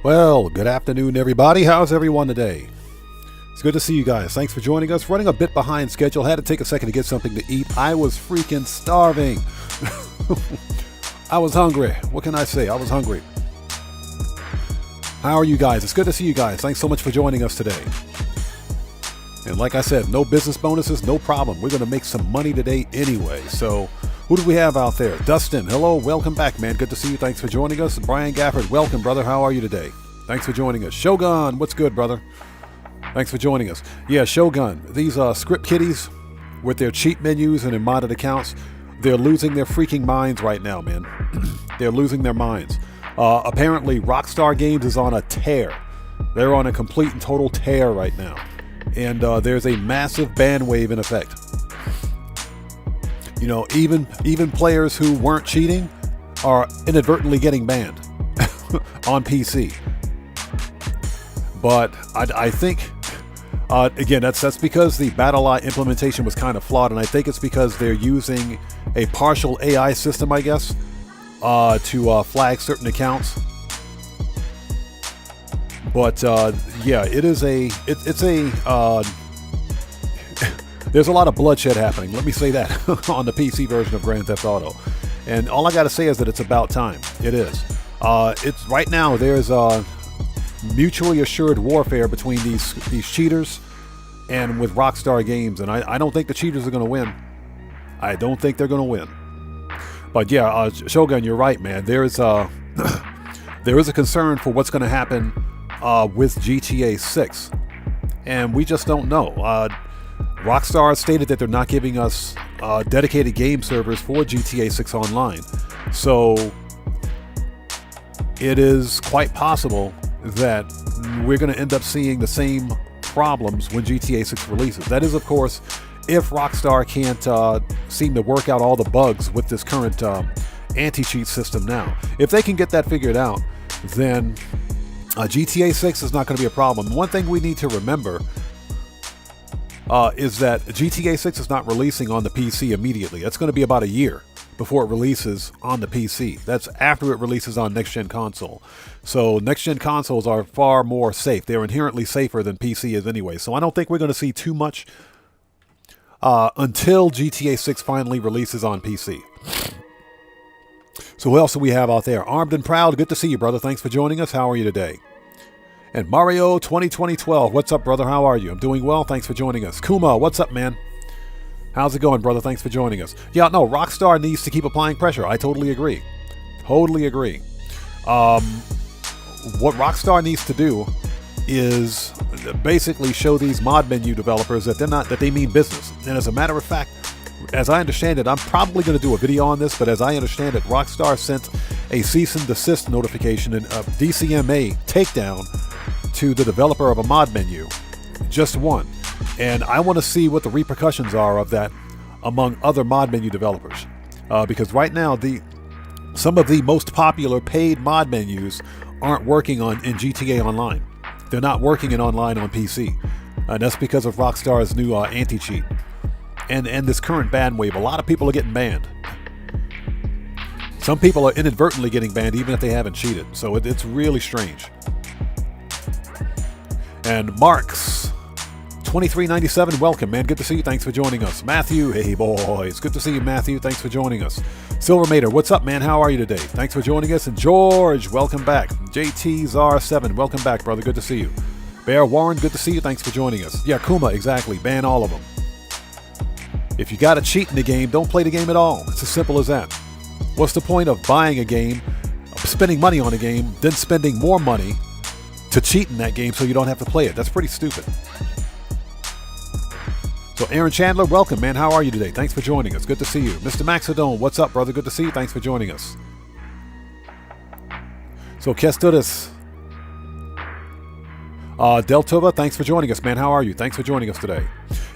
Well, good afternoon, everybody. How's everyone today? It's good to see you guys. Thanks for joining us. Running a bit behind schedule. Had to take a second to get something to eat. I was freaking starving. I was hungry. What can I say? I was hungry. How are you guys? It's good to see you guys. Thanks so much for joining us today. And like I said, no business bonuses, no problem. We're going to make some money today anyway. So who do we have out there? Dustin, hello. Welcome back, man. Good to see you. Thanks for joining us. Brian Gafford, welcome, brother. How are you today? Thanks for joining us. Shogun, what's good, brother? Thanks for joining us. Yeah, Shogun, these script kiddies with their cheat menus and their modded accounts, they're losing their freaking minds right now, man. They're losing their minds. Apparently, Rockstar Games is on a tear. They're on a complete and total tear right now. And there's a massive ban wave in effect. You know, even players who weren't cheating are inadvertently getting banned on PC. But I think, again, that's because the BattlEye implementation was kind of flawed, and I think it's because they're using a partial AI system, I guess, to flag certain accounts. But yeah, it's a there's a lot of bloodshed happening. Let me say that on the PC version of Grand Theft Auto, and all I got to say is that it's about time. It is. It's right now. There's mutually assured warfare between these cheaters and with Rockstar Games, and I don't think the cheaters are going to win. I don't think they're going to win. But yeah, Shogun, you're right, man. There is a concern for what's going to happen with GTA 6, and we just don't know. Rockstar stated that they're not giving us dedicated game servers for GTA 6 Online, so it is quite possible that we're going to end up seeing the same problems when GTA 6 releases. That is, of course, if Rockstar can't seem to work out all the bugs with this current anti-cheat system now. If they can get that figured out, then GTA 6 is not going to be a problem. One thing we need to remember is that GTA 6 is not releasing on the PC immediately. It's going to be about a year before it releases on the PC. That's after it releases on next-gen console. So next-gen consoles are far more safe. They're inherently safer than PC is anyway. So I don't think we're going to see too much until GTA 6 finally releases on PC. So who else do we have out there? Armed and Proud, good to see you, brother. Thanks for joining us. How are you today? And Mario 202012, what's up, brother? How are you? I'm doing well. Thanks for joining us. Kuma, what's up, man? How's it going, brother? Thanks for joining us. Yeah, no, Rockstar needs to keep applying pressure. I totally agree. Totally agree. What Rockstar needs to do is basically show these mod menu developers that they mean business. And as a matter of fact, as I understand it, I'm probably going to do a video on this, but as I understand it, Rockstar sent a cease and desist notification and a DCMA takedown to the developer of a mod menu. Just one. And I want to see what the repercussions are of that among other mod menu developers. Because right now, some of the most popular paid mod menus aren't working in GTA Online. They're not working in online on PC. And that's because of Rockstar's new anti-cheat. And this current ban wave, a lot of people are getting banned. Some people are inadvertently getting banned even if they haven't cheated. So it's really strange. And Marks 2397, welcome, man. Good to see you. Thanks for joining us. Matthew, hey boys. Good to see you, Matthew. Thanks for joining us. Silvermater, what's up, man? How are you today? Thanks for joining us. And George, welcome back. JTZar7, welcome back, brother. Good to see you. Bear Warren, good to see you. Thanks for joining us. Yeah, Kuma, exactly. Ban all of them. If you got to cheat in the game, don't play the game at all. It's as simple as that. What's the point of buying a game, spending money on a game, then spending more money to cheat in that game so you don't have to play it? That's pretty stupid. So Aaron Chandler, welcome, man. How are you today? Thanks for joining us. Good to see you. Mr. Maxidone, what's up, brother? Good to see you. Thanks for joining us. So Kesturis, Deltova, thanks for joining us, man. How are you? Thanks for joining us today.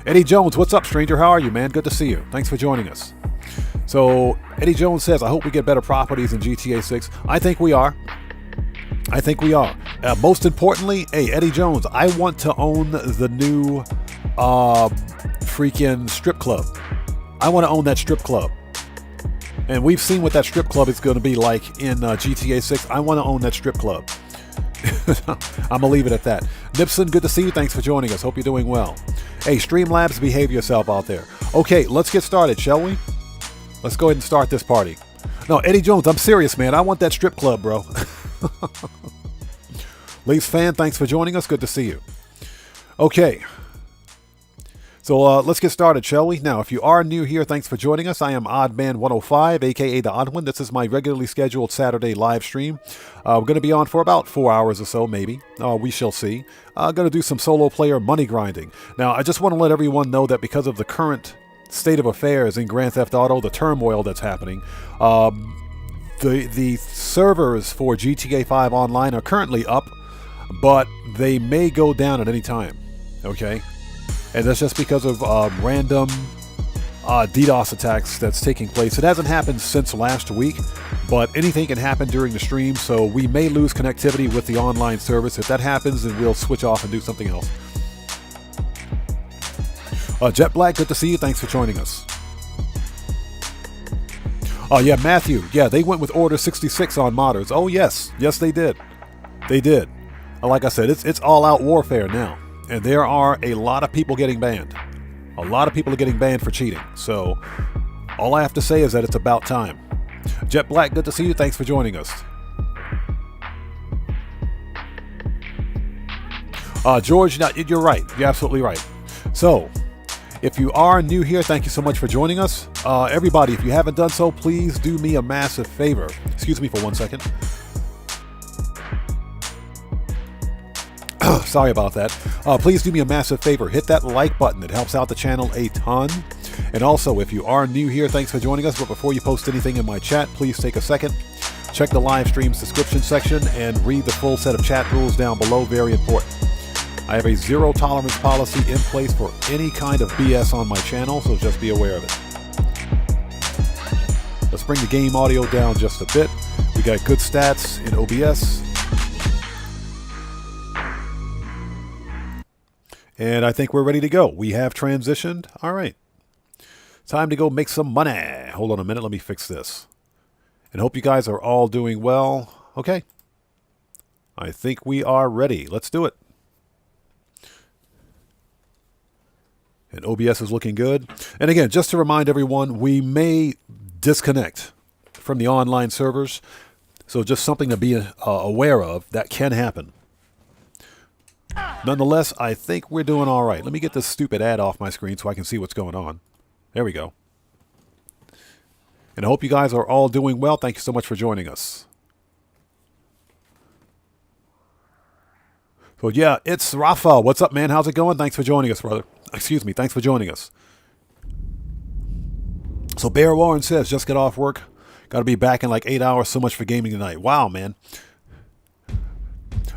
Eddie Jones, what's up, stranger? How are you, man? Good to see you. Thanks for joining us. So Eddie Jones says, I hope we get better properties in GTA 6. I think we are. I think we are. Most importantly, hey, Eddie Jones, I want to own the new freaking strip club. I want to own that strip club. And we've seen what that strip club is going to be like in GTA 6. I want to own that strip club. I'm going to leave it at that. Nipson, good to see you. Thanks for joining us. Hope you're doing well. Hey, Streamlabs, behave yourself out there. Okay, let's get started, shall we? Let's go ahead and start this party. No, Eddie Jones, I'm serious, man. I want that strip club, bro. Leafs fan, thanks for joining us. Good to see you. Okay. So let's get started, shall we? Now, if you are new here, thanks for joining us. I am OddMan105, a.k.a. The Odd One. This is my regularly scheduled Saturday live stream. We're going to be on for about 4 hours or so, maybe. We shall see. Going to do some solo player money grinding. Now, I just want to let everyone know that because of the current state of affairs in Grand Theft Auto, the turmoil that's happening, the servers for GTA 5 Online are currently up, but they may go down at any time, okay? And that's just because of random DDoS attacks that's taking place. It hasn't happened since last week, but anything can happen during the stream, so we may lose connectivity with the online service. If that happens, then we'll switch off and do something else. Jet Black, good to see you. Thanks for joining us. Oh, yeah, Matthew. Yeah, they went with Order 66 on modders. Oh, yes. Yes, they did. They did. Like I said, it's all-out warfare now. And there are a lot of people getting banned. A lot of people are getting banned for cheating. So, all I have to say is that it's about time. Jet Black, good to see you. Thanks for joining us. George, you're right. You're absolutely right. So, if you are new here, thank you so much for joining us. Everybody, if you haven't done so, please do me a massive favor. Excuse me for 1 second. Sorry about that. Please do me a massive favor. Hit that like button. It helps out the channel a ton. And also, if you are new here, thanks for joining us. But before you post anything in my chat, please take a second. Check the live stream's description section and read the full set of chat rules down below. Very important. I have a zero tolerance policy in place for any kind of BS on my channel, so just be aware of it. Let's bring the game audio down just a bit. We got good stats in OBS. And I think we're ready to go. We have transitioned. All right. Time to go make some money. Hold on a minute. Let me fix this. And hope you guys are all doing well. Okay. I think we are ready. Let's do it. And OBS is looking good. And again, just to remind everyone, we may disconnect from the online servers. So just something to be aware of. That can happen. Nonetheless, I think we're doing all right. Let me get this stupid ad off my screen so I can see what's going on. There we go. And I hope you guys are all doing well. Thank you so much for joining us. So yeah, it's Rafa. What's up, man? How's it going? Thanks for joining us, brother. Excuse me. Thanks for joining us. So Bear Warren says, just get off work. Got to be back in like 8 hours. So much for gaming tonight. Wow, man.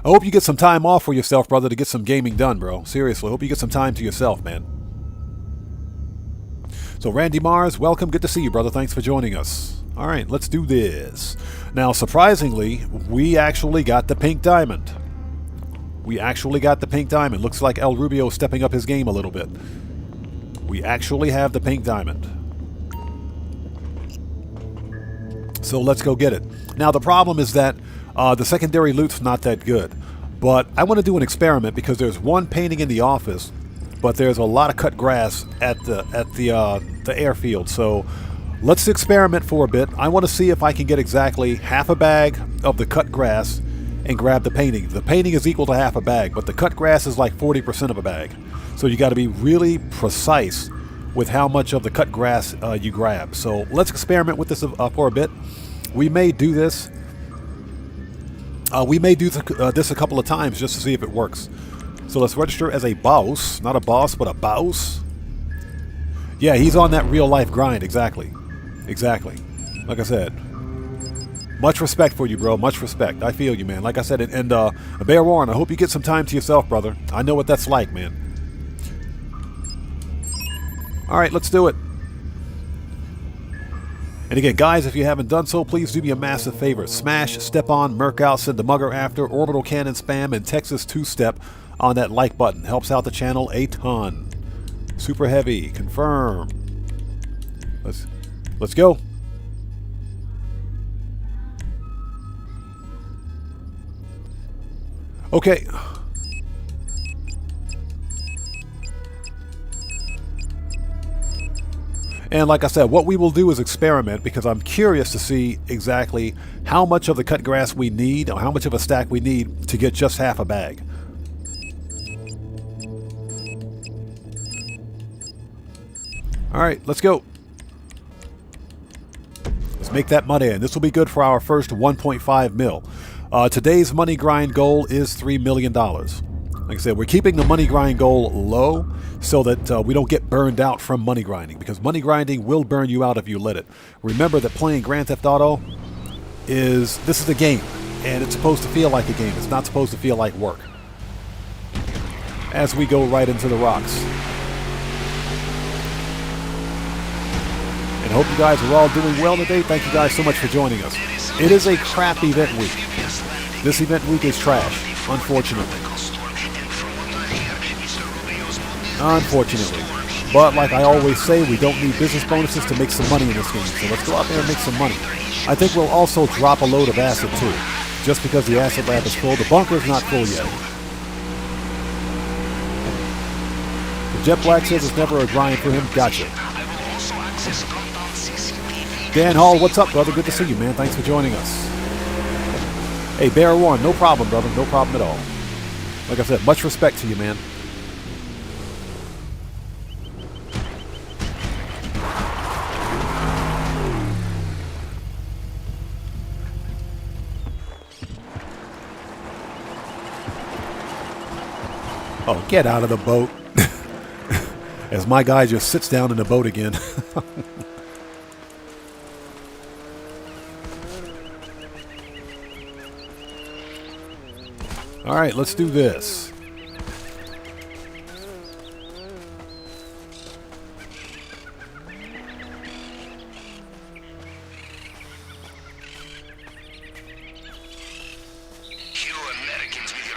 I hope you get some time off for yourself, brother, to get some gaming done, bro. Seriously, I hope you get some time to yourself, man. So Randy Mars, welcome. Good to see you, brother. Thanks for joining us. All right, let's do this. Now, surprisingly, we actually got the pink diamond. We actually got the pink diamond. Looks like El Rubio stepping up his game a little bit. We actually have the pink diamond. So let's go get it. Now, the problem is that the secondary loot's not that good. But I want to do an experiment because there's one painting in the office, but there's a lot of cut grass at the airfield. So let's experiment for a bit. I want to see if I can get exactly half a bag of the cut grass and grab the painting. The painting is equal to half a bag, but the cut grass is like 40% of a bag. So you got to be really precise with how much of the cut grass you grab. So let's experiment with this for a bit. We may do this. This a couple of times just to see if it works. So let's register as a boss. Not a boss, but a boss. Yeah, he's on that real life grind. Exactly. Exactly. Like I said. Much respect for you, bro. Much respect. I feel you, man. Like I said, and Bear Warren, I hope you get some time to yourself, brother. I know what that's like, man. All right, let's do it. And again, guys, if you haven't done so, please do me a massive favor. Smash, step on, merc out, send the mugger after, orbital cannon spam, and Texas two-step on that like button. Helps out the channel a ton. Super heavy. Confirm. Let's go. Okay. And like I said, what we will do is experiment, because I'm curious to see exactly how much of the cut grass we need, or how much of a stack we need to get just half a bag. Alright, let's go. Let's make that money, and this will be good for our first 1.5 mil. Today's money grind goal is $3 million. Like I said, we're keeping the money grind goal low so that we don't get burned out from money grinding, because money grinding will burn you out if you let it. Remember that playing Grand Theft Auto this is a game, and it's supposed to feel like a game. It's not supposed to feel like work. As we go right into the rocks. And I hope you guys are all doing well today. Thank you guys so much for joining us. It is a crap event week. This event week is trash, unfortunately. Unfortunately. But like I always say, we don't need business bonuses to make some money in this game. So let's go out there and make some money. I think we'll also drop a load of acid too. Just because the acid lab is full. The bunker is not full yet. The Jet Black says it's never a grind for him. Gotcha. Dan Hall, what's up, brother? Good to see you, man. Thanks for joining us. Hey, Bear One, no problem, brother. No problem at all. Like I said, much respect to you, man. Oh, get out of the boat. As my guy just sits down in the boat again. All right, let's do this.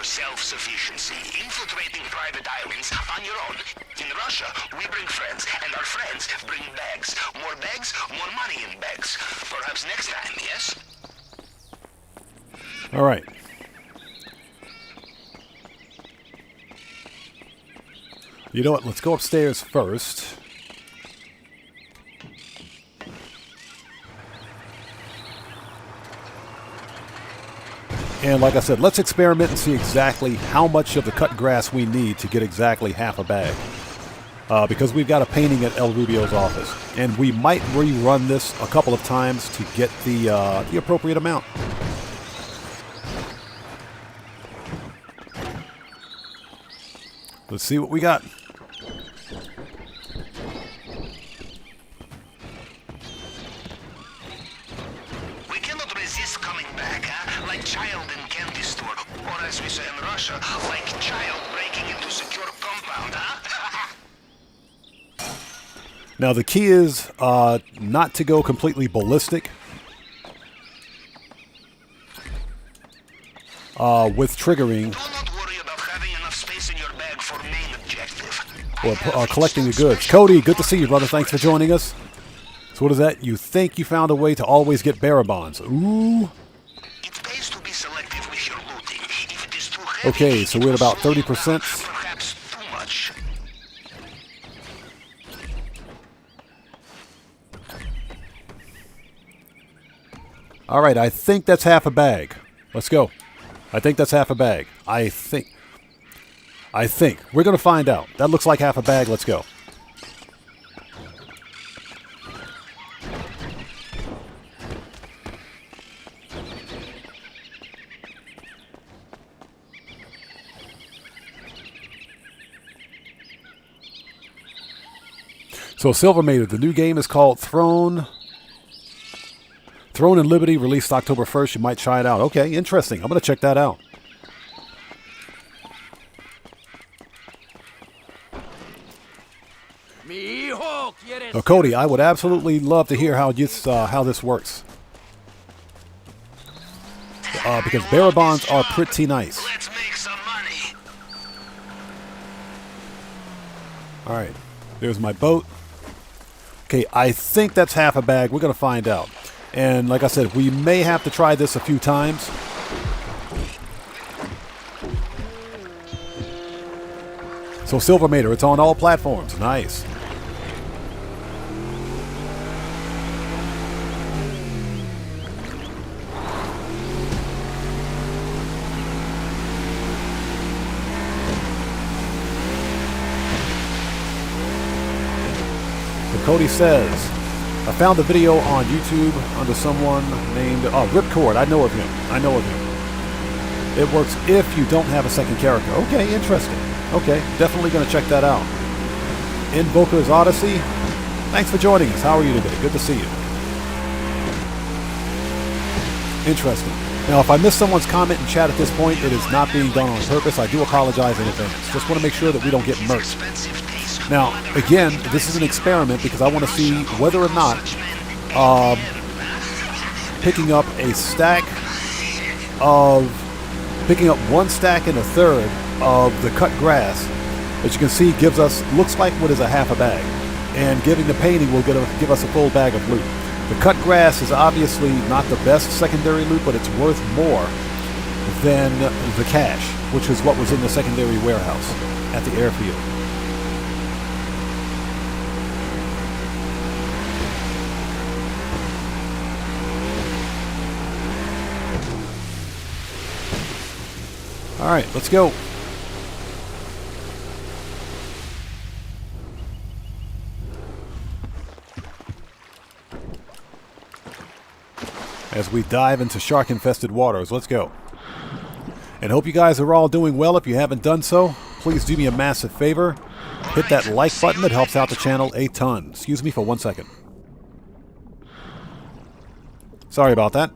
Self-sufficiency, infiltrating private islands on your own. In Russia, we bring friends, and our friends bring bags. More money in bags. Perhaps next time, yes? All right. You know what? Let's go upstairs first. And like I said, let's experiment and see exactly how much of the cut grass we need to get exactly half a bag. Because we've got a painting at El Rubio's office. And we might rerun this a couple of times to get the appropriate amount. Let's see what we got. Like child in candy store, or as we say in Russia, like child breaking into secure compound, huh? Now the key is not to go completely ballistic with triggering. Do not worry about having enough space in your bag for main objective. Or collecting the goods. Cody, good to see you, brother. Thanks for joining us. So what is that? You think you found a way to always get bearer bonds. Ooh. Okay, so we're at about 30%. Perhaps too much. All right, I think that's half a bag. Let's go. I think that's half a bag. I think. We're going to find out. That looks like half a bag. Let's go. So Silvermaid, the new game is called Throne and Liberty, released October 1st. You might try it out. Okay, interesting. I'm going to check that out. Now, Cody, I would absolutely love to hear how this works. Because bearer bonds are pretty nice. Let's make some money. All right, there's my boat. Okay, I think that's half a bag. We're going to find out. And like I said, we may have to try this a few times. So Silvermater, it's on all platforms. Nice. So Cody says, I found the video on YouTube under someone named Ripcord. I know of him. It works if you don't have a second character. Okay, interesting. Okay, definitely going to check that out. Invoker's Odyssey, thanks for joining us. How are you today? Good to see you. Interesting. Now, if I miss someone's comment in chat at this point, it is not being done on purpose. I do apologize in advance. Just want to make sure that we don't get murked. Now, again, this is an experiment because I want to see whether or not picking up one stack and a third of the cut grass, as you can see, looks like what is a half a bag, and giving the painting will give us a full bag of loot. The cut grass is obviously not the best secondary loot, but it's worth more than the cash, which is what was in the secondary warehouse at the airfield. All right, let's go. As we dive into shark-infested waters, let's go. And hope you guys are all doing well. If you haven't done so, please do me a massive favor. Hit that like button. It helps out the channel a ton. Excuse me for 1 second. Sorry about that.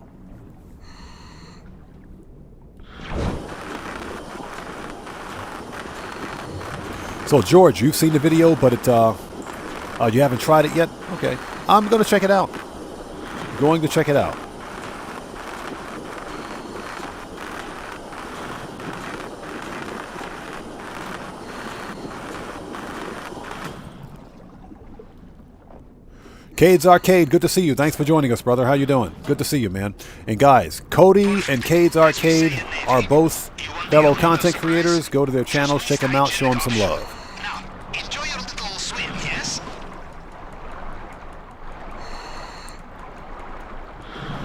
So George, you've seen the video, but you haven't tried it yet? Okay. I'm going to check it out. Going to check it out. Cade's Arcade, good to see you. Thanks for joining us, brother. How you doing? Good to see you, man. And guys, Cody and Cade's Arcade are both fellow content creators. Go to their channels, check them out, show them some love. Enjoy your little swim, yes?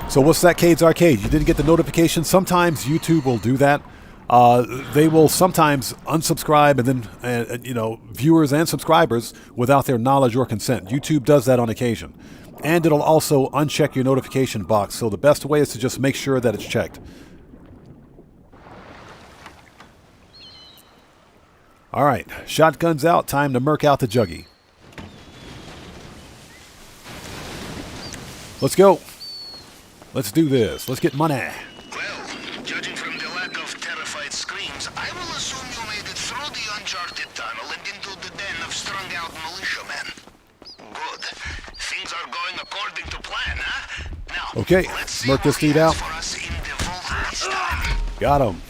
So what's that, Cade's Arcade? You didn't get the notification? Sometimes YouTube will do that. They will sometimes unsubscribe and then, viewers and subscribers without their knowledge or consent. YouTube does that on occasion. And it'll also uncheck your notification box. So the best way is to just make sure that it's checked. All right, shotguns out. Time to murk out the juggy. Let's go. Let's do this. Let's get money. Well, judging from the lack of terrified screams, I will assume you made it through the uncharted tunnel and into the den of strung-out militiamen. Good. Things are going according to plan, huh? Now, okay, let's murk this dude out. for us in the vault this time. Got him.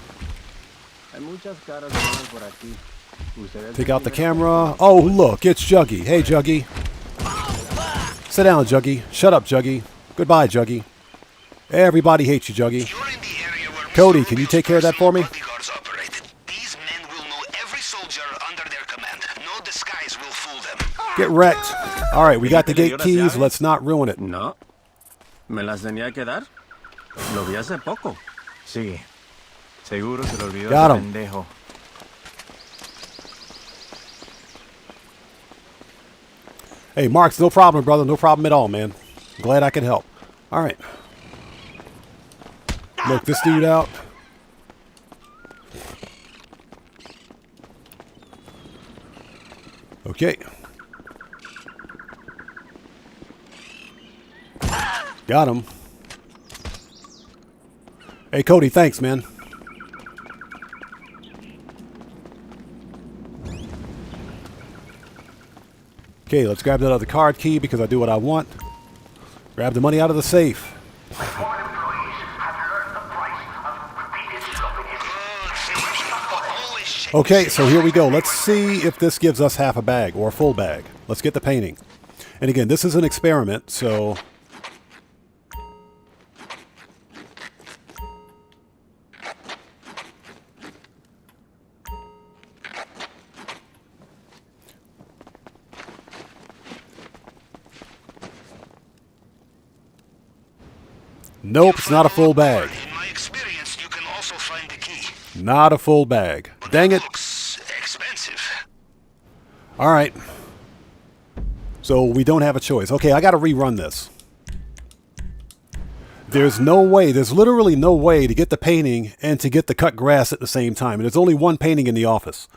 Take out the camera. Oh, look, it's Juggy. Hey, Juggy. Sit down, Juggy. Shut up, Juggy. Goodbye, Juggy. Everybody hates you, Juggy. Cody, can you take care of that for me? These men will know every soldier under their command. No disguise will fool them. Get wrecked. All right, we got the gate keys. Let's not ruin it. No. ¿Me las tenía que dar? Lo vi hace poco. Sí. Seguro se lo olvidó Got ese him. pendejo. Hey, Marks, no problem, brother. No problem at all, man. Glad I could help. All right. Look this dude out. Okay. Got him. Hey, Cody, thanks, man. Okay, let's grab that other card key because I do what I want. Grab the money out of the safe. Okay, so here we go. Let's see if this gives us half a bag or a full bag. Let's get the painting. And again, this is an experiment, so... Nope, it's not a full bag. In my experience, you can also find the key. Not a full bag. But Dang it. looks expensive. All right. So we don't have a choice. Okay, I got to rerun this. There's no way, there's literally no way to get the painting and to get the cut grass at the same time. And there's only one painting in the office.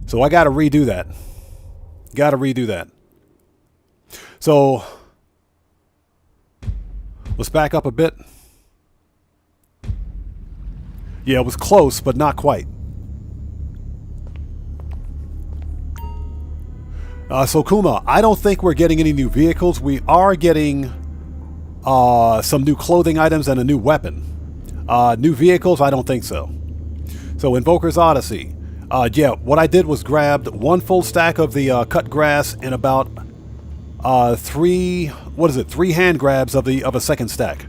So I got to redo that. Got to redo that. So let's back up a bit. Yeah, it was close, but not quite. So Kuma, I don't think we're getting any new vehicles. We are getting some new clothing items and a new weapon. New vehicles, I don't think so. So Invoker's Odyssey. Yeah, what I did was grabbed one full stack of the cut grass and about three hand grabs of a second stack.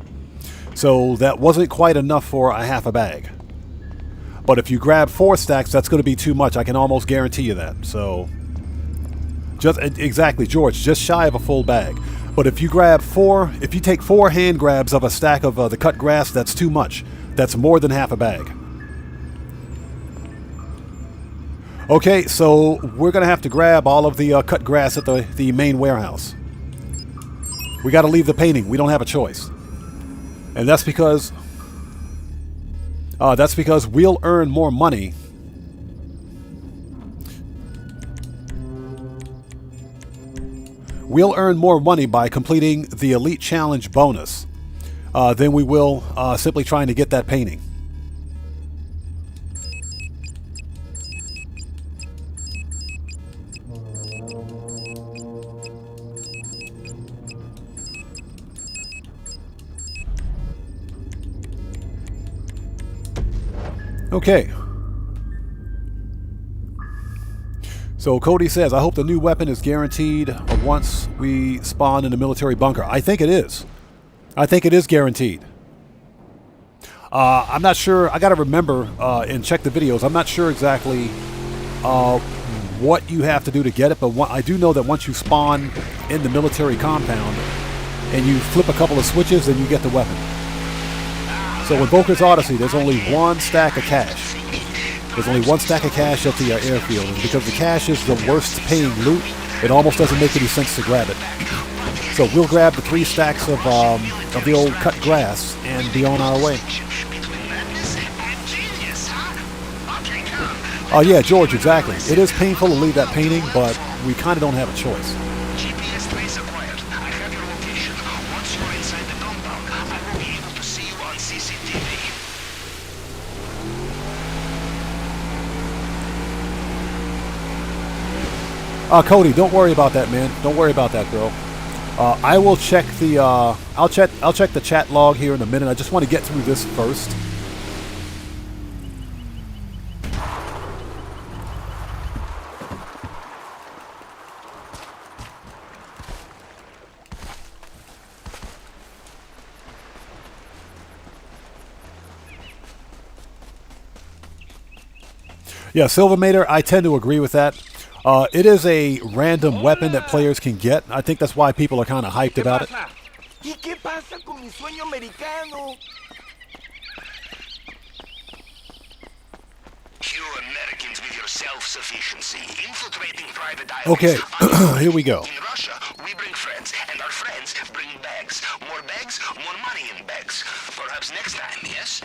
So that wasn't quite enough for a half a bag. But if you grab 4 stacks, that's going to be too much. I can almost guarantee you that. So just exactly, George, just shy of a full bag. But if you grab if you take 4 hand grabs of a stack of the cut grass, that's too much. That's more than half a bag. Okay, so we're going to have to grab all of the cut grass at the main warehouse. We got to leave the painting. We don't have a choice. And that's because we'll earn more money. We'll earn more money by completing the Elite Challenge bonus than we will simply trying to get that painting. Okay. So Cody says, I hope the new weapon is guaranteed once we spawn in the military bunker. I think it is. I think it is guaranteed. I'm not sure. I got to remember and check the videos. I'm not sure exactly what you have to do to get it, but I do know that once you spawn in the military compound and you flip a couple of switches, then you get the weapon. So in Invoker's Odyssey, there's only 1 stack of cash. There's only 1 stack of cash at the airfield, and because the cash is the worst paying loot, it almost doesn't make any sense to grab it. So we'll grab the 3 stacks of the old cut grass and be on our way. Oh yeah, George, exactly. It is painful to leave that painting, but we kind of don't have a choice. GPS trace acquired. I have your location. Once you're inside the compound, I will be able to see you on CCTV. Cody, don't worry about that, man. Don't worry about that, girl. I will check the I'll check the chat log here in a minute. I just want to get through this first. Yeah, Silvermater, I tend to agree with that. It is a random weapon that players can get. I think that's why people are kind of hyped about it. ¿Y qué pasa con mi sueño americano? You Americans with your self-sufficiency, infiltrating private islands. Okay, here we go. In Russia, we bring friends, and our friends bring bags. More bags, more money in bags. Perhaps next time, yes?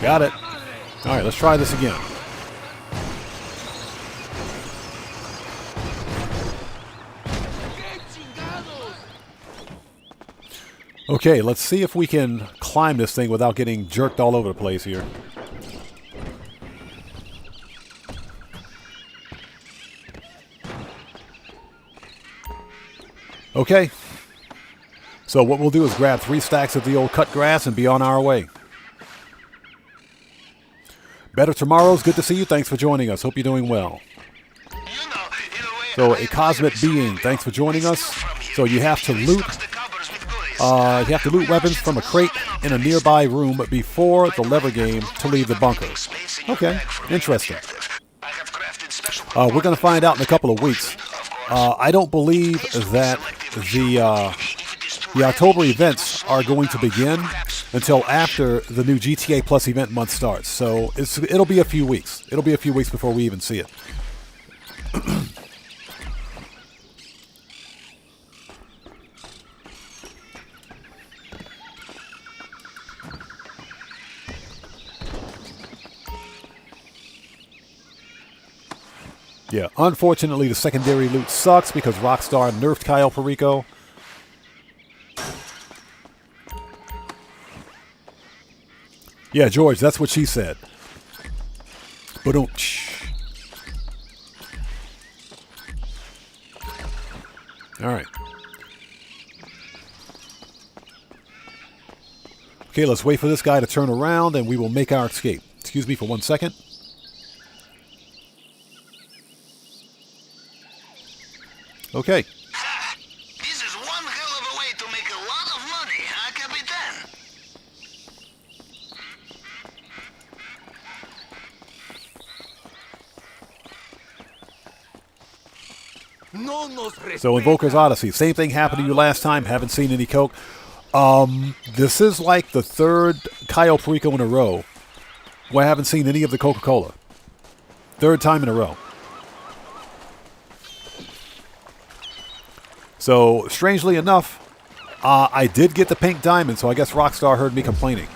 Got it. All right, let's try this again. Okay, let's see if we can climb this thing without getting jerked all over the place here. Okay. So what we'll do is grab 3 stacks of the old cut grass and be on our way. Better Tomorrows, good to see you. Thanks for joining us. Hope you're doing well. So, a cosmic being, thanks for joining us. So you have to loot weapons from a crate in a nearby room before the lever game to leave the bunker. Okay, interesting. We're going to find out in a couple of weeks. I don't believe that the October events are going to begin until after the new GTA Plus event month starts. So it'll be a few weeks. It'll be a few weeks before we even see it. Yeah, unfortunately, the secondary loot sucks because Rockstar nerfed Cayo Perico. Yeah, George, that's what she said. But don't. All right. Okay, let's wait for this guy to turn around and we will make our escape. Excuse me for 1 second. Okay. This is one hell of a way to make a lot of money, huh, Capitan? No nos So Invoker's Odyssey. Same thing happened to you last time. Haven't seen any coke. This is like the third Cayo Perico in a row where I haven't seen any of the Coca-Cola. Third time in a row. So, strangely enough, I did get the pink diamond, so I guess Rockstar heard me complaining.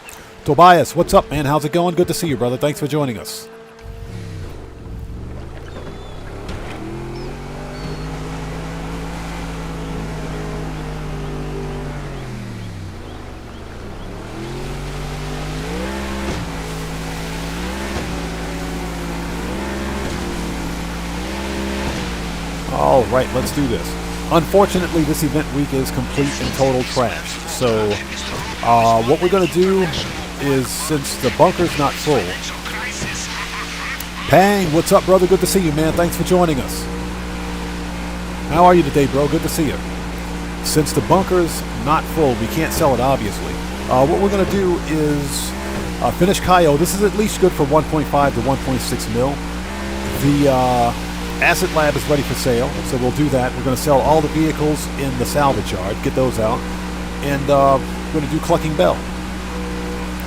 Tobias, what's up, man? How's it going? Good to see you, brother. Thanks for joining us. All right, let's do this. Unfortunately, this event week is complete and total trash. So, what we're going to do is, since the bunker's not full... Pang, what's up, brother? Good to see you, man. Thanks for joining us. How are you today, bro? Good to see you. Since the bunker's not full, we can't sell it, obviously. What we're going to do is finish Cayo. This is at least good for 1.5 to 1.6 mil. The... Asset Lab is ready for sale, so we'll do that. We're going to sell all the vehicles in the salvage yard, get those out, and we're going to do Clucking Bell.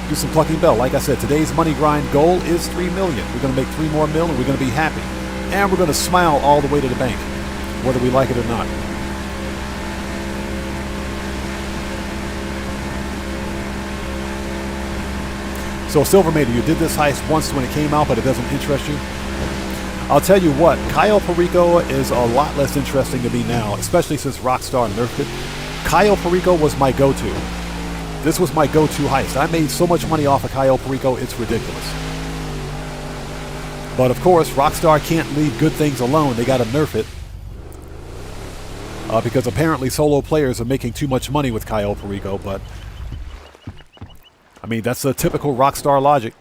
Do some Clucking Bell. Like I said, today's money grind goal is 3 million. We're going to make 3 more mil, and we're going to be happy. And we're going to smile all the way to the bank, whether we like it or not. So, Silvermater, you did this heist once when it came out, but it doesn't interest you? I'll tell you what, Cayo Perico is a lot less interesting to me now, especially since Rockstar nerfed it. Cayo Perico was my go-to. This was my go-to heist. I made so much money off of Cayo Perico, it's ridiculous. But of course, Rockstar can't leave good things alone. They gotta nerf it. Because apparently solo players are making too much money with Cayo Perico, but... I mean, that's the typical Rockstar logic.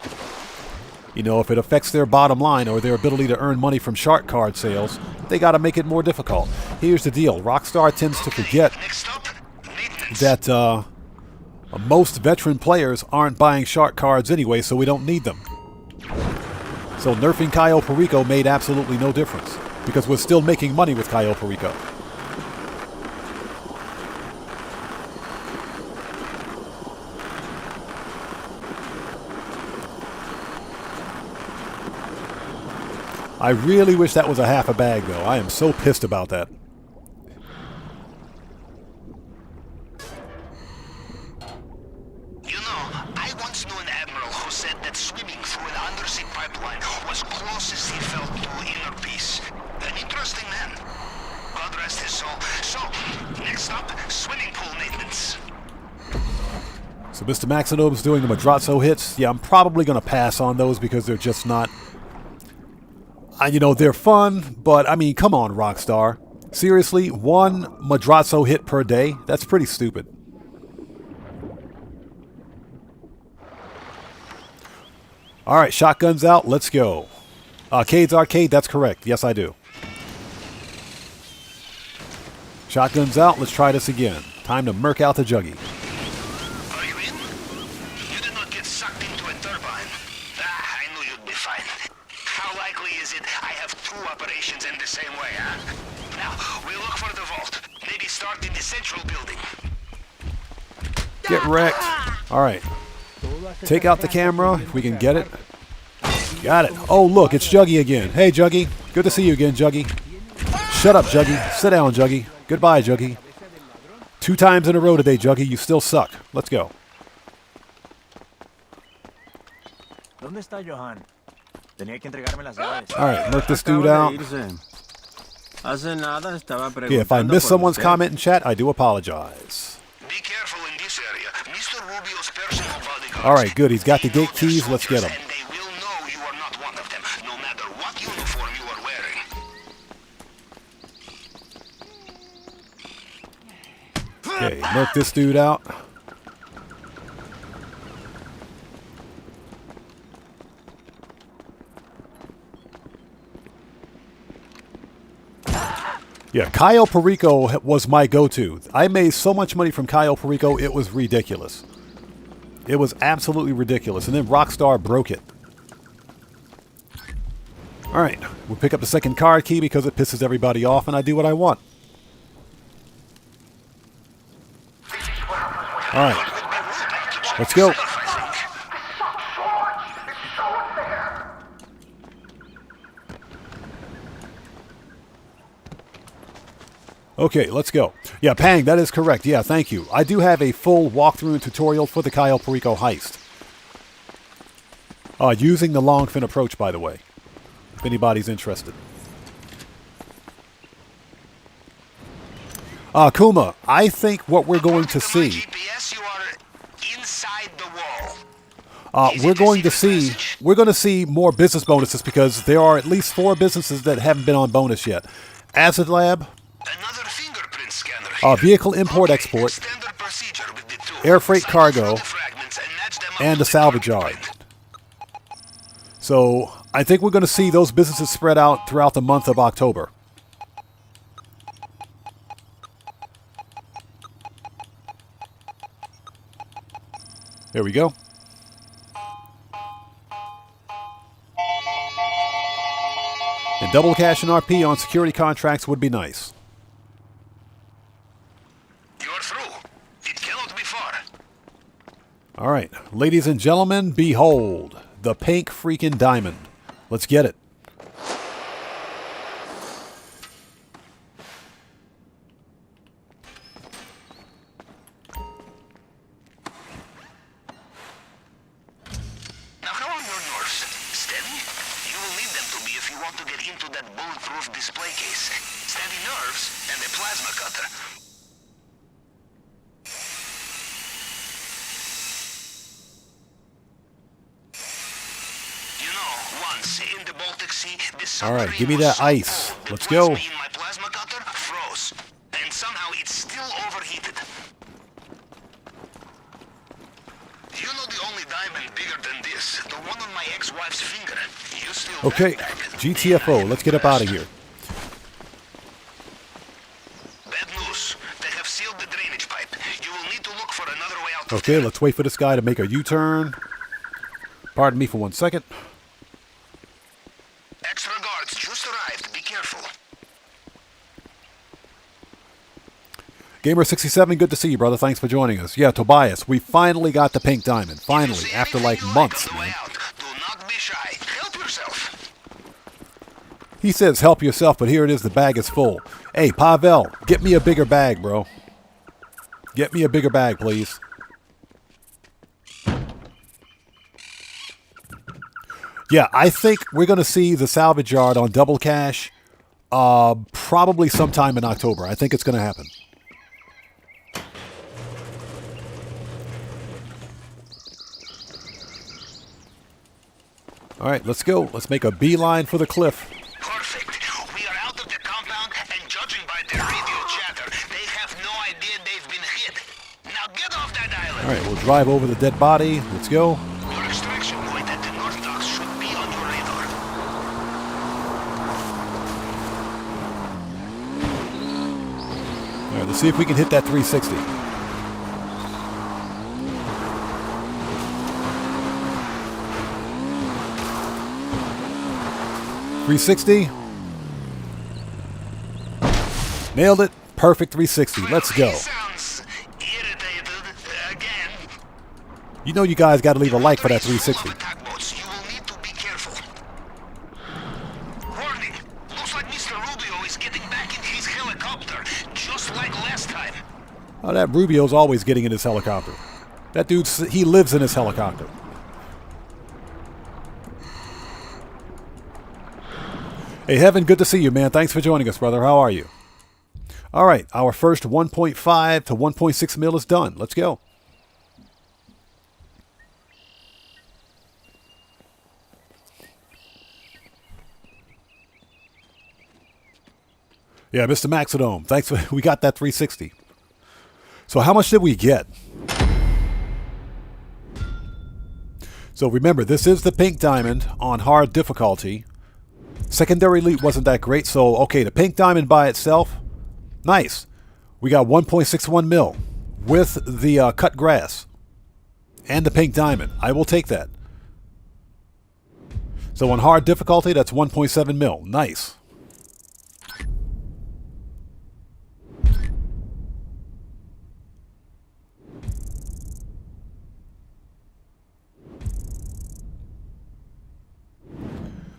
You know, if it affects their bottom line or their ability to earn money from shark card sales, they got to make it more difficult. Here's the deal. Rockstar tends to forget that most veteran players aren't buying shark cards anyway, so we don't need them. So nerfing Cayo Perico made absolutely no difference, because we're still making money with Cayo Perico. I really wish that was a half a bag, though. I am so pissed about that. You know, I once knew an admiral who said that swimming through an undersea pipeline was closest he felt to inner peace. An interesting man. God rest his soul. So, next up, swimming pool maintenance. So Mr. Maxino's doing the Madrazo hits. Yeah, I'm probably going to pass on those because they're just not... you know, they're fun, but, I mean, come on, Rockstar. Seriously, 1 Madrazo hit per day? That's pretty stupid. Alright, shotguns out, let's go. Cade's Arcade, that's correct. Yes, I do. Shotguns out, let's try this again. Time to murk out the juggy. Are you in? You did not get sucked into a turbine. I knew you'd be fine. How likely is it I have 2 operations operations in the same way, huh? Now, we'll look for the vault. Maybe start in the central building. Get wrecked. All right. Take out the camera if we can get it. Got it. Oh, look, it's Juggy again. Hey, Juggy. Good to see you again, Juggy. Shut up, Juggy. Sit down, Juggy. Goodbye, Juggy. 2 times in a row today, Juggy. You still suck. Let's go. ¿Dónde está Johan? Tenía que entregarme las llaves. All right, knock this dude Acaba out. de irse. Hace nada estaba Yeah, if I preguntando missed por someone's usted. comment in chat, I do apologize. Be careful in this area. Mr. Rubio's personal bodyguards. All right, good. He's got the They know gate keys. they're Let's get soldiers, him. And they will know you are not one of them, no matter what uniform you are wearing. Okay, knock this dude out. Yeah, Cayo Perico was my go-to. I made so much money from Cayo Perico, it was ridiculous. It was absolutely ridiculous. And then Rockstar broke it. All right, we'll pick up the second card key because it pisses everybody off, and I do what I want. All right, let's go. Okay, let's go. Yeah, Pang, that is correct. Yeah, thank you. I do have a full walkthrough and tutorial for the Cayo Perico heist. Using the long fin approach, by the way, if anybody's interested. Kuma, I think what we're going to see... GPS, you are inside the wall. we're going to see more business bonuses because there are at least 4 businesses that haven't been on bonus yet. Acid Lab, Another fingerprint scanner here. vehicle import-export, Standard procedure with the two. air freight Cycle cargo, through the fragments and match them up and to the salvage target yard. print. So I think we're going to see those businesses spread out throughout the month of October. There we go. And double cash and RP on security contracts would be nice. You're through. It cannot be far. All right, ladies and gentlemen, behold the pink freaking diamond. Let's get it. Now, how are your nerves? Steady? You will need them to be if you want to get into that bulletproof display case. Steady nerves and a plasma cutter. You know, once in the Baltic Sea, this All right, submarine give me was that so ice. cold, the Let's go. plasma in my plasma cutter froze, and somehow it's still overheated. You know the only diamond bigger than this, the one on my ex-wife's finger. You still Okay, back. GTFO, let's get up out of here. Bad news. They have sealed the drainage pipe. You will need to look for another way out. Okay, let's wait for this guy to make a U-turn. Pardon me for 1 second. Extra guards just arrived. Be careful. Gamer67, good to see you, brother. Thanks for joining us. Yeah, Tobias, we finally got the pink diamond. Finally, See after anything like you months, on the way man. out. Do not be shy. Help yourself. He says, help yourself, but here it is, the bag is full. Hey, Pavel, get me a bigger bag, bro. Get me a bigger bag, please. Yeah, I think we're going to see the salvage yard on double cash probably sometime in October. I think it's going to happen. All right, let's go. Let's make a beeline for the cliff. Perfect. We are out of the compound, and judging by their radio chatter, they have no idea they've been hit. Now get off that island. All right, we'll drive over the dead body. Let's go. Your extraction point at the North Docks should be on your radar. All right, let's see if we can hit that 360. $360. Nailed it. Perfect 360. Let's go. He sounds irritated again. You know you guys got to leave a like for that 360. Attack boats. You will need to be careful. Warning. Looks like Mr. Rubio is getting back in his helicopter, just like last time. Oh, that Rubio's always getting in his helicopter. That dude, he lives in his helicopter. Hey, Heaven, good to see you, man. Thanks for joining us, brother. How are you? All right, our first 1.5 to 1.6 mil is done. Let's go. Yeah, Mr. Maxidome. Thanks for, we got that 360. So how much did we get? So remember, this is the pink diamond on hard difficulty. Secondary loot wasn't that great, so okay, the pink diamond by itself, nice. We got 1.61 mil with the cut grass and the pink diamond. I will take that. So on hard difficulty, that's 1.7 mil. Nice.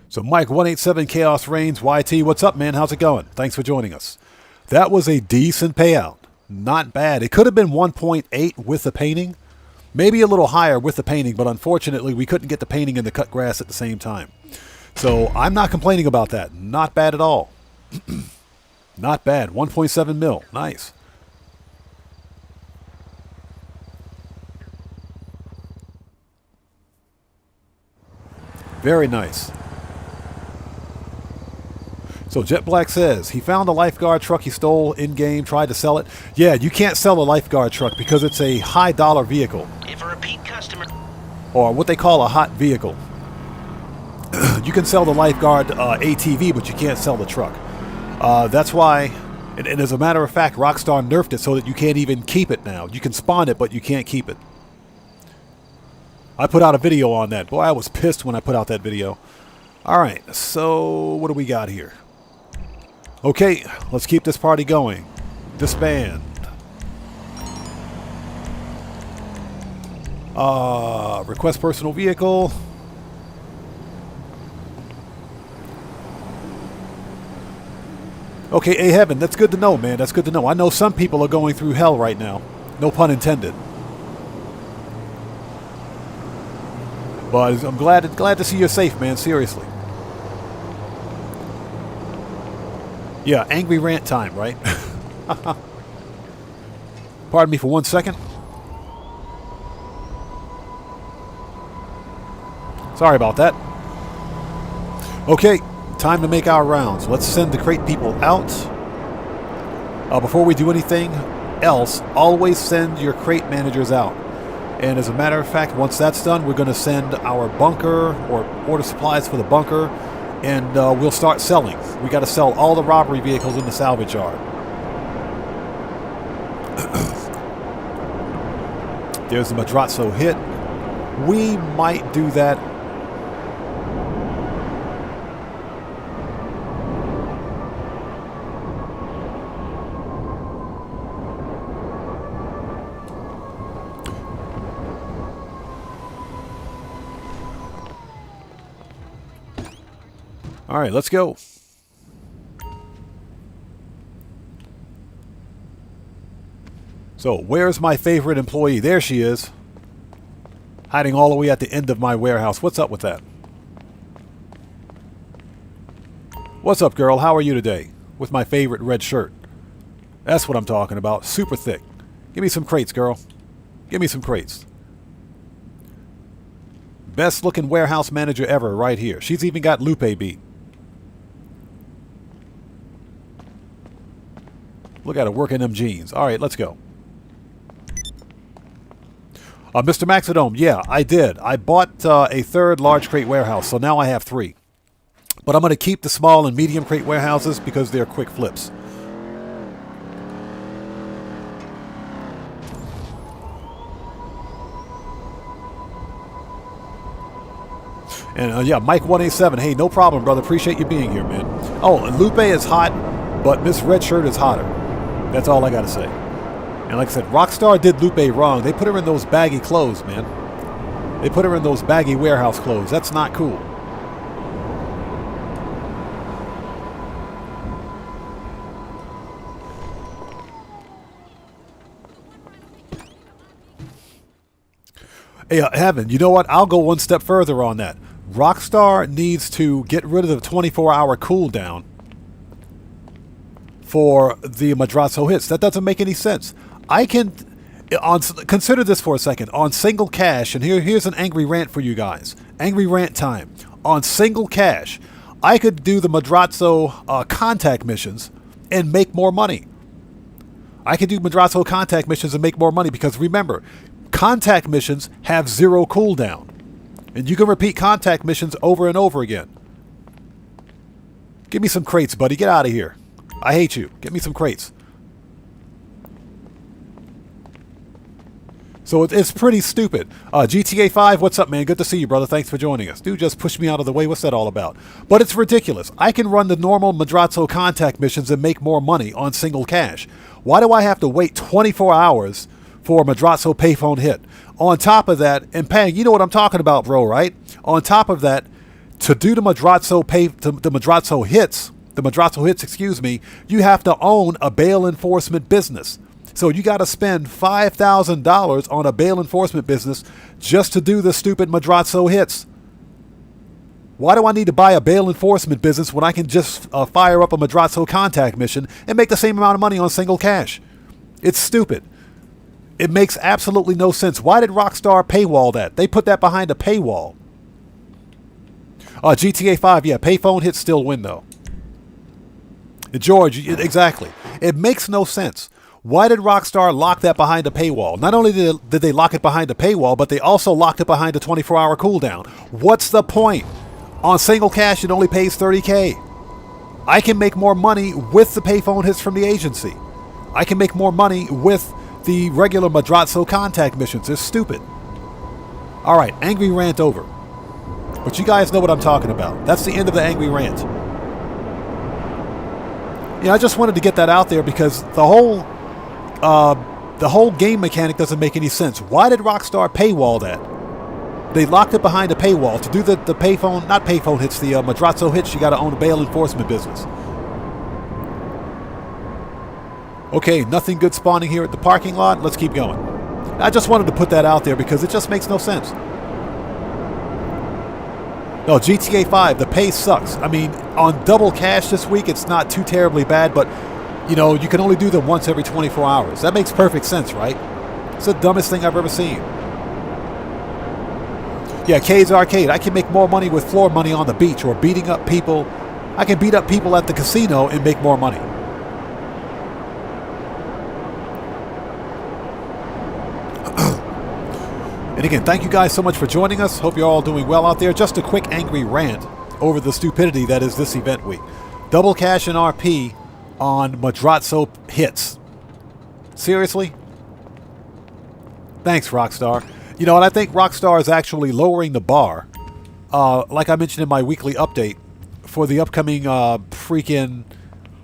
So Mike 187 Chaos Reigns YT, what's up, man? How's it going? Thanks for joining us. That was a decent payout. Not bad. It could have been 1.8 with the painting. Maybe a little higher with the painting, but unfortunately we couldn't get the painting and the cut grass at the same time. So I'm not complaining about that. Not bad at all. Not bad. 1.7 mil. Nice. Very nice. So Jet Black says, he found a lifeguard truck he stole in-game, tried to sell it. Yeah, you can't sell a lifeguard truck because it's a high-dollar vehicle. If a repeat customer... Or what they call a hot vehicle. You can sell the lifeguard ATV, but you can't sell the truck. That's why, and as a matter of fact, Rockstar nerfed it so that you can't even keep it now. You can spawn it, but you can't keep it. I put out a video on that. Boy, I was pissed when I put out that video. Alright, so what do we got here? Okay, let's keep this party going. Disband. Request personal vehicle. Okay, hey Heaven, that's good to know, man. That's good to know. I know some people are going through hell right now. No pun intended. But I'm glad to see you're safe, man. Seriously. Yeah, angry rant time, right? Pardon me for 1 second. Sorry about that. Okay, time to make our rounds. Let's send the crate people out. Before we do anything else, always send your crate managers out. And as a matter of fact, once that's done, we're going to send our bunker or order supplies for the bunker, and we'll start selling. We got to sell all the robbery vehicles in the salvage yard. There's the Madrazo hit. We might do that. All right, let's go. So, where's my favorite employee? There she is. Hiding all the way at the end of my warehouse. What's up with that? What's up, girl? How are you today? With my favorite red shirt. That's what I'm talking about. Super thick. Give me some crates, girl. Give me some crates. Best looking warehouse manager ever right here. She's even got Lupe beat. Look at her working them jeans. All right, let's go. Mr. Maxidome, yeah, I did. I bought a third large crate warehouse, so now I have 3. But I'm going to keep the small and medium crate warehouses because they're quick flips. And yeah, Mike 187. Hey, no problem, brother. Appreciate you being here, man. Oh, and Lupe is hot. but Miss Red Shirt is hotter. That's all I gotta say. And like I said, Rockstar did Lupe wrong. They put her in those baggy clothes, man. They put her in those baggy warehouse clothes. That's not cool. Hey, Heaven, you know what? I'll go one step further on that. Rockstar needs to get rid of the 24-hour cooldown for the Madrazo hits. That doesn't make any sense. I can... consider this for a second. On single cash, and here's an angry rant for you guys. Angry rant time. On single cash, I could do the Madrazo contact missions and make more money. I could do Madrazo contact missions and make more money because remember... contact missions have 0 cooldown. And you can repeat contact missions over and over again. Give me some crates, buddy. Get out of here. I hate you. Get me some crates. So it's pretty stupid. GTA 5, what's up, man? Good to see you, brother. Thanks for joining us. Dude, just push me out of the way. What's that all about? But it's ridiculous. I can run the normal Madrazo contact missions and make more money on single cash. Why do I have to wait 24 hours for a Madrazo payphone hit? On top of that, and Pang, you know what I'm talking about, bro, right? On top of that, to do the Madrazo hits, excuse me, you have to own a bail enforcement business. So you got to spend $5,000 on a bail enforcement business just to do the stupid Madrazo hits. Why do I need to buy a bail enforcement business when I can just fire up a Madrazo contact mission and make the same amount of money on single cash? It's stupid. It makes absolutely no sense. Why did Rockstar paywall that? They put that behind a paywall. GTA 5, yeah, payphone hits still win, though. George, exactly. It makes no sense. Why did Rockstar lock that behind a paywall? Not only did they lock it behind a paywall, but they also locked it behind a 24-hour cooldown. What's the point? On single cash, it only pays $30K. I can make more money with the payphone hits from the agency. I can make more money with the regular Madrazo contact missions. It's stupid. Alright, angry rant over. But you guys know what I'm talking about. That's the end of the angry rant. Yeah, I just wanted to get that out there because the whole game mechanic doesn't make any sense. Why did Rockstar paywall that? They locked it behind a paywall. To do the payphone, not payphone hits, the Madrazo hits, you got to own a bail enforcement business. Okay, nothing good spawning here at the parking lot. Let's keep going. I just wanted to put that out there because it just makes no sense. No, GTA 5, the pay sucks. I mean, on double cash this week, it's not too terribly bad, but, you know, you can only do them once every 24 hours. That makes perfect sense, right? It's the dumbest thing I've ever seen. Yeah, Cade's Arcade. I can make more money with floor money on the beach or beating up people. I can beat up people at the casino and make more money. And again, thank you guys so much for joining us. Hope you're all doing well out there. Just a quick angry rant over the stupidity that is this event week. Double cash and RP on Madrazo hits. Seriously? Thanks, Rockstar. You know, and I think Rockstar is actually lowering the bar, like I mentioned in my weekly update, for the upcoming freaking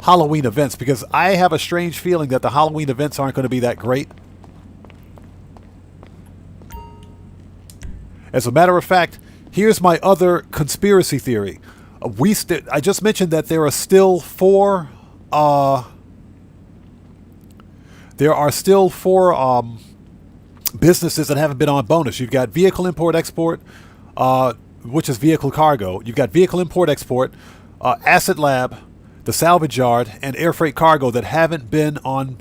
Halloween events, because I have a strange feeling that the Halloween events aren't going to be that great. As a matter of fact, here's my other conspiracy theory. I just mentioned that there are still four businesses that haven't been on bonus. You've got vehicle import-export, which is vehicle cargo. You've got vehicle import-export, Asset Lab, the Salvage Yard, and air freight cargo that haven't been on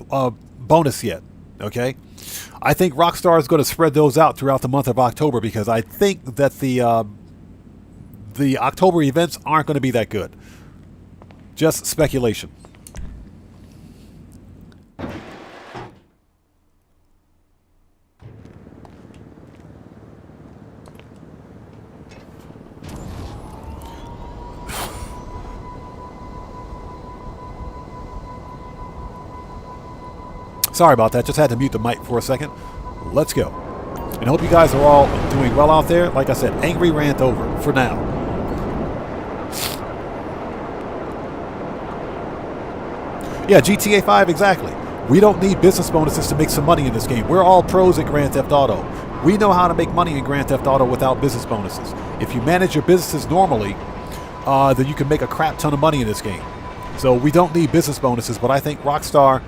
bonus yet. Okay? I think Rockstar is going to spread those out throughout the month of October because I think that the October events aren't going to be that good. Just speculation. Sorry about that. Just had to mute the mic for a second. Let's go. And I hope you guys are all doing well out there. Like I said, angry rant over for now. Yeah, GTA 5, exactly. We don't need business bonuses to make some money in this game. We're all pros at Grand Theft Auto. We know how to make money in Grand Theft Auto without business bonuses. If you manage your businesses normally, then you can make a crap ton of money in this game. So we don't need business bonuses, but I think Rockstar,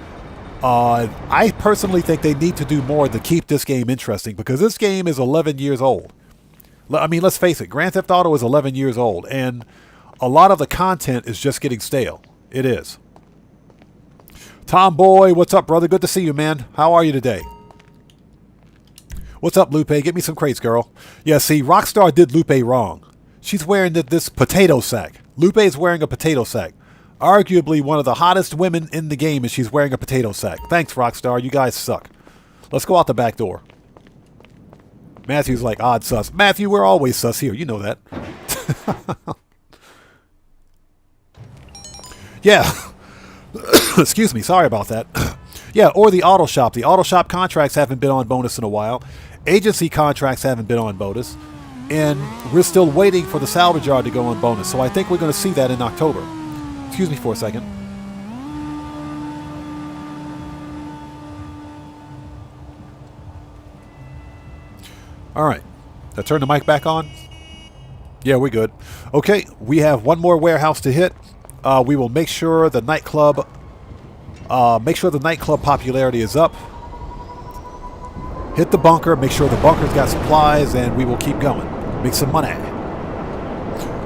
I personally think they need to do more to keep this game interesting, because this game is 11 years old. I mean, let's face it, Grand Theft Auto is 11 years old, and a lot of the content is just getting stale. It is. Tomboy, what's up, brother? Good to see you, man. How are you today? What's up, Lupe? Get me some crates, girl. Yeah, see, Rockstar did Lupe wrong. She's wearing this potato sack. Lupe is wearing a potato sack. Arguably one of the hottest women in the game, and she's wearing a potato sack. Thanks, Rockstar. You guys suck. Let's go out the back door. Matthew's like, odd sus. Matthew, we're always sus here. You know that. Yeah. Excuse me. Sorry about that. Yeah, or the auto shop. The auto shop contracts haven't been on bonus in a while. Agency contracts haven't been on bonus. And we're still waiting for the salvage yard to go on bonus. So I think we're going to see that in October. Excuse me for a second. All right. Did I turn the mic back on? Yeah, we're good. Okay, we have one more warehouse to hit. We will make sure the nightclub popularity is up. Hit the bunker, make sure the bunker's got supplies, and we will keep going. Make some money.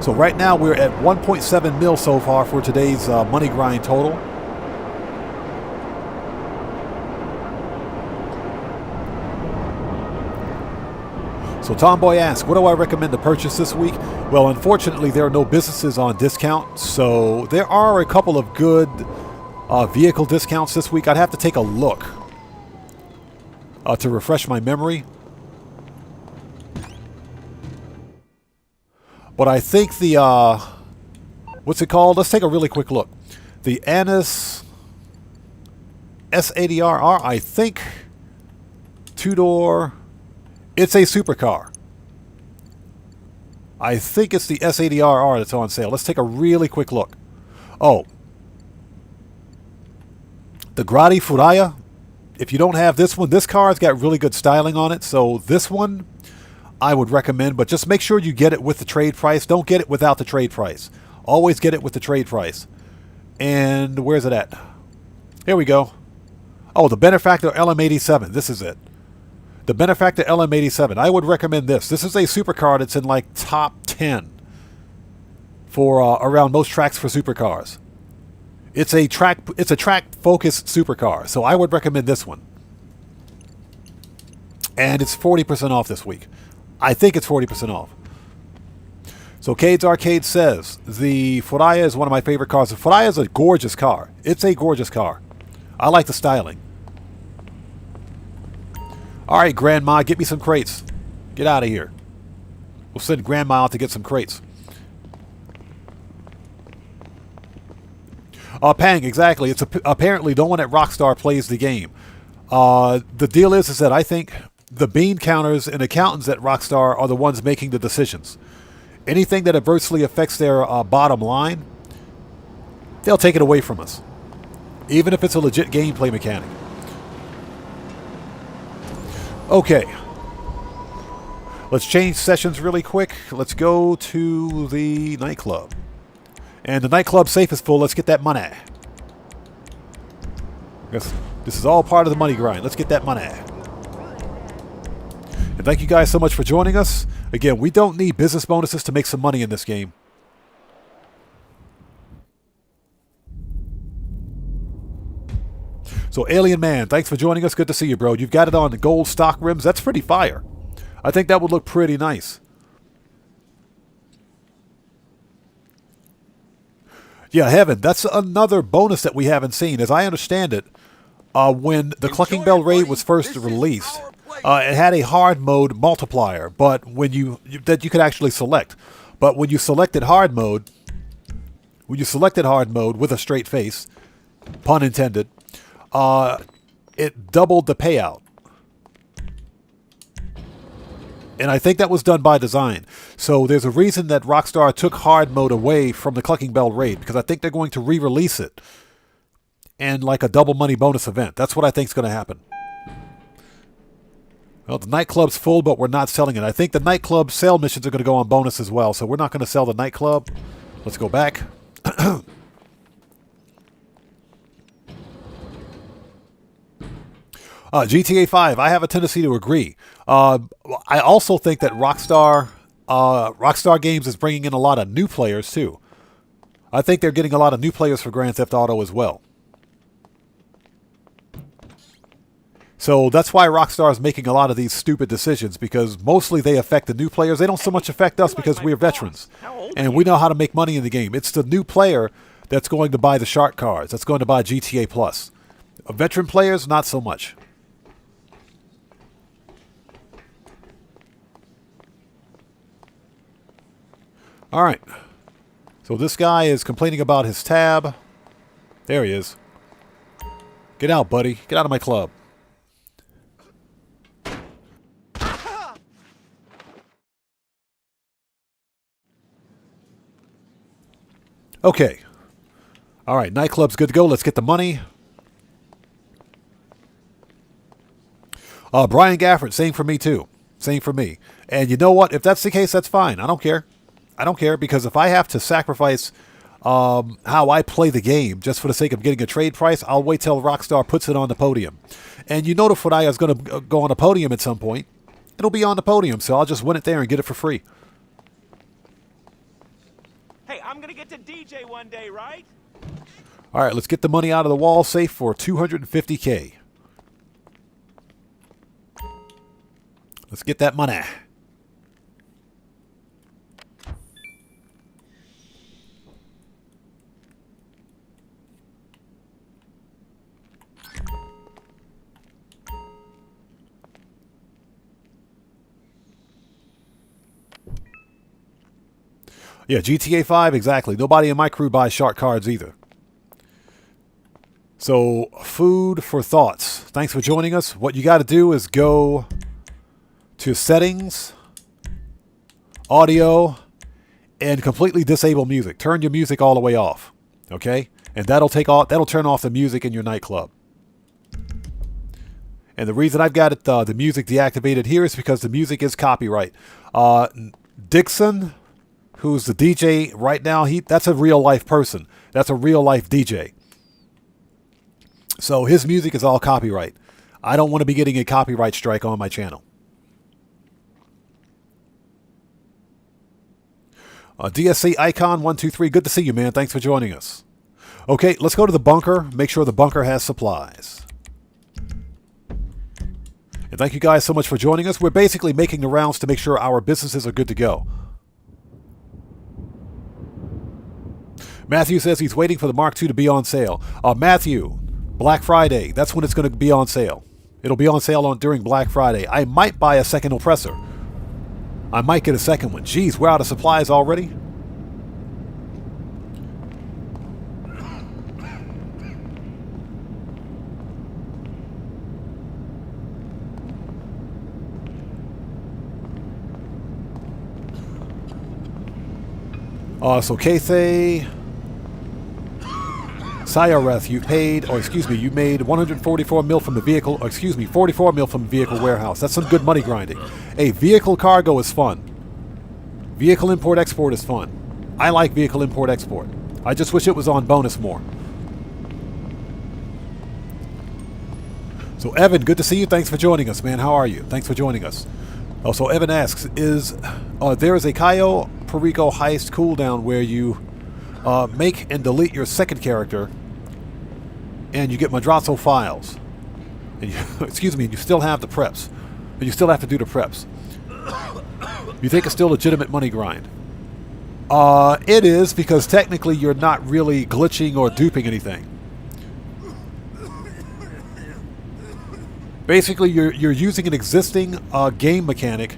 So right now we're at 1.7 mil so far for today's money grind total. So Tomboy asks, what do I recommend to purchase this week? Well, unfortunately, there are no businesses on discount, so there are a couple of good vehicle discounts this week. I'd have to take a look to refresh my memory. But I think the, what's it called? Let's take a really quick look. The Annis S80RR, I think, two-door, it's a supercar. I think it's the S80RR that's on sale. Let's take a really quick look. Oh. The Gradi Furaya. If you don't have this one, this car's got really good styling on it. So this one I would recommend, but just make sure you get it with the trade price. Don't get it without the trade price. Always get it with the trade price. And where's it at? Here we go. Oh, the Benefactor LM87. This is it. The Benefactor LM87. I would recommend this. This is a supercar that's in like top 10 for around most tracks for supercars. It's a track focused supercar, so I would recommend this one. And it's 40% off this week. I think it's 40% off. So Cade's Arcade says the Furaya is one of my favorite cars. The Furaya is a gorgeous car. It's a gorgeous car. I like the styling. All right, Grandma, get me some crates. Get out of here. We'll send Grandma out to get some crates. Pang, exactly. It's apparently no one at Rockstar plays the game. The deal is that I think the bean counters and accountants at Rockstar are the ones making the decisions. Anything that adversely affects their bottom line, they'll take it away from us. Even if it's a legit gameplay mechanic. Okay. Let's change sessions really quick. Let's go to the nightclub. And the nightclub safe is full. Let's get that money. Yes, this is all part of the money grind. Let's get that money. And thank you guys so much for joining us. Again, we don't need business bonuses to make some money in this game. So Alien Man, thanks for joining us. Good to see you, bro. You've got it on the gold stock rims. That's pretty fire. I think that would look pretty nice. Yeah, Heaven, that's another bonus that we haven't seen. As I understand it, when the Clucking Bell raid was first released, it had a hard mode multiplier, but when that you could actually select. But when you selected hard mode, with a straight face, pun intended, it doubled the payout. And I think that was done by design. So there's a reason that Rockstar took hard mode away from the Clucking Bell raid, because I think they're going to re-release it. and like a double money bonus event. That's what I think is going to happen. Well, the nightclub's full, but we're not selling it. I think the nightclub sale missions are going to go on bonus as well, so we're not going to sell the nightclub. Let's go back. GTA 5, I have a tendency to agree. I also think that Rockstar Games is bringing in a lot of new players too. I think they're getting a lot of new players for Grand Theft Auto as well. So that's why Rockstar is making a lot of these stupid decisions, because mostly they affect the new players. They don't so much affect us because we're veterans and we know how to make money in the game. It's the new player that's going to buy the shark cards, that's going to buy GTA Plus. Veteran players, not so much. All right. So this guy is complaining about his tab. There he is. Get out, buddy. Get out of my club. Okay. All right. Nightclub's good to go. Let's get the money. Brian Gafford, same for me too. Same for me. And you know what? If that's the case, that's fine. I don't care. I don't care, because if I have to sacrifice how I play the game just for the sake of getting a trade price, I'll wait till Rockstar puts it on the podium. And you know the Fodaya is going to go on a podium at some point. It'll be on the podium, so I'll just win it there and get it for free. Hey, I'm gonna get to DJ one day, right? All right, let's get the money out of the wall safe for 250K. Let's get that money. Yeah, GTA 5, exactly. Nobody in my crew buys shark cards either. So, food for thoughts. Thanks for joining us. What you got to do is go to settings, audio, and completely disable music. Turn your music all the way off. Okay? And that'll turn off the music in your nightclub. And the reason I've got it, the music deactivated here is because the music is copyright. Dixon, who's the DJ right now, that's a real life person. That's a real life DJ. So his music is all copyright. I don't want to be getting a copyright strike on my channel. DSC Icon 123, good to see you, man. Thanks for joining us. Okay, let's go to the bunker. Make sure the bunker has supplies. And thank you guys so much for joining us. We're basically making the rounds to make sure our businesses are good to go. Matthew says he's waiting for the Mark II to be on sale. Matthew, Black Friday, that's when it's going to be on sale. It'll be on sale during Black Friday. I might buy a second oppressor. I might get a second one. Jeez, we're out of supplies already? So Cathay, Sayareth, you made 144 mil from the vehicle, 44 mil from the vehicle warehouse. That's some good money grinding. Hey, vehicle cargo is fun. Vehicle import-export is fun. I like vehicle import-export. I just wish it was on bonus more. So Evan, good to see you. Thanks for joining us, man. How are you? Thanks for joining us. Also, Evan asks, there is a Cayo Perico heist cooldown where you make and delete your second character and you get Madrazo files. And you, and you still have the preps. And you still have to do the preps. You think it's still legitimate money grind? It is, because technically you're not really glitching or duping anything. Basically, you're using an existing game mechanic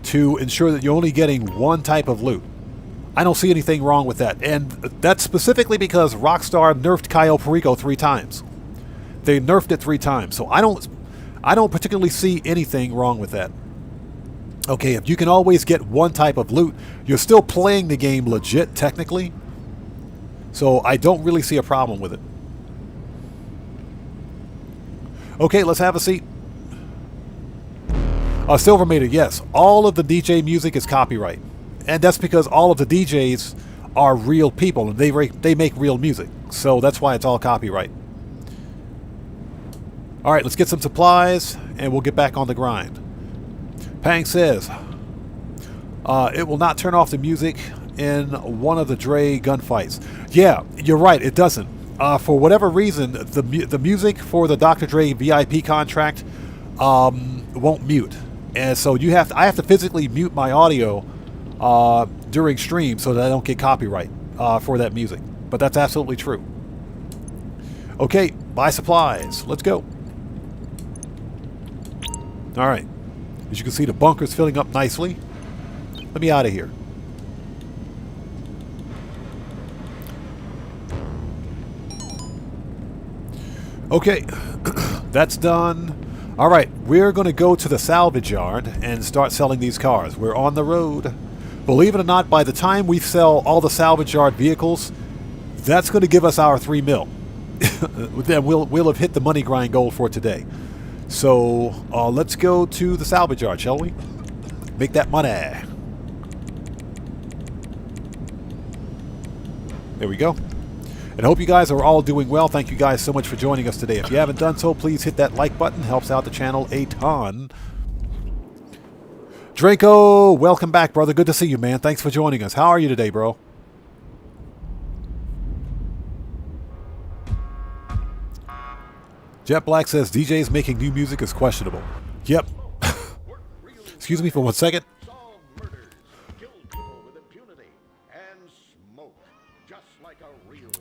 to ensure that you're only getting one type of loot. I don't see anything wrong with that. And that's specifically because Rockstar nerfed Cayo Perico 3 times. They nerfed it 3 times. So I don't particularly see anything wrong with that. Okay, if you can always get one type of loot, you're still playing the game legit, technically. So I don't really see a problem with it. Okay, let's have a seat. Silvermater, yes. All of the DJ music is copyright. And that's because all of the DJs are real people and they make real music. So that's why it's all copyright. Alright, let's get some supplies and we'll get back on the grind. Pang says, it will not turn off the music in one of the Dre gunfights. Yeah, you're right, it doesn't. For whatever reason, the music for the Dr. Dre VIP contract won't mute. And so I have to physically mute my audio during stream so that I don't get copyright for that music. But that's absolutely true. Okay, buy supplies. Let's go. Alright. As you can see, the bunker's filling up nicely. Let me out of here. Okay, that's done. Alright, we're going to go to the salvage yard and start selling these cars. We're on the road. Believe it or not, by the time we sell all the salvage yard vehicles, that's going to give us our 3 mil. Then we'll have hit the money grind goal for today. So let's go to the salvage yard, shall we? Make that money. There we go. And I hope you guys are all doing well. Thank you guys so much for joining us today. If you haven't done so, please hit that like button. Helps out the channel a ton. Draco, welcome back, brother. Good to see you, man. Thanks for joining us. How are you today, bro? Jet Black says DJs making new music is questionable. Yep. Excuse me for 1 second.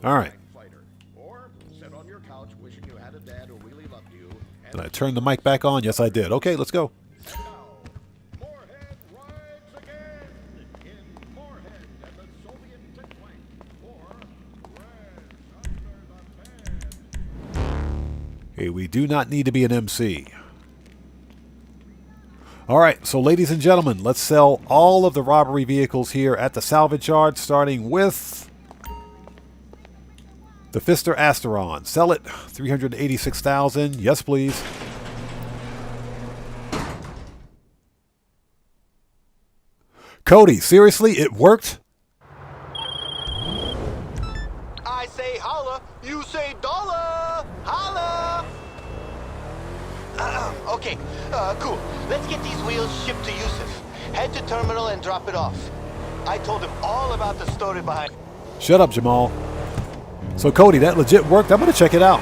All right. Did I turn the mic back on? Yes, I did. Okay, let's go. Okay, we do not need to be an MC. Alright, so ladies and gentlemen, let's sell all of the robbery vehicles here at the salvage yard, starting with the Fister Asteron. Sell it. 386,000. Yes, please. Cody, seriously? It worked? I say holla, you say dollar. Holla. Okay, cool. Let's get these wheels shipped to Yusuf. Head to terminal and drop it off. I told him all about the story behind. Shut up, Jamal. So, Cody, that legit worked? I'm going to check it out.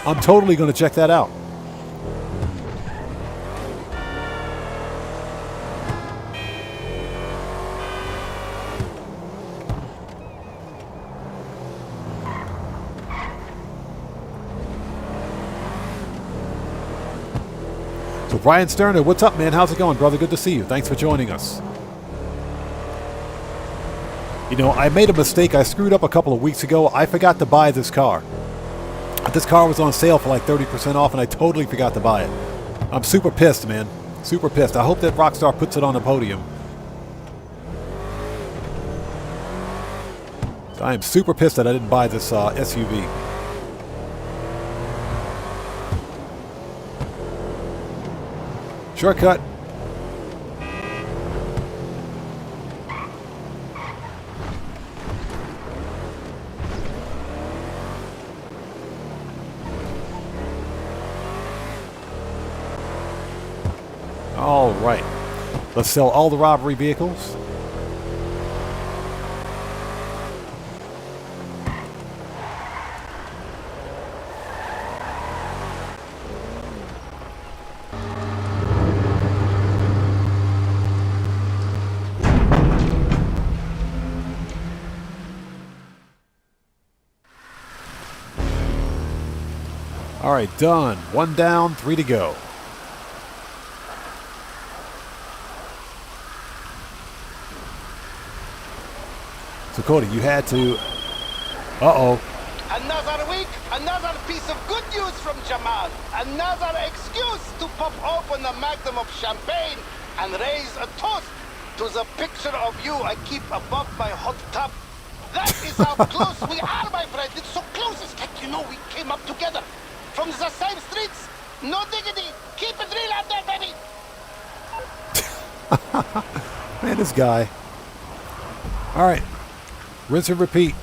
I'm totally going to check that out. So, Brian Sterner, what's up, man? How's it going, brother? Good to see you. Thanks for joining us. You know, I made a mistake. I screwed up a couple of weeks ago. I forgot to buy this car. This car was on sale for like 30% off, and I totally forgot to buy it. I'm super pissed, man. Super pissed. I hope that Rockstar puts it on the podium. I am super pissed that I didn't buy this SUV. Shortcut. All right. Let's sell all the robbery vehicles. All right, done. 1 down, 3 to go. So, Cody, you had to... Uh-oh. Another week, another piece of good news from Jamal. Another excuse to pop open a magnum of champagne and raise a toast to the picture of you I keep above my hot tub. That is how close we are, my friend. It's so close. It's like, you know, we came up together from the same streets. No diggity. Keep it real out there, baby. Man, this guy. All right. Rinse and repeat.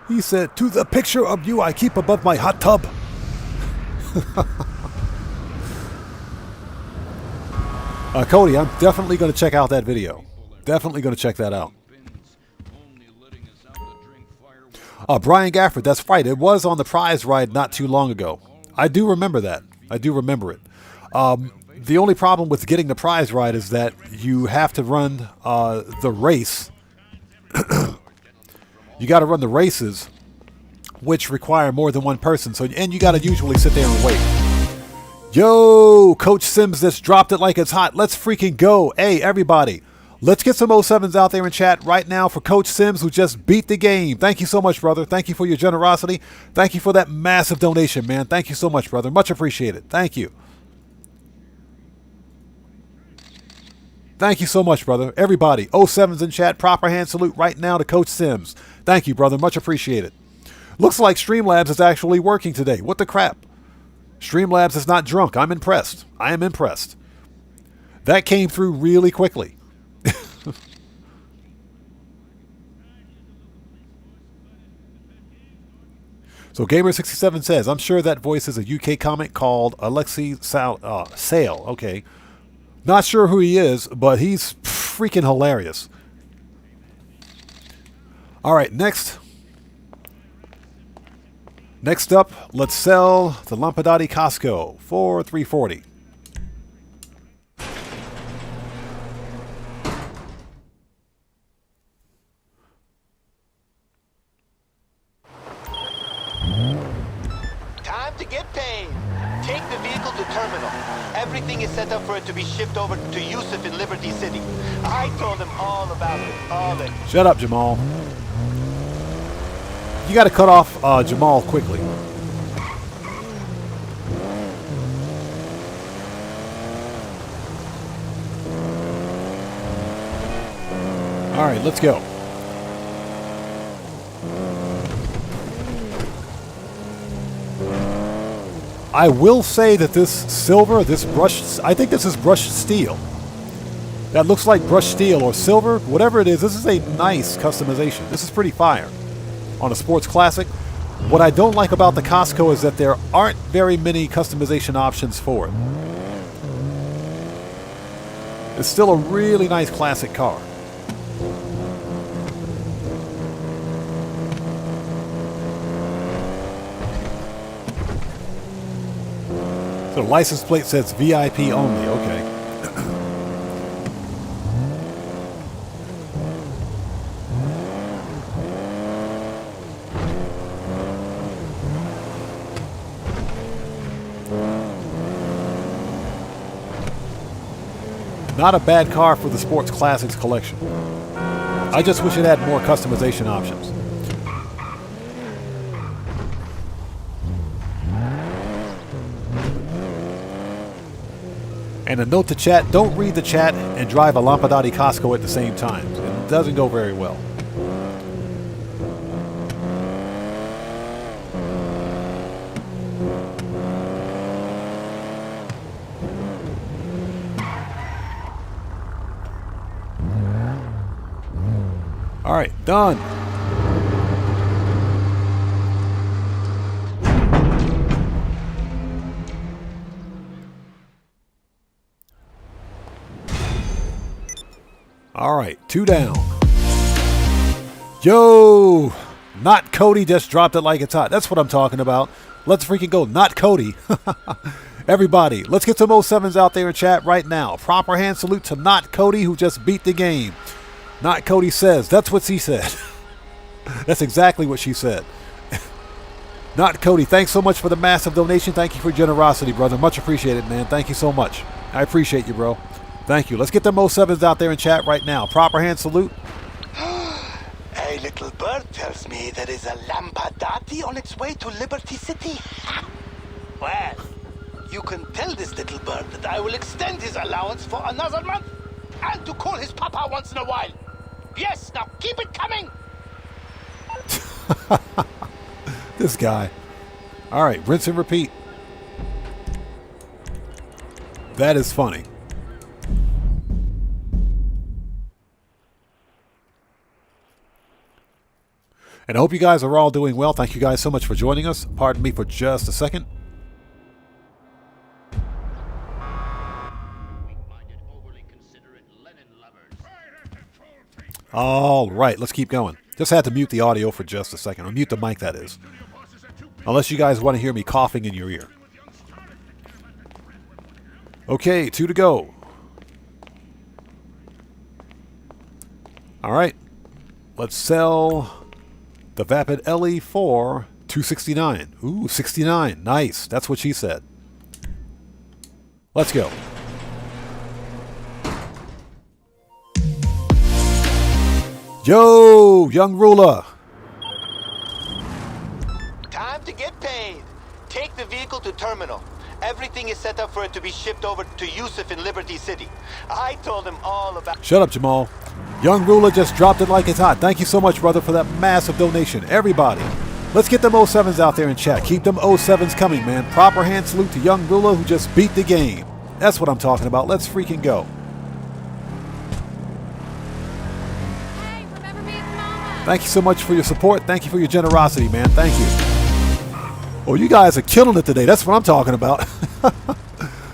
He said, to the picture of you I keep above my hot tub. Cody, I'm definitely going to check out that video. Definitely going to check that out. Brian Gafford, that's right. It was on the prize ride not too long ago. I do remember that. I do remember it. The only problem with getting the prize ride is that you have to run the race. You got to run the races, which require more than one person. So, and you got to usually sit there and wait. Yo, Coach Sims just dropped it like it's hot. Let's freaking go. Hey, everybody. Let's get some 07s out there in chat right now for Coach Sims, who just beat the game. Thank you so much, brother. Thank you for your generosity. Thank you for that massive donation, man. Thank you so much, brother. Much appreciated. Thank you. Thank you so much, brother. Everybody, 07s in chat. Proper hand salute right now to Coach Sims. Thank you, brother. Much appreciated. Looks like Streamlabs is actually working today. What the crap? Streamlabs is not drunk. I'm impressed. I am impressed. That came through really quickly. So Gamer67 says, I'm sure that voice is a UK comic called Alexi Sale. Okay. Not sure who he is, but he's freaking hilarious. All right, next. Next up, let's sell the Lampadati Casco for $340. Time to get paid. Take the vehicle to terminal. Everything is set up for it to be shipped over to Yusuf in Liberty City. I told him all about it. All of it. Shut up, Jamal. You got to cut off Jamal quickly. All right, let's go. I will say that this silver, this brushed, I think this is brushed steel. That looks like brushed steel or silver, whatever it is. This is a nice customization. This is pretty fire on a sports classic. What I don't like about the Casco is that there aren't very many customization options for it. It's still a really nice classic car. So the license plate says VIP only. Okay. Not a bad car for the Sports Classics collection. I just wish it had more customization options. And a note to chat, don't read the chat and drive a Lampadati Casco at the same time. It doesn't go very well. All right, done. All right, 2 down. Yo, not Cody just dropped it like it's hot. That's what I'm talking about. Let's freaking go. Not Cody. Everybody, let's get some 07s out there in chat right now. Proper hand salute to Not Cody, who just beat the game. Not Cody says. That's what she said. That's exactly what she said. Not Cody, thanks so much for the massive donation. Thank you for your generosity, brother. Much appreciated, man. Thank you so much. I appreciate you, bro. Thank you. Let's get them 07s out there in chat right now. Proper hand salute. A little bird tells me there is a Lampadati on its way to Liberty City. Well, you can tell this little bird that I will extend his allowance for another month and to call his papa once in a while. Yes, now keep it coming. This guy. All right, rinse and repeat. That is funny. And I hope you guys are all doing well. Thank you guys so much for joining us. Pardon me for just a second. All right, let's keep going. Just had to mute the audio for just a second. Or mute the mic, that is. Unless you guys want to hear me coughing in your ear. Okay, 2 to go. All right. Let's sell the Vapid Ellie for $269. Ooh, 69. Nice. That's what she said. Let's go. Yo, young ruler. Time to get paid. Take the vehicle to terminal. Everything is set up for it to be shipped over to Yusuf in Liberty City. I told him all about... Shut up, Jamal. Young ruler just dropped it like it's hot. Thank you so much, brother, for that massive donation. Everybody, let's get them 07s out there in chat. Keep them 07s coming, man. Proper hand salute to young ruler who just beat the game. That's what I'm talking about. Let's freaking go. Hey, remember me, it's Mama. Thank you so much for your support. Thank you for your generosity, man. Thank you. Oh, you guys are killing it today. That's what I'm talking about.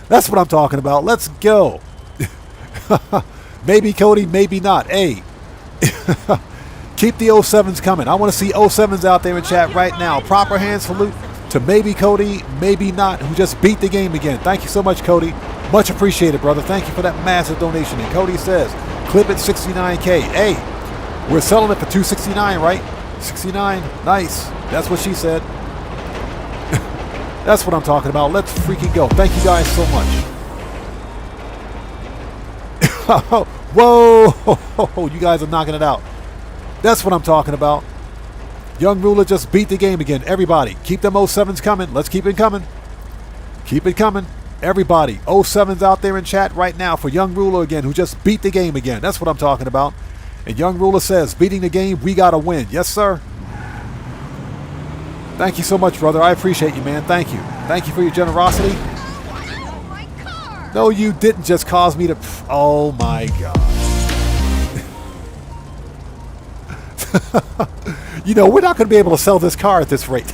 That's what I'm talking about. Let's go. Maybe Cody, maybe not. Hey, keep the 07s coming. I want to see 07s out there in chat right now. Proper hand salute to maybe Cody, maybe not, who just beat the game again. Thank you so much, Cody. Much appreciated, brother. Thank you for that massive donation. And Cody says, clip it 69K. Hey, we're selling it for $269, right? 69. Nice. That's what she said. That's what I'm talking about. Let's freaking go. Thank you guys so much. Whoa! You guys are knocking it out. That's what I'm talking about. Young ruler just beat the game again. Everybody, keep them 07s coming. Let's keep it coming. Keep it coming. Everybody, 07s out there in chat right now for young ruler again, who just beat the game again. That's what I'm talking about. And young ruler says, beating the game, we gotta win. Yes, sir. Thank you so much, brother. I appreciate you, man. Thank you. Thank you for your generosity. Oh, my car. No, you didn't just cause me to... Oh, my God. You know, we're not going to be able to sell this car at this rate.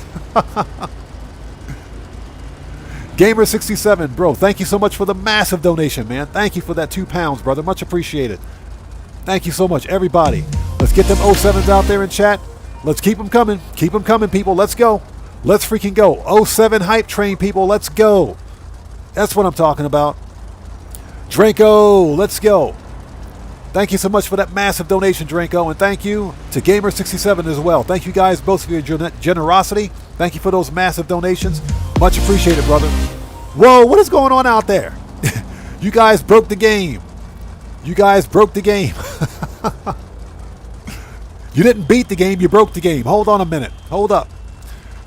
Gamer67, bro, thank you so much for the massive donation, man. Thank you for that £2, brother. Much appreciated. Thank you so much, everybody. Let's get them 07s out there in chat. Let's keep them coming. Keep them coming, people. Let's go. Let's freaking go. 07 hype train, people. Let's go. That's what I'm talking about. Draco, let's go. Thank you so much for that massive donation, Draco. And thank you to Gamer67 as well. Thank you guys both for your generosity. Thank you for those massive donations. Much appreciated, brother. Whoa, what is going on out there? You guys broke the game. You guys broke the game. You didn't beat the game, you broke the game. Hold on a minute. Hold up.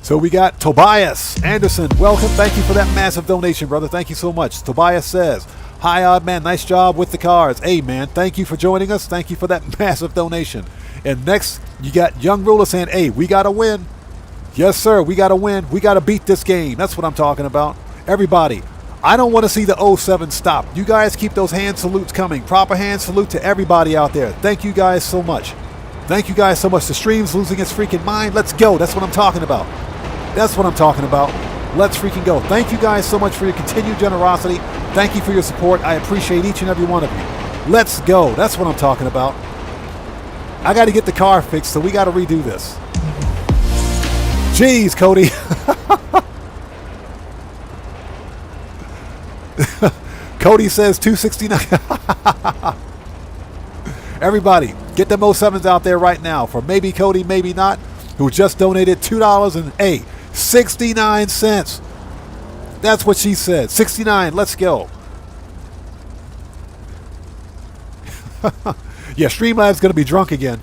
So we got Tobias Anderson. Welcome. Thank you for that massive donation, brother. Thank you so much. Tobias says, hi, Odd Man. Nice job with the cards. Hey, man. Thank you for joining us. Thank you for that massive donation. And next, you got Young Ruler saying, hey, we got to win. Yes, sir. We got to win. We got to beat this game. That's what I'm talking about. Everybody, I don't want to see the 07 stop. You guys keep those hand salutes coming. Proper hand salute to everybody out there. Thank you guys so much. Thank you guys so much. The stream's losing its freaking mind. Let's go. That's what I'm talking about. That's what I'm talking about. Let's freaking go. Thank you guys so much for your continued generosity. Thank you for your support. I appreciate each and every one of you. Let's go. That's what I'm talking about. I got to get the car fixed, so we got to redo this. Jeez, Cody. Cody says 269. Everybody, get them 07s out there right now for maybe Cody, maybe not, who just donated $2.69. That's what she said. 69. Let's go. Yeah, Streamlab's going to be drunk again.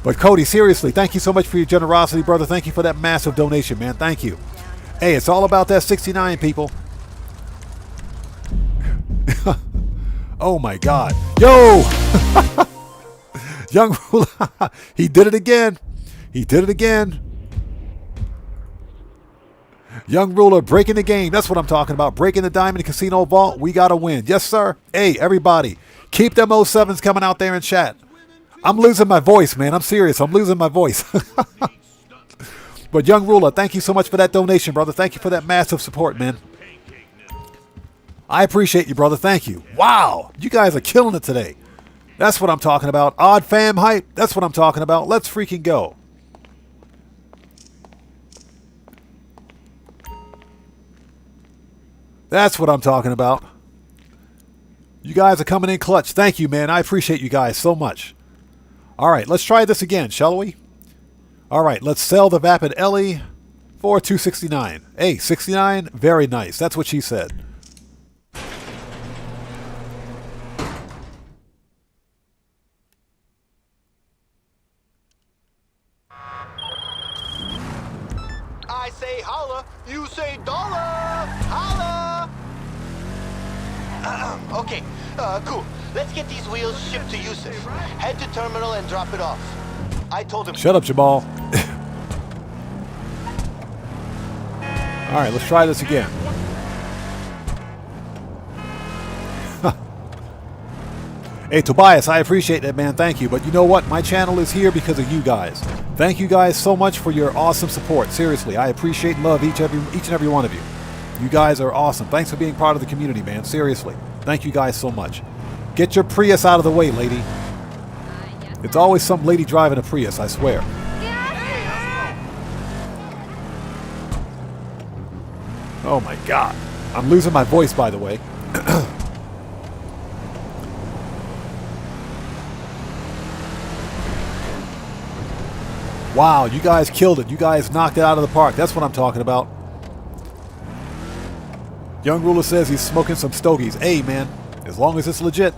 But Cody, seriously, thank you so much for your generosity, brother. Thank you for that massive donation, man. Thank you. Hey, it's all about that 69, people. Oh, my God. Yo! Young Ruler, he did it again. He did it again. Young Ruler breaking the game. That's what I'm talking about. Breaking the Diamond Casino Vault. We got to win. Yes, sir. Hey, everybody. Keep them 07s coming out there in chat. I'm losing my voice, man. I'm serious. I'm losing my voice. But Young Ruler, thank you so much for that donation, brother. Thank you for that massive support, man. I appreciate you, brother. Thank you. Wow. You guys are killing it today. That's what I'm talking about. Odd fam hype. That's what I'm talking about. Let's freaking go. That's what I'm talking about. You guys are coming in clutch. Thank you, man. I appreciate you guys so much. All right, let's try this again, shall we? All right, let's sell the Vapid Ellie for $269. Hey, 69? Very nice. That's what she said. I say holla, you say dollar. Holla! Okay, cool. Let's get these wheels shipped to Yusuf. Head to terminal and drop it off. I told him. Shut up, Jamal. All right, let's try this again. Hey, Tobias, I appreciate that, man. Thank you. But you know what? My channel is here because of you guys. Thank you guys so much for your awesome support. Seriously, I appreciate and love each and every one of you. You guys are awesome. Thanks for being part of the community, man. Seriously. Thank you guys so much. Get your Prius out of the way, lady. It's always some lady driving a Prius, I swear. Oh my God. I'm losing my voice, by the way. Wow, you guys killed it. You guys knocked it out of the park. That's what I'm talking about. Young Ruler says he's smoking some stogies. Hey, man, as long as it's legit.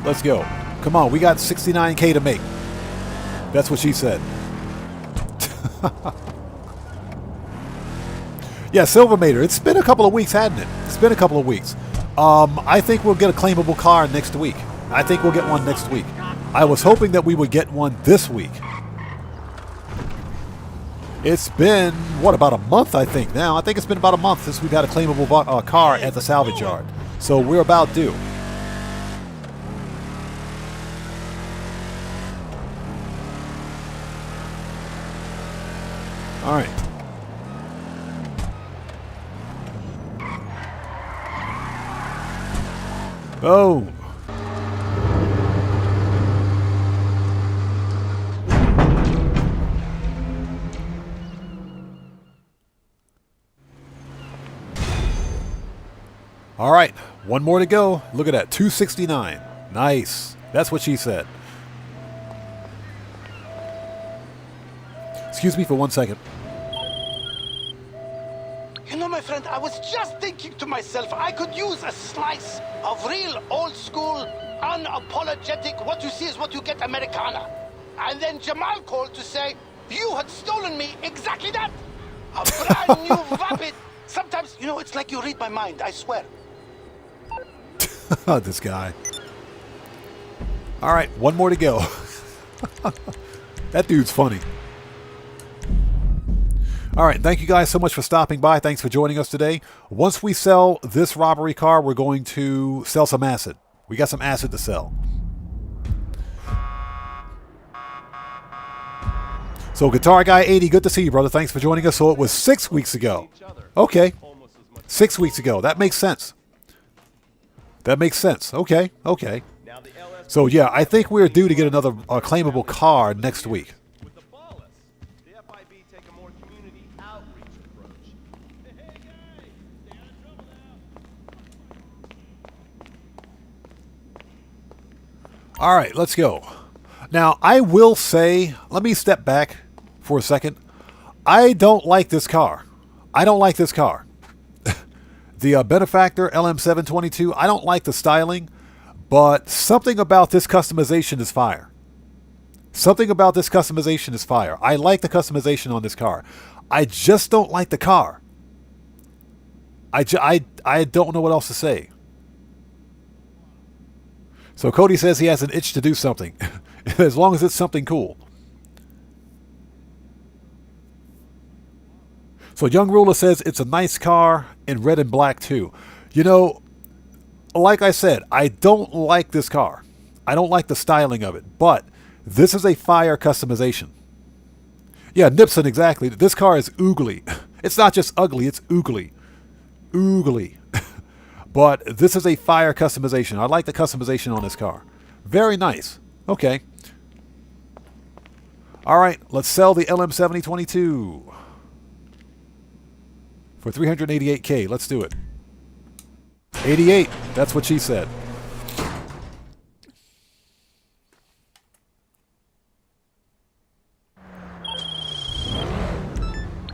Let's go. Come on, we got 69K to make. That's what she said. Yeah, Silvermater. It's been a couple of weeks, hasn't it? It's been a couple of weeks. I think we'll get a claimable car next week. I think we'll get one next week. I was hoping that we would get one this week. It's been, what, about a month, I think, now. I think it's been about a month since we've had a claimable car at the salvage yard. So we're about due. All right. Oh. All right, one more to go. Look at that, 269. Nice. That's what she said. Excuse me for 1 second. You know, my friend, I was just thinking to myself, I could use a slice of real old school, unapologetic, what you see is what you get Americana. And then Jamal called to say, you had stolen me exactly that. A brand new vapid. Sometimes, you know, it's like you read my mind, I swear. This guy. All right, one more to go. That dude's funny. All right, thank you guys so much for stopping by. Thanks for joining us today. Once we sell this robbery car, we're going to sell some acid. We got some acid to sell. So Guitar Guy 80, good to see you, brother. Thanks for joining us. So it was 6 weeks ago. Okay. 6 weeks ago. That makes sense. That makes sense. Okay. Okay. So yeah, I think we're due to get another claimable car next week. All right, let's go. Now, I will say, let me step back for a second. I don't like this car. I don't like this car. The Benefactor LM722, I don't like the styling, but something about this customization is fire. Something about this customization is fire. I like the customization on this car. I just don't like the car. I don't know what else to say. So Cody says he has an itch to do something, as long as it's something cool. So Young Ruler says it's a nice car in red and black too. You know, like I said, I don't like this car. I don't like the styling of it, but this is a fire customization. Yeah, Nipson, exactly. This car is oogly. It's not just ugly, it's oogly. Oogly. But this is a fire customization. I like the customization on this car. Very nice. Okay. All right, let's sell the LM7022 for 388K. Let's do it. 88. That's what she said.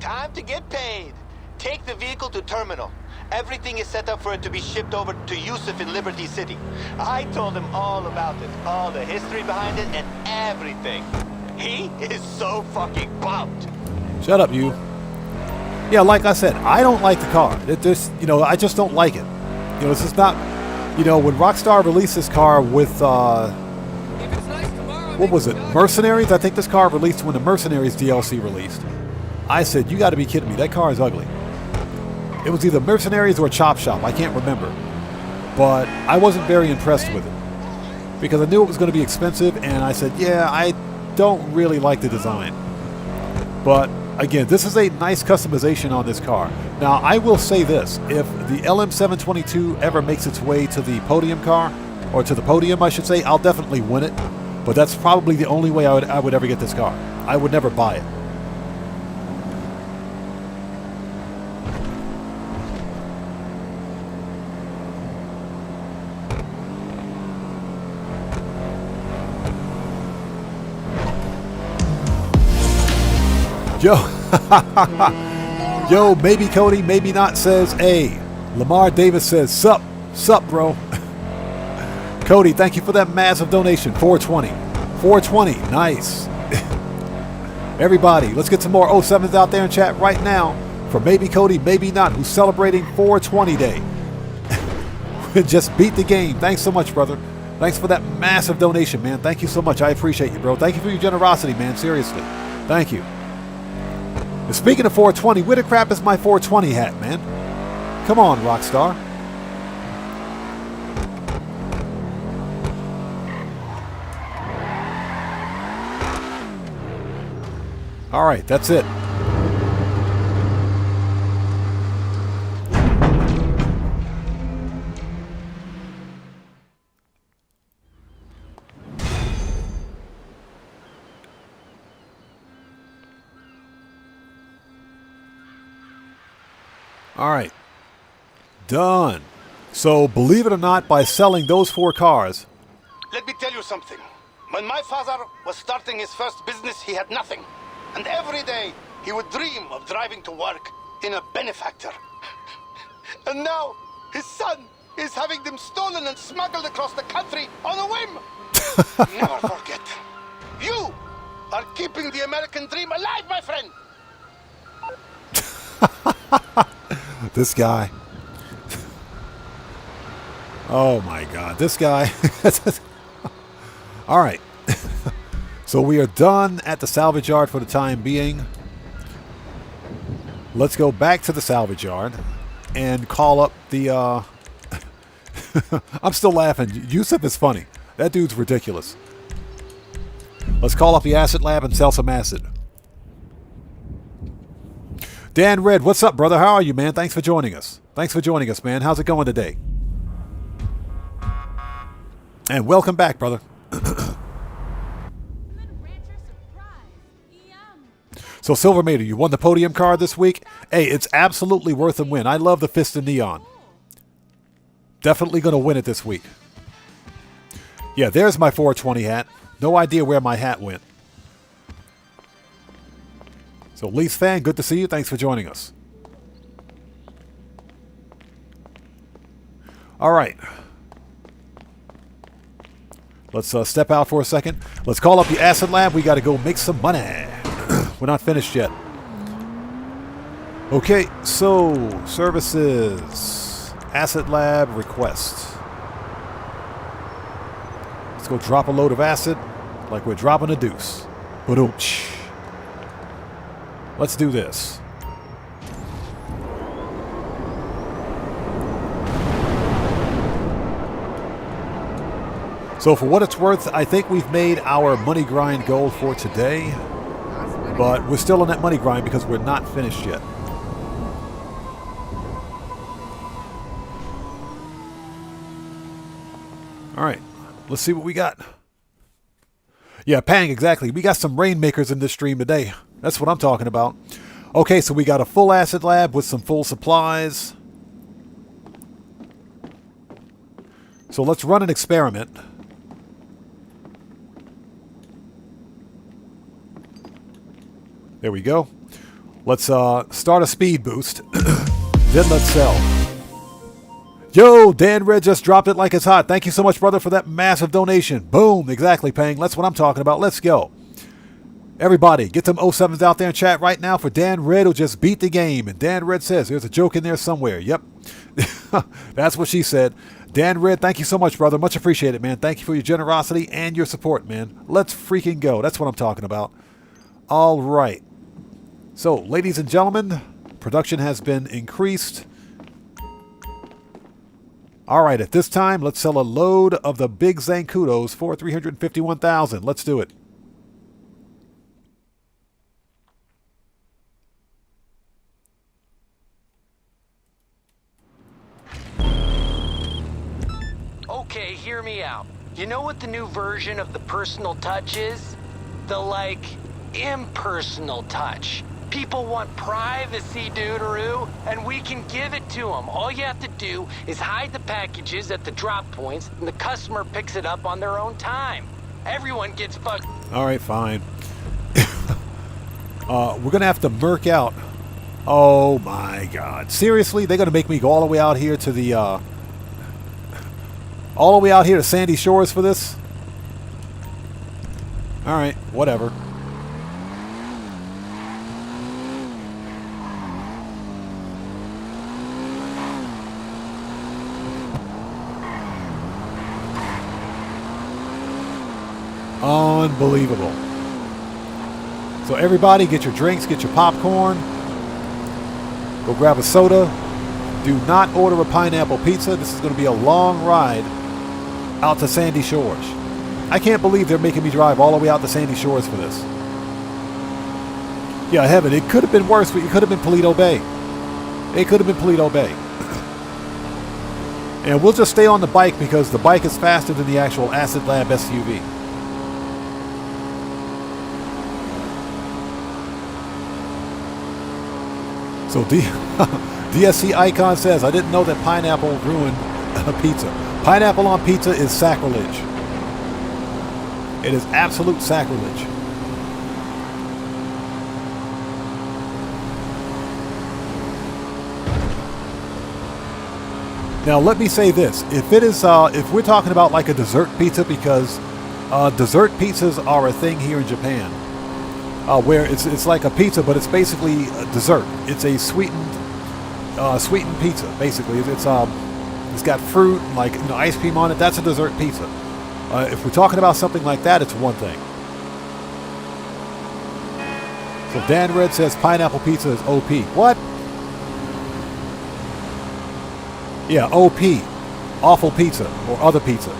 Time to get paid. Take the vehicle to terminal. Everything is set up for it to be shipped over to Yusuf in Liberty City. I told him all about it, all the history behind it, and everything. He is so fucking pumped. Shut up, you. Yeah, like I said, I don't like the car. It just, you know, I just don't like it. You know, this is not, you know, when Rockstar released this car with, what was it, Mercenaries? I think this car released when the Mercenaries DLC released. I said, you got to be kidding me. That car is ugly. It was either Mercenaries or Chop Shop. I can't remember. But I wasn't very impressed with it. Because I knew it was going to be expensive, and I said, yeah, I don't really like the design. But, again, this is a nice customization on this car. Now, I will say this. If the LM722 ever makes its way to the podium car, or to the podium, I should say, I'll definitely win it. But that's probably the only way I would ever get this car. I would never buy it. Yo, maybe Cody, maybe not says, hey. Lamar Davis says, sup, bro. Cody, thank you for that massive donation. 420. 420, nice. Everybody, let's get some more 07s out there in chat right now for maybe Cody, maybe not, who's celebrating 420 Day. Just beat the game. Thanks so much, brother. Thanks for that massive donation, man. Thank you so much. I appreciate you, bro. Thank you for your generosity, man. Seriously. Thank you. Speaking of 420, where the crap is my 420 hat, man? Come on, Rockstar. All right, that's it. All right, done. So, believe it or not, by selling those 4 cars... Let me tell you something. When my father was starting his first business, he had nothing. And every day, he would dream of driving to work in a benefactor. And now, his son is having them stolen and smuggled across the country on a whim. Never forget. You are keeping the American dream alive, my friend. This guy. Oh my God, this guy. All right. So we are done at the salvage yard for the time being. Let's go back to the salvage yard and call up the... I'm still laughing. Yusuf is funny. That dude's ridiculous. Let's call up the acid lab and sell some acid. Dan Red, what's up, brother? How are you, man? Thanks for joining us. Thanks for joining us, man. How's it going today? And welcome back, brother. So, Silver Mater, you won the podium card this week. Hey, it's absolutely worth a win. I love the Fist of Neon. Definitely going to win it this week. Yeah, there's my 420 hat. No idea where my hat went. So, Leafs fan, good to see you. Thanks for joining us. All right. Let's step out for a second. Let's call up the Acid Lab. We got to go make some money. We're not finished yet. Okay, so services. Acid Lab request. go drop a load of acid like we're dropping a deuce. Ba-doom-tsh. Let's do this. So for what it's worth, I think we've made our money grind goal for today. But we're still on that money grind because we're not finished yet. Alright, let's see what we got. Yeah, Pang, exactly. We got some rainmakers in this stream today. That's what I'm talking about. Okay, so we got a full acid lab with some full supplies. So let's run an experiment. There we go. Let's start a speed boost. Then let's sell. Yo, Dan Red just dropped it like it's hot. Thank you so much, brother, for that massive donation. Boom. Exactly, Pang. That's what I'm talking about. Let's go. Everybody, get some 07s out there in chat right now for Dan Red, who just beat the game. And Dan Red says there's a joke in there somewhere. Yep. That's what she said. Dan Red, thank you so much, brother. Much appreciated, man. Thank you for your generosity and your support, man. Let's freaking go. That's what I'm talking about. All right. So, ladies and gentlemen, production has been increased. All right, at this time, let's sell a load of the big Zancudos for $351,000. Let's do it. Okay, hear me out. You know what the new version of the personal touch is? The, like, impersonal touch. People want privacy, doodaroo, and we can give it to them. All you have to do is hide the packages at the drop points, and the customer picks it up on their own time. Everyone gets fucked. All right, fine. We're going to have to murk out. Oh, my God. Seriously? They're going to make me go all the way out here to the, all the way out here to Sandy Shores for this? All right, whatever. Unbelievable. So everybody get your drinks, get your popcorn. Go grab a soda. Do not order a pineapple pizza. This is going to be a long ride out to Sandy Shores. I can't believe they're making me drive all the way out to Sandy Shores for this. Yeah, heaven, it could have been worse, but it could have been Paleto Bay. It could have been Paleto Bay. And we'll just stay on the bike because the bike is faster than the actual Acid Lab SUV. So DSC Icon says, I didn't know that pineapple ruined a pizza. Pineapple on pizza is sacrilege. It is absolute sacrilege. Now let me say this: if it is, if we're talking about like a dessert pizza, because dessert pizzas are a thing here in Japan, where it's like a pizza, but it's basically a dessert. It's a sweetened pizza. Basically, it's got fruit, and like ice cream on it. That's a dessert pizza. If we're talking about something like that, it's one thing. So Dan Red says pineapple pizza is OP. What? Yeah, OP. Awful pizza or other pizza.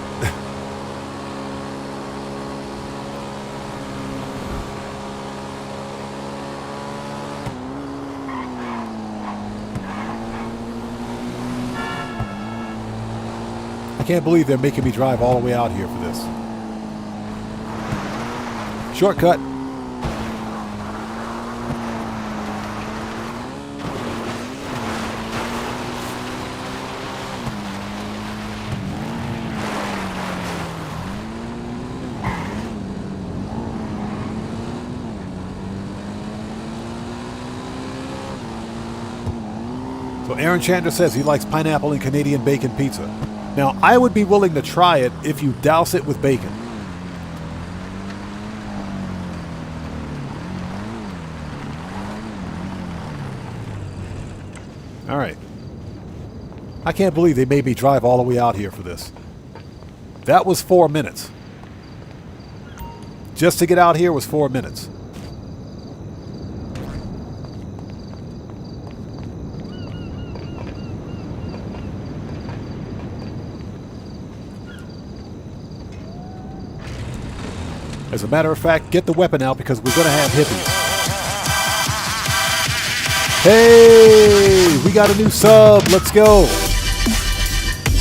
I can't believe they're making me drive all the way out here for this. Shortcut. So Aaron Chandler says he likes pineapple and Canadian bacon pizza. Now, I would be willing to try it if you douse it with bacon. All right. I can't believe they made me drive all the way out here for this. That was 4 minutes. Just to get out here was 4 minutes. As a matter of fact, get the weapon out because we're going to have hippies. Hey, we got a new sub. Let's go.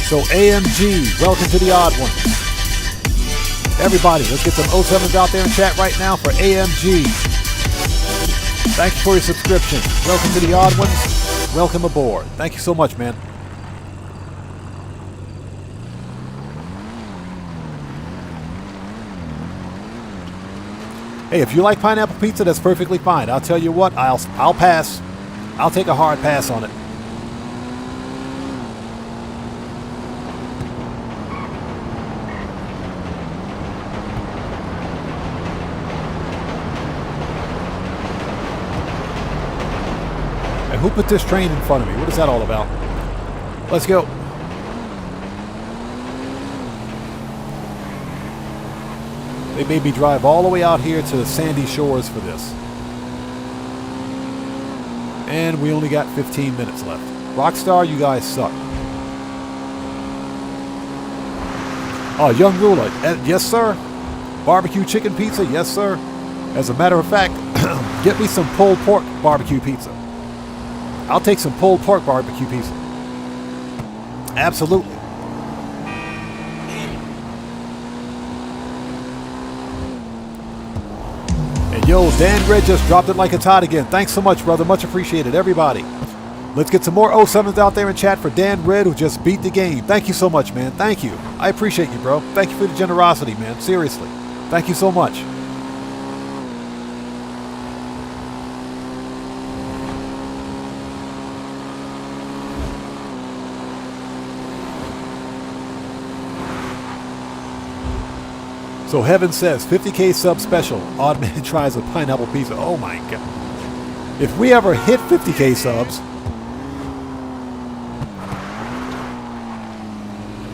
So AMG, welcome to the Odd Ones. Everybody, let's get some 07s out there in chat right now for AMG. Thank you for your subscription. Welcome to the Odd Ones. Welcome aboard. Thank you so much, man. Hey, if you like pineapple pizza, that's perfectly fine. I'll tell you what, I'll pass. I'll take a hard pass on it. And who put this train in front of me? What is that all about? Let's go. They made me drive all the way out here to the sandy shores for this. And we only got 15 minutes left. Rockstar, you guys suck. Oh, Young Ruler. Yes, sir. Barbecue chicken pizza. Yes, sir. As a matter of fact, get me some pulled pork barbecue pizza. I'll take some pulled pork barbecue pizza. Absolutely. Yo, Dan Red just dropped it like it's hot again. Thanks so much, brother. Much appreciated, everybody. Let's get some more 07s out there in chat for Dan Red, who just beat the game. Thank you so much, man. Thank you. I appreciate you, bro. Thank you for the generosity, man. Seriously. Thank you so much. So Heaven says, 50K sub special. Odd Man tries a pineapple pizza. Oh my god. If we ever hit 50K subs.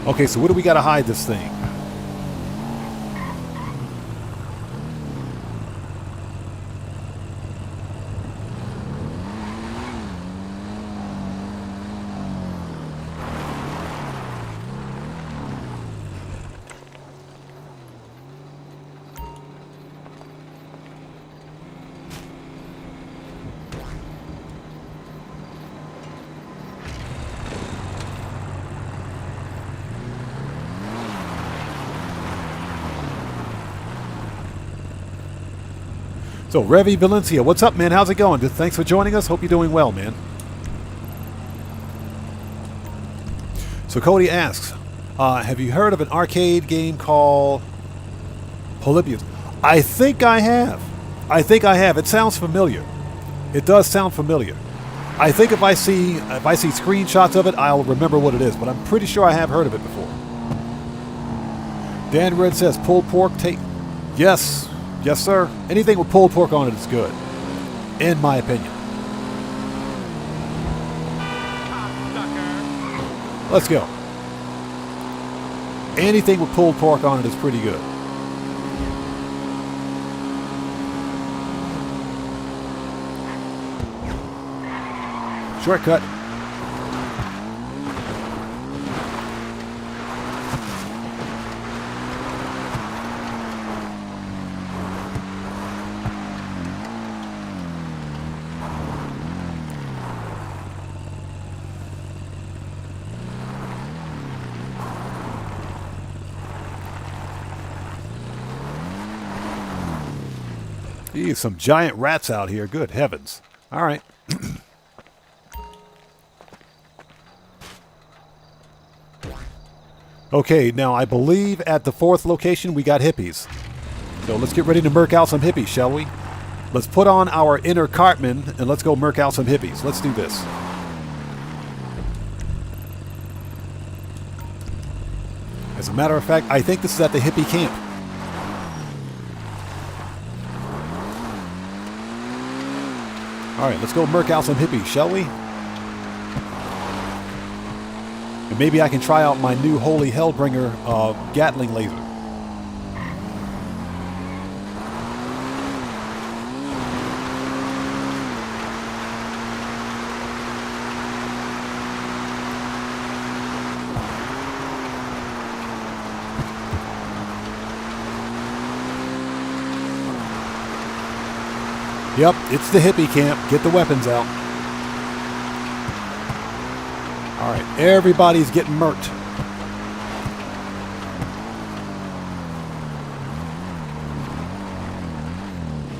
Okay, so what do we got to hide this thing? So, Revi Valencia, what's up, man? How's it going? Thanks for joining us. Hope you're doing well, man. So, Cody asks, have you heard of an arcade game called Polybius? I think I have. It sounds familiar. It does sound familiar. I think if I see screenshots of it, I'll remember what it is. But I'm pretty sure I have heard of it before. Dan Red says pulled pork take. Yes. Yes, sir. Anything with pulled pork on it is good, in my opinion. Let's go. Anything with pulled pork on it is pretty good. Shortcut. Geez, some giant rats out here. Good heavens. All right. Okay, now I believe at the 4th location we got hippies. So let's get ready to murk out some hippies, shall we? Let's put on our inner Cartman and let's go murk out some hippies. Let's do this. As a matter of fact, I think this is at the hippie camp. All right, let's go murk out some hippies, shall we? And maybe I can try out my new Holy Hellbringer Gatling laser. Yep, it's the hippie camp. Get the weapons out. All right, everybody's getting murked.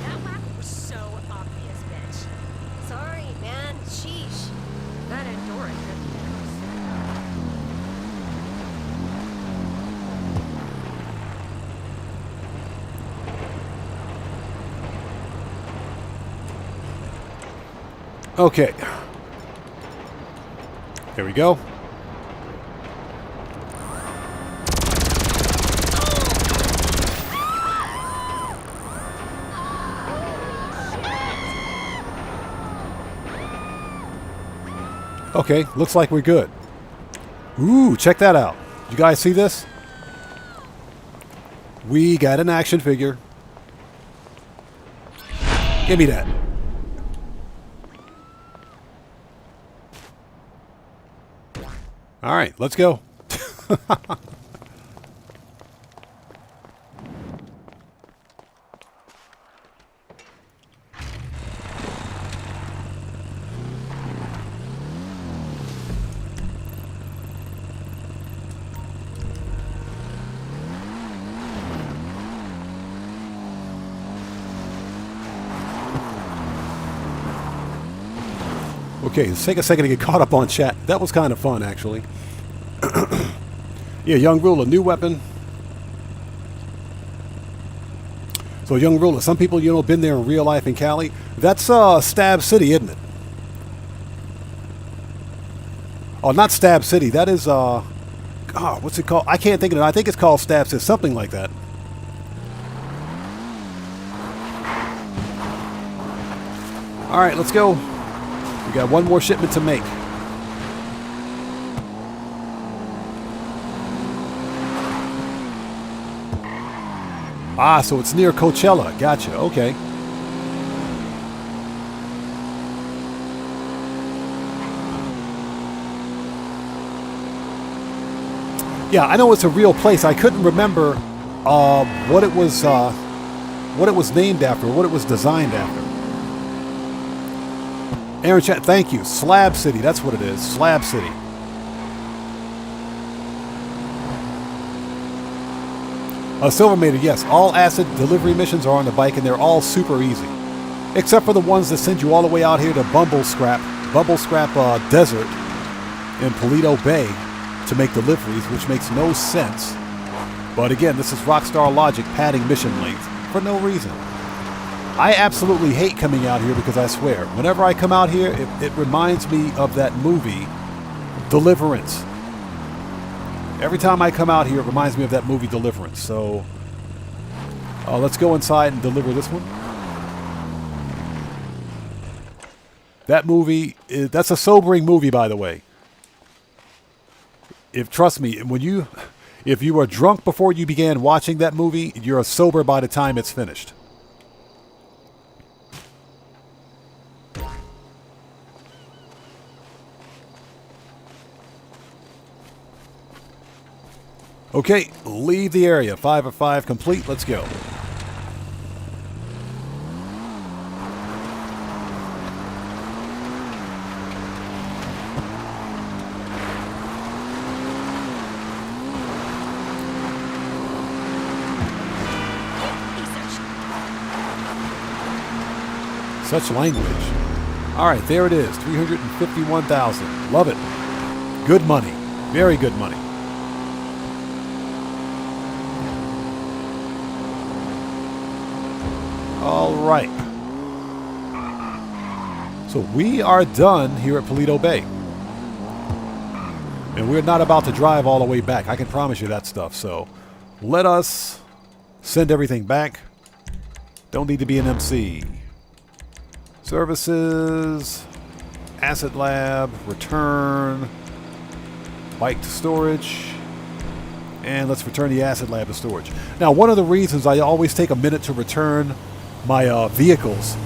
That whack was so obvious, bitch. Sorry, man. Sheesh. That Andorra couldn't Okay. Here we go. Okay, looks like we're good. Ooh, check that out. You guys see this? We got an action figure. Give me that. All right, let's go. Okay, let's take a second to get caught up on chat. That was kind of fun, actually. Yeah, Young Ruler, new weapon. So, Young Ruler, some people, you know, been there in real life in Cali. That's Stab City, isn't it? Oh, not Stab City. That is, what's it called? I can't think of it. I think it's called Stab City, something like that. All right, let's go. We got one more shipment to make. Ah, so it's near Coachella. Gotcha. Okay. Yeah, I know it's a real place. I couldn't remember what it was named after, what it was designed after. Aaron Chat, thank you. Slab City. That's what it is. Slab City. Silvermater, yes. All acid delivery missions are on the bike, and they're all super easy. Except for the ones that send you all the way out here to Bumble Scrap Desert in Paleto Bay to make deliveries, which makes no sense. But again, this is Rockstar Logic padding mission length for no reason. I absolutely hate coming out here because I swear, whenever I come out here, it reminds me of that movie, Deliverance. Every time I come out here, it reminds me of that movie Deliverance. So, let's go inside and deliver this one. That movie, that's a sobering movie, by the way. Trust me, if you were drunk before you began watching that movie, you're sober by the time it's finished. Okay, leave the area. 5 of 5 complete. Let's go. Such language. All right, there it is. 351,000. Love it. Good money. Very good money. All right. So we are done here at Paleto Bay. And we're not about to drive all the way back. I can promise you that stuff. So let us send everything back. Don't need to be an MC. Services. Acid Lab. Return. Bike to storage. And let's return the Acid Lab to storage. Now, one of the reasons I always take a minute to return my vehicles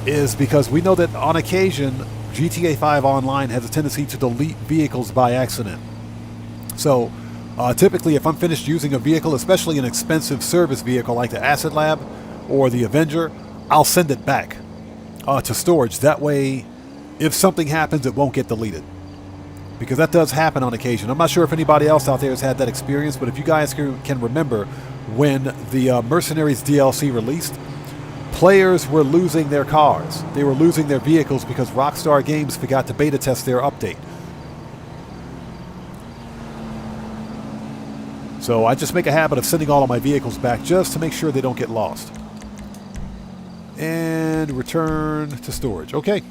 is because we know that on occasion GTA 5 Online has a tendency to delete vehicles by accident. So typically if I'm finished using a vehicle, especially an expensive service vehicle like the Acid Lab or the Avenger, I'll send it back. to storage. That way, if something happens, it won't get deleted. Because that does happen on occasion. I'm not sure if anybody else out there has had that experience, but if you guys can remember when the Mercenaries DLC released, players were losing their cars. They were losing their vehicles because Rockstar Games forgot to beta test their update. So I just make a habit of sending all of my vehicles back just to make sure they don't get lost. And return to storage. Okay.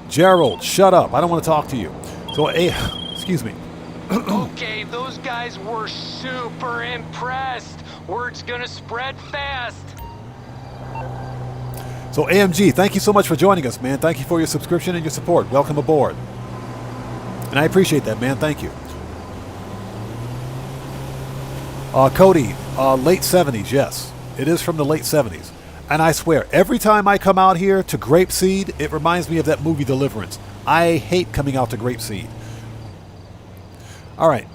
Gerald, shut up. I don't want to talk to you. So, excuse me. Okay, those guys were super impressed. Word's gonna spread fast. So, AMG, thank you so much for joining us, man. Thank you for your subscription and your support. Welcome aboard. And I appreciate that, man. Thank you. Cody, late 70s, yes. It is from the late 70s. And I swear, every time I come out here to Grapeseed, it reminds me of that movie Deliverance. I hate coming out to Grapeseed. All right.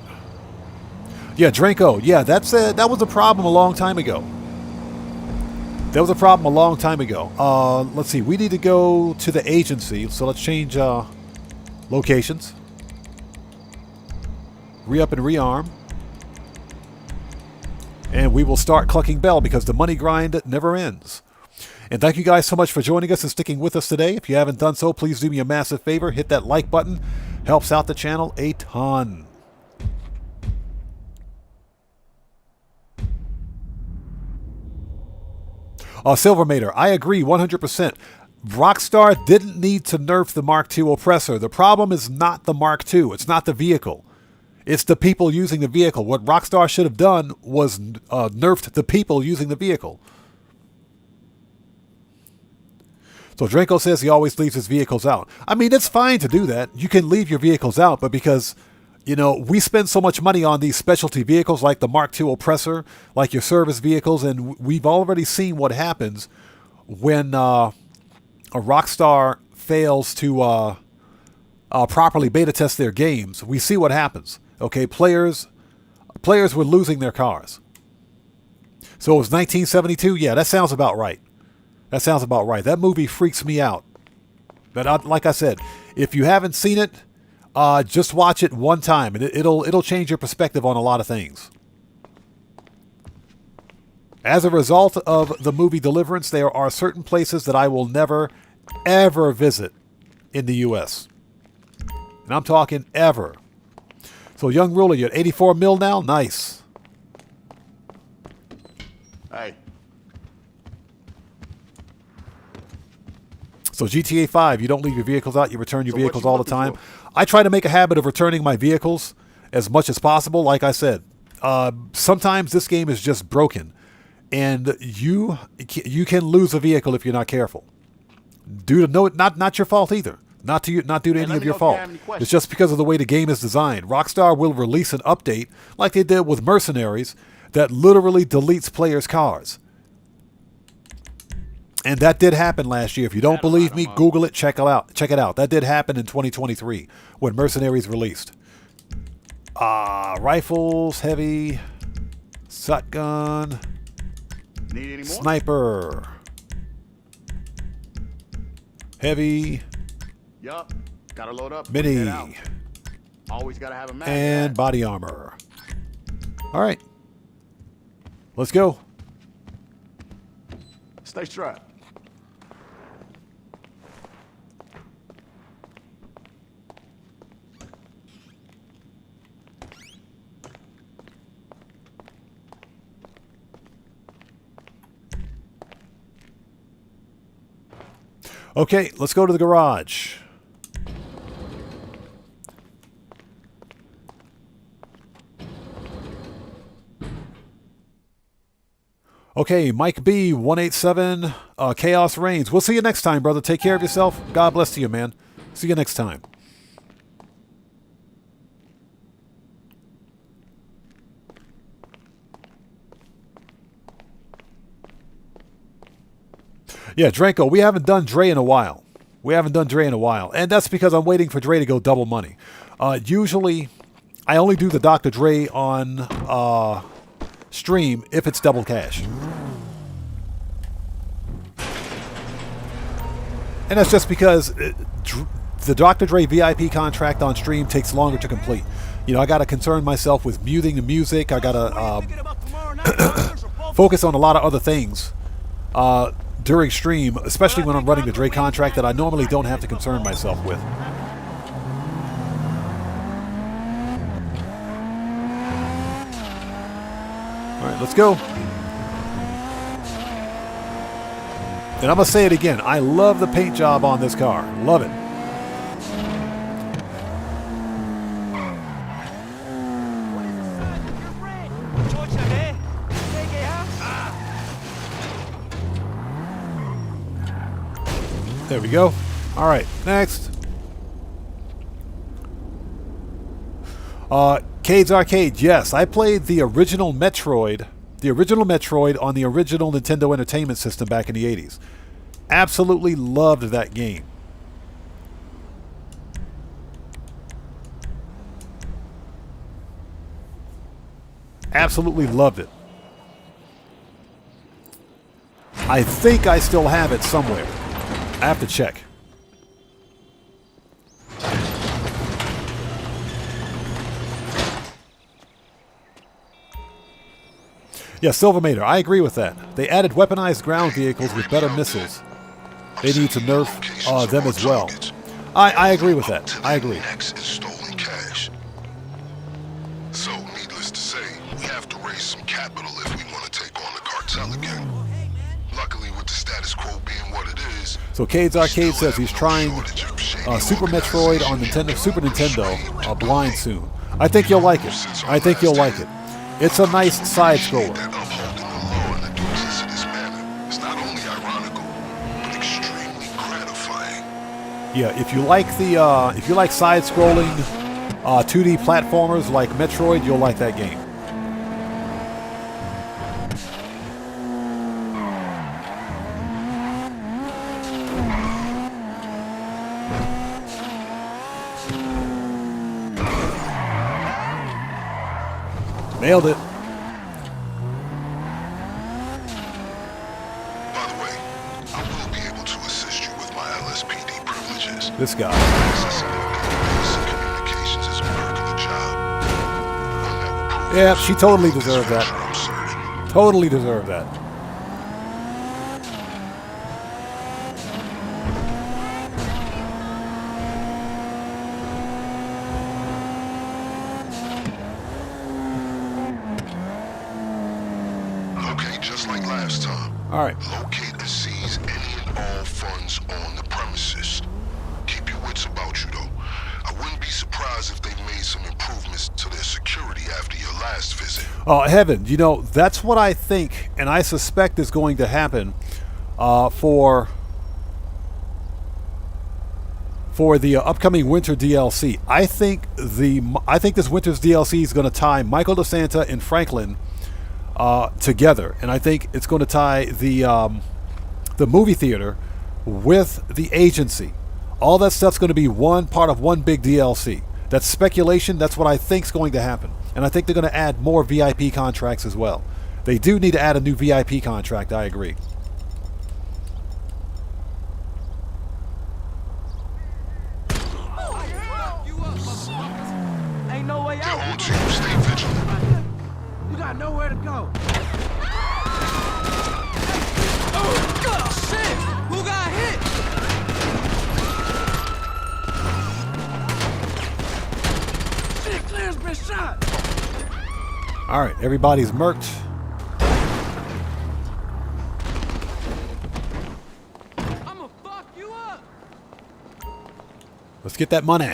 Yeah, Dranko. Yeah, that was a problem a long time ago. That was a problem a long time ago. Let's see. We need to go to the agency. So let's change locations. Re-up and rearm. And we will start Clucking Bell because the money grind never ends. And thank you guys so much for joining us and sticking with us today. If you haven't done so, please do me a massive favor. Hit that like button. Helps out the channel a ton. Silvermater, I agree 100%. Rockstar didn't need to nerf the Mark II oppressor. The problem is not the Mark II. It's not the vehicle. It's the people using the vehicle. What Rockstar should have done was nerfed the people using the vehicle. So Dranko says he always leaves his vehicles out. I mean, it's fine to do that. You can leave your vehicles out, but because, you know, we spend so much money on these specialty vehicles like the Mark II oppressor, like your service vehicles, and we've already seen what happens when a Rockstar fails to properly beta test their games. We see what happens. Okay, players were losing their cars. So it was 1972? Yeah, that sounds about right. That sounds about right. That movie freaks me out. But like I said, if you haven't seen it, just watch it one time, and it'll change your perspective on a lot of things. As a result of the movie Deliverance, there are certain places that I will never, ever visit in the U.S. And I'm talking ever. So, Young Ruler, you're at 84 mil now? Nice. Hey. So, GTA 5, you don't leave your vehicles out. You return your vehicles all the time. I try to make a habit of returning my vehicles as much as possible. Like I said, sometimes this game is just broken. And you can lose a vehicle if you're not careful. Not your fault either. Not due to any of your fault. It's just because of the way the game is designed. Rockstar will release an update, like they did with Mercenaries, that literally deletes players' cars. And that did happen last year. If you don't believe me, Google it, check it out. That did happen in 2023 when Mercenaries released. Rifles, heavy, shotgun, Need any more? sniper, heavy, Yup. Gotta load up. mini, Head out. Always gotta have a mag. and body armor. All right. Let's go. Stay strapped. Okay, let's go to the garage. Okay, Mike B, 187, Chaos Reigns. We'll see you next time, brother. Take care of yourself. God bless to you, man. See you next time. Yeah, Dranko, we haven't done Dre in a while. And that's because I'm waiting for Dre to go double money. Usually, I only do the Dr. Dre on stream if it's double cash. And that's just because the Dr. Dre VIP contract on stream takes longer to complete. You know, I got to concern myself with muting the music. I got to focus on a lot of other things during stream, especially when I'm running the Dre contract that I normally don't have to concern myself with. All right, let's go. And I'm going to say it again. I love the paint job on this car. Love it. There we go. All right, next. Cade's Arcade. Yes, I played the original Metroid. The original Metroid on the original Nintendo Entertainment System back in the 80s. Absolutely loved that game. Absolutely loved it. I think I still have it somewhere. I have to check. Yeah, Silvermater, I agree with that. They added weaponized ground vehicles with better missiles. They need to nerf them as well. I agree with that. I agree. So, needless to say, we have to raise some capital if we want to take on the cartel again. Luckily, with the status quo being what it is. So Cade's Arcade says he's trying Super Metroid on Super Nintendo blind soon. I think you'll like it. I think you'll like it. It's a nice side scroller. Yeah, if you like side scrolling 2D platformers like Metroid, you'll like that game. Nailed it. By the way, I will be able to assist you with my LSPD privileges. This guy. Yeah, she totally deserved that. Totally deserved that. All right. Locate and seize any and all funds on the premises. Keep your wits about you, though. I wouldn't be surprised if they made some improvements to their security after your last visit. Oh, heaven. You know, that's what I think, and I suspect is going to happen for the upcoming winter DLC. I think this winter's DLC is going to tie Michael DeSanta and Franklin together, and I think it's going to tie the movie theater with the agency. All that stuff's going to be one part of one big DLC. That's speculation. That's what I think's going to happen, and I think they're going to add more VIP contracts as well. They do need to add a new VIP contract. I agree. Ain't no way out. Stay vigilant. You got nowhere to go. Oh, shit! Who got hit? Shit, Claire's been shot. All right, everybody's murked. I'ma fuck you up. Let's get that money.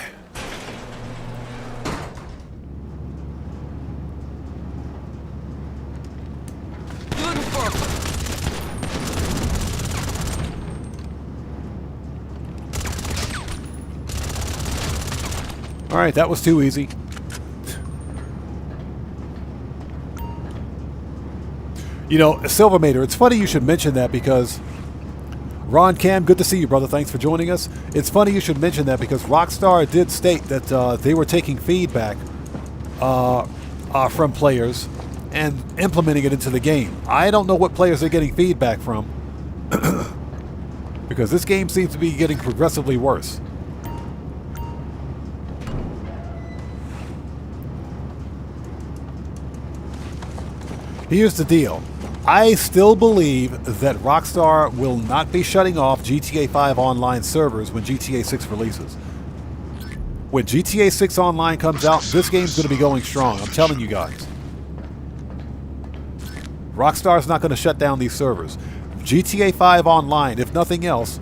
All right, that was too easy. You know, Silvermater, it's funny you should mention that because Ron Cam, good to see you, brother. Thanks for joining us. It's funny you should mention that because Rockstar did state that they were taking feedback from players and implementing it into the game. I don't know what players they're getting feedback from. Because this game seems to be getting progressively worse. Here's the deal. I still believe that Rockstar will not be shutting off GTA 5 online servers when GTA 6 releases. When GTA 6 Online comes out, this game's going to be going strong. I'm telling you guys. Rockstar's not going to shut down these servers. GTA 5 Online, if nothing else,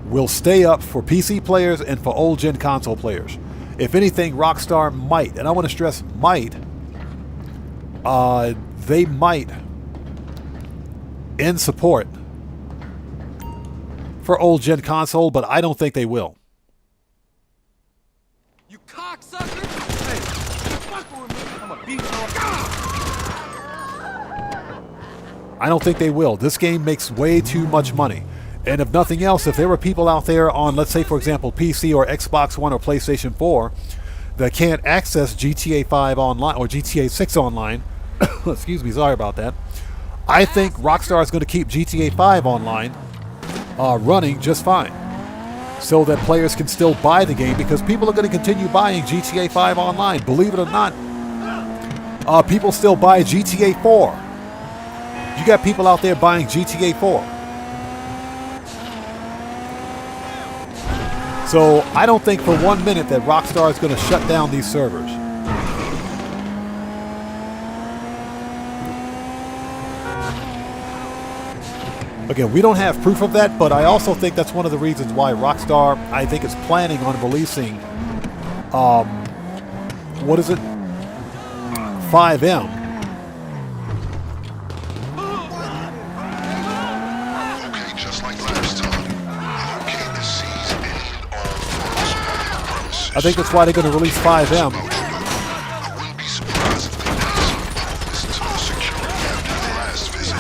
will stay up for PC players and for old-gen console players. If anything, Rockstar might, and I want to stress might, they might end support for old-gen console, but I don't think they will. You cocksucker! Hey, fuck with me. I'm a beat your I don't think they will. This game makes way too much money. And if nothing else, if there were people out there on, let's say, for example, PC or Xbox One or PlayStation 4 that can't access GTA 5 online or GTA 6 online, excuse me, sorry about that, I think Rockstar is going to keep GTA 5 online running just fine so that players can still buy the game, because people are going to continue buying GTA 5 online. Believe it or not, people still buy GTA 4. You got people out there buying GTA 4. So I don't think for 1 minute that Rockstar is going to shut down these servers. Again, we don't have proof of that, but I also think that's one of the reasons why Rockstar, I think, is planning on releasing, what is it? 5M. Okay, just like last time, locate and seize any and all funds on the premises. I think that's why they're going to release 5M. I wouldn't be surprised if they made some improvements to the security after the last visit.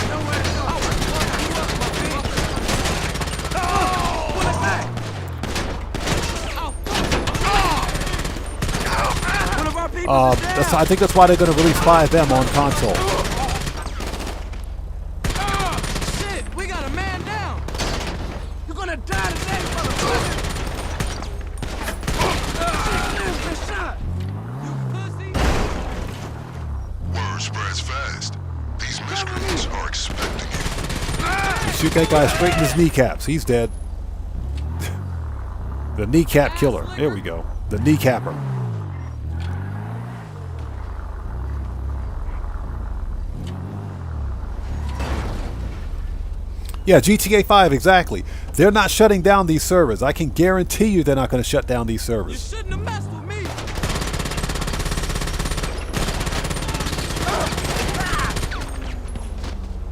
I think that's why they're going to release 5M on console. Shit, we got a man down. You're gonna die today, motherfucker. Shot. You pussy. Word spreads fast. These miscreants are expecting you. Shoot that guy straight in his kneecaps. He's dead. The kneecap killer. There we go. The kneecapper. Yeah, GTA 5, exactly. They're not shutting down these servers. I can guarantee you they're not going to shut down these You servers. shouldn't have messed with me.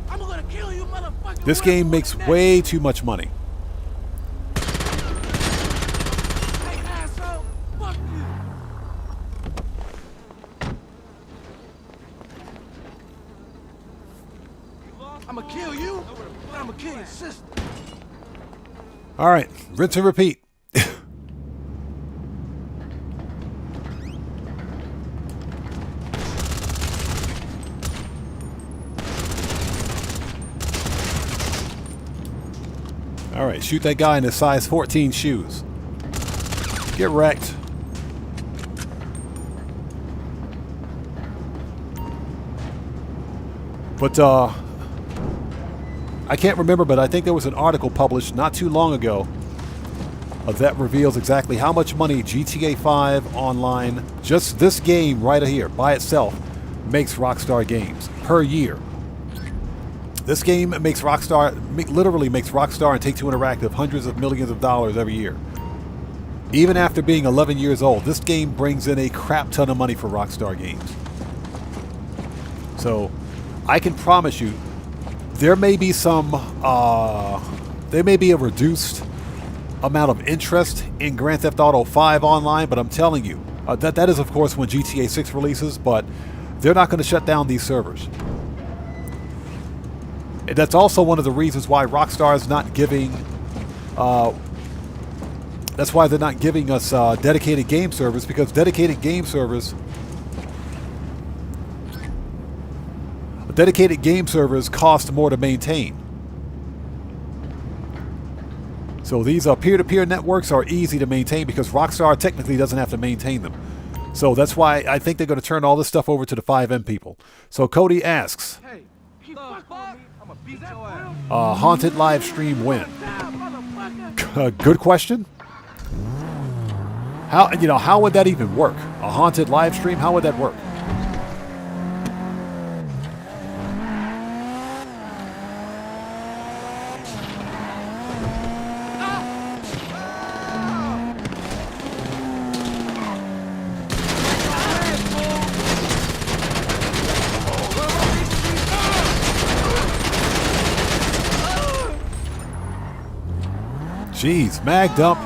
I'm gonna kill you, motherfucker. This game makes way too much money. Hey, asshole. Fuck you. I'm gonna kill you, but I'm gonna kill your sister. All right, rinse and repeat. All right, shoot that guy in his size 14 shoes. Get wrecked. But, I can't remember, but I think there was an article published not too long ago that reveals exactly how much money GTA 5 Online, just this game right here by itself, makes Rockstar Games per year. This game makes Rockstar, literally makes Rockstar and Take-Two Interactive hundreds of millions of dollars every year. Even after being 11 years old, this game brings in a crap ton of money for Rockstar Games. So, I can promise you, there may be there may be a reduced amount of interest in Grand Theft Auto 5 Online, but I'm telling you, that is of course when GTA 6 releases, but they're not going to shut down these servers. And that's also one of the reasons why Rockstar is not giving, that's why they're not giving us dedicated game servers, because dedicated game servers cost more to maintain. So these peer-to-peer networks are easy to maintain because Rockstar technically doesn't have to maintain them. So that's why I think they're going to turn all this stuff over to the 5M people. So Cody asks, Hey, you fuck on me, I'ma beat your ass. haunted live stream win? Good question. How would that even work? A haunted live stream? How would that work? Jeez, mag dump.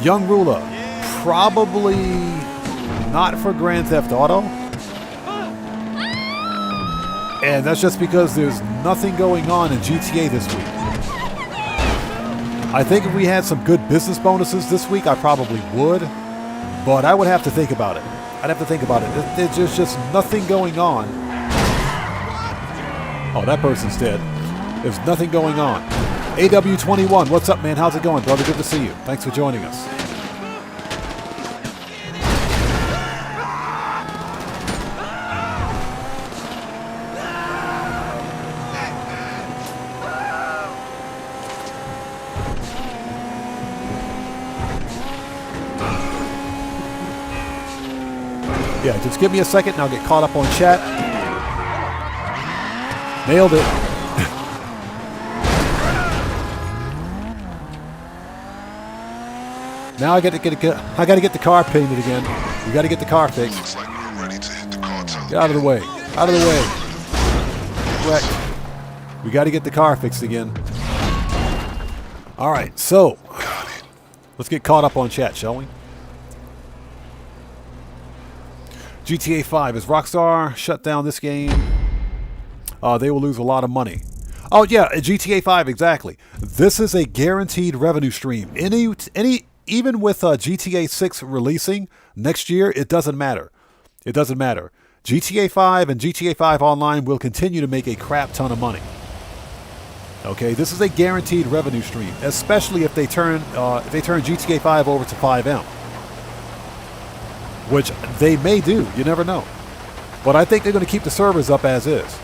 Young Ruler, probably not for Grand Theft Auto. And that's just because there's nothing going on in GTA this week. I think if we had some good business bonuses this week, I probably would. But I would have to think about it. I'd have to think about it. There's just nothing going on. Oh, that person's dead. There's nothing going on. AW21, what's up, man? How's it going, brother? Good to see you. Thanks for joining us. Yeah, just give me a second and I'll get caught up on chat. Nailed it. Now I got to get the car painted again. We got to get the car fixed. Looks like we're ready to hit the cartel. Get out of the way. Out of the way. Correct. We got to get the car fixed again. All right, so let's get caught up on chat, shall we? GTA 5, is Rockstar shut down this game? They will lose a lot of money. Oh yeah, GTA 5, exactly. This is a guaranteed revenue stream. Even with GTA 6 releasing next year, it doesn't matter. It doesn't matter. GTA 5 and GTA 5 Online will continue to make a crap ton of money. Okay, this is a guaranteed revenue stream, especially if they turn GTA 5 over to 5M, which they may do. You never know. But I think they're going to keep the servers up as is.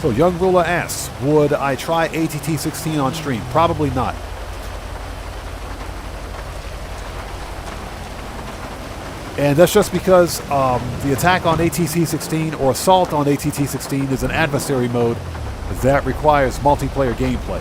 So Young Ruler asks, would I try ATT 16 on stream? Probably not. And that's just because the attack on ATT 16 or assault on ATT 16 is an adversary mode that requires multiplayer gameplay.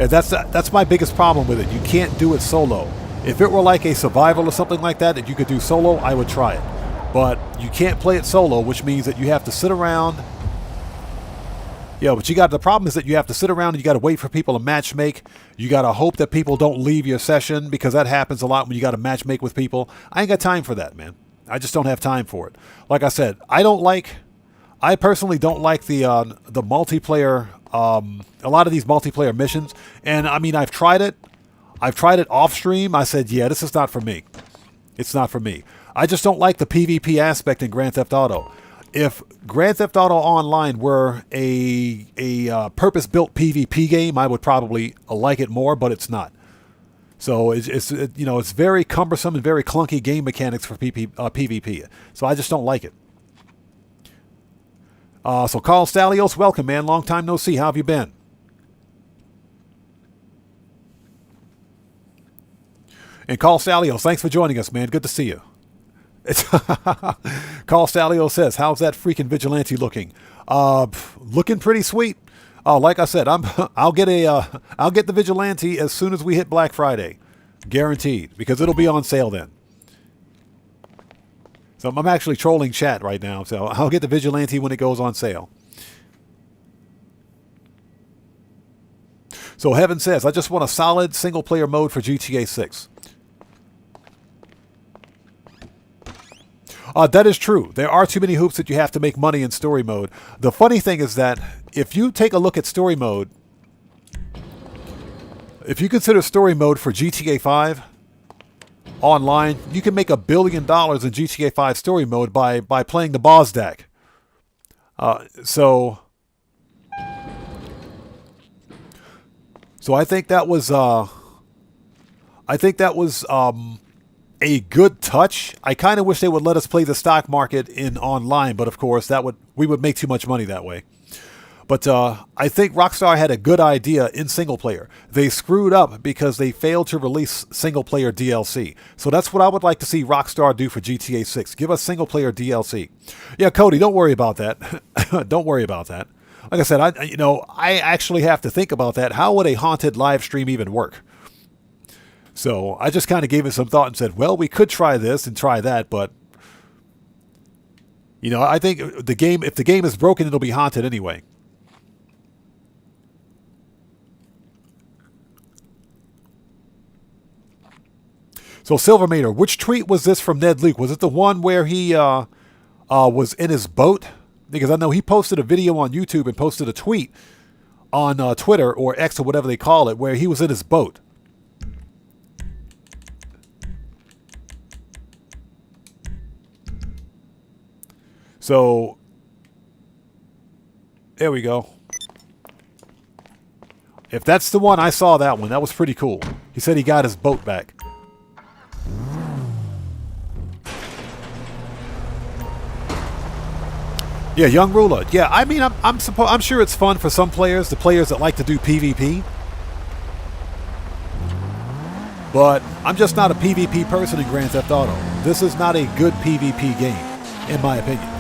And that's my biggest problem with it. You can't do it solo. If it were like a survival or something like that you could do solo, I would try it. But you can't play it solo, which means that you have to sit around. Yeah, but the problem is that you have to sit around and you got to wait for people to matchmake. You got to hope that people don't leave your session, because that happens a lot when you got to matchmake with people. I ain't got time for that, man. I just don't have time for it. Like I said, I personally don't like the multiplayer, a lot of these multiplayer missions. And I mean, I've tried it off stream. I said, yeah, this is not for me. It's not for me. I just don't like the PvP aspect in Grand Theft Auto. If Grand Theft Auto Online were a purpose-built PvP game, I would probably like it more, but it's not. So it's very cumbersome and very clunky game mechanics for PvP. So I just don't like it. So Carl Stalios, welcome, man. Long time no see. How have you been? And Carl Stalios, thanks for joining us, man. Good to see you. Carl Stalio says, how's that freaking vigilante looking? Looking pretty sweet. Like I said, I'll get the vigilante as soon as we hit Black Friday, guaranteed, because it'll be on sale then. So I'm actually trolling chat right now, so I'll get the vigilante when it goes on sale. So Heaven says, I just want a solid single player mode for GTA 6. That is true. There are too many hoops that you have to make money in story mode. The funny thing is that if you take a look at story mode, if you consider story mode for GTA 5, online, you can make $1 billion in GTA 5 story mode by playing the boss deck. So I think that was a good touch. I kind of wish they would let us play the stock market in online, but of course we would make too much money that way. But I think Rockstar had a good idea in single player. They screwed up because they failed to release single player DLC. So that's what I would like to see Rockstar do for GTA 6. Give us single player DLC. Yeah, Cody, don't worry about that. Don't worry about that. Like I said, I actually have to think about that. How would a haunted live stream even work? So I just kind of gave it some thought and said, well, we could try this and try that, but I think if the game is broken, it'll be haunted anyway. So Silvermater, which tweet was this from Ned Luke? Was it the one where he was in his boat? Because I know he posted a video on YouTube and posted a tweet on Twitter or X or whatever they call it, where he was in his boat. So there we go. If that's the one, I saw that one. That was pretty cool. He said he got his boat back. Yeah, Young Ruler. Yeah, I mean, I'm sure it's fun for some players, the players that like to do PvP. But I'm just not a PvP person in Grand Theft Auto. This is not a good PvP game, in my opinion.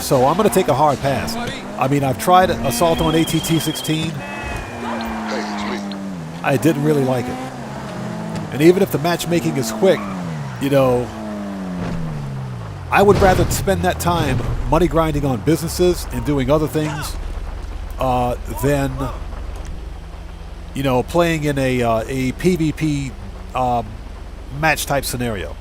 So I'm going to take a hard pass. I mean, I've tried Assault on ATT-16. I didn't really like it. And even if the matchmaking is quick, I would rather spend that time money grinding on businesses and doing other things than, playing in a PvP match type scenario.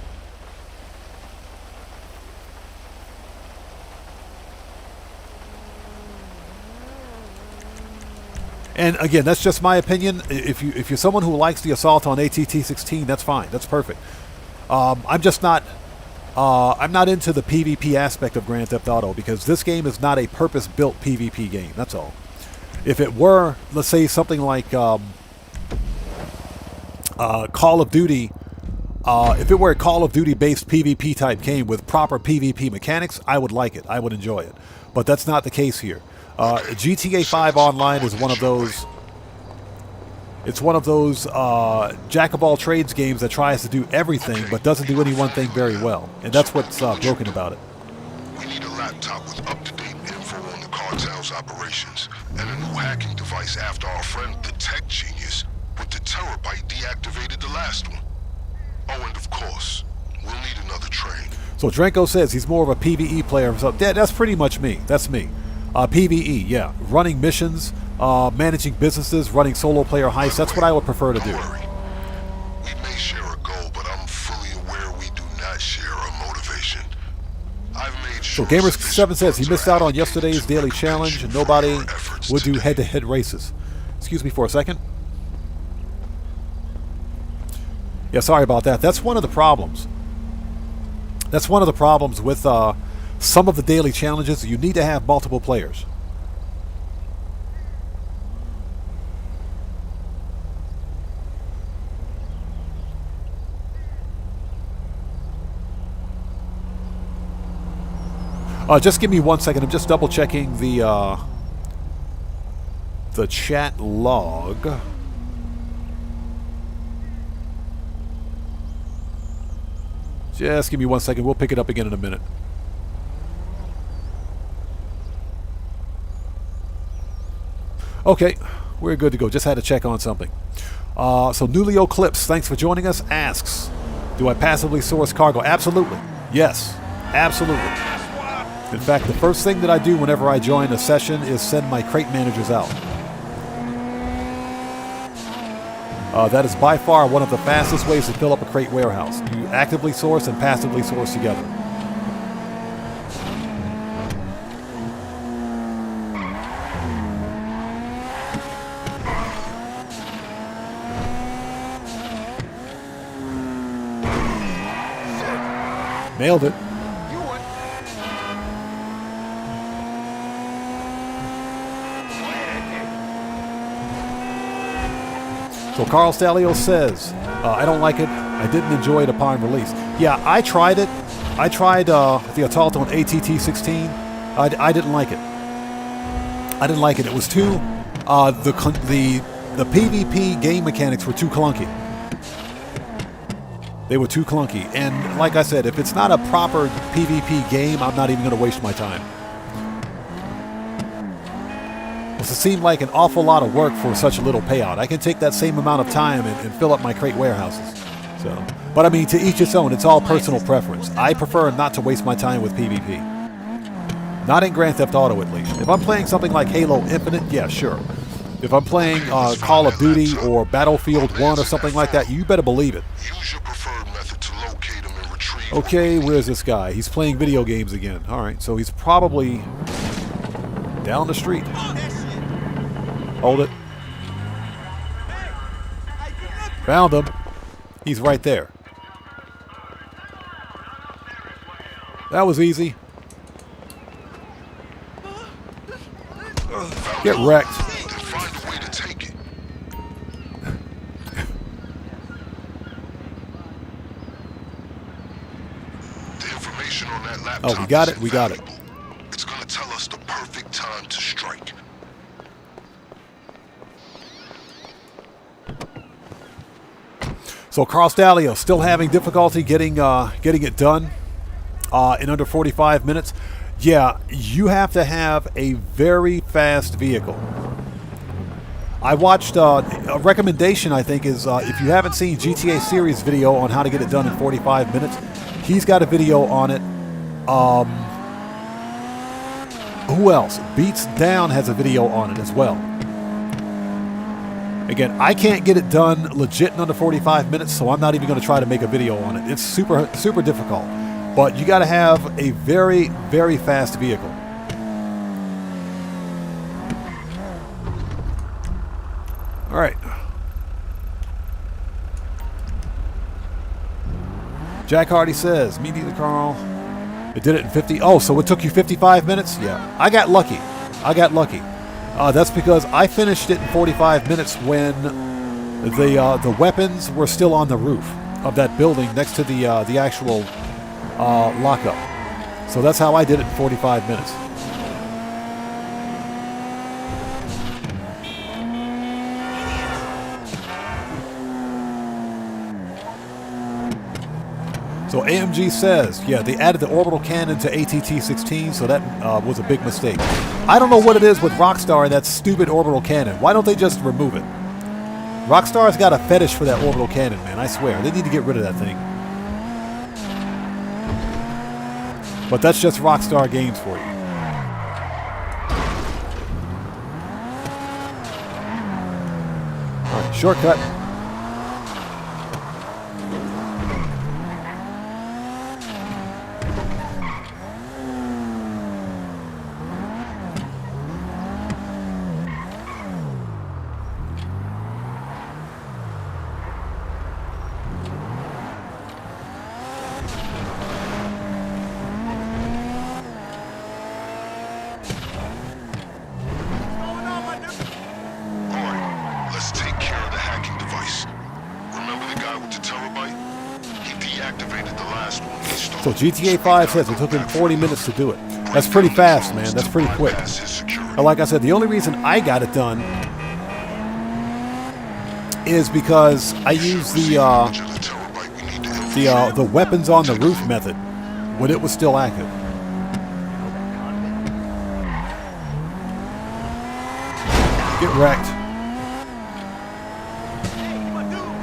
And again, that's just my opinion. If you're someone who likes the Assault on ATT-16, that's fine. That's perfect. I'm just not. I'm not into the PvP aspect of Grand Theft Auto because this game is not a purpose-built PvP game. That's all. If it were, let's say, something like Call of Duty, if it were a Call of Duty-based PvP type game with proper PvP mechanics, I would like it. I would enjoy it. But that's not the case here. GTA 5 Online is one of those. It's one of those jack-of-all-trades games that tries to do everything but doesn't do any one thing very well. And that's what's broken about it. We need a laptop with up-to-date info on the cartel's operations and a new hacking device after our friend, the tech genius, with the terabyte deactivated the last one. Oh, and of course, we'll need another train. So Drenko says he's more of a PvE player. So that's pretty much me. That's me. PvE, yeah. Running missions. Managing businesses, running solo player heists, that's what I would prefer to do. Don't worry. We may share a goal, but I'm fully aware we do not share a motivation. I've made sure. So Gamers7 says he missed out on yesterday's daily challenge and nobody would do head-to-head races. Excuse me for a second. Yeah, sorry about that. That's one of the problems. That's one of the problems with some of the daily challenges. You need to have multiple players. Just give me 1 second. I'm just double checking the chat log. Just give me 1 second. We'll pick it up again in a minute. Okay, we're good to go. Just had to check on something. So Nulio Clips, thanks for joining us, asks, do I passively source cargo? Absolutely. Yes, absolutely. In fact, the first thing that I do whenever I join a session is send my crate managers out. That is by far one of the fastest ways to fill up a crate warehouse. You actively source and passively source together. Nailed it. So Carl Stalio says, I don't like it. I didn't enjoy it upon release. Yeah, I tried it. I tried the Assault on ATT-16. I didn't like it. I didn't like it. It was too... the PvP game mechanics were too clunky. They were too clunky. And like I said, if it's not a proper PvP game, I'm not even going to waste my time. It seemed like an awful lot of work for such a little payout. I can take that same amount of time and fill up my crate warehouses. So, but I mean, to each its own. It's all personal preference. I prefer not to waste my time with PvP. Not in Grand Theft Auto, at least. If I'm playing something like Halo Infinite, yeah, sure. If I'm playing Call of Duty or Battlefield 1 or something like that, you better believe it. Okay, where's this guy? He's playing video games again. All right, so he's probably down the street. Hold it. Found him. He's right there. That was easy. Get wrecked. Oh, we got it. We got it. It's going to tell us the perfect time to strike. So Carl Stalio still having difficulty getting it done in under 45 minutes. Yeah, you have to have a very fast vehicle. I watched a recommendation, I think, is if you haven't seen GTA Series video on how to get it done in 45 minutes, he's got a video on it. Who else? Beats Down has a video on it as well. Again, I can't get it done legit in under 45 minutes, so I'm not even going to try to make a video on it. It's super, super difficult. But you got to have a very, very fast vehicle. All right. Jack Hardy says, me neither, Carl. It did it in 50. Oh, so it took you 55 minutes? Yeah. I got lucky. That's because I finished it in 45 minutes when the weapons were still on the roof of that building next to the actual lockup. So that's how I did it in 45 minutes. So AMG says, yeah, they added the orbital cannon to ATT-16, so that was a big mistake. I don't know what it is with Rockstar and that stupid orbital cannon. Why don't they just remove it? Rockstar's got a fetish for that orbital cannon, man, I swear. They need to get rid of that thing. But that's just Rockstar Games for you. All right, shortcut. So GTA 5 says it took him 40 minutes to do it. That's pretty fast, man. That's pretty quick. And like I said, the only reason I got it done is because I used the weapons on the roof method when it was still active. Get wrecked.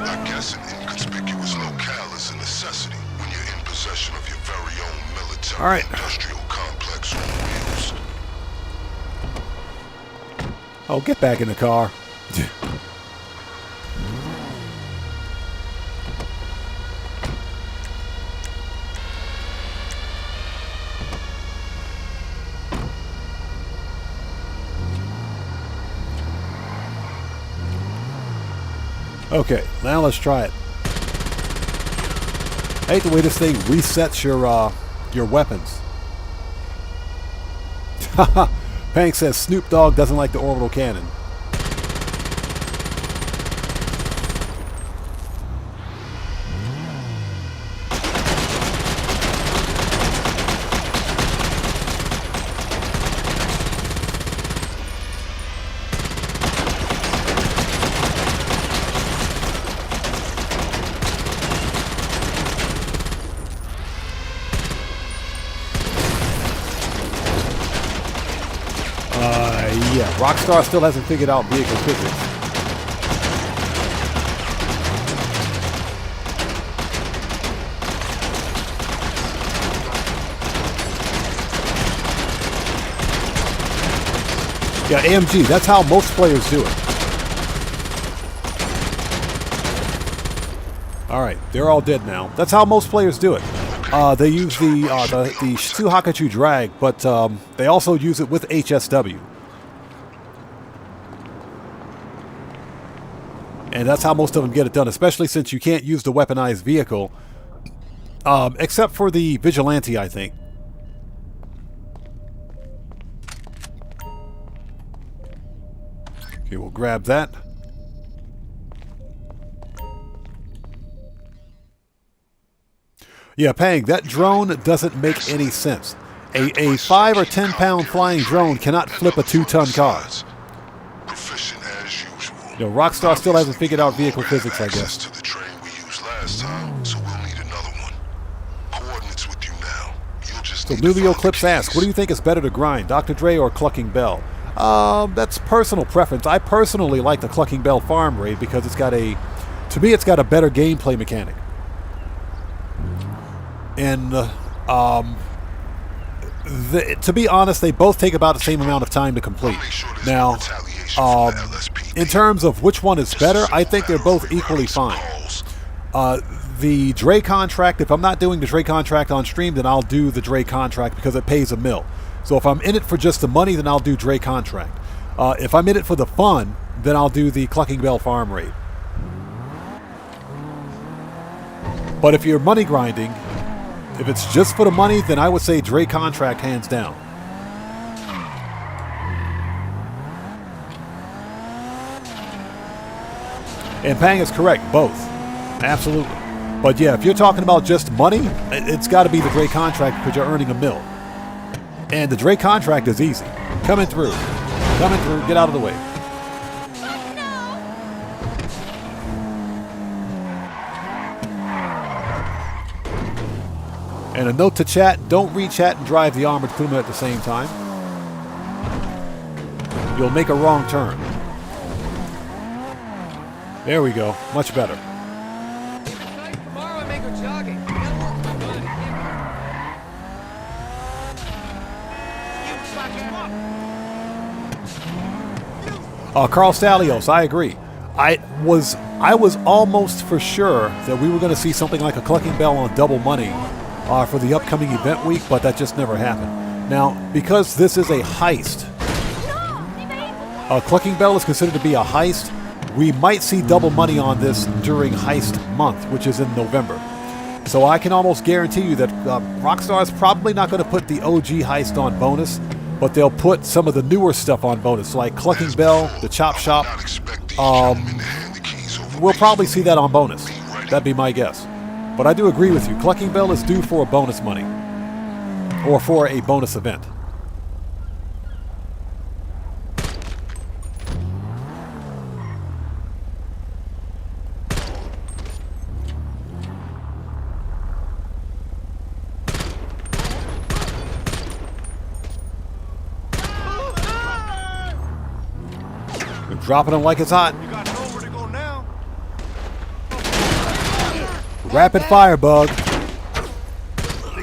I guess an inconspicuous locale is a necessity when you're in possession of your very own military industrial complex on wheels. Oh, get back in the car. Okay, now let's try it. I hate the way this thing resets your weapons. Pank says Snoop Dogg doesn't like the orbital cannon. Yeah, Rockstar still hasn't figured out vehicle physics. Yeah, AMG, that's how most players do it. Alright, they're all dead now. That's how most players do it. They use the Suhakachu drag, but they also use it with HSW. And that's how most of them get it done, especially since you can't use the weaponized vehicle, except for the Vigilante, I think. Okay, we'll grab that. Yeah, Pang, that drone doesn't make any sense. A 5 or 10 pound flying drone cannot flip a 2-ton car. You know, Rockstar still hasn't figured out vehicle physics, I guess. To the train we used last time, so we'll need another one. Coordinates with you now. You'll just So Nubio Clips asks, what do you think is better to grind, Dr. Dre or Clucking Bell? That's personal preference. I personally like the Clucking Bell farm raid because it's got a, to me, it's got a better gameplay mechanic. And to be honest, they both take about the same amount of time to complete. Now, in terms of which one is better, I think they're both equally fine. The Dre contract, if I'm not doing the Dre contract on stream, then I'll do the Dre contract because it pays $1 million. So if I'm in it for just the money, then I'll do Dre contract. If I'm in it for the fun, then I'll do the Clucking Bell farm raid. But if you're money grinding, if it's just for the money, then I would say Dre contract hands down. And Pang is correct, both. Absolutely. But yeah, if you're talking about just money, it's got to be the Dre contract because you're earning $1 million. And the Dre contract is easy. Coming through. Coming through. Get out of the way. And a note to chat, don't re-chat and drive the Armored Puma at the same time. You'll make a wrong turn. There we go. Much better. Tomorrow I may go jogging. Carl Stalios, I agree. I was almost for sure that we were going to see something like a Clucking Bell on Double Money for the upcoming event week, but that just never happened. Now, because this is a heist, Clucking Bell is considered to be a heist. We might see Double Money on this during Heist month, which is in November. So I can almost guarantee you that Rockstar is probably not going to put the OG Heist on bonus, but they'll put some of the newer stuff on bonus, like Clucking Bell, the Chop Shop. We'll probably see that on bonus. That'd be my guess. But I do agree with you. Clucking Bell is due for a bonus money, or for a bonus event. Dropping them like it's hot. You got nowhere to go now. Rapid fire bug.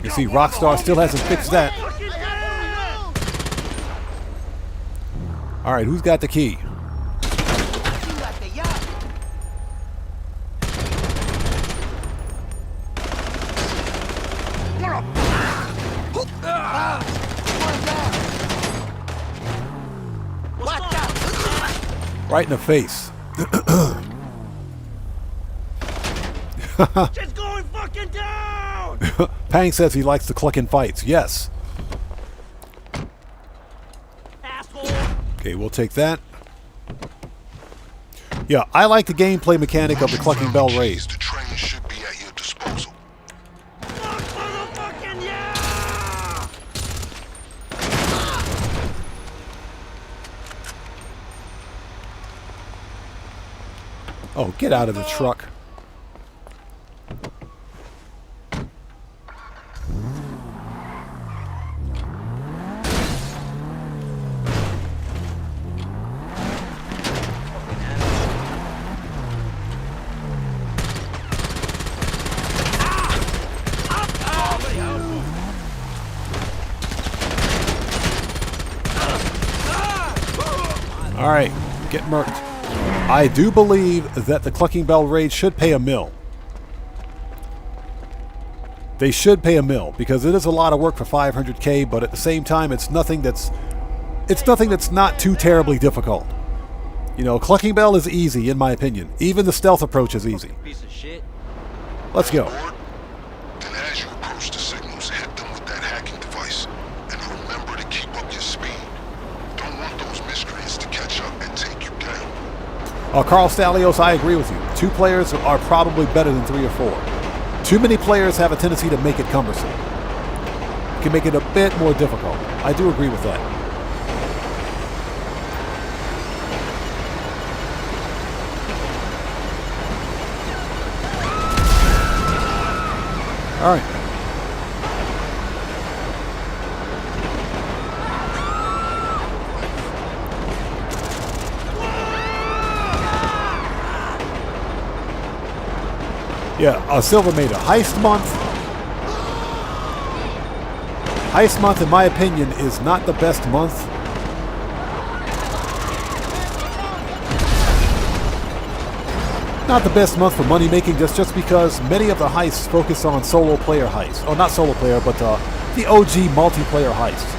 You see, Rockstar still hasn't fixed that. All right, who's got the key? Right in the face. Just going fucking down! Pang says he likes the clucking fights. Yes. Okay, we'll take that. Yeah, I like the gameplay mechanic of the Clucking Bell raid. The train should be at your disposal. Oh, get out of the truck. All right, get murked. I do believe that the Clucking Bell raid should pay $1 million. They should pay $1 million because it is a lot of work for 500K, but at the same time, it's nothing that's not too terribly difficult. You know, Clucking Bell is easy in my opinion. Even the stealth approach is easy. Piece of shit. Let's go. Then as you approach the signals, hit them with that hacking device. And remember to keep up your speed. Don't want those miscreants to catch up and take you down. Carl Stalios, I agree with you. 2 players are probably better than 3 or 4. Too many players have a tendency to make it cumbersome. It can make it a bit more difficult. I do agree with that. All right. Yeah, Silver made a Heist month. Heist month, in my opinion, is not the best month. Not the best month for money making, just because many of the heists focus on solo player heists. Oh, not solo player, but the OG multiplayer heists.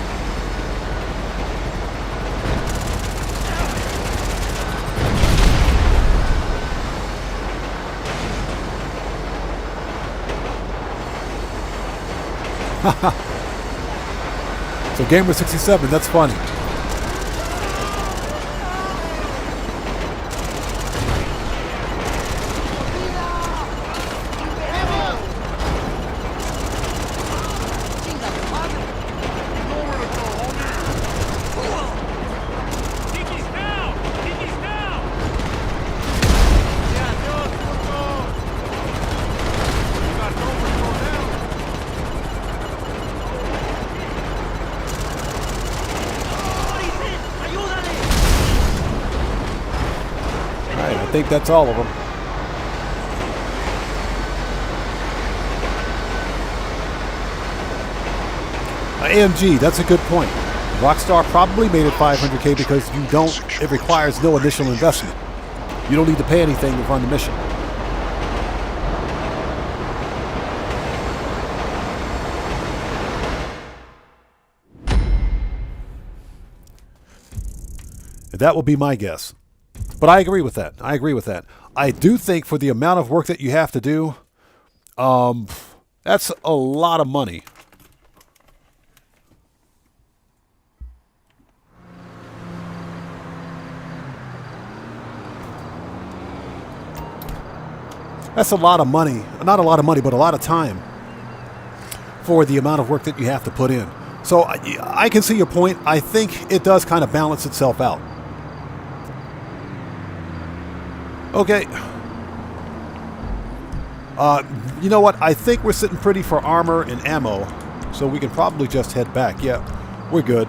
So Gamer67, that's funny. I think that's all of them. AMG, that's a good point. Rockstar probably made it 500K because it requires no initial investment. You don't need to pay anything to run the mission. That will be my guess. But I agree with that. I do think for the amount of work that you have to do, that's a lot of money. That's a lot of money. Not a lot of money, but a lot of time for the amount of work that you have to put in. So I can see your point. I think it does kind of balance itself out. Okay. You know what? I think we're sitting pretty for armor and ammo, so we can probably just head back. Yeah, we're good.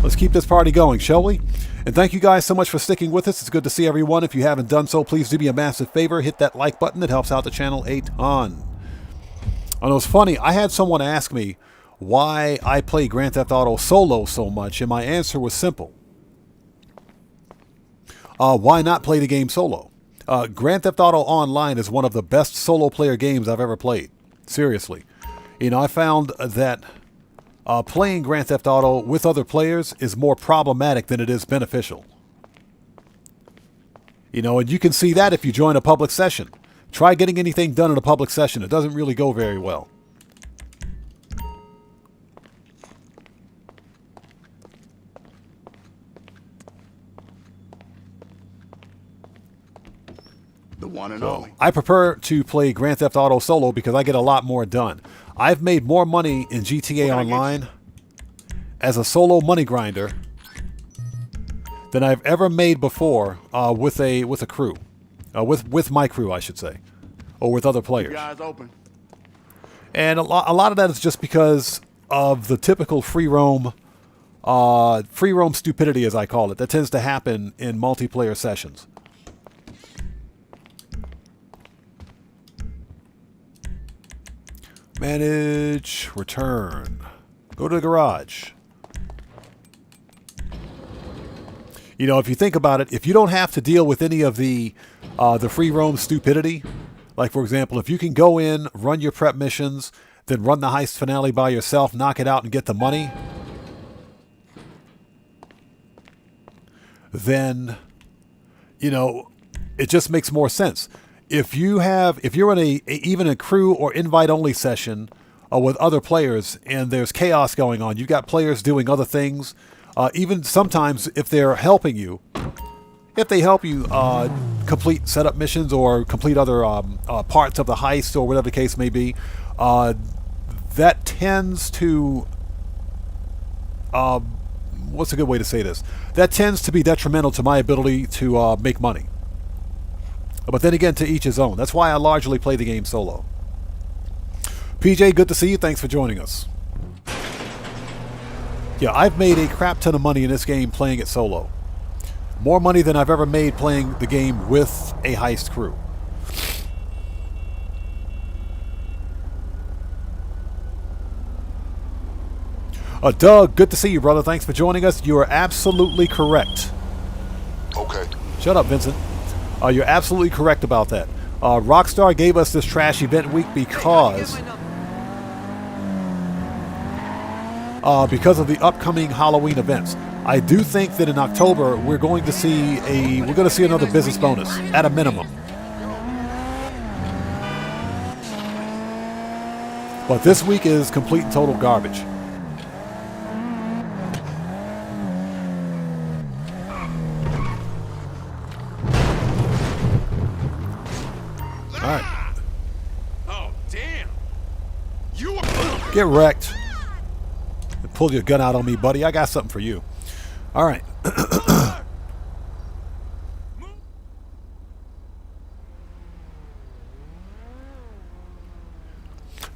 Let's keep this party going, shall we? And thank you guys so much for sticking with us. It's good to see everyone. If you haven't done so, please do me a massive favor. Hit that like button. It helps out the channel a ton. And it was funny. I had someone ask me why I play Grand Theft Auto solo so much, and my answer was simple. Why not play the game solo? Grand Theft Auto Online is one of the best solo player games I've ever played. Seriously. You know, I found that playing Grand Theft Auto with other players is more problematic than it is beneficial. You know, and you can see that if you join a public session. Try getting anything done in a public session. It doesn't really go very well. The one and only. I prefer to play Grand Theft Auto solo because I get a lot more done. I've made more money in GTA Online as a solo money grinder than I've ever made before with a crew, with my crew, I should say, or with other players. Guys open. And a lot of that is just because of the typical free roam stupidity, as I call it, that tends to happen in multiplayer sessions. Manage, return, go to the garage. You know, if you think about it, if you don't have to deal with any of the free roam stupidity, like for example, if you can go in, run your prep missions, then run the heist finale by yourself, knock it out and get the money, then, you know, it just makes more sense. If you're in even a crew or invite only session with other players and there's chaos going on, you've got players doing other things, even sometimes if they're helping you, if they help you complete setup missions or complete other parts of the heist or whatever the case may be, that tends to, what's a good way to say this? That tends to be detrimental to my ability to make money. But then again, to each his own. That's why I largely play the game solo. PJ, good to see you. Thanks for joining us. Yeah, I've made a crap ton of money in this game playing it solo. More money than I've ever made playing the game with a heist crew. Doug, good to see you, brother. Thanks for joining us. You are absolutely correct. Okay. Shut up, Vincent. You're absolutely correct about that. Rockstar gave us this trash event week because of the upcoming Halloween events. I do think that in October we're going to see another business bonus at a minimum. But this week is complete and total garbage. All right. Oh, damn. Get wrecked. Pull your gun out on me, buddy. I got something for you. All right.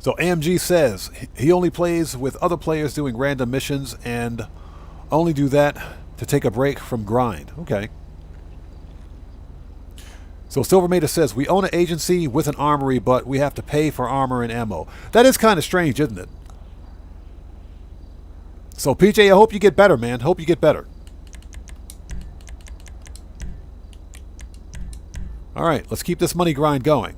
So AMG says he only plays with other players doing random missions and only do that to take a break from grind. Okay. So Silvermater says, we own an agency with an armory, but we have to pay for armor and ammo. That is kind of strange, isn't it? So PJ, I hope you get better, man. Hope you get better. All right, let's keep this money grind going.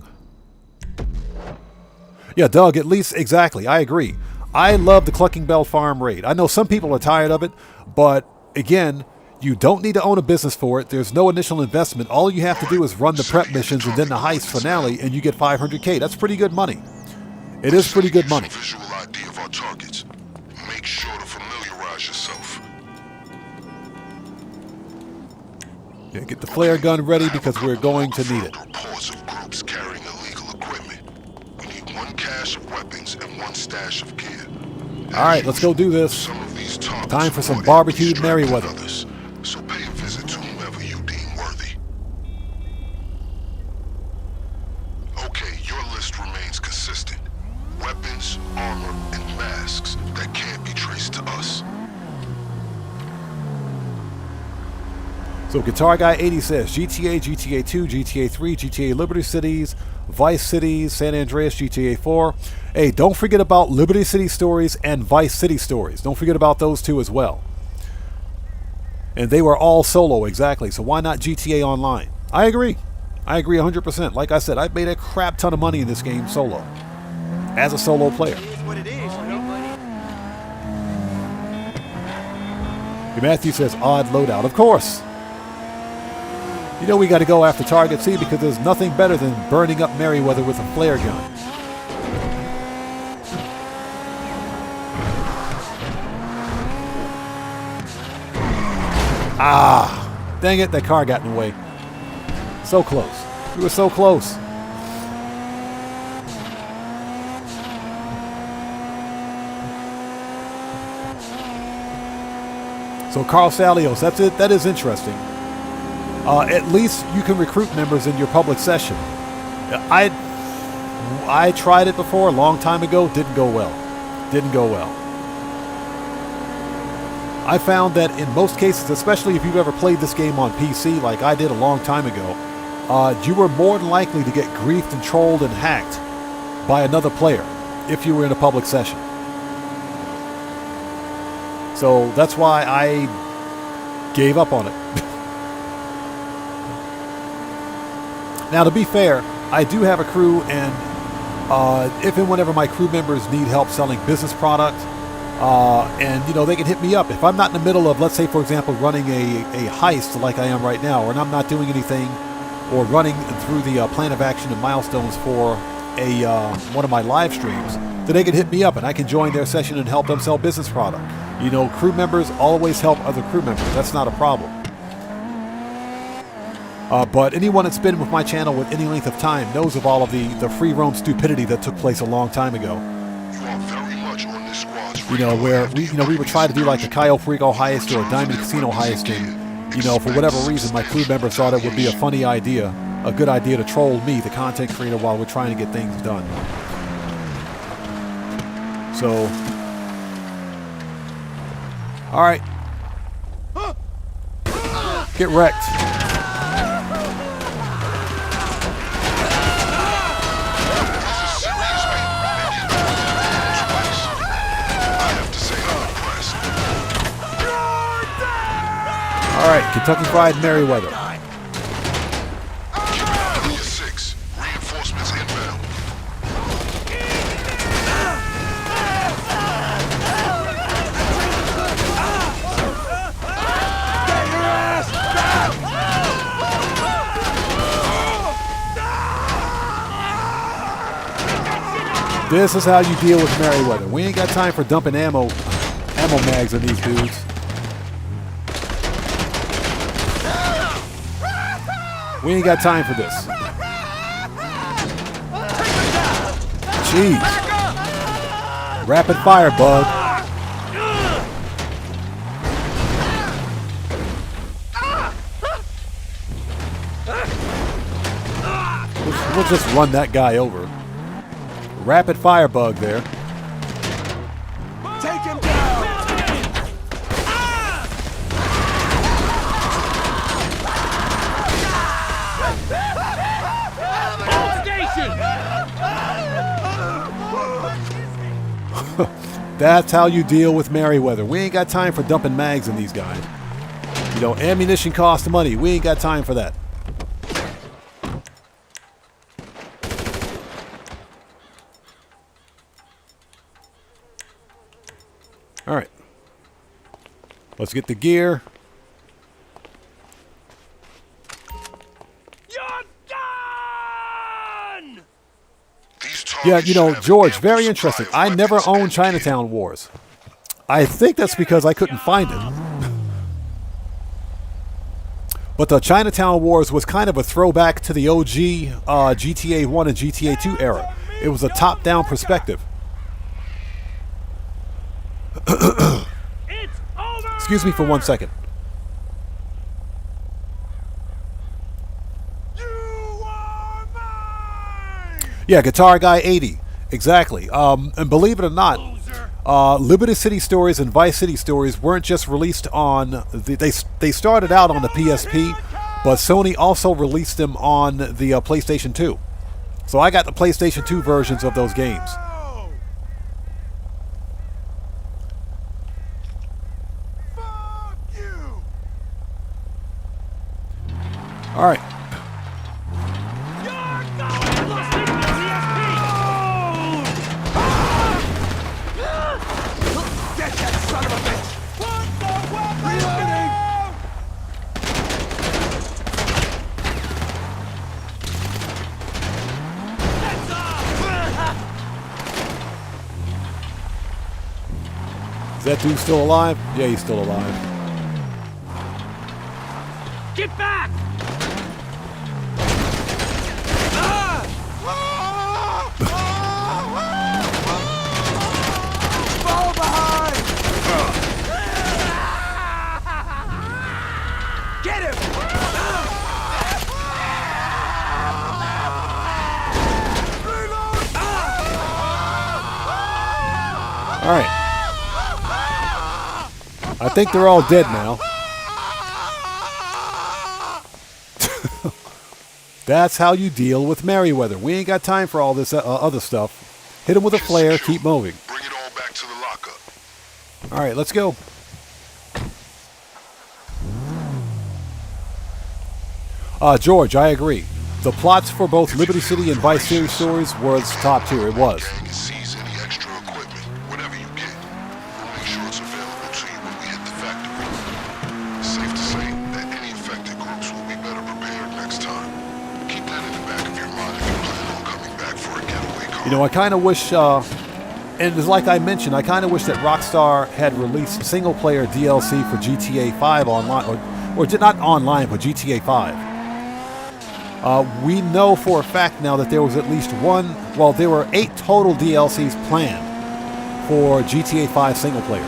Yeah, Doug, at least, exactly. I agree. I love the Clucking Bell farm raid. I know some people are tired of it, but again, you don't need to own a business for it. There's no initial investment. All you have to do is run the prep missions and then the heist finale, and you get 500K. That's pretty good money. It is pretty good money. Visual ID of our targets. Make sure to familiarize yourself. Yeah, get the flare gun ready because we're going to need it. Reports of groups carrying illegal equipment. We need one cache of weapons and one stash of gear. All right, let's go do this. Time for some barbecued Merryweather. So pay a visit to whomever you deem worthy. Okay, your list remains consistent. Weapons, armor, and masks that can't be traced to us. So Guitar Guy 80 says GTA, GTA 2, GTA 3, GTA Liberty Cities, Vice Cities, San Andreas, GTA 4. Hey, don't forget about Liberty City Stories and Vice City Stories. Don't forget about those two as well. And they were all solo, exactly. So why not GTA Online? I agree. I agree 100%. Like I said, I've made a crap ton of money in this game solo. As a solo player. Matthew says odd loadout. Of course. You know we got to go after Target C because there's nothing better than burning up Merryweather with a flare gun. Ah, dang it, that car got in the way. So close. We were so close. So Carl Salios, that's it. That is interesting. At least you can recruit members in your public session. I tried it before a long time ago. Didn't go well. Didn't go well. I found that in most cases, especially if you've ever played this game on PC like I did a long time ago, you were more than likely to get griefed and trolled and hacked by another player if you were in a public session. So that's why I gave up on it. Now, to be fair, I do have a crew, and if and whenever my crew members need help selling business product, and you know, they can hit me up. If I'm not in the middle of, let's say, for example, running a heist like I am right now, or I'm not doing anything, or running through the plan of action and milestones for one of my live streams, then they can hit me up and I can join their session and help them sell business product. You know, crew members always help other crew members. That's not a problem. But anyone that's been with my channel with any length of time knows of all of the free roam stupidity that took place a long time ago. You know, where we would try to do like a Cayo Perico heist or a Diamond Casino heist, and you know, for whatever reason, my crew members thought it would be a funny idea, a good idea to troll me, the content creator, while we're trying to get things done. So, all right, get wrecked. All right, Kentucky Fried Merryweather. 6, reinforcements inbound. This is how you deal with Merryweather. We ain't got time for dumping ammo mags on these dudes. We ain't got time for this. Jeez. Rapid fire, bug. We'll just run that guy over. Rapid fire bug there. Take him down! That's how you deal with Merryweather. We ain't got time for dumping mags in these guys. You know, ammunition costs money. We ain't got time for that. All right. Let's get the gear. You're done! Yeah, you know, George, very interesting. I never owned Chinatown Wars. I think that's because I couldn't find it. But the Chinatown Wars was kind of a throwback to the OG GTA 1 and GTA 2 era. It was a top-down perspective. Excuse me for 1 second. Yeah, Guitar Guy 80. Exactly. And believe it or not, Liberty City Stories and Vice City Stories weren't just released on... They started out on the PSP, but Sony also released them on the PlayStation 2. So I got the PlayStation 2 versions of those games. All right. Is that dude still alive? Yeah, he's still alive. Get back! Fall behind! Get him! All right. I think they're all dead now. That's how you deal with Merryweather. We ain't got time for all this other stuff. Hit him with a flare, keep moving. Bring it all back to the lockup. All right, let's go. George, I agree. The plots for both Liberty City and Vice City stories was top tier. It was. Gang and seize any extra equipment, whatever you get. We'll make sure it's available to you when we hit the factory. It's safe to say that any affected groups will be better prepared next time. Keep that in the back of your mind if you plan on coming back for a getaway car. You know, I kind of wish, and it's like I mentioned, I kind of wish that Rockstar had released single-player DLC for GTA 5 online, or not online, but GTA 5. We know for a fact now that there was at least one, well, there were 8 total DLCs planned for GTA 5 single player.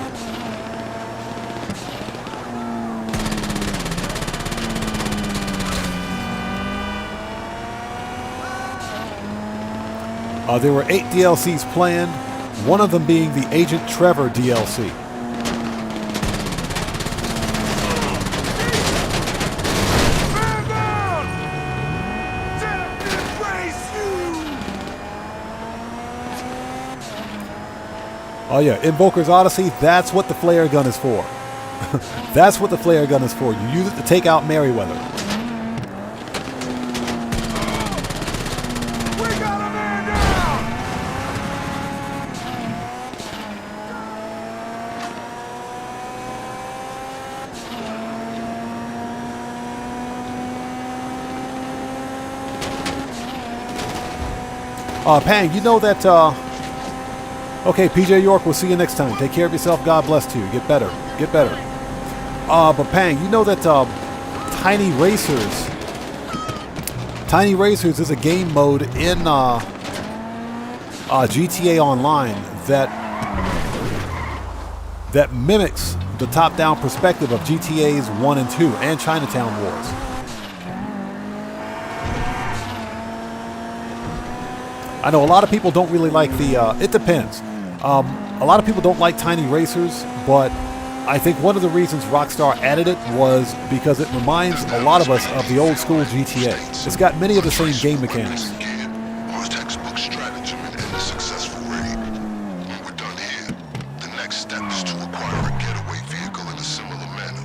There were 8 DLCs planned, one of them being the Agent Trevor DLC. Oh yeah, Invoker's Odyssey, that's what the flare gun is for. That's what the flare gun is for. You use it to take out Merryweather. We got a man down! Pang, you know that, okay, PJ York, we'll see you next time. Take care of yourself. God bless to you. Get better. Get better. But Pang, you know that Tiny Racers is a game mode in GTA Online that mimics the top-down perspective of GTA's 1 and 2 and Chinatown Wars. I know a lot of people don't really like the, it depends. A lot of people don't like Tiny Racers, but I think one of the reasons Rockstar added it was because it reminds a lot of us of the old school GTA. It's got many of the same game mechanics. Our textbook stratagem and end a successful raid. When we're done here, the next step is to acquire a getaway vehicle in a similar manner.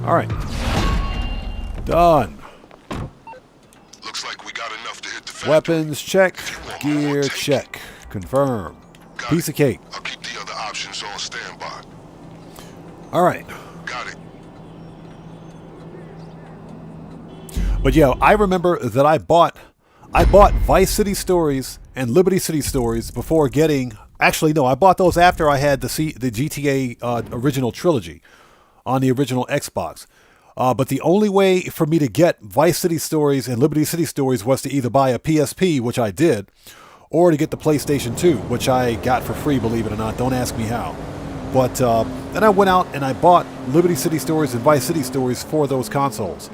All right. Done. Looks like we got enough to hit the factory. Weapons check. Gear check. Confirm. Piece of cake. I'll keep the other options on standby. All right. Got it. But yeah, I remember that I bought Vice City Stories and Liberty City Stories before getting. Actually, no, I bought those after I had the GTA original trilogy on the original Xbox. But the only way for me to get Vice City Stories and Liberty City Stories was to either buy a PSP, which I did, or to get the PlayStation 2, which I got for free, believe it or not. Don't ask me how. But then I went out and I bought Liberty City Stories and Vice City Stories for those consoles.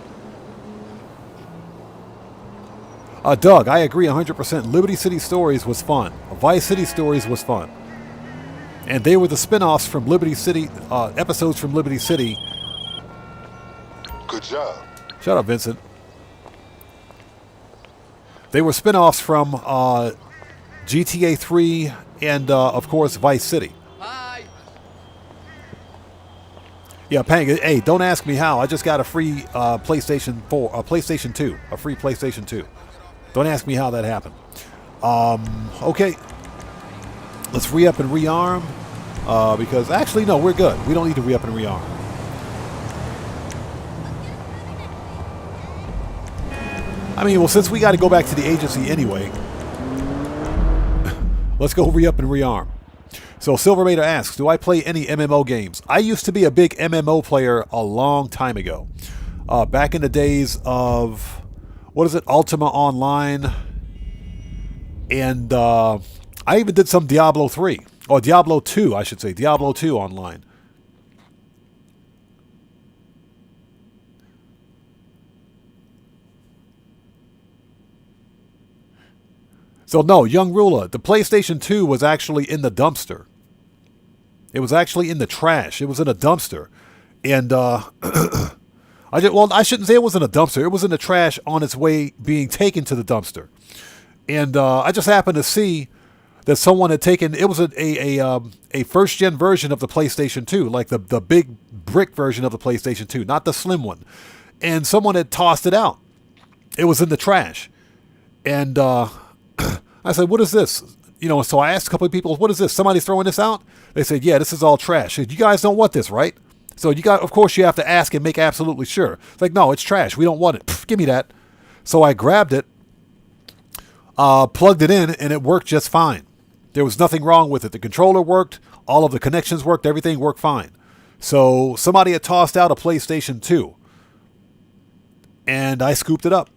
Doug, I agree 100%. Liberty City Stories was fun. Vice City Stories was fun. And they were the spin-offs from Liberty City, episodes from Liberty City. Good job. Shut up, Vincent. They were spin-offs from GTA 3 and, of course, Vice City. Bye. Yeah, Pang, hey, don't ask me how. I just got a free PlayStation 4, PlayStation 2, a free PlayStation 2. Don't ask me how that happened. Okay. Let's re-up and rearm. Because, actually, no, we're good. We don't need to re-up and rearm. I mean, well, since we got to go back to the agency anyway, let's go re-up and rearm. So Silvermater asks, do I play any MMO games? I used to be a big MMO player a long time ago. Back in the days of, what is it, Ultima Online. And I even did some Diablo 3. Or Diablo 2, I should say. Diablo 2 online. So no, Young Ruler, the PlayStation 2 was actually in the dumpster. It was actually in the trash. It was in a dumpster. And I shouldn't say it was in a dumpster. It was in the trash on its way being taken to the dumpster. And I just happened to see that someone had taken, it was a first-gen version of the PlayStation 2, like the big brick version of the PlayStation 2, not the slim one. And someone had tossed it out. It was in the trash. And I said, what is this? You know, so I asked a couple of people, what is this? Somebody's throwing this out? They said, yeah, this is all trash. I said, you guys don't want this, right? So of course you have to ask and make absolutely sure. It's like, no, it's trash. We don't want it. Pff, give me that. So I grabbed it, plugged it in, and it worked just fine. There was nothing wrong with it. The controller worked. All of the connections worked. Everything worked fine. So somebody had tossed out a PlayStation 2. And I scooped it up.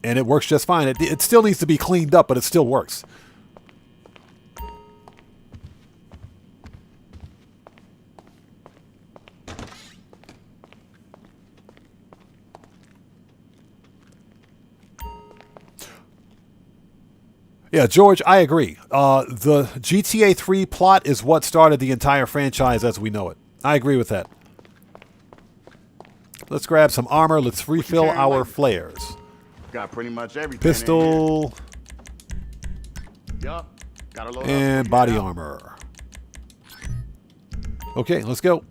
And it works just fine. It still needs to be cleaned up, but it still works. Yeah, George, I agree. The GTA 3 plot is what started the entire franchise as we know it. I agree with that. Let's grab some armor. Let's refill our flares. Got pretty much everything. Pistol. Yup. Gotta load and up body armor. Okay, let's go.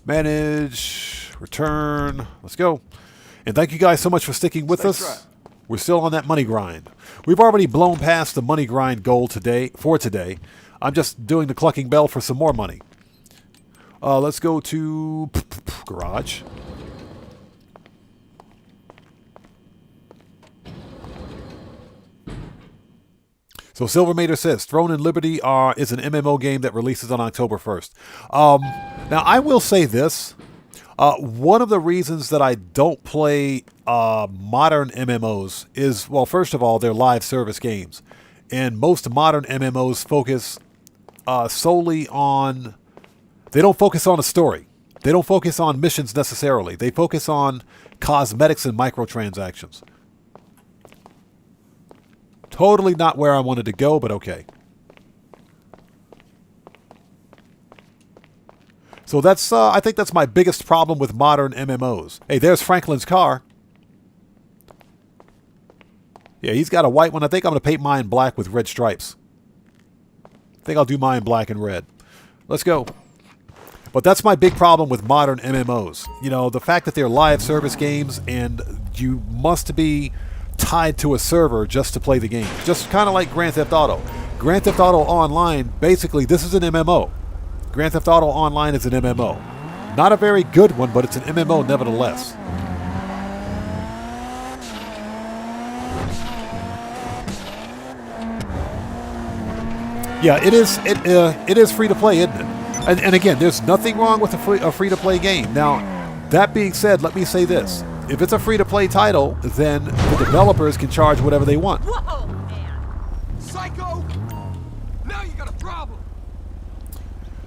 Manage. Return. Let's go. And thank you guys so much for sticking with us. We're still on that money grind. We've already blown past the money grind goal today. I'm just doing the Clucking Bell for some more money. Let's go to garage. So Silvermater says, Throne and Liberty is an MMO game that releases on October 1st. Now, I will say this. One of the reasons that I don't play modern MMOs is, well, first of all, they're live service games. And most modern MMOs focus solely on... They don't focus on a story. They don't focus on missions necessarily. They focus on cosmetics and microtransactions. Totally not where I wanted to go, but okay. So that's, I think that's my biggest problem with modern MMOs. Hey, there's Franklin's car. Yeah, he's got a white one. I think I'm going to paint mine black with red stripes. I think I'll do mine black and red. Let's go. But that's my big problem with modern MMOs. You know, the fact that they're live service games and you must be tied to a server just to play the game. Just kind of like Grand Theft Auto. Grand Theft Auto Online, basically, this is an MMO. Grand Theft Auto Online is an MMO. Not a very good one, but it's an MMO nevertheless. Yeah, it is free to play, isn't it? And again, there's nothing wrong with a free to play game. Now, that being said, let me say this. If it's a free to play title, then the developers can charge whatever they want. Whoa, man. Psycho! Now you got a problem.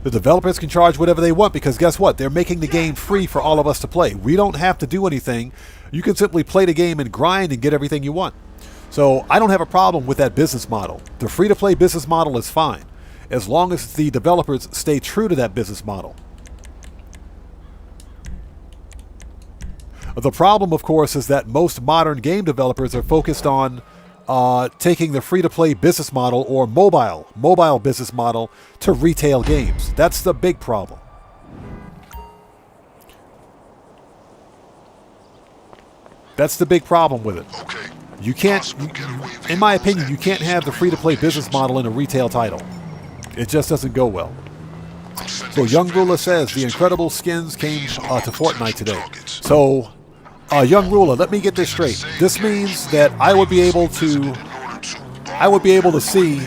The developers can charge whatever they want because guess what? They're making the game free for all of us to play. We don't have to do anything. You can simply play the game and grind and get everything you want. So I don't have a problem with that business model. The free-to-play business model is fine as long as the developers stay true to that business model. The problem, of course, is that most modern game developers are focused on taking the free-to-play business model or mobile business model to retail games. That's the big problem. That's the big problem with it. You can't, in my opinion, you can't have the free-to-play business model in a retail title. It just doesn't go well. So Young Ruler says the incredible skins came to Fortnite today. So, Young Ruler, let me get this straight. This means that I would be able to I would be able to see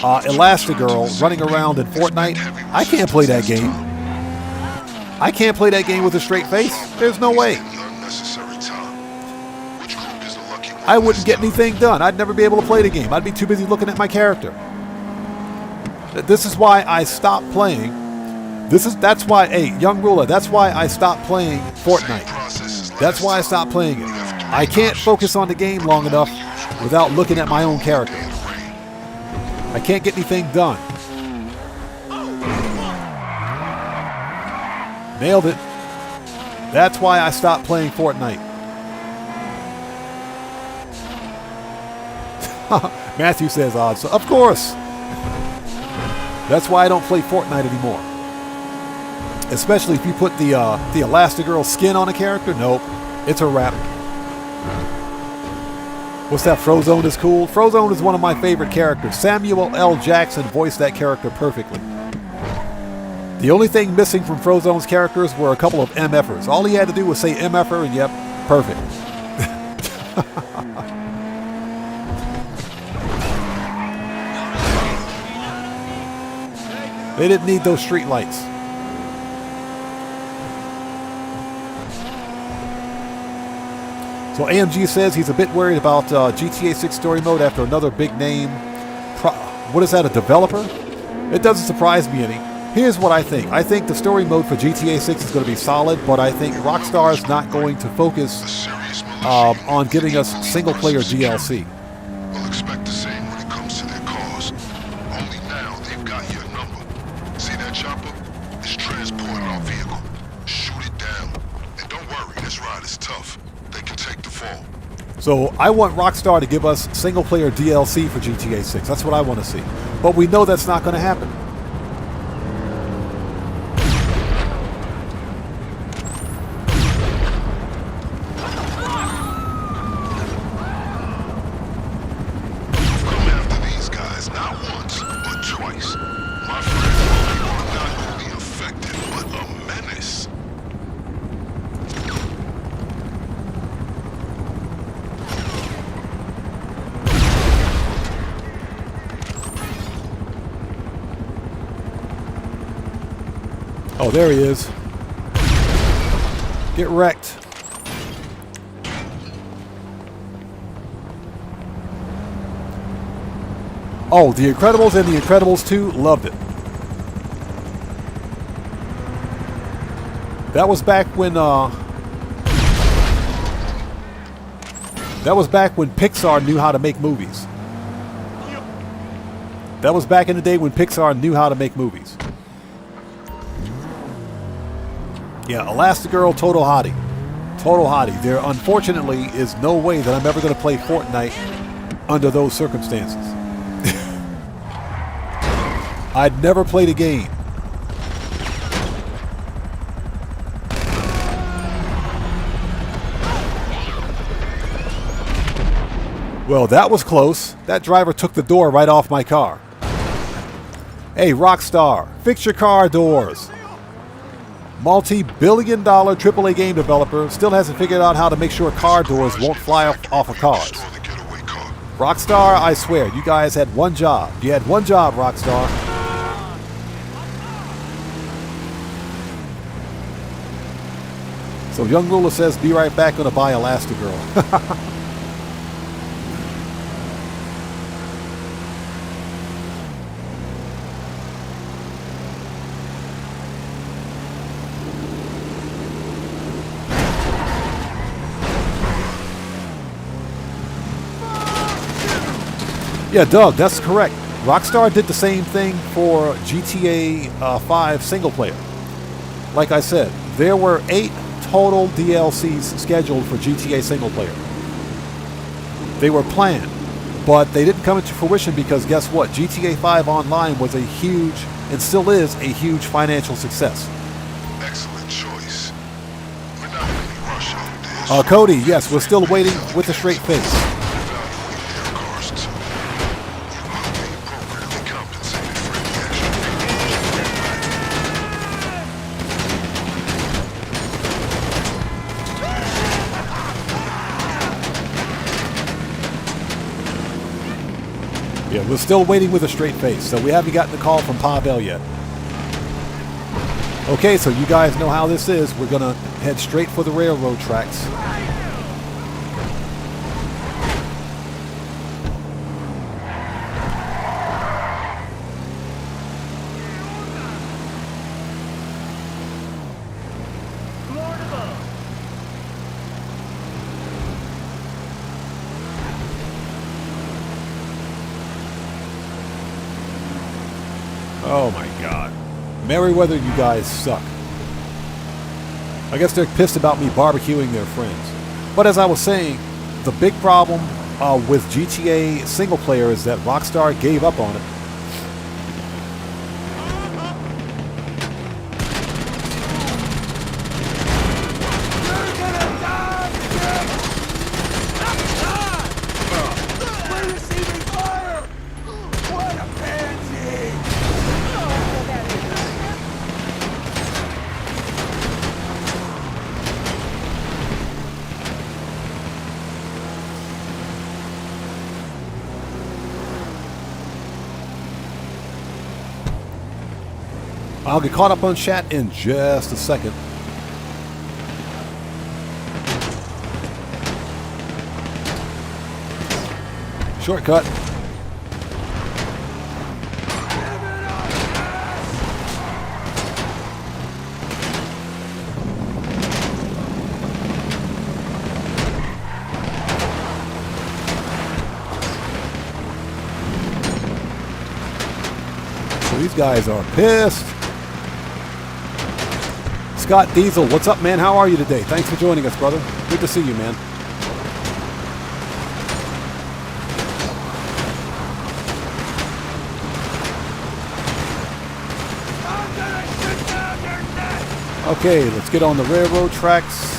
Elastigirl running around in Fortnite. I can't play that game. I can't play that game with a straight face. There's no way. I wouldn't get anything done. I'd never be able to play the game. I'd be too busy looking at my character. This is why I stopped playing. That's why, hey, Young Ruler, that's why I stopped playing Fortnite. That's why I stopped playing it. I can't focus on the game long enough without looking at my own character. I can't get anything done. Nailed it. That's why I stopped playing Fortnite. Matthew says odd. So of course. That's why I don't play Fortnite anymore. Especially if you put the Elastigirl skin on a character. Nope. It's a wrap. What's that? Frozone is cool. Frozone is one of my favorite characters. Samuel L. Jackson voiced that character perfectly. The only thing missing from Frozone's characters were a couple of MFers. All he had to do was say MFer and yep, perfect. They didn't need those street lights. So AMG says he's a bit worried about GTA 6 story mode after another big name. What is that, a developer? It doesn't surprise me any. Here's what I think. I think the story mode for GTA 6 is going to be solid, but I think Rockstar is not going to focus on giving us single-player DLC. We'll expect the same when it comes to their cars. Only now they've got your number. See that chopper? It's transporting our vehicle. Shoot it down. And don't worry, this ride is tough. They can take the fall. So I want Rockstar to give us single-player DLC for GTA 6. That's what I want to see. But we know that's not going to happen. Oh, there he is. Get wrecked. Oh, The Incredibles and The Incredibles 2, loved it. That was back when Pixar knew how to make movies. That was back in the day when Pixar knew how to make movies. Yeah, Elastigirl, total hottie. Total hottie. There unfortunately is no way that I'm ever going to play Fortnite under those circumstances. I'd never played a game. Well, that was close. That driver took the door right off my car. Hey, Rockstar, fix your car doors. Multi-billion-dollar AAA game developer still hasn't figured out how to make sure car doors won't fly off of cars. Rockstar, I swear, you guys had one job. You had one job, Rockstar. So Young Ruler says, be right back, gonna buy Elastigirl. Yeah, Doug, that's correct. Rockstar did the same thing for GTA 5 single player. Like I said, there were 8 total DLCs scheduled for GTA single player. They were planned, but they didn't come into fruition because guess what? GTA 5 Online was a huge, and still is, a huge financial success. Excellent choice. We're not in any rush out there. Cody, yes, we're still waiting with a straight face. Yeah, we're still waiting with a straight face, so we haven't gotten the call from Pavel yet. Okay, so you guys know how this is. We're gonna head straight for the railroad tracks. Oh my god. Merriweather, you guys suck. I guess they're pissed about me barbecuing their friends. But as I was saying, the big problem with GTA single player is that Rockstar gave up on it. I'll get caught up on chat in just a second. Shortcut. So these guys are pissed. Scott Diesel, what's up, man? How are you today? Thanks for joining us, brother. Good to see you, man. Okay, let's get on the railroad tracks.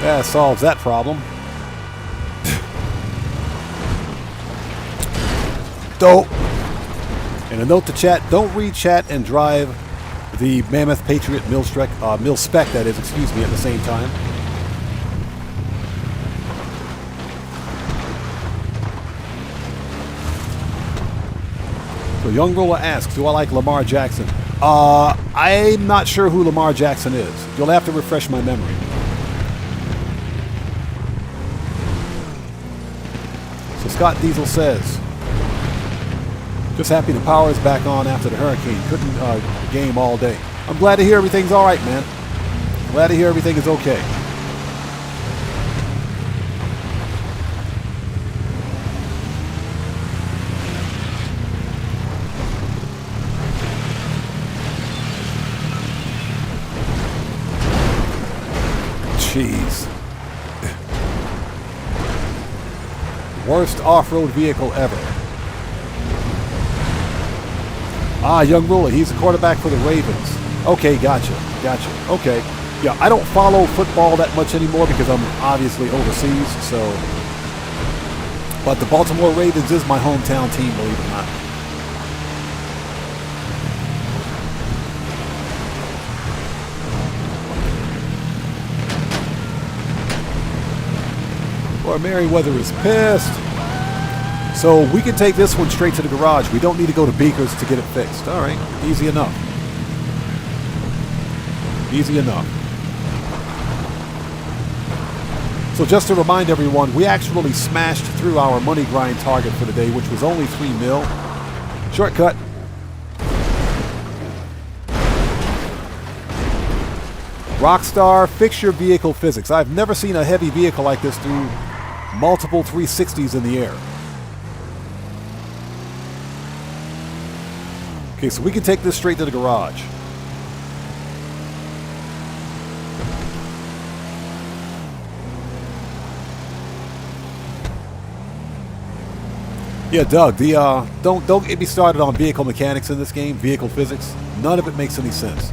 That solves that problem. Dope. And a note to chat, don't read chat and drive the Mammoth Patriot Mil-Spec, that is, excuse me, at the same time. So Young Ruler asks, do I like Lamar Jackson? I'm not sure who Lamar Jackson is. You'll have to refresh my memory. So Scott Diesel says, just happy the power is back on after the hurricane. Couldn't game all day. I'm glad to hear everything's all right, man. Glad to hear everything is okay. Jeez. Worst off-road vehicle ever. Ah, Young Ruler, he's the quarterback for the Ravens. Okay, gotcha. Okay. Yeah, I don't follow football that much anymore because I'm obviously overseas, so... But the Baltimore Ravens is my hometown team, believe it or not. Or Merriweather is pissed. So we can take this one straight to the garage. We don't need to go to Beaker's to get it fixed. All right, easy enough. Easy enough. So just to remind everyone, we actually smashed through our money grind target for the day, which was only 3 mil. Shortcut. Rockstar, fix your vehicle physics. I've never seen a heavy vehicle like this do multiple 360s in the air. Okay, so we can take this straight to the garage. Yeah, Doug. The don't get me started on vehicle mechanics in this game. Vehicle physics. None of it makes any sense.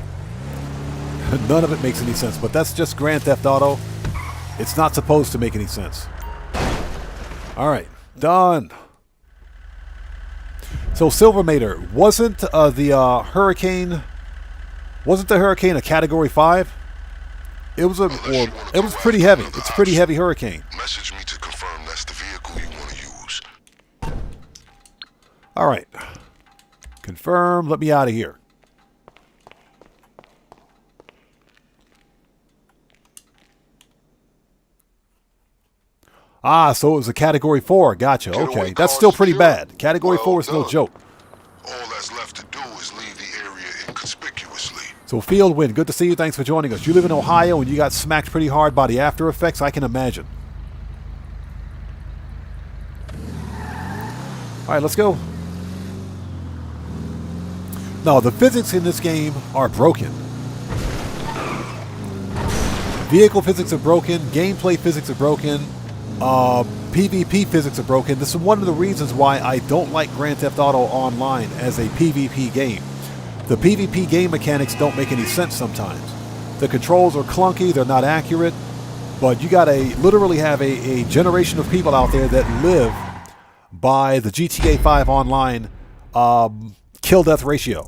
None of it makes any sense. But that's just Grand Theft Auto. It's not supposed to make any sense. All right, done. So Silvermater, wasn't the hurricane? Wasn't the hurricane a Category 5? It was it was pretty heavy. It's a pretty heavy hurricane. Message me to confirm that's the vehicle you want to use. All right. Confirm. Let me out of here. Ah, so it was a Category 4. Gotcha. Okay. That's still pretty bad. Category 4 is no joke. All that's left to do is leave the area inconspicuously. So Fieldwind, good to see you. Thanks for joining us. You live in Ohio and you got smacked pretty hard by the after effects. I can imagine. All right, let's go. No, the physics in this game are broken. Vehicle physics are broken. Gameplay physics are broken. PvP physics are broken. This is one of the reasons why I don't like Grand Theft Auto Online as a PvP game. The PvP game mechanics don't make any sense sometimes. The controls are clunky, they're not accurate, but you gotta literally have a generation of people out there that live by the GTA 5 Online kill-death ratio.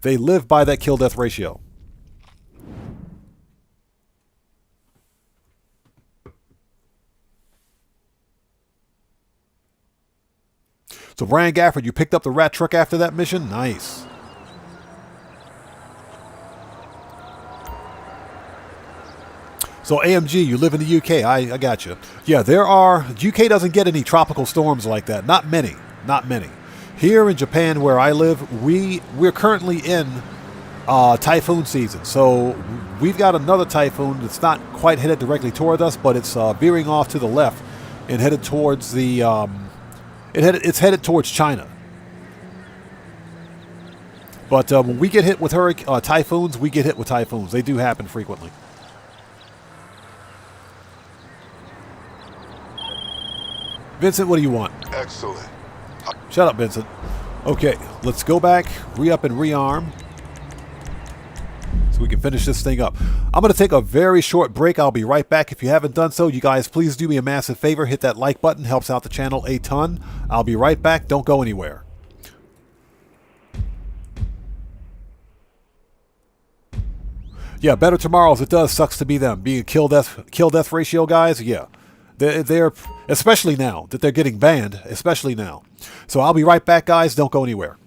They live by that kill-death ratio. So Brian Gafford, you picked up the rat truck after that mission? Nice. So AMG, you live in the UK. I got you. Yeah, UK doesn't get any tropical storms like that. Not many. Not many. Here in Japan, where I live, we're currently in typhoon season. So we've got another typhoon that's not quite headed directly toward us, but it's veering off to the left and headed towards the... It's headed towards China. But when we get hit with typhoons, we get hit with typhoons. They do happen frequently. Vincent, what do you want? Excellent. Shut up, Vincent. Okay, let's go back, re-up and rearm, so we can finish this thing up. I'm going to take a very short break. I'll be right back. If you haven't done so, you guys, please do me a massive favor. Hit that like button. Helps out the channel a ton. I'll be right back. Don't go anywhere. Yeah, better tomorrows. It does. Sucks to be them. Being a kill death ratio, guys. Yeah. They're especially now that they're getting banned, especially now. So I'll be right back, guys. Don't go anywhere.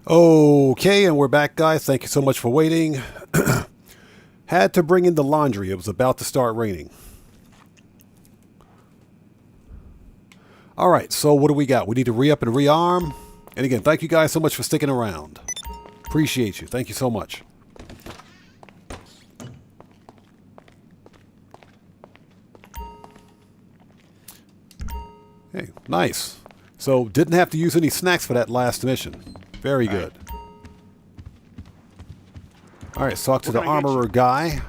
Okay, and we're back, guys. Thank you so much for waiting. Had to bring in the laundry. It was about to start raining. All right, so what do we got? We need to re-up and rearm. And again, thank you guys so much for sticking around. Appreciate you. Thank you so much. Hey, nice. So, didn't have to use any snacks for that last mission. Very good. All right, let's talk to the armorer guy.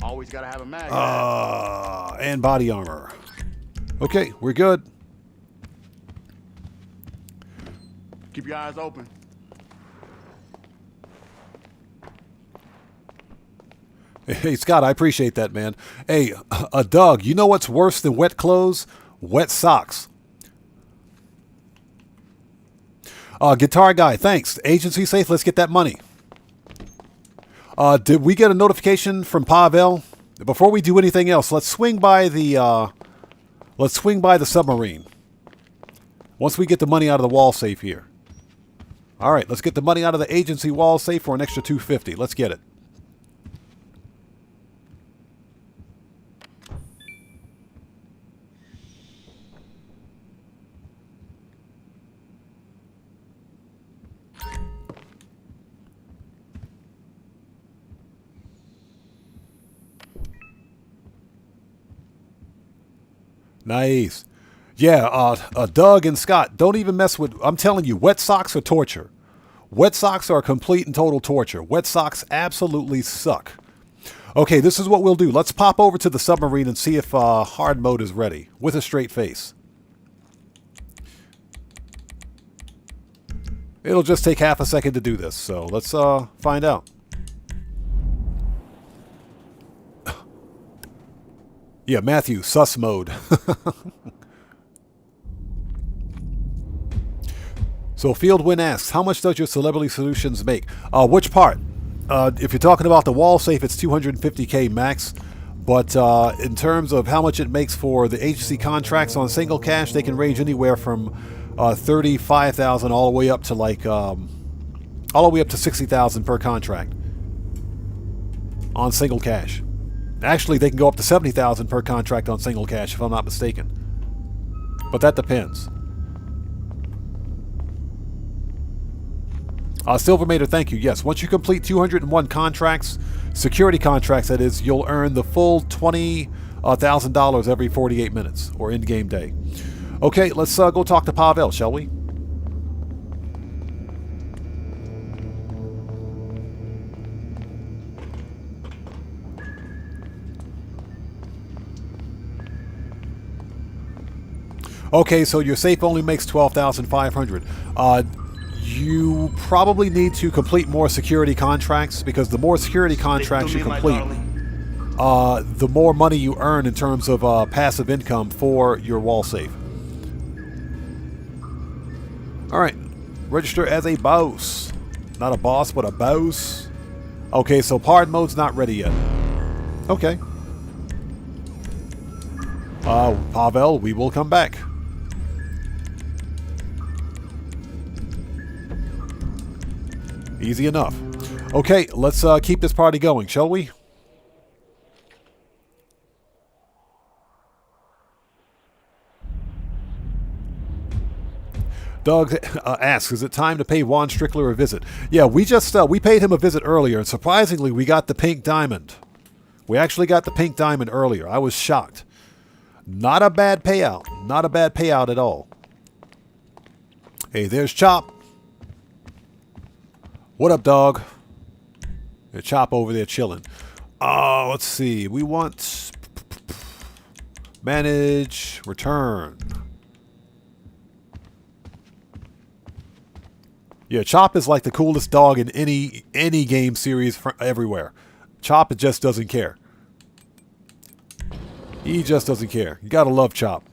Always gotta have a mag. And body armor. Okay, we're good. Keep your eyes open. Hey, Scott, I appreciate that, man. Hey, Doug, you know what's worse than wet clothes? Wet socks. Guitar guy, thanks. Agency safe, let's get that money. Did we get a notification from Pavel? Before we do anything else, let's swing by the submarine. Once we get the money out of the wall safe here. All right, let's get the money out of the agency wall safe for an extra $250. Let's get it. Nice. Yeah, Doug and Scott, don't even mess with... I'm telling you, wet socks are torture. Wet socks are complete and total torture. Wet socks absolutely suck. Okay, this is what we'll do. Let's pop over to the submarine and see if hard mode is ready with a straight face. It'll just take half a second to do this, so let's find out. Yeah, Matthew, sus mode. So Fieldwin asks, how much does your Celebrity Solutions make? Which part? If you're talking about the wall safe, it's 250K max. But in terms of how much it makes for the agency contracts on single cash, they can range anywhere from 35,000 all the way up to like all the way up to 60,000 per contract on single cash. Actually, they can go up to 70,000 per contract on single cash, if I'm not mistaken. But that depends. Silvermater, thank you. Yes, once you complete 201 contracts, security contracts that is, you'll earn the full $20,000 every 48 minutes, or in-game day. Okay, let's go talk to Pavel, shall we? Okay, so your safe only makes 12,500. You probably need to complete more security contracts, because the more security contracts you complete, the more money you earn in terms of passive income for your wall safe. Alright, register as a boss. Not a boss, but a boss. Okay, so hard mode's not ready yet. Okay. Pavel, we will come back. Easy enough. Okay, let's keep this party going, shall we? Doug asks, is it time to pay Juan Strickler a visit? Yeah, we paid him a visit earlier, and surprisingly, we got the pink diamond. We actually got the pink diamond earlier. I was shocked. Not a bad payout. Not a bad payout at all. Hey, there's Chop. What up, dog? There's Chop over there chilling. Let's see. We want... manage... return. Yeah, Chop is like the coolest dog in any game series everywhere. Chop just doesn't care. He just doesn't care. You gotta love Chop.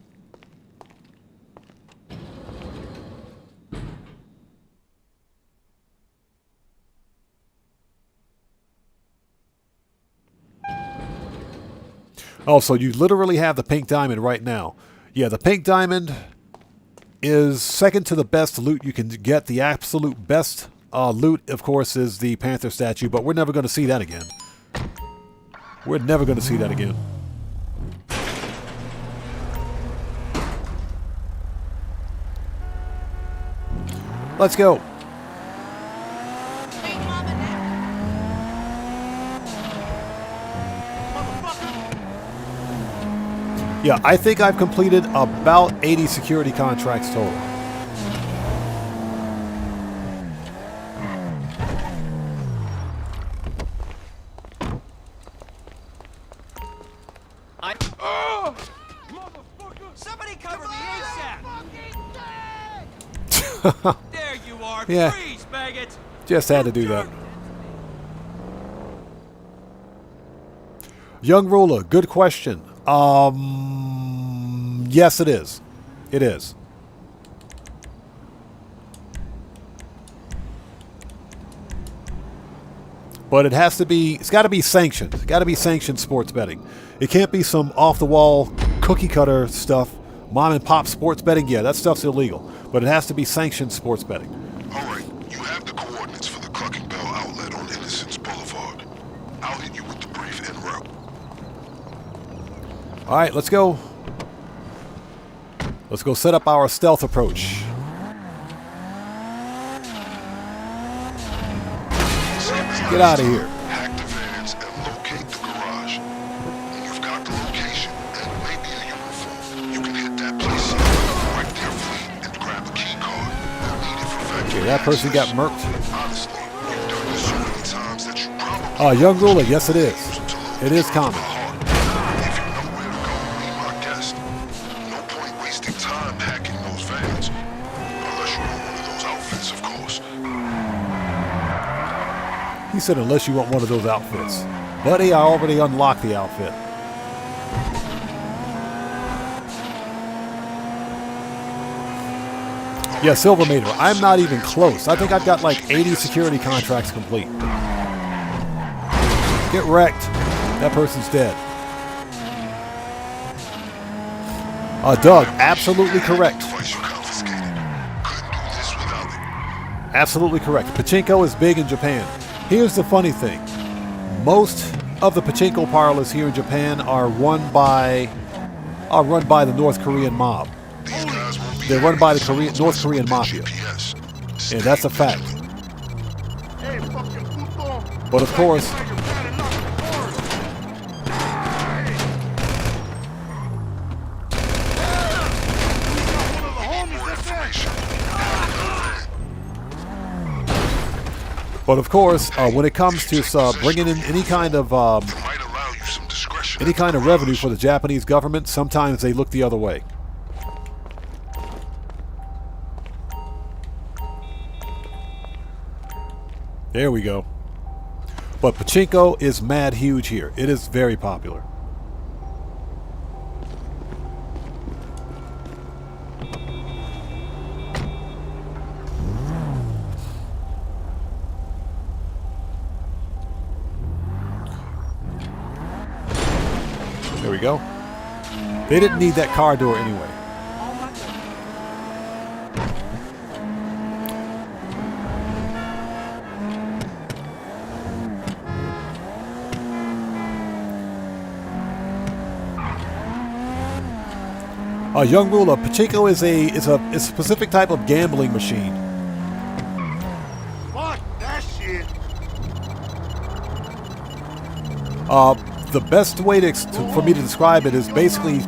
Oh, so you literally have the pink diamond right now. Yeah, the pink diamond is second to the best loot you can get. The absolute best loot, of course, is the Panther statue, but we're never going to see that again. We're never going to see that again. Let's go. Yeah, I think I've completed about 80 security contracts total. Somebody cover me ASAP! There you are! Yeah. Freeze, maggot! Just had to do that. Young Ruler, good question. Yes, it is. It is. But it has to be, it's got to be sanctioned. It's got to be sanctioned sports betting. It can't be some off-the-wall cookie cutter stuff. Mom and pop sports betting, yeah, that stuff's illegal. But it has to be sanctioned sports betting. All right, you have the coordinates for the Clucking Bell outlet on Innocence Boulevard. I'll hit you with the brief en route. All right, let's go. Let's go set up our stealth approach. Get out of here. Hack the vans and locate the garage. When you've got the location and maybe a uniform, you can hit that place right there, fleet, and grab a key card. You'll need it for factory. Okay, that person got access. murked. Honestly, you've done this so many times that you probably Young Ruler, yes it is. It is common. If you know where to go, be my guest. No point wasting time hacking those vans. Unless you want one of those outfits, of course. He said unless you want one of those outfits. Buddy, I already unlocked the outfit. Yeah, Silver Mater, I'm not even close. I think I've got like 80 security contracts complete. Get wrecked. That person's dead. Doug, absolutely correct. Absolutely correct. Pachinko is big in Japan. Here's the funny thing. Most of the pachinko parlors here in Japan are run by the North Korean mob. They're run by the North Korean mafia. And that's a fact. But of course, when it comes to bringing in any kind of revenue for the Japanese government, sometimes they look the other way. There we go. But pachinko is mad huge here. It is very popular. There we go. They didn't need that car door anyway. Young Ruler, pachinko is a specific type of gambling machine. Fuck that shit. The best way for me to describe it is basically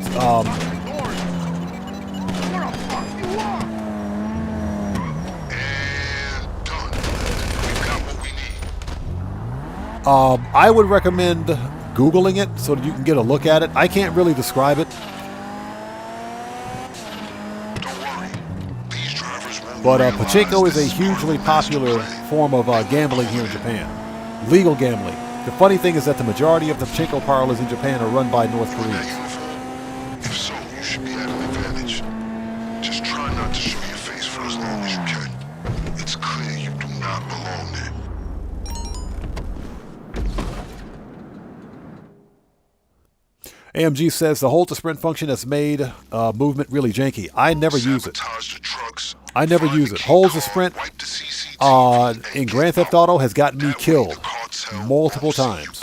I would recommend Googling it so that you can get a look at it. I can't really describe it. But pachinko is a hugely popular form of gambling here in Japan. Legal gambling. The funny thing is that the majority of the pachinko parlors in Japan are run by North Koreans. If so, you should be at an advantage. Just try not to show your face for as long as you can. It's clear you do not belong there. AMG says the hold to sprint function has made movement really janky. I never use it. I never use it. Hold to sprint in Grand Theft Auto has gotten me killed multiple times.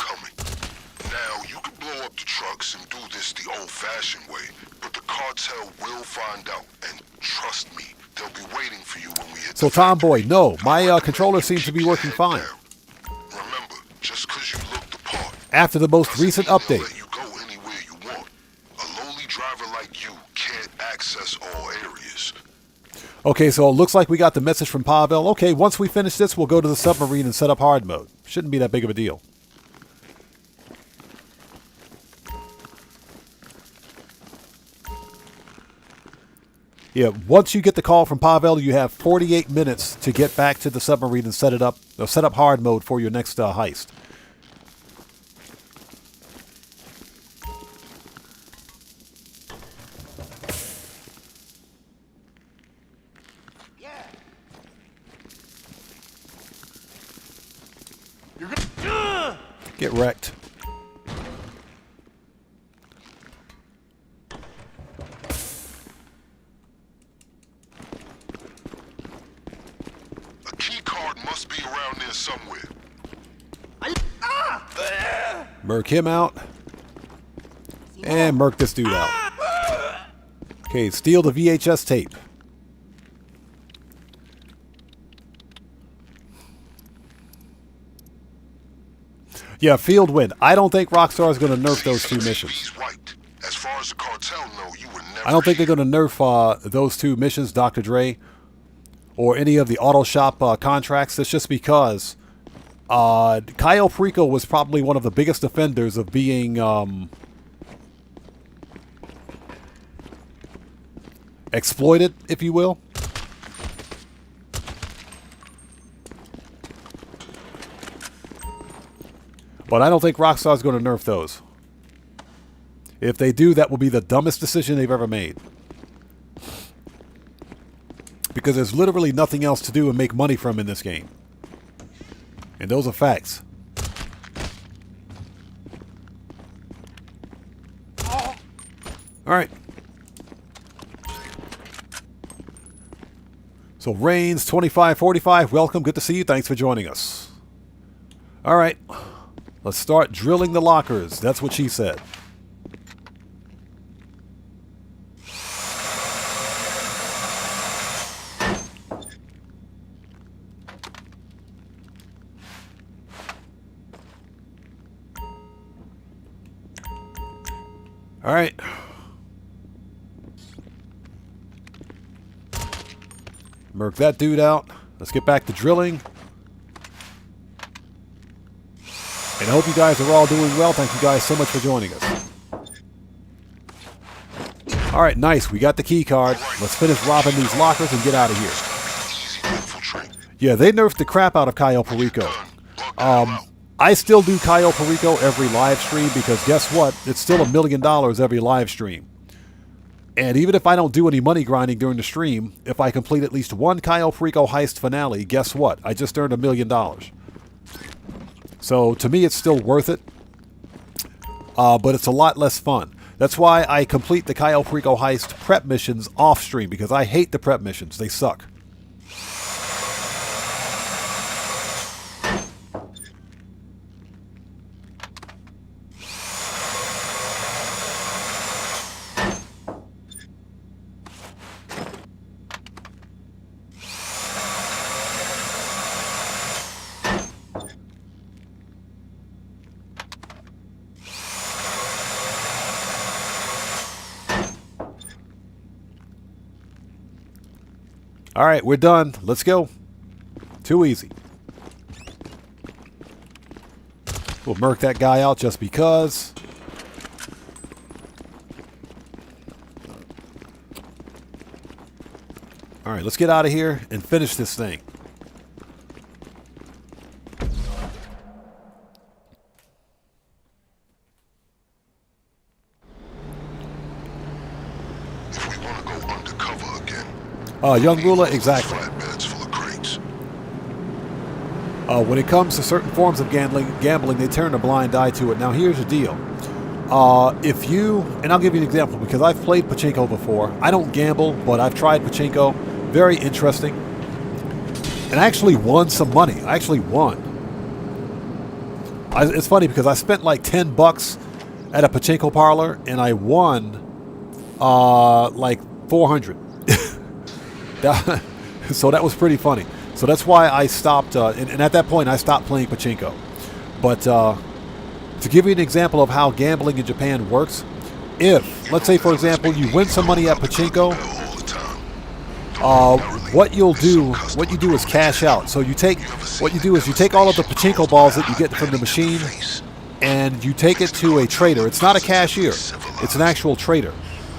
Now, you can blow up the trucks and do this the old-fashioned way, but the cartel will find out, and trust me, they'll be waiting for you when we hit So the Tomboy, no, my controller seems to be working fine. Remember, just because you look the part, After the most recent update. let you go anywhere you want. A lowly driver like you can't access all areas. Okay, so it looks like we got the message from Pavel. Okay, once we finish this, we'll go to the submarine and set up hard mode. Shouldn't be that big of a deal. Yeah, once you get the call from Pavel, you have 48 minutes to get back to the submarine and set it up, set up hard mode for your next heist. Get wrecked. A key card must be around there somewhere. Murk him out. And murk this dude out. Okay, steal the VHS tape. Yeah, field win. I don't think Rockstar is going to nerf those two missions. As far as the cartel know, you were never I don't think they're going to nerf those two missions, Dr. Dre, or any of the auto shop contracts. That's just because Cayo Perico was probably one of the biggest offenders of being exploited, if you will. But I don't think Rockstar is going to nerf those. If they do, that will be the dumbest decision they've ever made. Because there's literally nothing else to do and make money from in this game. And those are facts. Alright. So Reigns 2545, welcome, good to see you, thanks for joining us. Alright. Let's start drilling the lockers. That's what she said. All right. Murk that dude out. Let's get back to drilling. And I hope you guys are all doing well. Thank you guys so much for joining us. All right, nice. We got the key card. Let's finish robbing these lockers and get out of here. Yeah, they nerfed the crap out of Cayo Perico. I still do Cayo Perico every live stream because guess what? It's still $1 million every live stream. And even if I don't do any money grinding during the stream, if I complete at least one Cayo Perico heist finale, guess what? I just earned $1 million. So to me, it's still worth it, but it's a lot less fun. That's why I complete the Cayo Perico heist prep missions off stream, because I hate the prep missions. They suck. All right, we're done. Let's go. Too easy. We'll murk that guy out just because. All right, let's get out of here and finish this thing. Young ruler, exactly. When it comes to certain forms of gambling, they turn a blind eye to it. Now, here's the deal. if you, and I'll give you an example because I've played pachinko before. I don't gamble, but I've tried pachinko. Very interesting. And I actually won some money. I actually won. It's funny because I spent like $10 at a pachinko parlor and I won like 400. So that was pretty funny. So that's why I stopped, and at that point I stopped playing pachinko. But to give you an example of how gambling in Japan works, if, let's say for example, you win some money at pachinko, what you do is cash out. So you take all of the pachinko balls that you get from the machine and you take it to a trader. It's not a cashier, it's an actual trader.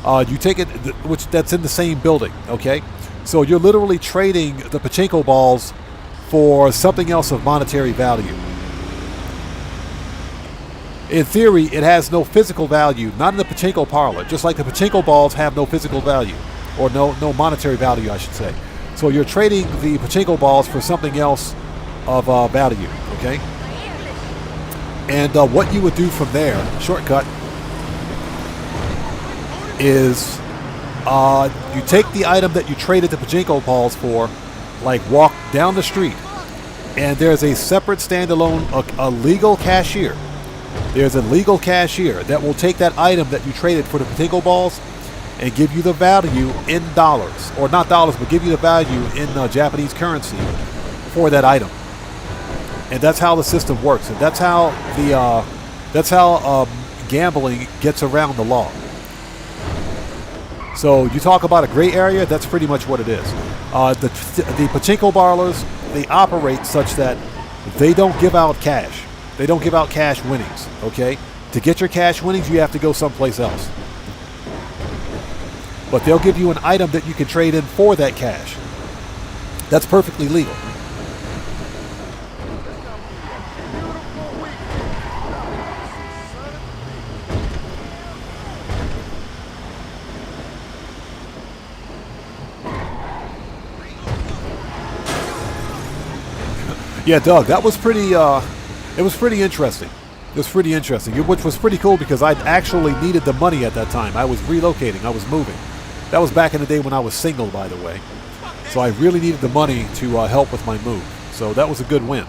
You take it, that's in the same building, okay? So you're literally trading the pachinko balls for something else of monetary value. In theory, it has no physical value, not in the pachinko parlor, just like the pachinko balls have no physical value, or no monetary value, I should say. So you're trading the pachinko balls for something else of value, okay? And what you would do from there, shortcut, is you take the item that you traded the pachinko balls for, like walk down the street, and there's a separate standalone, a legal cashier. There's a legal cashier that will take that item that you traded for the pachinko balls and give you the value in dollars, or not dollars, but give you the value in Japanese currency for that item. And that's how the system works, and that's how gambling gets around the law. So you talk about a gray area, that's pretty much what it is. The pachinko parlors, they operate such that they don't give out cash. They don't give out cash winnings, okay? To get your cash winnings, you have to go someplace else. But they'll give you an item that you can trade in for that cash. That's perfectly legal. Yeah, Doug, that was pretty, it was pretty interesting. It was pretty interesting, which was pretty cool because I actually needed the money at that time. I was relocating, I was moving. That was back in the day when I was single, by the way. So I really needed the money to help with my move. So that was a good win.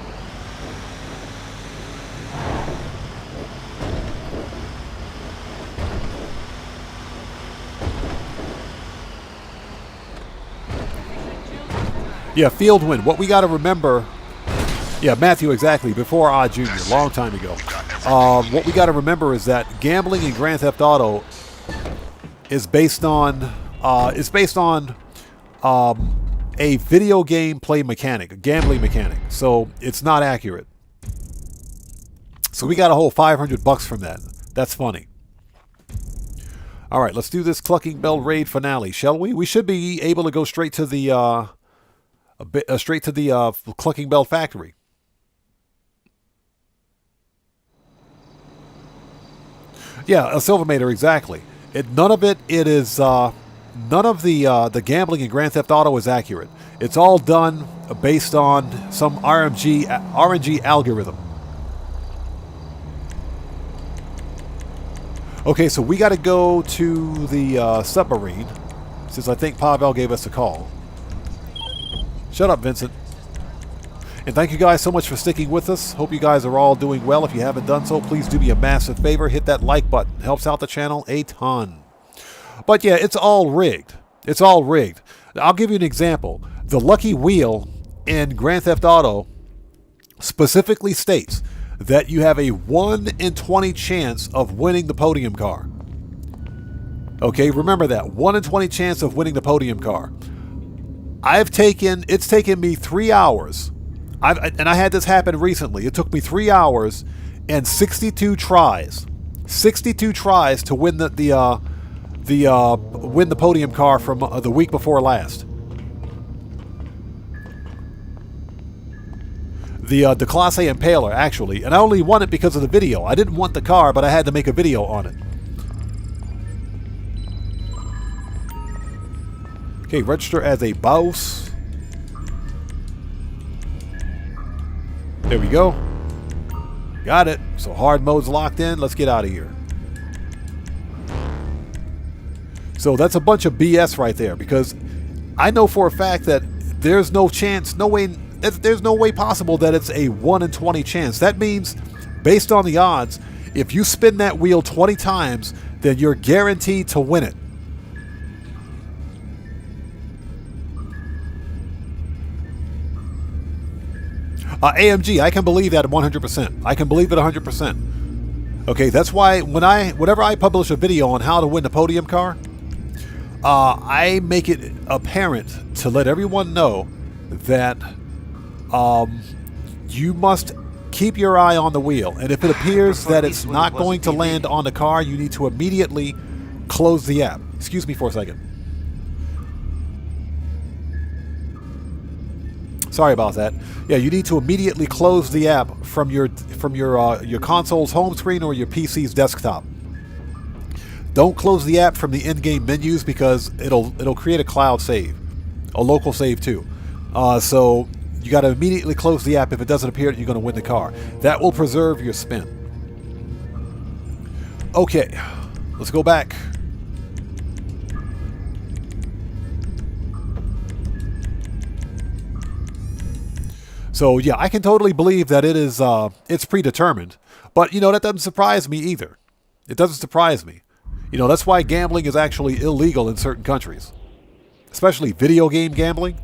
Yeah, field win. What we got to remember... Yeah, Matthew, exactly. Before Odd Jr., long time ago. What we got to remember is that gambling in Grand Theft Auto is based on a video game play mechanic, a gambling mechanic. So it's not accurate. So we got a whole $500 from that. That's funny. All right, let's do this Clucking Bell raid finale, shall we? We should be able to go straight to the Clucking Bell factory. Yeah, a Silvermater, exactly. None of the gambling in Grand Theft Auto is accurate. It's all done based on some RNG algorithm. Okay, so we got to go to the submarine, since I think Pavel gave us a call. Shut up, Vincent. And thank you guys so much for sticking with us. Hope you guys are all doing well. If you haven't done so, please do me a massive favor. Hit that like button. It helps out the channel a ton. But yeah, it's all rigged. It's all rigged. I'll give you an example. The lucky wheel in Grand Theft Auto specifically states that you have a 1 in 20 chance of winning the podium car. Okay, remember that. 1 in 20 chance of winning the podium car. It's taken me 3 hours. And I had this happen recently. It took me 3 hours and 62 tries. 62 tries to win win the podium car from the week before last. The Class A Impaler, actually. And I only won it because of the video. I didn't want the car, but I had to make a video on it. Okay, register as a boss. There we go. Got it. So hard mode's locked in. Let's get out of here. So that's a bunch of BS right there, because I know for a fact that there's no chance, there's no way possible that it's a 1 in 20 chance. That means, based on the odds, if you spin that wheel 20 times, then you're guaranteed to win it. AMG, I can believe that 100%. I can believe it 100%. Okay, that's why whenever I publish a video on how to win the podium car, I make it apparent to let everyone know that you must keep your eye on the wheel. And if it appears that it's not going to land on the car, you need to immediately close the app. Excuse me for a second. Sorry about that. Yeah, you need to immediately close the app from your console's home screen or your PC's desktop. Don't close the app from the in-game menus, because it'll create a cloud save, a local save too. So you got to immediately close the app if it doesn't appear that you're going to win the car. That will preserve your spin. Okay, let's go back. So yeah, I can totally believe that it is it's predetermined, but you know, that doesn't surprise me either. It doesn't surprise me. You know, that's why gambling is actually illegal in certain countries, especially video game gambling.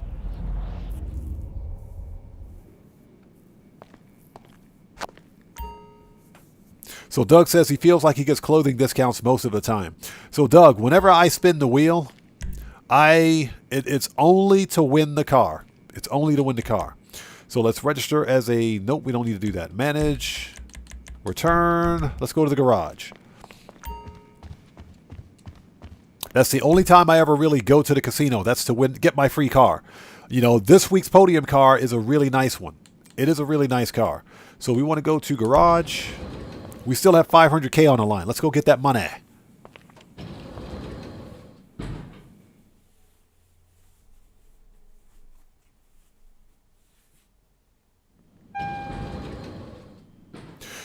So Doug says he feels like he gets clothing discounts most of the time. So Doug, whenever I spin the wheel, it's only to win the car. It's only to win the car. So let's register as a... Nope, we don't need to do that. Manage. Return. Let's go to the garage. That's the only time I ever really go to the casino. That's to get my free car. You know, this week's podium car is a really nice one. It is a really nice car. So we want to go to garage. We still have 500K on the line. Let's go get that money.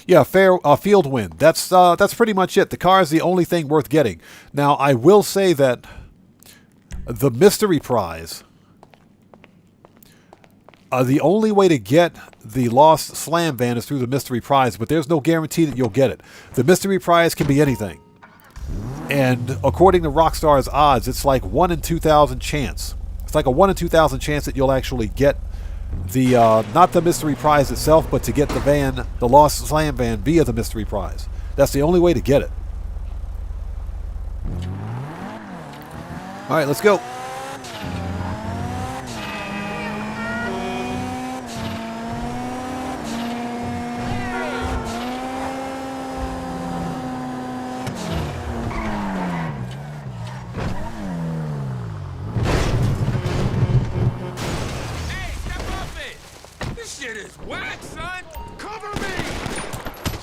Yeah, fair field win. That's pretty much it. The car is the only thing worth getting. Now, I will say that the mystery prize, the only way to get the lost slam van is through the mystery prize, but there's no guarantee that you'll get it. The mystery prize can be anything. And according to Rockstar's odds, it's like 1 in 2,000 chance. It's like a 1 in 2,000 chance that you'll actually get the not the mystery prize itself, but to get the van, the lost slam van, via the mystery prize. That's the only way to get it. All right, let's go.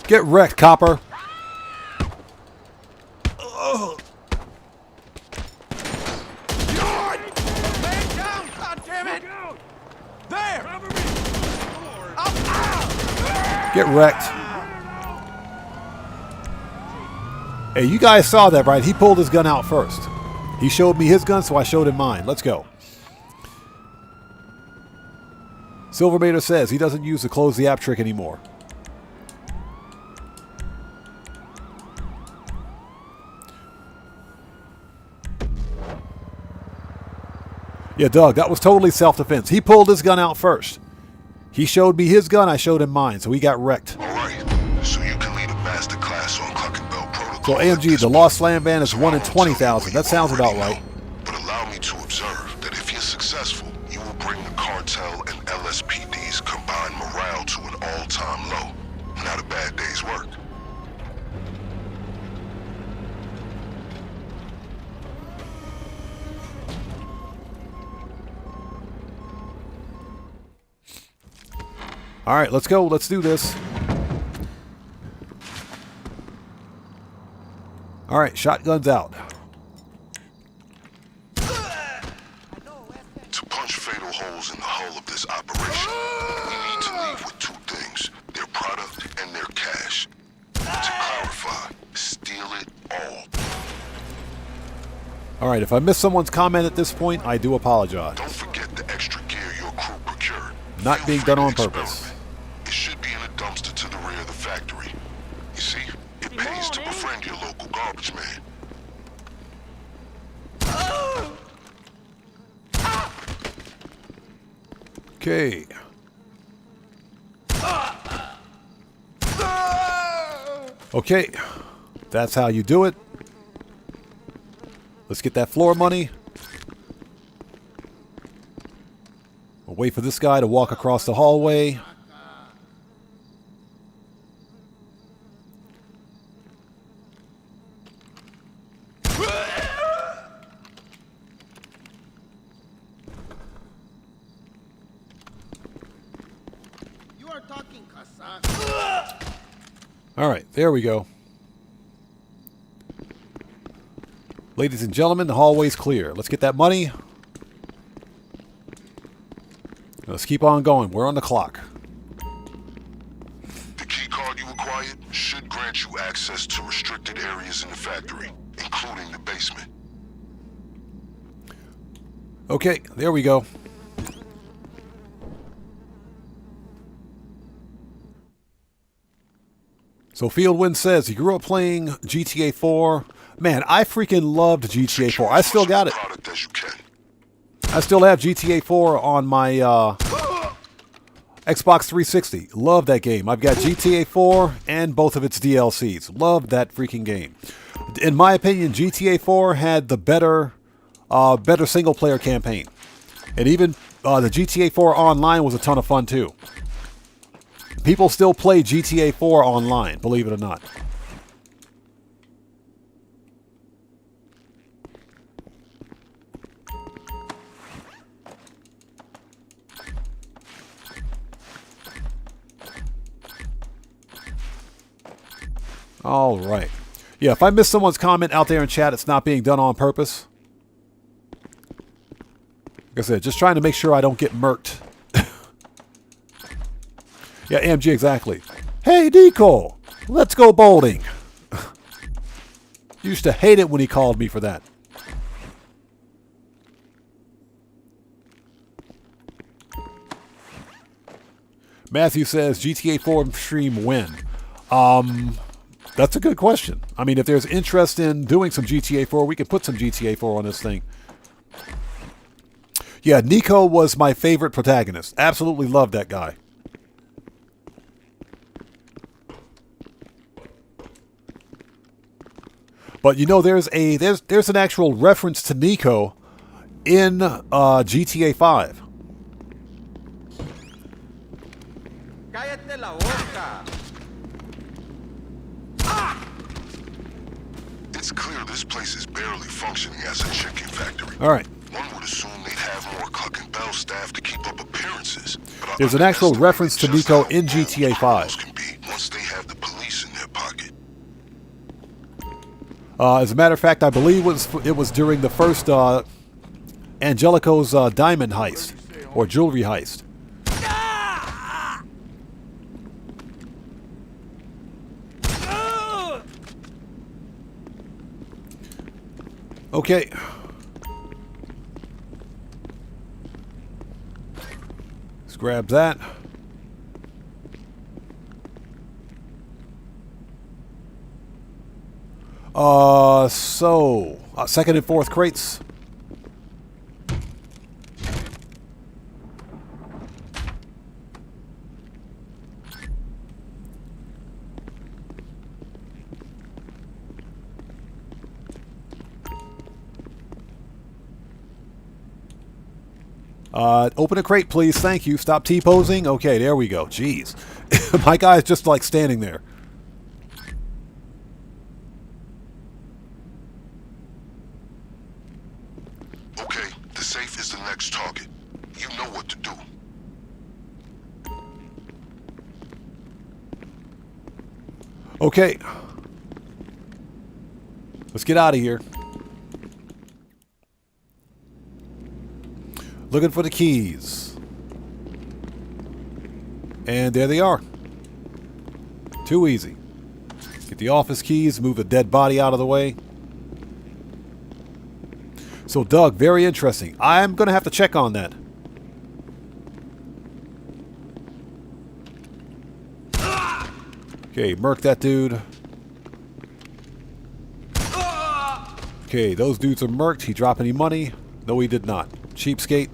Get wrecked, copper. Oh. Man down, goddammit! There! Get wrecked. Hey, you guys saw that, right? He pulled his gun out first. He showed me his gun, so I showed him mine. Let's go. Silvermater says he doesn't use the close the app trick anymore. Yeah, Doug, that was totally self-defense. He pulled his gun out first. He showed me his gun, I showed him mine, so he got wrecked. All right, so you can lead a master class on Clucking Bell protocol. So AMG, the lost slam van is 1 in 20,000. That sounds about right. But allow me to observe that if you're successful, you will bring the cartel and LSPD's combined morale to an all-time low. Not a bad day's work. All right, let's go. Let's do this. All right, shotguns out. To punch fatal holes in the hull of this operation, we need to leave with 2 things: their product and their cash. To clarify, steal it all. Alright, if I missed someone's comment at this point, I do apologize. Don't forget the extra gear your crew procured. Not Feel being free done to on experiment. purpose. It should be in a dumpster to the rear of the factory. You see, it pays to befriend your local garbage man. Okay. Okay. That's how you do it. Let's get that floor money. We'll wait for this guy to walk across the hallway. You are talking Kazakh. All right, there we go. Ladies and gentlemen, the hallway's clear. Let's get that money. Let's keep on going. We're on the clock. The key card you acquired should grant you access to restricted areas in the factory, including the basement. Okay, there we go. So Fieldwind says he grew up playing GTA 4. Man, I freaking loved GTA 4. I still got it. I still have GTA 4 on my Xbox 360. Love that game. I've got GTA 4 and both of its DLCs. Love that freaking game. In my opinion, GTA 4 had the better single-player campaign. And even the GTA 4 Online was a ton of fun, too. People still play GTA 4 online, believe it or not. All right. Yeah, if I miss someone's comment out there in chat, it's not being done on purpose. Like I said, just trying to make sure I don't get murked. Yeah, AMG, exactly. Hey, Deco, let's go bowling. Used to hate it when he called me for that. Matthew says, GTA 4 stream when? That's a good question. I mean, if there's interest in doing some GTA 4, we can put some GTA 4 on this thing. Yeah, Nico was my favorite protagonist. Absolutely loved that guy. But you know, there's an actual reference to Nico in GTA 5. Cállate la boca. It's clear this place is barely functioning as a chicken factory. All right. One would assume they'd have more Clucking Bell staff to keep up appearances. But There's an actual reference to Nico in GTA 5. can be once they have the police in their pocket. As a matter of fact, I believe it was during the first Angelico's diamond heist or jewelry heist. Okay. Let's grab that. Second and fourth crates. Open a crate, please. Thank you. Stop T-posing. Okay, there we go. Jeez. My guy's just like standing there. Okay, the safe is the next target. You know what to do. Okay. Let's get out of here. Looking for the keys. And there they are. Too easy. Get the office keys, move the dead body out of the way. So, Doug, very interesting. I'm going to have to check on that. Okay, murk that dude. Okay, those dudes are murked. He drop any money? No, he did not. Cheapskate.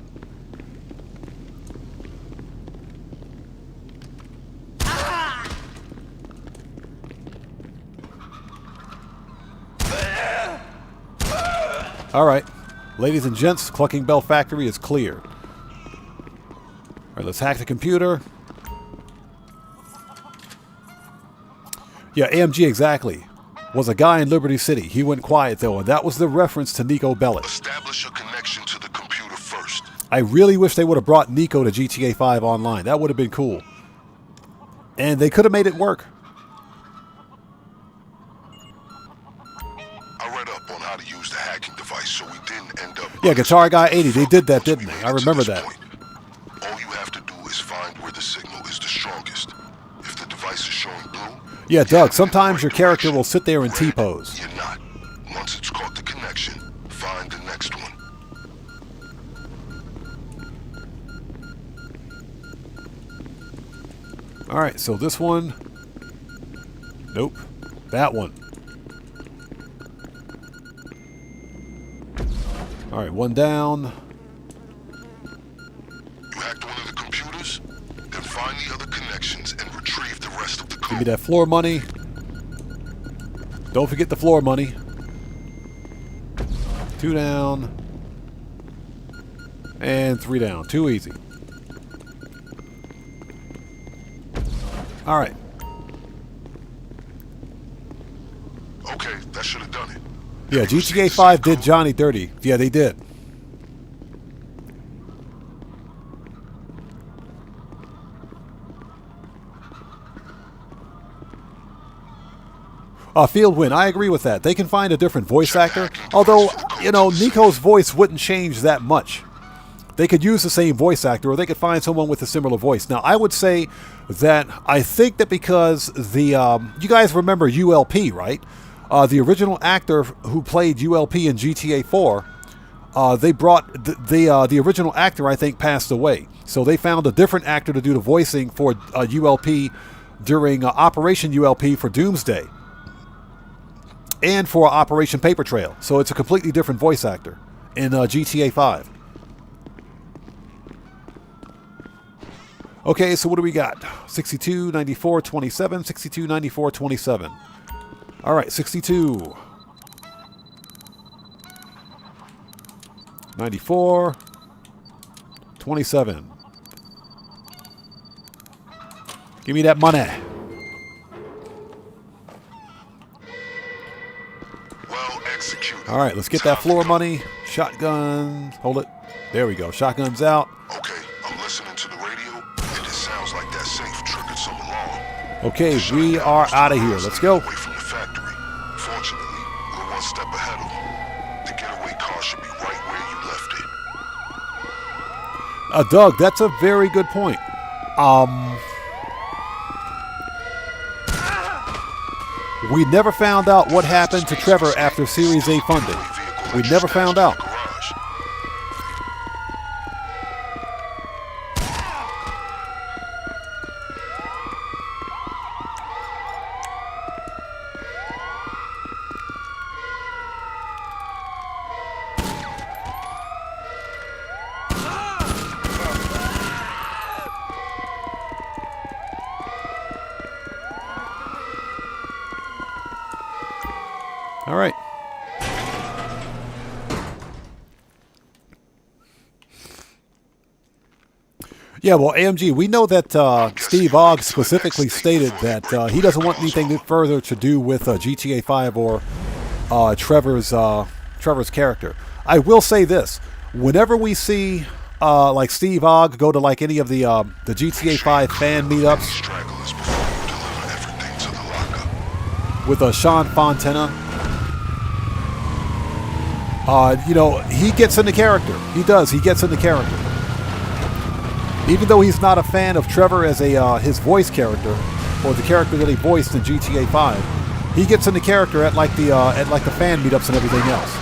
Alright. Ladies and gents, Clucking Bell Factory is clear. Alright, let's hack the computer. Yeah, AMG exactly. Was a guy in Liberty City. He went quiet though, and that was the reference to Nico Bellic. Establish a connection to the computer first. I really wish they would have brought Nico to GTA 5 Online. That would have been cool. And they could have made it work. I read up on how to use the hacking device, so we didn't end up... Yeah, Guitar Guy 80, they did that, didn't they? I remember that. All you have to do is find where the signal is the strongest. If the device is showing blue... Yeah, Doug, sometimes your character will sit there and T-pose. You're not. Once it's caught the connection, find the next one. Alright, so this one... Nope. That one. Alright, one down. You hacked one of the computers? Then find the other connections and retrieve the rest of the code. Give me that floor money. Don't forget the floor money. 2 down. And 3 down. Too easy. Alright. Okay, that should have done it. Yeah, GTA 5 did Johnny dirty. Yeah, they did. Field win. I agree with that. They can find a different voice actor. Although, you know, Nico's voice wouldn't change that much. They could use the same voice actor, or they could find someone with a similar voice. Now, I would say that I think that because the... you guys remember ULP, right? The original actor who played ULP in GTA 4, they brought... The original actor, I think, passed away. So they found a different actor to do the voicing for ULP during Operation ULP for Doomsday. And for Operation Paper Trail. So it's a completely different voice actor in GTA 5. Okay, so what do we got? 62, 94, 27, 62, 94, 27. All right, 62. 94. 27. Give me that money. Well executed. All right, let's get that floor money. Shotgun. Hold it. There we go. Shotgun's out. Okay, I'm listening to the radio, and it sounds like that safe triggered some alarm. Okay, we are out of here. Let's go. Away from the factory. Fortunately, we're one step ahead of them. The getaway car should be right where you left it. Doug, that's a very good point. We never found out what happened to Trevor after Series A funding. We never found out. All right. Yeah, well, AMG, we know that Steve Ogg specifically stated that he doesn't want anything further to do with GTA 5 or Trevor's character. I will say this: whenever we see like Steve Ogg go to like any of the GTA 5 fan meetups with Sean Fontana, you know, he gets into character. He does. He gets into character. Even though he's not a fan of Trevor as a his voice character or the character that he voiced in GTA 5, he gets into character at like the fan meetups and everything else.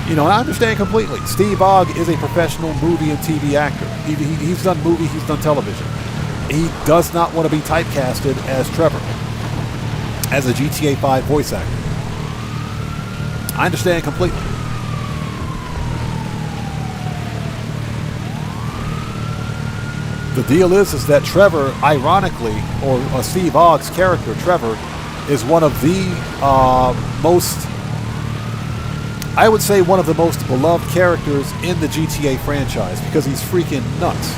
You know, I understand completely. Steve Ogg is a professional movie and TV actor. He's done movie, he's done television. He does not want to be typecasted as Trevor, as a GTA 5 voice actor. I understand completely. The deal is that Trevor, ironically, or Steve Ogg's character, Trevor, is one of the most, I would say one of the most beloved characters in the GTA franchise because he's freaking nuts.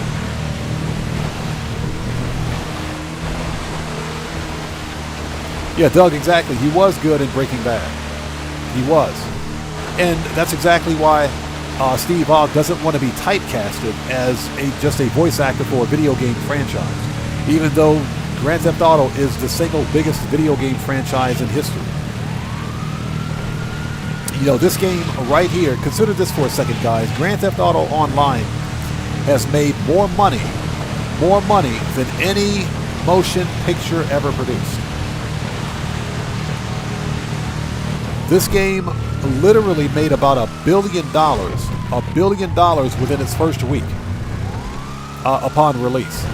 Yeah, Doug, exactly. He was good in Breaking Bad. He was. And that's exactly why Steve Ogg doesn't want to be typecasted as just a voice actor for a video game franchise, even though Grand Theft Auto is the single biggest video game franchise in history. You know, this game right here, consider this for a second, guys. Grand Theft Auto Online has made more money than any motion picture ever produced. This game literally made about $1 billion within its first week upon release.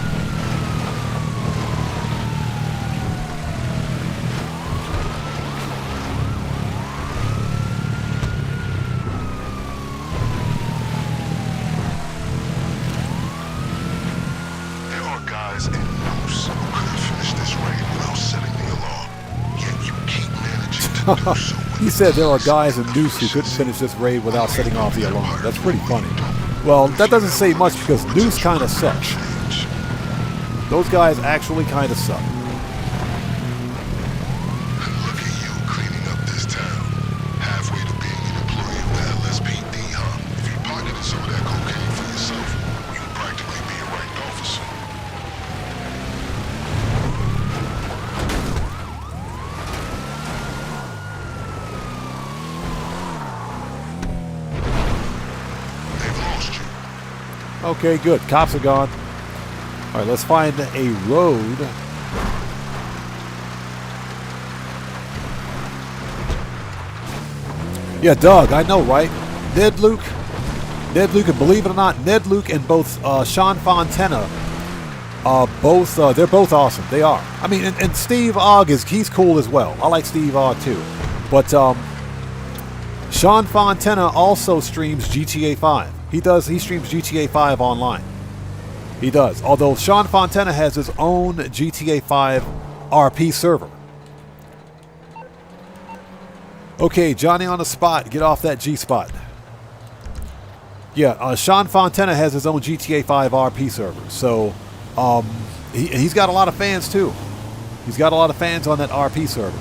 There are guys in Noose who could have finished this raid without setting the alarm. Yet you keep managing to do so. He said there are guys in Noose who couldn't finish this raid without setting off the alarm. That's pretty funny. Well, that doesn't say much because Noose kind of sucks. Those guys actually kind of suck. Look at you cleaning up this town. Halfway to being an employee of the LSPD, huh? If you pocketed some of that cocaine for yourself, you'd practically be a ranked officer. Okay, good. Cops are gone. All right, let's find a road. Yeah, Doug, I know, right? Ned Luke, and believe it or not, Ned Luke and both Sean Fontana, they're both awesome. They are. I mean, and Steve Ogg he's cool as well. I like Steve Ogg too. But Sean Fontana also streams GTA 5. He streams GTA 5 online. He does. Although Sean Fontana has his own GTA 5 RP server. Okay, Johnny on the spot. Get off that G spot. Yeah, Sean Fontana has his own GTA 5 RP server. So, he's got a lot of fans too. He's got a lot of fans on that RP server.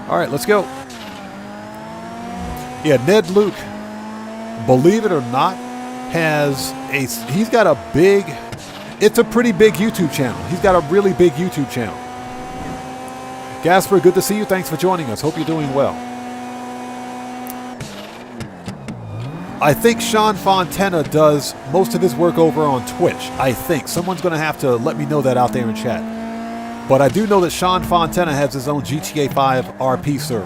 All right, let's go. Yeah, Ned Luke, believe it or not, he's got a big, it's a pretty big YouTube channel. He's got a really big YouTube channel. Gasper, good to see you. Thanks for joining us. Hope you're doing well. I think Sean Fontana does most of his work over on Twitch. I think. Someone's going to have to let me know that out there in chat. But I do know that Sean Fontana has his own GTA 5 RP server.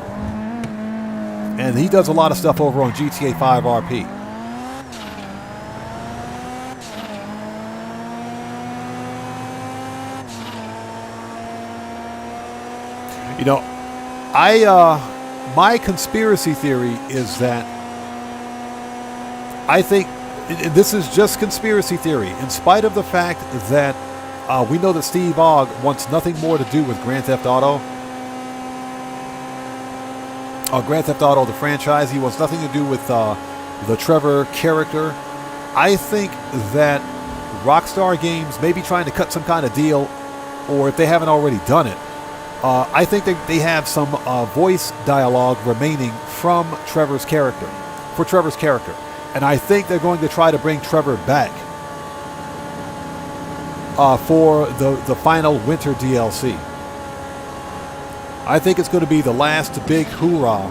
And he does a lot of stuff over on GTA 5 RP. You know, my conspiracy theory is that I think this is just conspiracy theory, in spite of the fact that we know that Steve Ogg wants nothing more to do with Grand Theft Auto. Grand Theft Auto, the franchise. He wants nothing to do with the Trevor character. I think that Rockstar Games may be trying to cut some kind of deal, or if they haven't already done it, I think they have some voice dialogue remaining from Trevor's character, for Trevor's character. And I think they're going to try to bring Trevor back for the final winter DLC. I think it's going to be the last big hoorah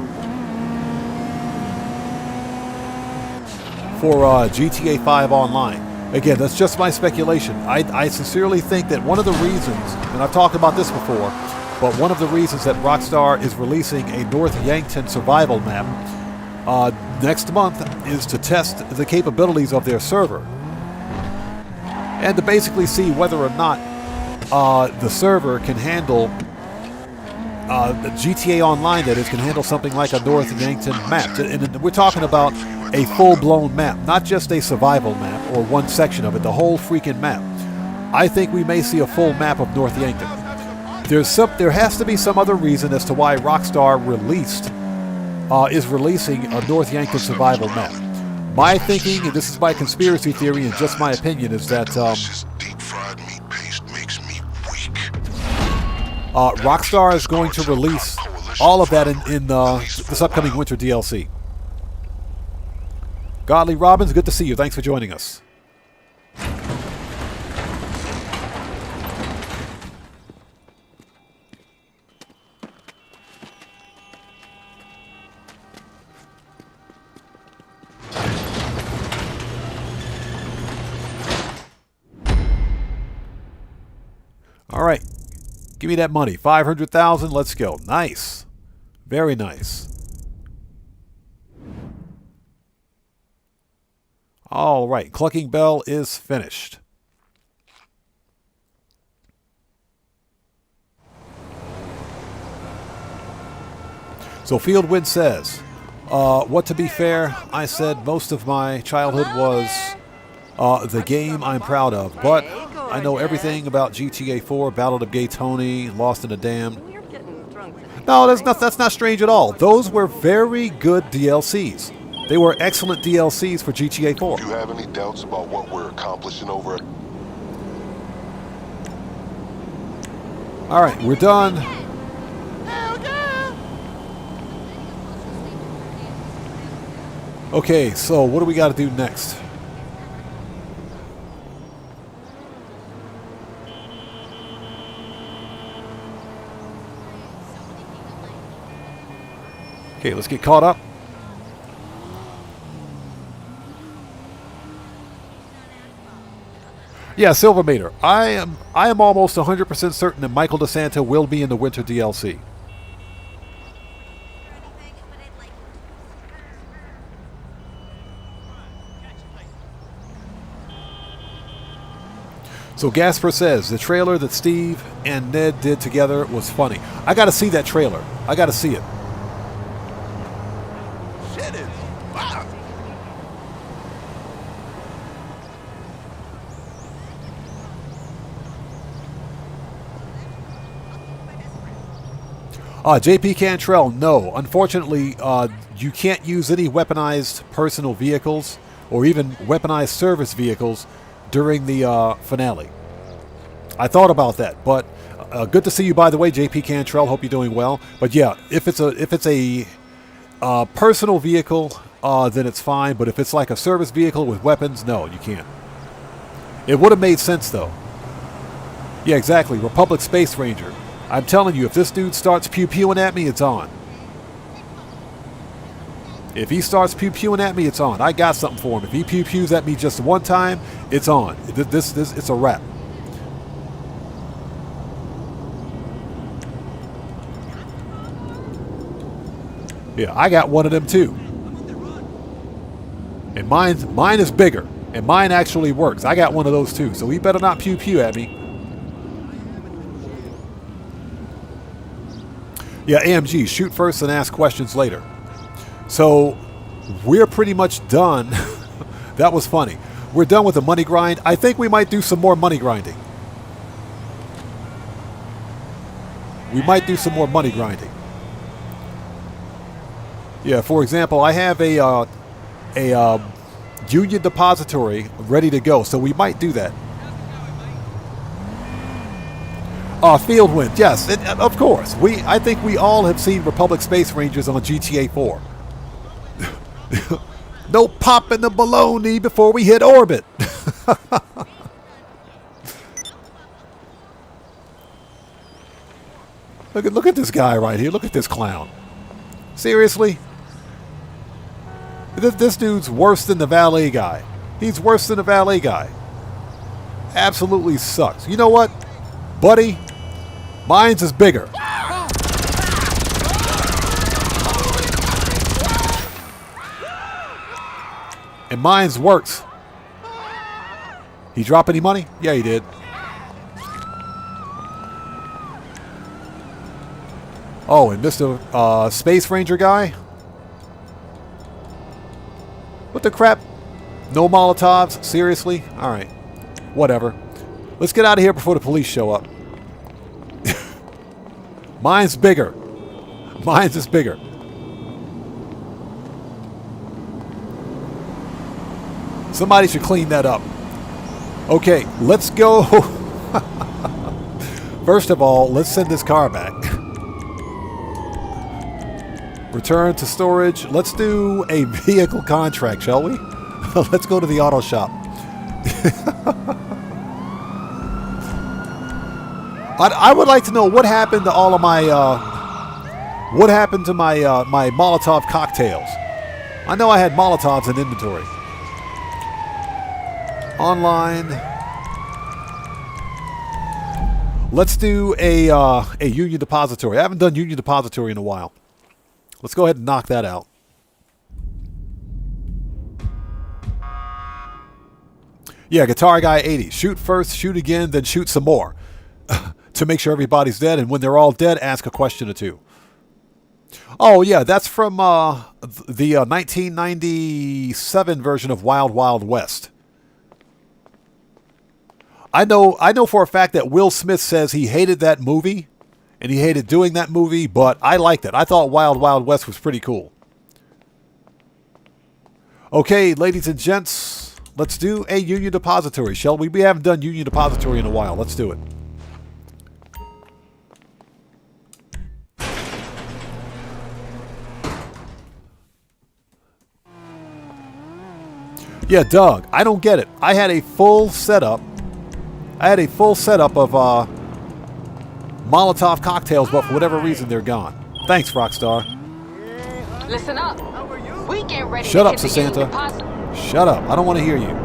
for GTA 5 Online. Again, that's just my speculation. I sincerely think that one of the reasons, and I've talked about this before, but one of the reasons that Rockstar is releasing a North Yankton survival map next month is to test the capabilities of their server and to basically see whether or not the server can handle the GTA Online, that is, can handle something like a North Yankton map. And we're talking about a full-blown map, not just a survival map or one section of it, the whole freaking map. I think we may see a full map of North Yankton. There has to be some other reason as to why Rockstar is releasing a North Yankton survival map. My thinking, and this is my conspiracy theory and just my opinion, is that Rockstar is going to release all of that in this upcoming winter DLC. Godly Robbins, good to see you. Thanks for joining us. All right. Give me that money. 500,000. Let's go. Nice. Very nice. All right. Clucking Bell is finished. So Fieldwind says, what to be fair, I said most of my childhood was the game I'm proud of, but I know everything about GTA 4, Battle of Gay Tony, Lost in the Dam. No, that's not strange at all. Those were very good DLCs. They were excellent DLCs for GTA 4. Do you have any doubts about what we're accomplishing over it? All right, we're done. Okay, so what do we got to do next? Okay, let's get caught up. Yeah, Silvermater. I am almost 100% certain that Michael DeSanta will be in the winter DLC. So Gasper says, the trailer that Steve and Ned did together was funny. I got to see that trailer. I got to see it. Shit is wow. JP Cantrell, no. Unfortunately, you can't use any weaponized personal vehicles or even weaponized service vehicles during the finale. I thought about that, but good to see you, by the way, JP Cantrell. Hope you're doing well. But yeah, if it's a personal vehicle, then it's fine. But if it's like a service vehicle with weapons, no, you can't. It would have made sense, though. Yeah, exactly. Republic Space Ranger. I'm telling you, if this dude starts pew-pewing at me, it's on. If he starts pew-pewing at me, it's on. I got something for him. If he pew-pews at me just one time, it's on. This it's a wrap. Yeah, I got one of them too. And mine is bigger. And mine actually works. I got one of those too. So he better not pew-pew at me. Yeah, AMG, shoot first and ask questions later. So we're pretty much done. That was funny. We're done with the money grind. I think we might do some more money grinding. We might do some more money grinding. Yeah, for example, I have a Union Depository ready to go, so we might do that. Fieldwind, yes, of course. I think we all have seen Republic Space Rangers on GTA 4. No popping the baloney before we hit orbit. Look at this guy right here. Look at this clown. Seriously? This dude's worse than the valet guy. He's worse than the valet guy. Absolutely sucks. You know what, buddy? Mine's is bigger. And mine's works. He drop any money? Yeah, he did. Oh, and Mr. Space Ranger guy? What the crap? No Molotovs? Seriously? Alright. Whatever. Let's get out of here before the police show up. Mine's bigger. Mine's is bigger. Somebody should clean that up. Okay, let's go. First of all, let's send this car back. Return to storage. Let's do a vehicle contract, shall we? Let's go to the auto shop. I would like to know what happened to all of my what happened to my my Molotov cocktails. I know I had Molotovs in inventory. Online. Let's do a Union Depository. I haven't done Union Depository in a while. Let's go ahead and knock that out. Yeah, Guitar Guy 80. Shoot first, shoot again, then shoot some more. To make sure everybody's dead, and when they're all dead, ask a question or two. Oh, yeah, that's from the 1997 version of Wild Wild West. I know for a fact that Will Smith says he hated that movie, and he hated doing that movie, but I liked it. I thought Wild Wild West was pretty cool. Okay, ladies and gents, let's do a Union Depository, shall we? We haven't done Union Depository in a while. Let's do it. Yeah, Doug, I don't get it. I had a full setup. I had a full setup of Molotov cocktails, but for whatever reason, they're gone. Thanks, Rockstar. Listen up. We get ready Shut to up, hit the Union Sasanta. Deposit. Shut up. I don't want to hear you.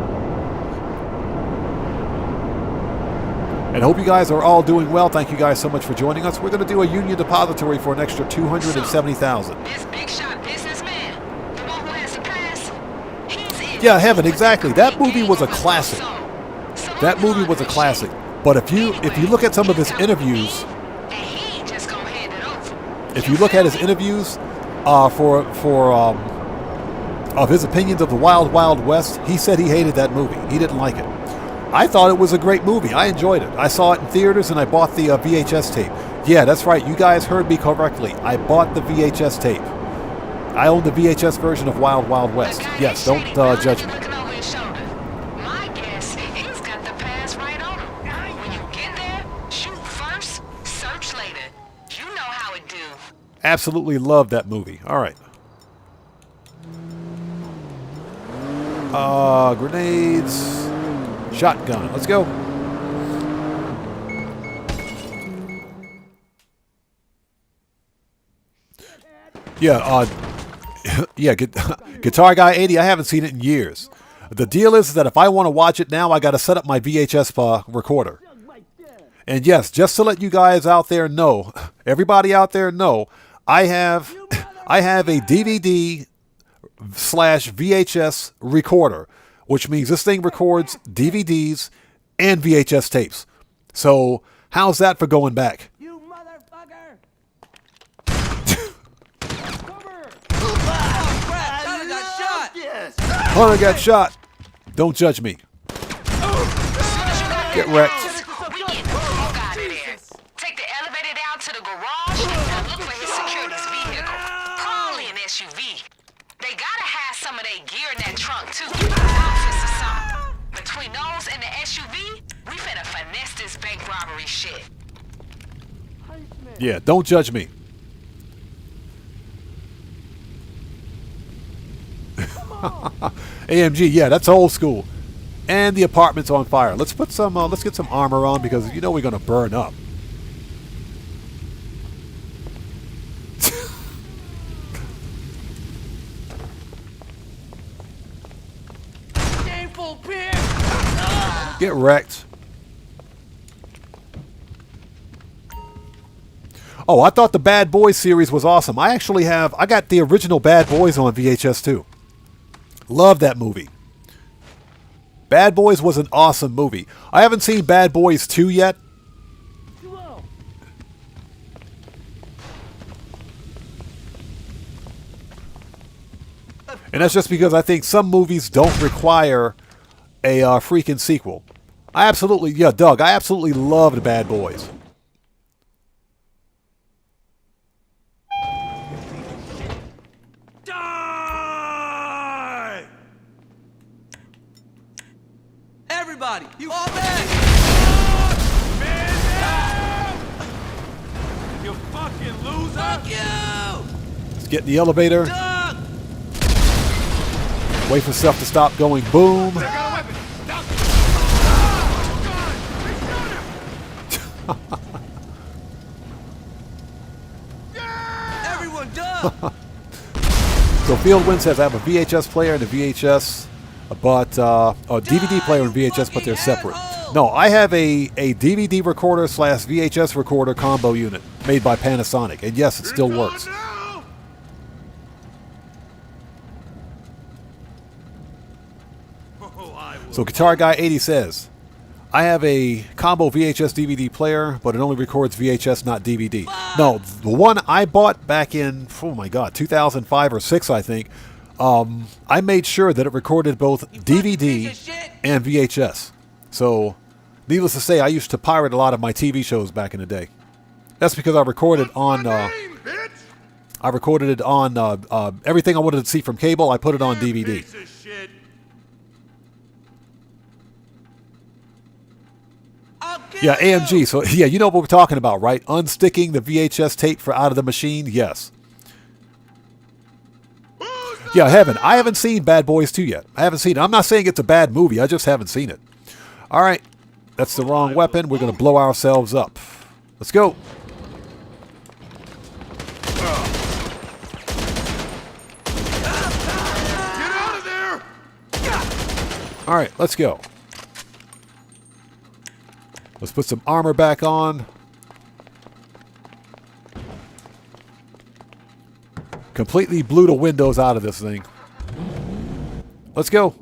And I hope you guys are all doing well. Thank you guys so much for joining us. We're going to do a Union Depository for an extra $270,000. This big shot businessman, the one who has the pass, he's in. Yeah, Heaven, exactly. That movie was a classic. That movie was a classic. But if you look at some of his interviews, if you look at his interviews of his opinions of the Wild Wild West, he said he hated that movie. He didn't like it. I thought it was a great movie. I enjoyed it. I saw it in theaters and I bought the VHS tape. Yeah, that's right. You guys heard me correctly. I bought the VHS tape. I own the VHS version of Wild Wild West. Yes, don't judge me. My guess, he's got the pass right on him. When you get there, shoot first, search later. You know how it do. Absolutely love that movie. All right. Grenades. Shotgun. Let's go. Yeah, yeah, Guitar Guy 80, I haven't seen it in years. The deal is that if I want to watch it now, I got to set up my VHS recorder. And yes, just to let you guys out there know, everybody out there know, I have a DVD/VHS recorder, which means this thing records DVDs and VHS tapes. So how's that for going back? You motherfucker! Hunter got shot. Don't judge me. Get wrecked. Take the elevator down to the garage and look for his security's vehicle. Probably an SUV. They gotta have some of their gear in that trunk too. Outfits or something. Between those and the SUV, we finna finesse this bank robbery shit. Yeah, don't judge me. AMG, yeah, that's old school. And the apartment's on fire. Let's put some. Let's get some armor on because you know we're gonna burn up. Get wrecked. Oh, I thought the Bad Boys series was awesome. I got the original Bad Boys on VHS too. Love that movie. Bad Boys was an awesome movie. I haven't seen Bad Boys 2 yet. And that's just because I think some movies don't require a freaking sequel. Doug, I absolutely loved Bad Boys. Die! Everybody, you all back! Man down! You fucking loser! Fuck you! Let's get in the elevator. Duck! Wait for stuff to stop going boom. Everyone, duck! So Fieldwind says I have a VHS player and a VHS, but a DVD player and VHS, but they're separate. No, I have a DVD recorder / VHS recorder combo unit made by Panasonic, and yes, it still works. So Guitar Guy 80 says, I have a combo VHS DVD player, but it only records VHS, not DVD. No, the one I bought back in, oh my god, 2005 or 6, I think, I made sure that it recorded both DVD and VHS. So, needless to say, I used to pirate a lot of my TV shows back in the day. That's because I recorded on, everything I wanted to see from cable, I put it on DVD. Yeah, AMG. So, yeah, you know what we're talking about, right? Unsticking the VHS tape out of the machine? Yes. Yeah, Heaven. I haven't seen Bad Boys 2 yet. I haven't seen it. I'm not saying it's a bad movie. I just haven't seen it. All right. That's the wrong weapon. We're going to blow ourselves up. Let's go. Get out of there! All right, let's go. Let's put some armor back on. Completely blew the windows out of this thing. Let's go.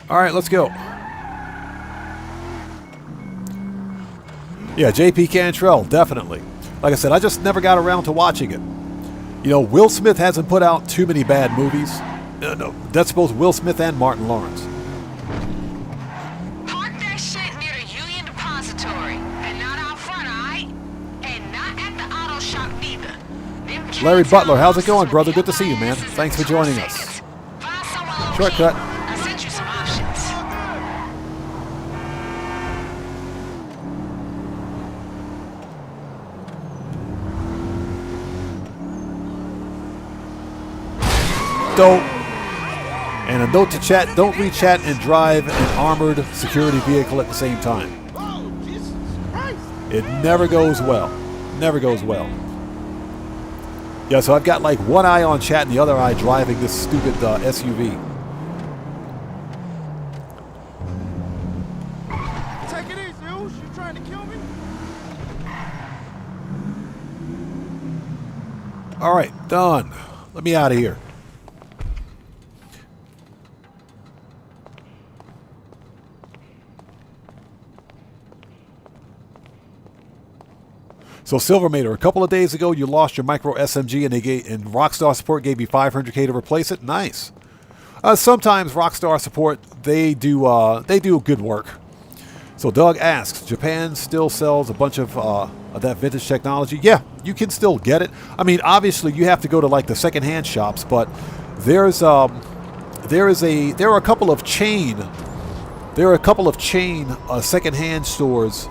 All right, let's go. Yeah, JP Cantrell, definitely. Like I said, I just never got around to watching it. You know, Will Smith hasn't put out too many bad movies. No, that's both Will Smith and Martin Lawrence. Park that shit near the Union Depository, and not out front, alright? And not at the auto shop neither. Larry Butler, how's it going, brother? Good to see you, man. Thanks for joining us. Shortcut. I sent you some options. Dope. And a note to chat, don't re-chat and drive an armored security vehicle at the same time. It never goes well. Never goes well. Yeah, so I've got like one eye on chat and the other eye driving this stupid SUV. Take it easy, Oosh. You trying to kill me? All right, done. Let me out of here. So Silvermater, a couple of days ago, you lost your micro SMG, and Rockstar Support gave you 500K to replace it. Nice. Sometimes Rockstar Support they do good work. So Doug asks, Japan still sells a bunch of that vintage technology? Yeah, you can still get it. I mean, obviously you have to go to like the secondhand shops, but there are a couple of chain secondhand stores.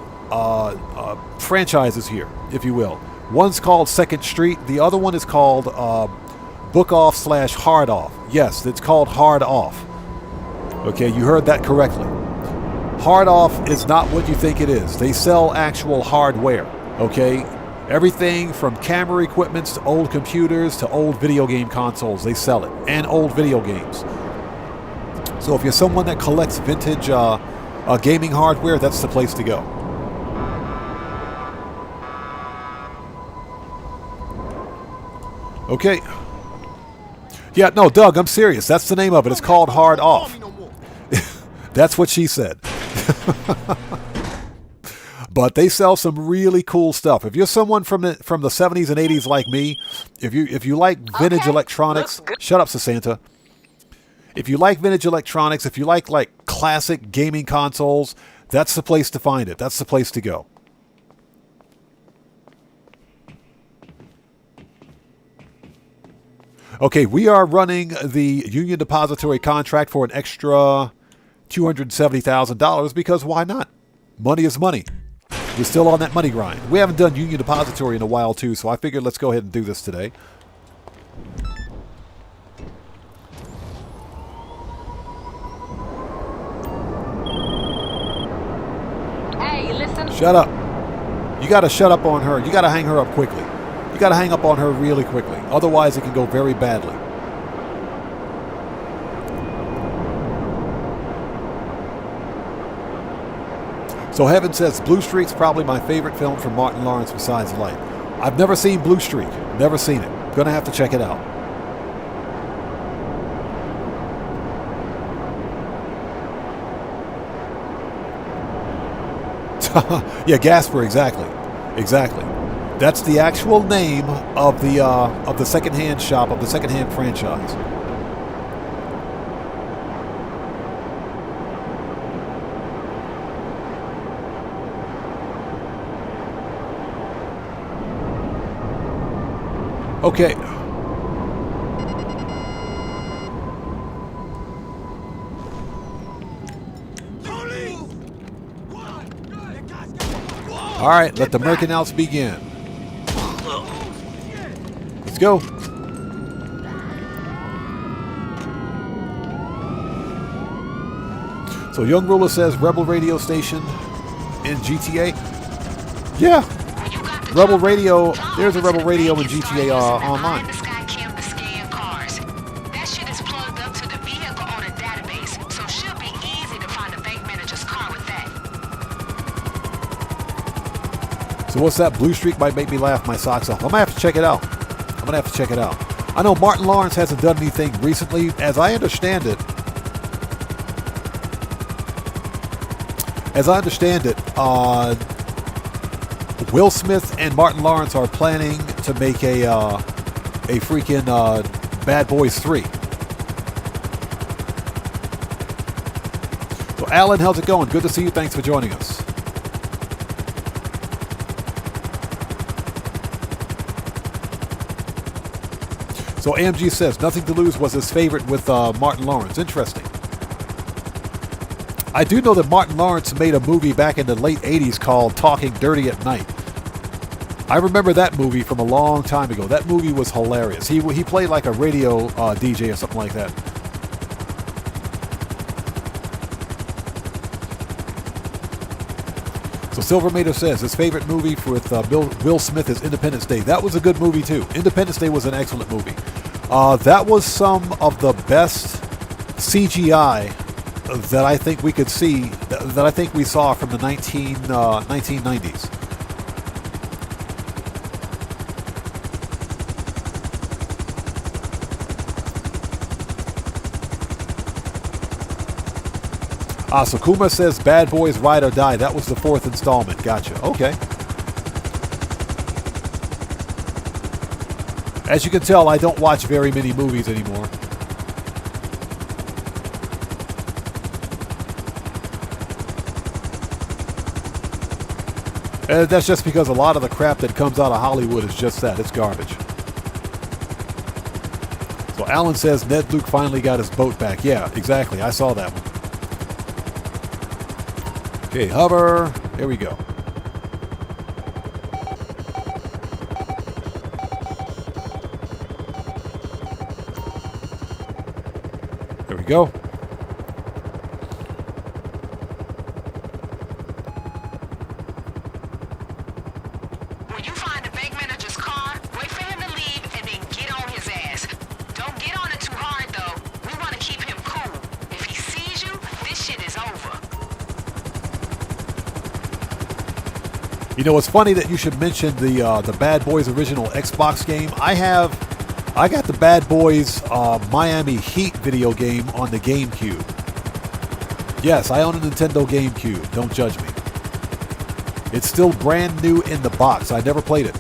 Franchises here, if you will. One's called Second Street. The other one is called Book Off / Hard Off. Yes, it's called Hard Off. Okay, you heard that correctly. Hard Off is not what you think it is. They sell actual hardware, okay? Everything from camera equipments to old computers to old video game consoles, they sell it. And old video games. So if you're someone that collects vintage gaming hardware, that's the place to go. Okay. Yeah, no, Doug, I'm serious. That's the name of it. It's called Hard Off. That's what she said. But they sell some really cool stuff. If you're someone from the 70s and 80s like me, if you like vintage electronics, shut up, Sasanta. If you like vintage electronics, if you like classic gaming consoles, that's the place to find it. That's the place to go. Okay, we are running the Union Depository contract for an extra $270,000 because why not? Money is money. We're still on that money grind. We haven't done Union Depository in a while too, so I figured let's go ahead and do this today. Hey, listen. Shut up. You gotta shut up on her. You gotta hang her up quickly. You gotta hang up on her really quickly. Otherwise it can go very badly. So Heaven says, Blue Streak's probably my favorite film from Martin Lawrence besides Light. I've never seen Blue Streak. Never seen it. Gonna have to check it out. Yeah, Gasper, exactly. Exactly. That's the actual name of the secondhand shop, of the secondhand franchise. Okay. All right, let the Mercanouts begin. Let's go. So Young Ruler says Rebel radio station in GTA. Yeah. Rebel Radio, there's a Rebel Radio in GTA Online. That shit is plugged up to the vehicle on a database, so it should be easy to find a bank manager's car with that. So what's that? Blue Streak might make me laugh my socks off. I'm gonna have to check it out. I know Martin Lawrence hasn't done anything recently. As I understand it, Will Smith and Martin Lawrence are planning to make a freaking Bad Boys 3. So Alan, how's it going? Good to see you. Thanks for joining us. So AMG says Nothing to Lose was his favorite with Martin Lawrence. Interesting. I do know that Martin Lawrence made a movie back in the late 80s called Talking Dirty at Night. I remember that movie from a long time ago. That movie was hilarious. He played like a radio DJ or something like that. So Silver Mater says his favorite movie with Will Smith is Independence Day. That was a good movie too. Independence Day was an excellent movie. That was some of the best CGI that I think we could see, that I think we saw from the 1990s. So Kuma says Bad Boys Ride or Die. That was the 4th installment. Gotcha. Okay. As you can tell, I don't watch very many movies anymore. And that's just because a lot of the crap that comes out of Hollywood is just that. It's garbage. So Alan says Ned Luke finally got his boat back. Yeah, exactly. I saw that one. Okay, hover. Here we go. There we go. You know, it's funny that you should mention the Bad Boys original Xbox game. I got the Bad Boys Miami Heat video game on the GameCube. Yes, I own a Nintendo GameCube. Don't judge me. It's still brand new in the box. I never played it.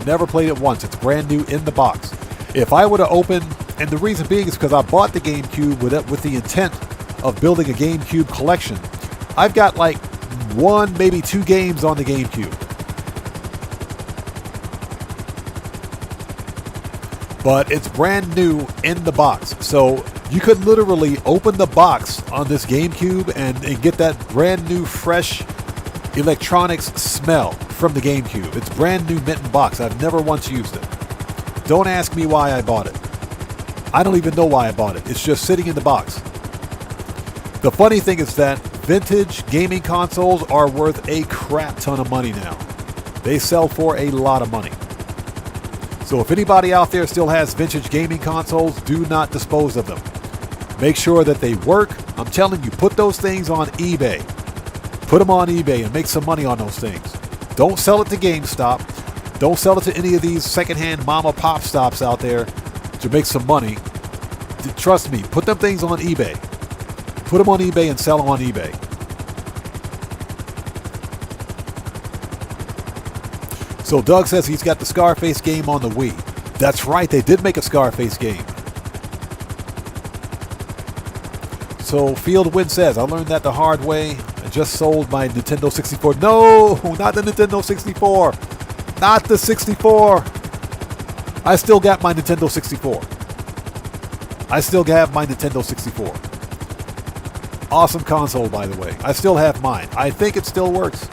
Never played it once. It's brand new in the box. If I would have opened, and the reason being is because I bought the GameCube with the intent of building a GameCube collection. I've got like 1, maybe 2 games on the GameCube. But it's brand new in the box. So you could literally open the box on this GameCube and get that brand new, fresh electronics smell from the GameCube. It's brand new mint in box. I've never once used it. Don't ask me why I bought it. I don't even know why I bought it. It's just sitting in the box. The funny thing is that vintage gaming consoles are worth a crap ton of money now. They sell for a lot of money. So if anybody out there still has vintage gaming consoles, do not dispose of them. Make sure that they work. I'm telling you, put those things on eBay. Put them on eBay and make some money on those things. Don't sell it to GameStop. Don't sell it to any of these secondhand mama pop stops out there to make some money. Trust me, put them things on eBay. Put them on eBay and sell them on eBay. So Doug says he's got the Scarface game on the Wii. That's right, they did make a Scarface game. So Fieldwind says, I learned that the hard way. I just sold my Nintendo 64. No, not the Nintendo 64. Not the 64. I still got my Nintendo 64. I still have my Nintendo 64. Awesome console, by the way. I still have mine. I think it still works.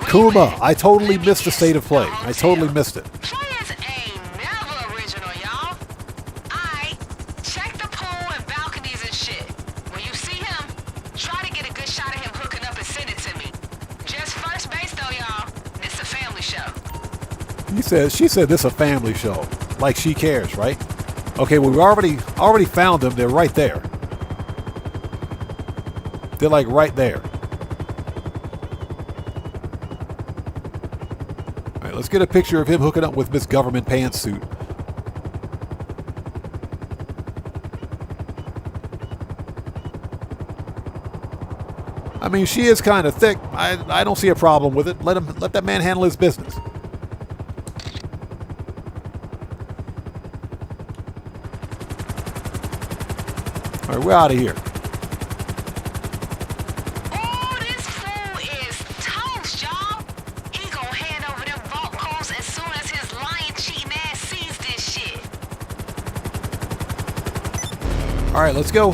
Kuma, I totally missed the state of play. I totally missed it. Players ain't never original, y'all. I check the pool and balconies and shit. When you see him, try to get a good shot of him hooking up and send it to me. Just first base though, y'all. It's a family show. She said this is a family show. Like she cares, right? Okay, well we already found them. They're right there. They're like right there. Let's get a picture of him hooking up with Miss Government Pantsuit. I mean, she is kind of thick. I don't see a problem with it. Let that man handle his business. All right, we're out of here. All right, let's go.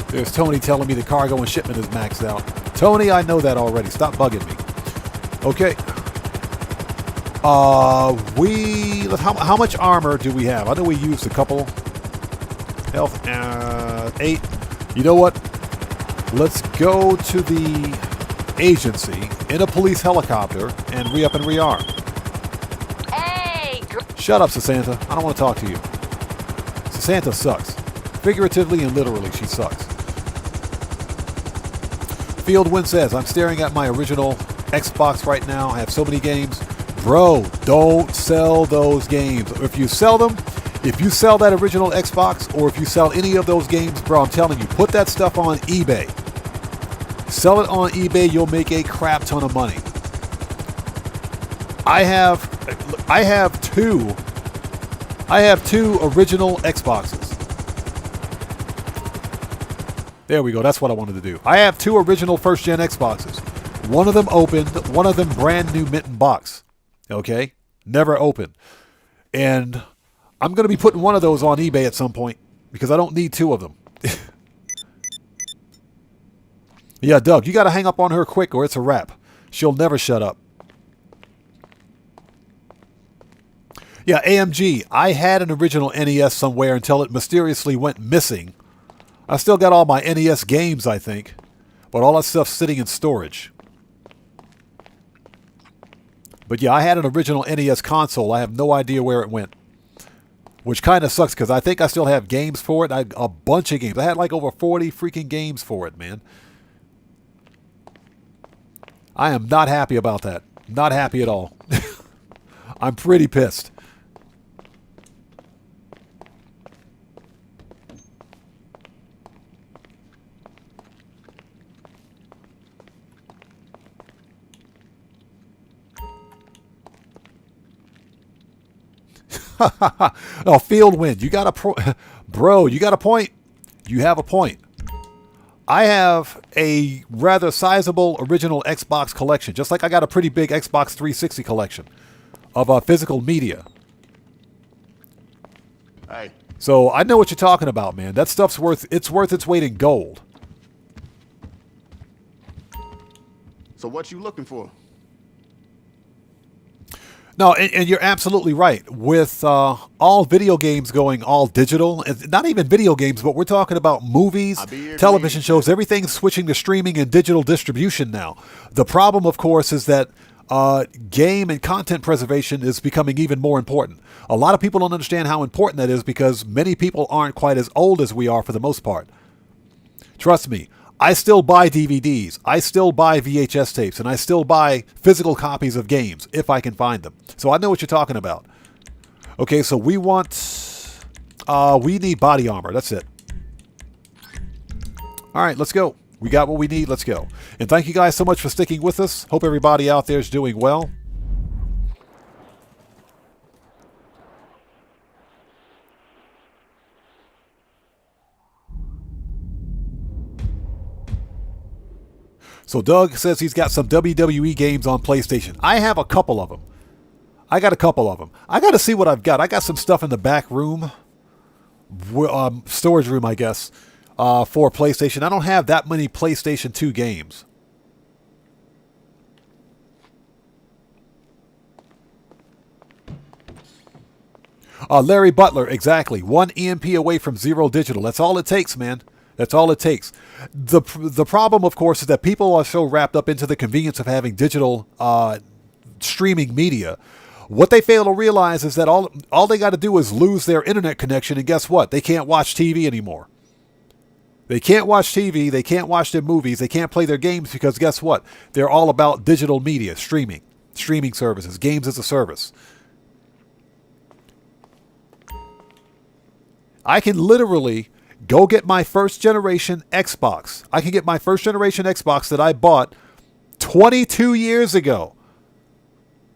There's Tony telling me the cargo and shipment is maxed out. Tony, I know that already. Stop bugging me. Okay. How much armor do we have? I know we used a couple. Health, 8. You know what? Let's go to the agency in a police helicopter and re-up and rearm. Hey! Shut up, Sasanta. I don't want to talk to you. Sasanta sucks. Figuratively and literally, she sucks. Fieldwind says, I'm staring at my original Xbox right now. I have so many games. Bro, don't sell those games. If you sell them, if you sell that original Xbox or if you sell any of those games, bro, I'm telling you, put that stuff on eBay. Sell it on eBay, you'll make a crap ton of money. I have two original Xboxes. There we go, that's what I wanted to do. I have 2 original first-gen Xboxes. One of them opened, one of them brand new mint in box. Okay? Never opened. And I'm going to be putting one of those on eBay at some point because I don't need 2 of them. Yeah, Doug, you got to hang up on her quick or it's a wrap. She'll never shut up. Yeah, AMG. I had an original NES somewhere until it mysteriously went missing. I still got all my NES games, I think. But all that stuff's sitting in storage. But yeah, I had an original NES console. I have no idea where it went. Which kind of sucks because I think I still have games for it. A bunch of games. I had like over 40 freaking games for it, man. I am not happy about that. Not happy at all. I'm pretty pissed. Oh, field win. You got a bro, you got a point. You have a point. I have a rather sizable original Xbox collection, just like I got a pretty big Xbox 360 collection of physical media. Hey. So I know what you're talking about, man. That stuff's worth its weight in gold. So what you looking for? No, and you're absolutely right. With all video games going all digital, not even video games, but we're talking about movies, television shows, everything's switching to streaming and digital distribution now. The problem, of course, is that game and content preservation is becoming even more important. A lot of people don't understand how important that is because many people aren't quite as old as we are for the most part. Trust me. I still buy DVDs, I still buy VHS tapes, and I still buy physical copies of games if I can find them. So I know what you're talking about. Okay, so we need body armor. That's it. All right, let's go. We got what we need. Let's go. And thank you guys so much for sticking with us. Hope everybody out there is doing well. So Doug says he's got some WWE games on PlayStation. I have a couple of them. I got to see what I've got. I got some stuff in the back room, storage room, I guess, for PlayStation. I don't have that many PlayStation 2 games. Larry Butler, exactly. 1 EMP away from zero digital. That's all it takes, man. That's all it takes. The problem, of course, is that people are so wrapped up into the convenience of having digital streaming media. What they fail to realize is that all they got to do is lose their internet connection, and guess what? They can't watch TV anymore. They can't watch TV. They can't watch their movies. They can't play their games because guess what? They're all about digital media, streaming services, games as a service. I can literally go get my first generation Xbox. I can get my first generation Xbox that I bought 22 years ago.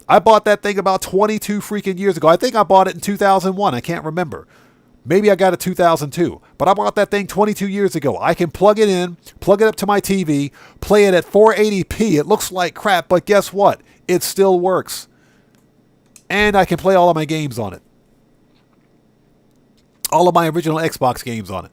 I bought that thing about 22 freaking years ago. I think I bought it in 2001. I can't remember. Maybe I got it 2002. But I bought that thing 22 years ago. I can plug it in, plug it up to my TV, play it at 480p. It looks like crap, but guess what? It still works. And I can play all of my games on it. All of my original Xbox games on it.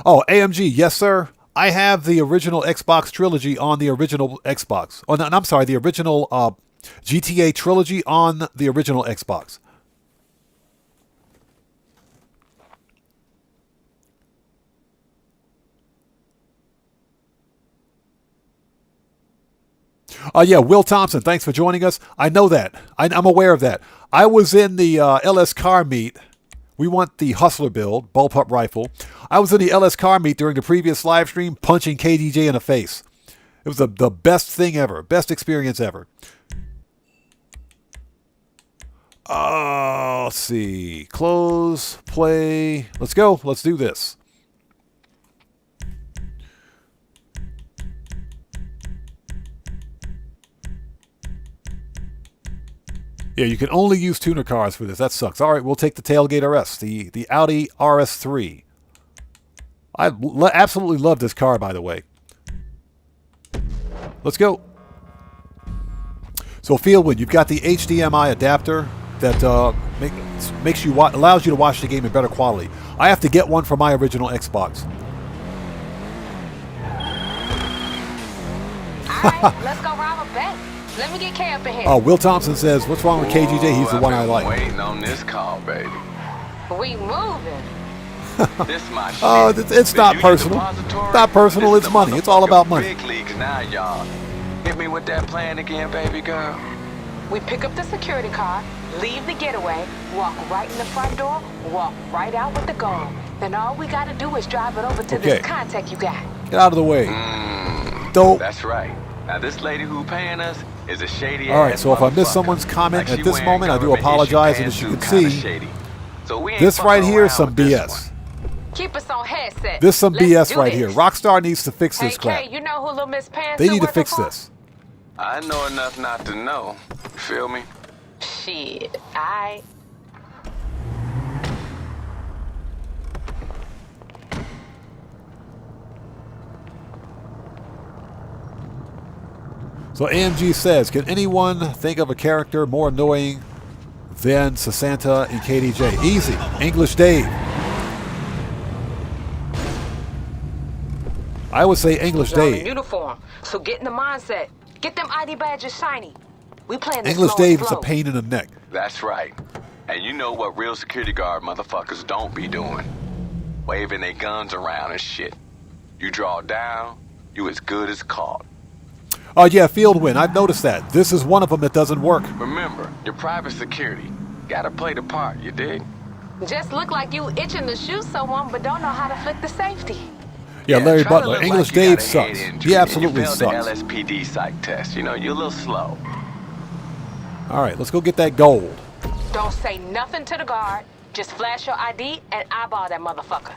Oh, AMG, yes, sir. I have the original Xbox trilogy on the original Xbox. Oh, no, I'm sorry, the original GTA trilogy on the original Xbox. Yeah, Will Thompson, thanks for joining us. I know that. I'm aware of that. I was in the LS car meet. We want the Hustler build, bullpup rifle. I was in the LS car meet during the previous live stream, punching KDJ in the face. It was the best thing ever. Best experience ever. Let's see. Close, play. Let's go. Let's do this. Yeah, you can only use tuner cars for this. That sucks. All right, we'll take the Tailgate RS, the Audi RS3. I absolutely love this car, by the way. Let's go. So, Fieldwood, you've got the HDMI adapter that allows you to watch the game in better quality. I have to get one for my original Xbox. All Alright, let's go rob a bank. Let me get Kay up in here. Oh, Will Thompson says, what's wrong with KGJ? He's the one I like. Waiting on this call, baby. We moving. This my shit. Oh, it's not personal. Not personal, it's money. It's all about money. Big leagues now, y'all. Hit me with that plan again, baby girl. We pick up the security car, leave the getaway, walk right in the front door, walk right out with the gold. Then all we gotta do is drive it over to this contact you got. Get out of the way. Dope. That's right. Now this lady who paying us is a shady All right, so if I miss someone's comment at this moment, I do apologize. And as you can see, this right here is some BS. Keep us on headset. This is some BS right here. Rockstar needs to fix this crap. You know who Lil Miss Pants They need to fix this. I know enough not to know. You feel me? Shit, So AMG says, can anyone think of a character more annoying than Sasanta and KDJ? Easy. English Dave. I would say English Dave. Uniform. So get in the mindset. Get them ID badges shiny. We playing this English Dave is a pain in the neck. That's right. And you know what real security guard motherfuckers don't be doing? Waving their guns around and shit. You draw down, you as good as caught. Oh yeah, field win. I've noticed that. This is one of them that doesn't work. Remember, your private security. Gotta play the part, you dig? Just look like you itching to shoot someone, but don't know how to flick the safety. Yeah, Larry Butler. English Dave sucks. He absolutely sucks. You failed the LSPD psych test. You know, you're a little slow. All right, let's go get that gold. Don't say nothing to the guard. Just flash your ID and eyeball that motherfucker.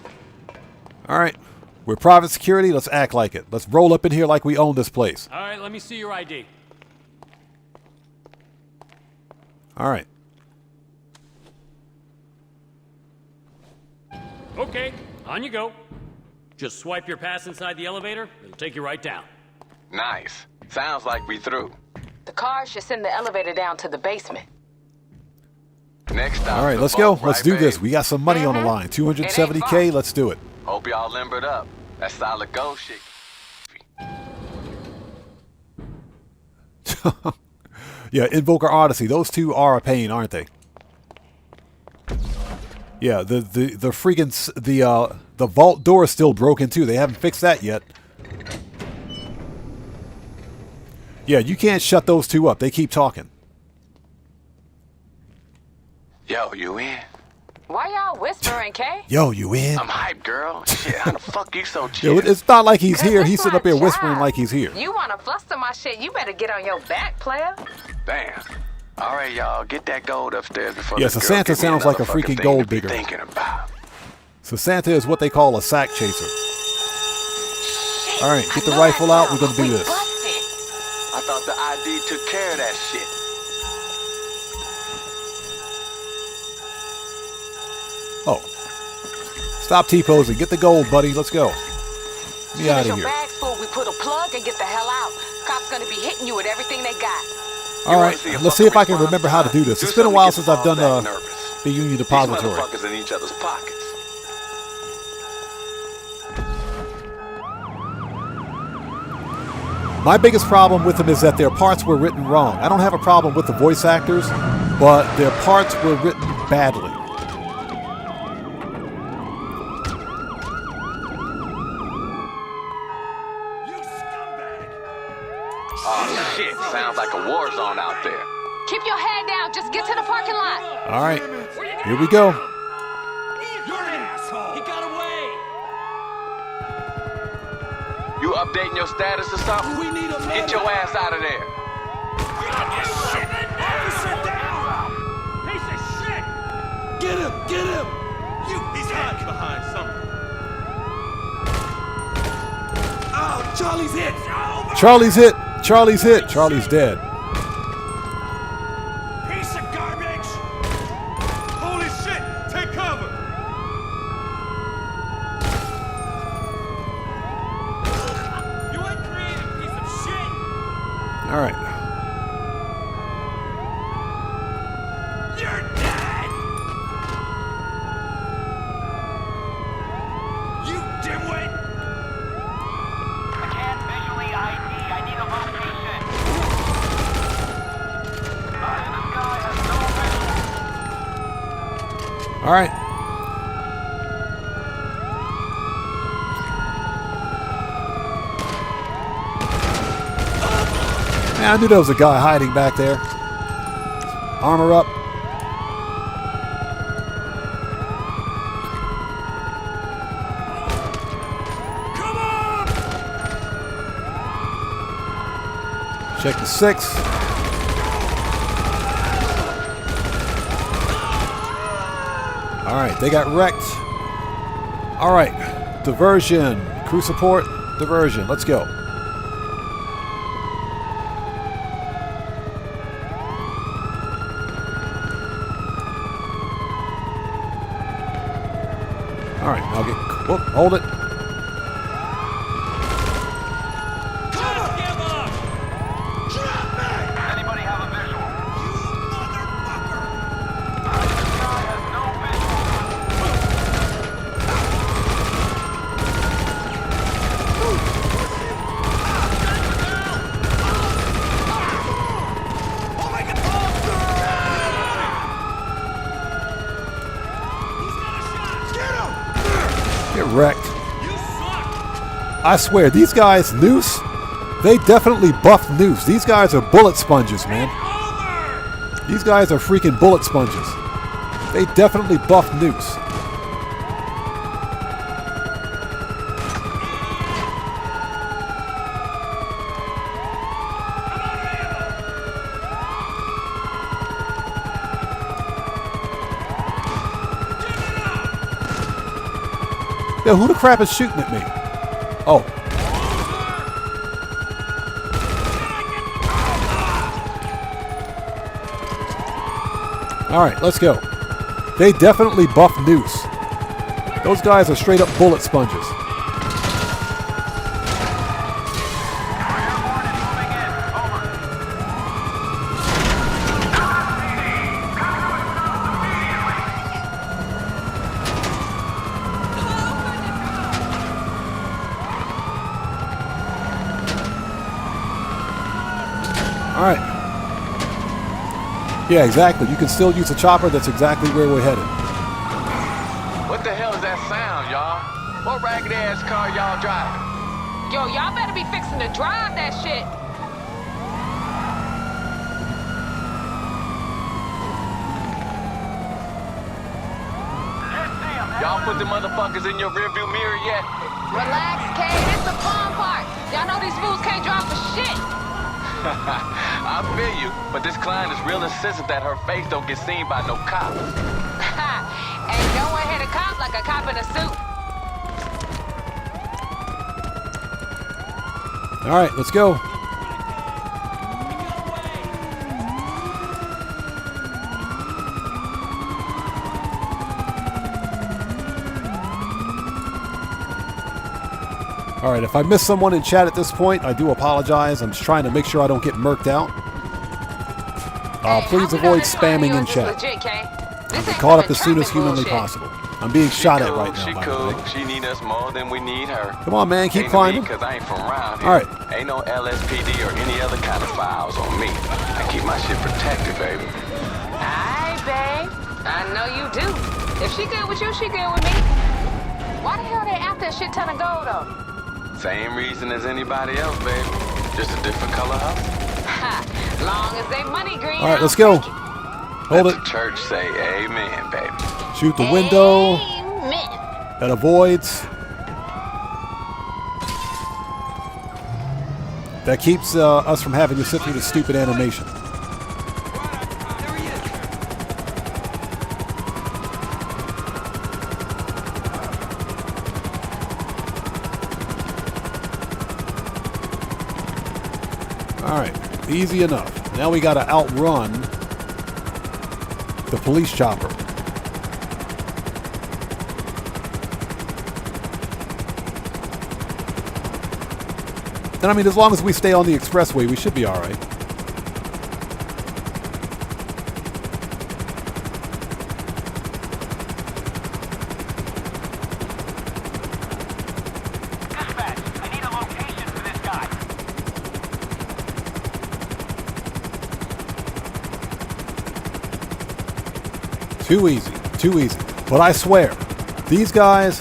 All right. We're private security. Let's act like it. Let's roll up in here like we own this place. All right, let me see your ID. All right. Okay, on you go. Just swipe your pass inside the elevator. It'll take you right down. Nice. Sounds like we through. The car should send the elevator down to the basement. Next stop. All right, let's go. Let's do this. We got some money on the line. 270K. Let's do it. Hope y'all limbered up. That's solid gold shit. Yeah, Invoker Odyssey. Those two are a pain, aren't they? Yeah, the freaking the vault door is still broken too. They haven't fixed that yet. Yeah, you can't shut those two up. They keep talking. Yo, you in? Why y'all whispering, Kay? Yo, you in? I'm hyped, girl. Shit, how the fuck you so chill? Yo, it's not like he's here. He's sitting up here whispering like he's here. You wanna fluster my shit, you better get on your back, player. Damn. All right, y'all, get that gold upstairs before Yes, this a girl Santa give me sounds like a another fucking freaking thing gold to be digger. Thinking about. So Santa is what they call a sack chaser. All right, get the rifle out. We're gonna do this. I thought the ID took care of that shit. Oh. Stop T-posing. Get the gold, buddy. Let's go. Get out of your here. bag's full, we put a plug and get the hell out. Cops gonna be hitting you with everything they got. All right, let's see if I can remember how to do this. It's been a while since I've done the Union Depository. These motherfuckers in each other's pockets. My biggest problem with them is that their parts were written wrong. I don't have a problem with the voice actors, but their parts were written badly. Oh shit, sounds like a war zone out there. Keep your head down, just get to the parking lot. All right, here we go. You're an asshole. He got away. You updating your status or something? We need a Get your ass out of there. Officer down. Piece of shit. Get him, get him. He's hiding behind something. Oh, Charlie's hit. Charlie's hit. Charlie's hit. Charlie's dead. Piece of garbage. Holy shit. Take cover. You uncreative piece of shit. All right. You're dead. You dimwit. I can't visually ID. I need a location. All right. Man, I knew there was a guy hiding back there. Armor up. Check the 6. All right, they got wrecked. All right, diversion. Crew support, diversion. Let's go. All right, I'll get. Whoop, hold it. Wrecked. I swear, these guys, Noose, they definitely buffed Noose. These guys are bullet sponges, man. These guys are freaking bullet sponges. They definitely buffed Noose. Yo, who the crap is shooting at me? Oh. All right, let's go. They definitely buffed Noose. Those guys are straight up bullet sponges. Alright. Yeah, exactly. You can still use a chopper. That's exactly where we're headed. What the hell is that sound, y'all? What ragged ass car y'all driving? Yo, y'all better be fixing to drive that shit. Y'all put the motherfuckers in your rearview mirror yet? Relax, Kay. This the fun part. Y'all know these fools can't drive for shit. I feel you, but this client is real insistent that her face don't get seen by no cops. Ain't no one hit a cop like a cop in a suit. All right, let's go. All right, if I miss someone in chat at this point, I do apologize. I'm just trying to make sure I don't get murked out. Please avoid spamming in chat. I'll be caught up as soon as humanly possible. I'm being shot at right now, by the way. She need us more than we need her. Come on, man, keep climbing. Because I ain't from around here. All right. Ain't no LSPD or any other kind of files on me. I keep my shit protected, baby. Aye, babe. I know you do. If she good with you, she good with me. Why the hell they after a shit ton of gold, though? Same reason as anybody else, baby. Just a different color house. Ha! Long as they money green. All right, let's go. Hold it. The church say amen, baby. Shoot the window. Amen. That avoids. That keeps us from having to sit through the stupid animation. Alright, easy enough. Now we gotta outrun the police chopper. And I mean, as long as we stay on the expressway, we should be alright. Too easy. Too easy. But I swear, these guys...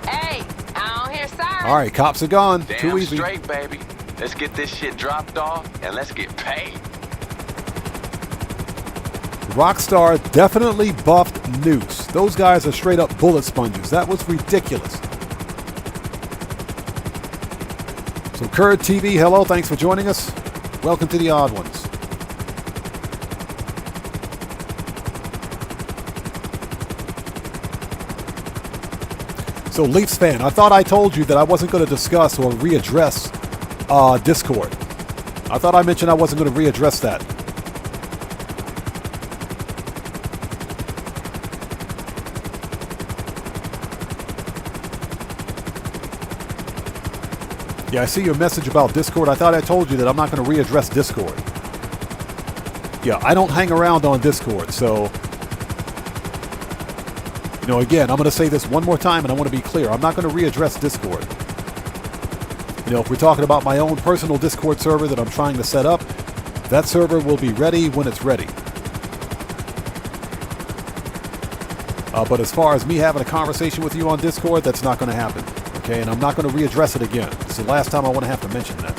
Hey, I don't hear sirens. All right, cops are gone. Damn Too easy. straight, baby. Let's get this shit dropped off and let's get paid. Rockstar definitely buffed Noose. Those guys are straight up bullet sponges. That was ridiculous. So Kurd TV, hello, thanks for joining us. Welcome to the Odd Ones. So Leafs fan, I thought I told you that I wasn't going to discuss or readdress Discord. I thought I mentioned I wasn't going to readdress that. Yeah, I see your message about Discord. I thought I told you that I'm not going to readdress Discord. Yeah, I don't hang around on Discord, so... You know, again, I'm going to say this one more time, and I want to be clear. I'm not going to readdress Discord. You know, if we're talking about my own personal Discord server that I'm trying to set up, that server will be ready when it's ready. But as far as me having a conversation with you on Discord, that's not going to happen. Okay, and I'm not going to readdress it again. It's the last time I want to have to mention that.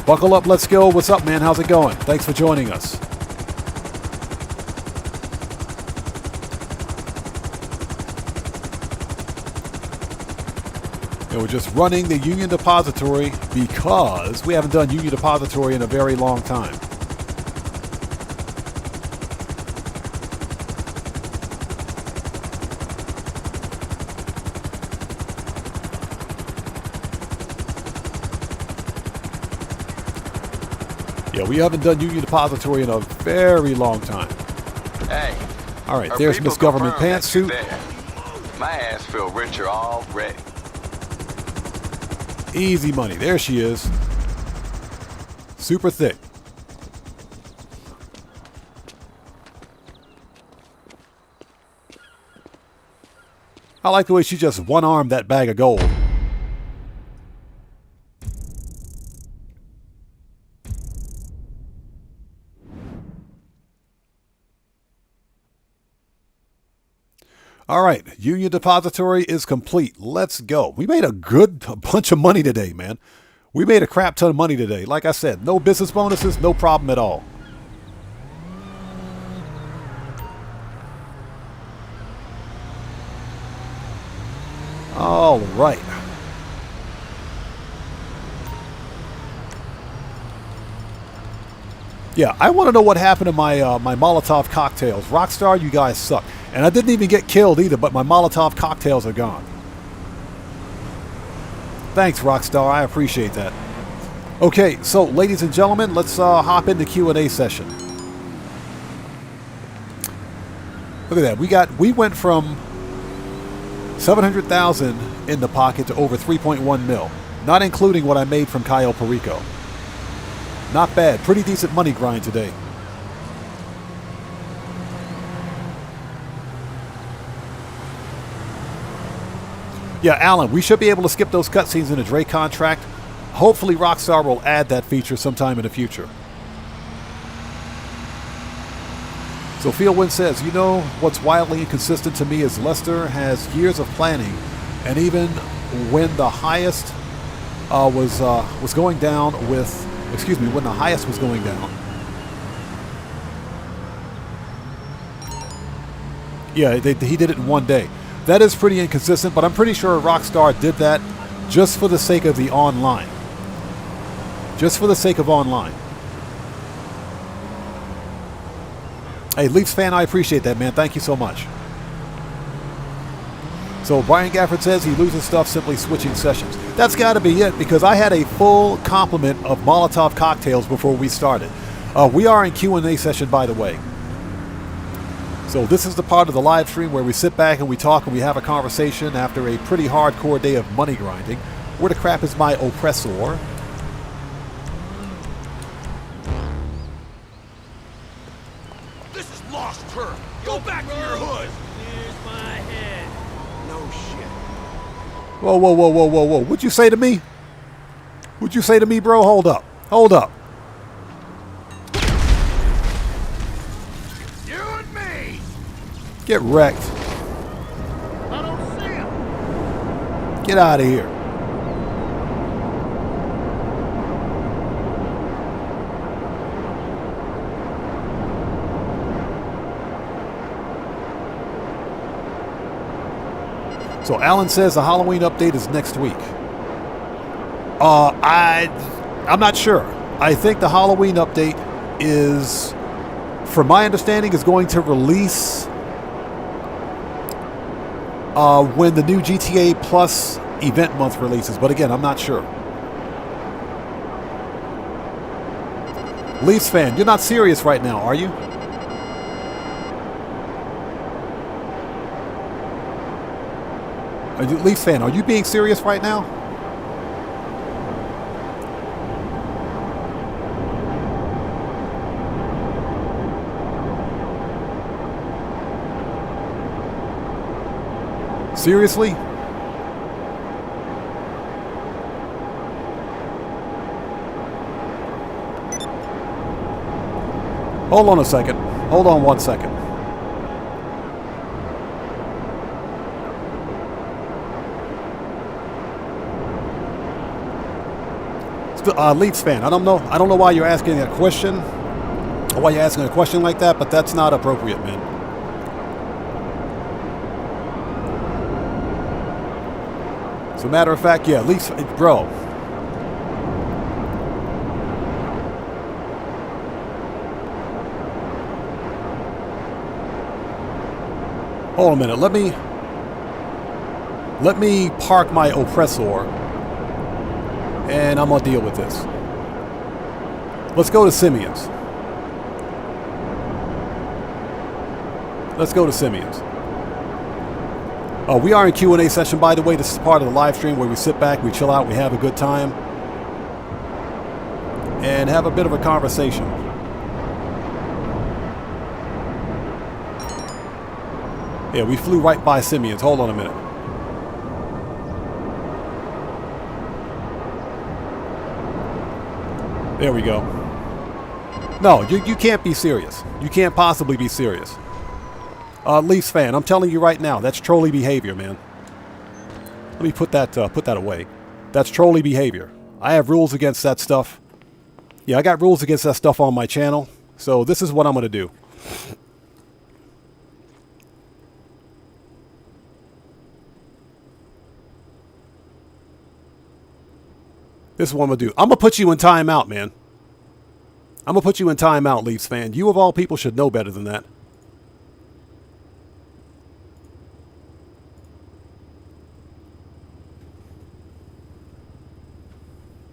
Buckle up, let's go. What's up, man? How's it going? Thanks for joining us. And we're just running the Union Depository because we haven't done Union Depository in a very long time. Yeah, we haven't done Union Depository in a very long time. Hey. All right, there's Miss Government Pantsuit. My ass feel richer already. Easy money. There she is. Super thick. I like the way she just one-armed that bag of gold. All right, Union Depository is complete. Let's go. We made a bunch of money today, man. We made a crap ton of money today. Like I said, no business bonuses, no problem at all. All right. Yeah, I want to know what happened to my my Molotov cocktails. Rockstar, you guys suck. And I didn't even get killed either, but my Molotov cocktails are gone. Thanks, Rockstar. I appreciate that. Okay, so ladies and gentlemen, let's hop into Q&A session. Look at that. We went from 700,000 in the pocket to over 3.1 mil, not including what I made from Cayo Perico. Not bad. Pretty decent money grind today. Yeah, Alan, we should be able to skip those cutscenes in a Dre contract. Hopefully Rockstar will add that feature sometime in the future. So Fieldwind says, you know what's wildly inconsistent to me is Lester has years of planning, and even when the highest was going down with, excuse me, when the highest was going down. Yeah, he did it in one day. That is pretty inconsistent, but I'm pretty sure Rockstar did that just for the sake of the online. Just for the sake of online. Hey, Leafs fan, I appreciate that, man. Thank you so much. So Brian Gafford says he loses stuff simply switching sessions. That's got to be it, because I had a full complement of Molotov cocktails before we started. We are in Q&A session, by the way. So this is the part of the live stream where we sit back and we talk and we have a conversation after a pretty hardcore day of money grinding. Where the crap is my oppressor? This is lost turf. Go back to your hood. Here's my head. No shit. Whoa, whoa, whoa, whoa, whoa, whoa. What'd you say to me? What'd you say to me, bro? Hold up. Hold up. Get wrecked. I don't see him. Get out of here. So Alan says the Halloween update is next week. I'm not sure. I think the Halloween update is, from my understanding, is going to release when the new GTA Plus event month releases. But again, I'm not sure. Leafs fan, you're not serious right now, are you? Leafs fan, are you being serious right now? Seriously? Hold on a second. Hold on 1 second. Leafs fan, I don't know why you're asking a question, or why you're asking a question like that, but that's not appropriate, man. As a matter of fact, yeah, Leafs, bro. Hold on a minute. Let me park my oppressor. And I'm going to deal with this. Let's go to Simeon's. Let's go to Simeon's. We are in Q&A session, by the way. This is part of the live stream where we sit back, we chill out, we have a good time, and have a bit of a conversation. Yeah, we flew right by Simeon's. Hold on a minute. There we go. No, you can't be serious. You can't possibly be serious. Leafs fan, I'm telling you right now, that's trolly behavior, man. Let me put that away. That's trolly behavior. I have rules against that stuff. Yeah, I got rules against that stuff on my channel. So this is what I'm going to do. This is what I'm going to do. I'm going to put you in timeout, man. I'm going to put you in timeout, Leafs fan. You of all people should know better than that.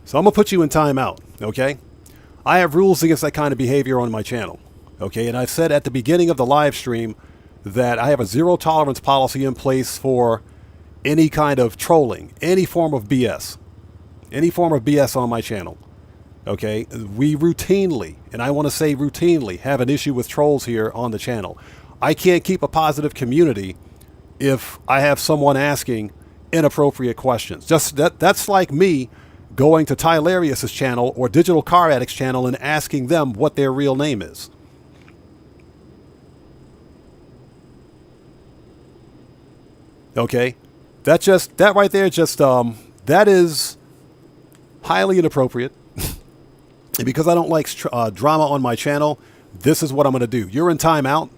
So I'm going to put you in timeout, okay? I have rules against that kind of behavior on my channel, okay? And I've said at the beginning of the live stream that I have a zero tolerance policy in place for any kind of trolling, any form of BS. Any form of BS on my channel. Okay? We routinely, and I want to say routinely, have an issue with trolls here on the channel. I can't keep a positive community if I have someone asking inappropriate questions. That's like me going to Tylarius's channel or Digital Car Addict's channel and asking them what their real name is. Okay? That right there that is highly inappropriate. And because I don't like drama on my channel, this is what I'm going to do. You're in timeout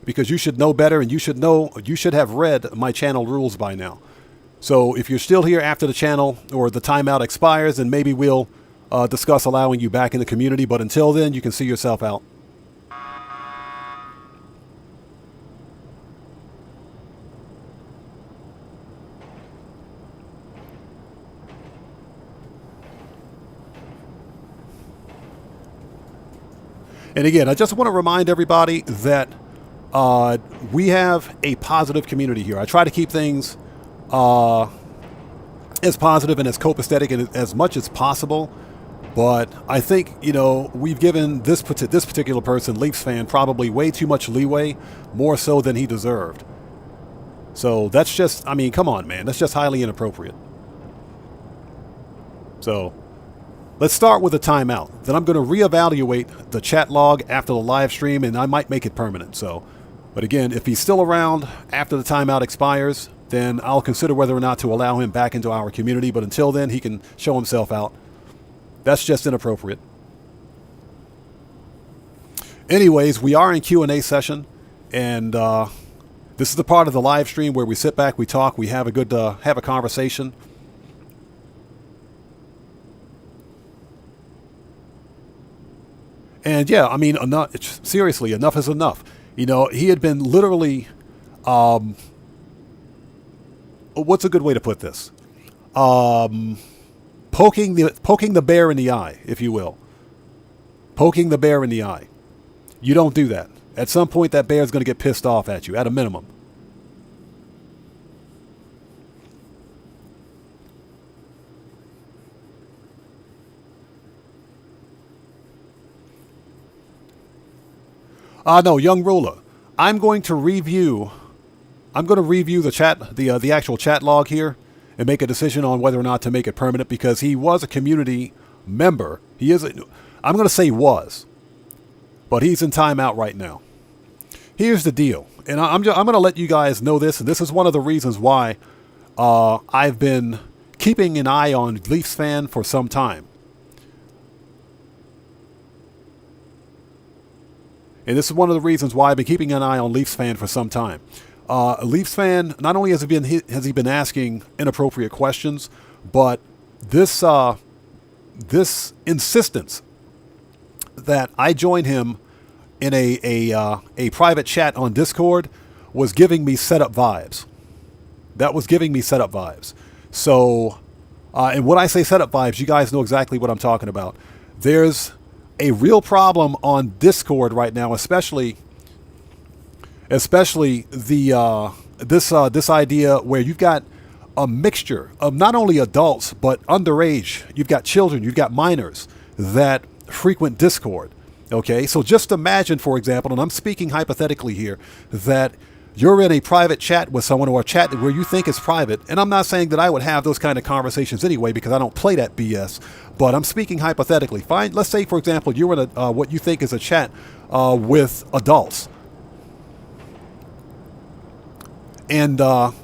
because you should know better, and you should have read my channel rules by now. So if you're still here after the channel or the timeout expires, then maybe we'll discuss allowing you back in the community. But until then, you can see yourself out. And again, I just want to remind everybody that we have a positive community here. I try to keep things as positive and as copacetic and as much as possible. But I think, we've given this particular person, Leafs fan, probably way too much leeway, more so than he deserved. So that's just, come on, man. That's just highly inappropriate. So let's start with a timeout. Then I'm going to reevaluate the chat log after the live stream, and I might make it permanent. So, but again, if he's still around after the timeout expires, then I'll consider whether or not to allow him back into our community. But until then, he can show himself out. That's just inappropriate. Anyways, we are in Q&A session, and this is the part of the live stream where we sit back, we talk, we have a good have a conversation. And yeah, I mean, seriously, enough is enough. You know, he had been literally, what's a good way to put this? Poking the bear in the eye, if you will. Poking the bear in the eye. You don't do that. At some point, that bear's going to get pissed off at you, at a minimum. No, young ruler. I'm going to review the chat, the actual chat log here, and make a decision on whether or not to make it permanent, because he was a community member. He is. I'm going to say was, but he's in timeout right now. Here's the deal, and I'm going to let you guys know this, and this is one of the reasons why I've been keeping an eye on Leafs fan for some time. And this is one of the reasons why I've been keeping an eye on Leafs fan for some time. Leafs fan, not only has he been asking inappropriate questions, but this insistence that I join him in a private chat on Discord was giving me setup vibes. That was giving me setup vibes. So, and when I say setup vibes, you guys know exactly what I'm talking about. There's a real problem on Discord right now, especially the this idea where you've got a mixture of not only adults but underage. You've got children, you've got minors that frequent Discord. Okay, so just imagine, for example, and I'm speaking hypothetically here, that you're in a private chat with someone, or a chat where you think is private, and I'm not saying that I would have those kind of conversations anyway, because I don't play that BS, but I'm speaking hypothetically. Fine, let's say, for example, you're in a what you think is a chat with adults, and all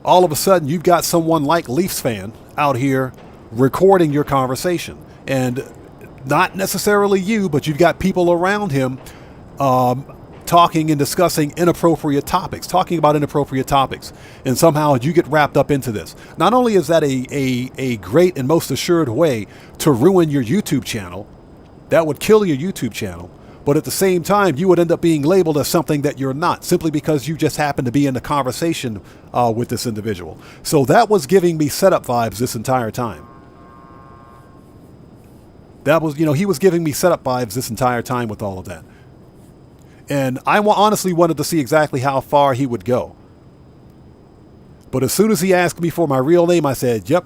of a sudden you've got someone like Leafs fan out here recording your conversation, and not necessarily you, but you've got people around him talking and discussing inappropriate topics, talking about inappropriate topics, and somehow you get wrapped up into this. Not only is that a great and most assured way to ruin your YouTube channel, that would kill your YouTube channel, but at the same time, you would end up being labeled as something that you're not, simply because you just happen to be in the conversation with this individual. So that was giving me setup vibes this entire time. That was, he was giving me setup vibes this entire time with all of that. And I honestly wanted to see exactly how far he would go. But as soon as he asked me for my real name, I said, yep.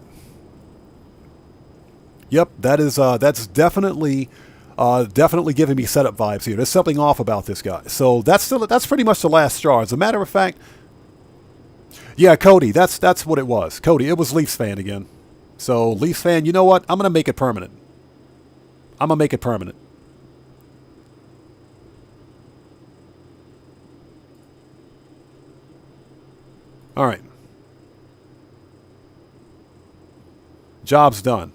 Yep, that's definitely giving me setup vibes here. There's something off about this guy. So that's pretty much the last straw. As a matter of fact, yeah, Cody, that's what it was. Cody, it was Leafs fan again. So Leafs fan, you know what? I'm going to make it permanent. I'm going to make it permanent. All right. Job's done.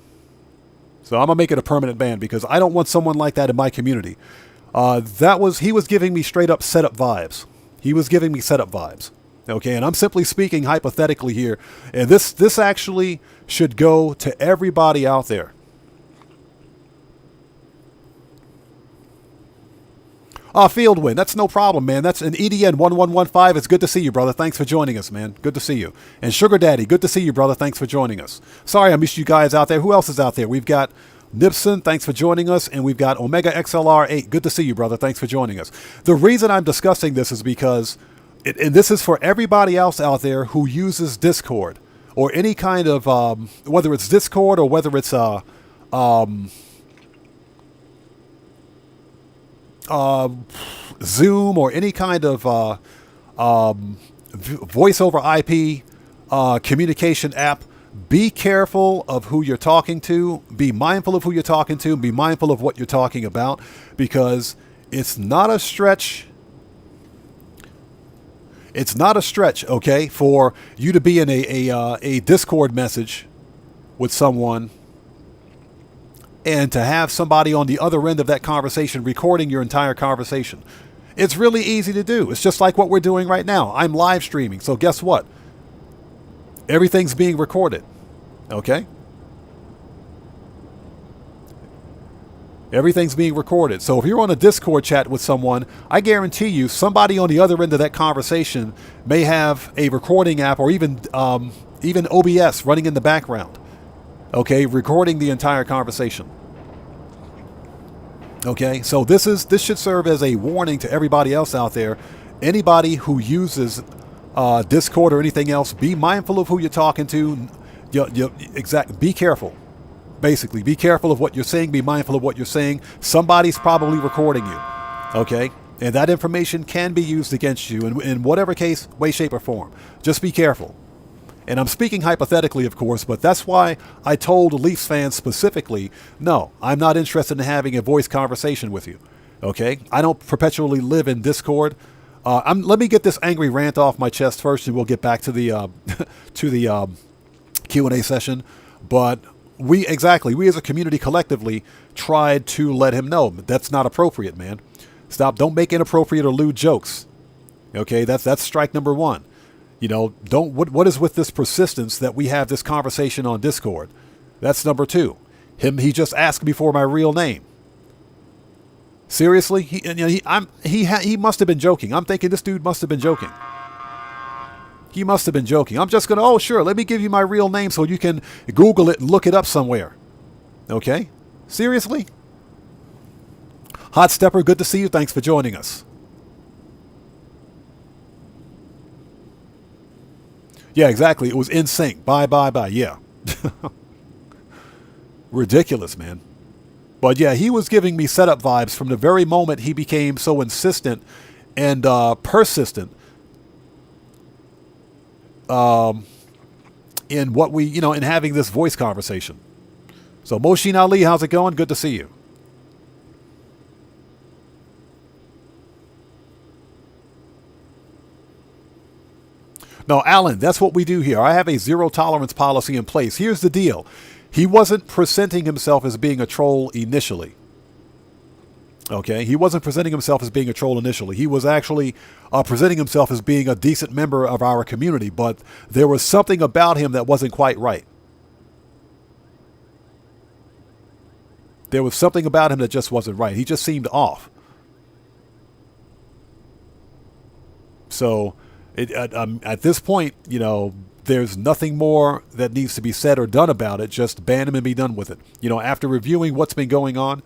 So I'm going to make it a permanent ban, because I don't want someone like that in my community. He was giving me straight up setup vibes. He was giving me setup vibes. Okay, and I'm simply speaking hypothetically here. And this actually should go to everybody out there. Field win. That's no problem, man. That's an EDN 1115. It's good to see you, brother. Thanks for joining us, man. Good to see you. And Sugar Daddy, good to see you, brother. Thanks for joining us. Sorry I missed you guys out there. Who else is out there? We've got Nipson. Thanks for joining us. And we've got Omega XLR 8. Good to see you, brother. Thanks for joining us. The reason I'm discussing this is because, and this is for everybody else out there who uses Discord or any kind of, whether it's Discord or whether it's Zoom or any kind of voice over IP communication app be careful of who you're talking to. Be mindful of who you're talking to. Be mindful of what you're talking about, because it's not a stretch. It's not a stretch, okay, for you to be in a Discord message with someone and to have somebody on the other end of that conversation recording your entire conversation. It's really easy to do. It's just like what we're doing right now. I'm live streaming, so guess what? Everything's being recorded, okay? Everything's being recorded. So if you're on a Discord chat with someone, I guarantee you somebody on the other end of that conversation may have a recording app or even OBS running in the background, okay, recording the entire conversation. Okay, so this should serve as a warning to everybody else out there. Anybody who uses Discord or anything else, be mindful of who you're talking to. Be careful. Basically, be careful of what you're saying. Be mindful of what you're saying. Somebody's probably recording you. Okay, and that information can be used against you in whatever case, way, shape, or form. Just be careful. And I'm speaking hypothetically, of course, but that's why I told Leafs fans specifically, no, I'm not interested in having a voice conversation with you. Okay? I don't perpetually live in Discord. Let me get this angry rant off my chest first, and we'll get back to the Q&A session. But we as a community collectively tried to let him know that's not appropriate, man. Stop. Don't make inappropriate or lewd jokes. Okay? That's strike number one. You know, what is with this persistence that we have this conversation on Discord? That's number two. He just asked me for my real name. Seriously? He must have been joking. I'm thinking this dude must have been joking. He must have been joking. I'm just going to, oh, sure, let me give you my real name so you can Google it and look it up somewhere. Okay? Seriously? Hot Stepper, good to see you. Thanks for joining us. Yeah, exactly. It was in sync. Bye. Yeah. Ridiculous, man. But yeah, he was giving me setup vibes from the very moment he became so insistent and persistent in what in having this voice conversation. So Moshin Ali, how's it going? Good to see you. No, Alan, that's what we do here. I have a zero tolerance policy in place. Here's the deal. He wasn't presenting himself as being a troll initially. Okay? He wasn't presenting himself as being a troll initially. He was actually presenting himself as being a decent member of our community, but there was something about him that wasn't quite right. There was something about him that just wasn't right. He just seemed off. So at this point, there's nothing more that needs to be said or done about it. Just ban him and be done with it. After reviewing what's been going on.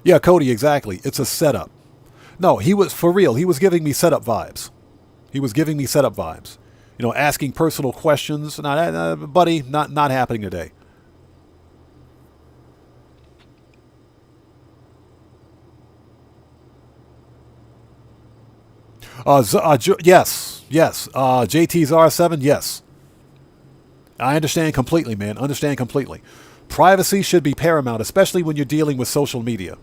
Yeah, Cody, exactly. It's a setup. No, he was, for real, he was giving me setup vibes. Asking personal questions. Buddy, not happening today. Yes. JT's R7, yes. I understand completely, man. Understand completely. Privacy should be paramount, especially when you're dealing with social media.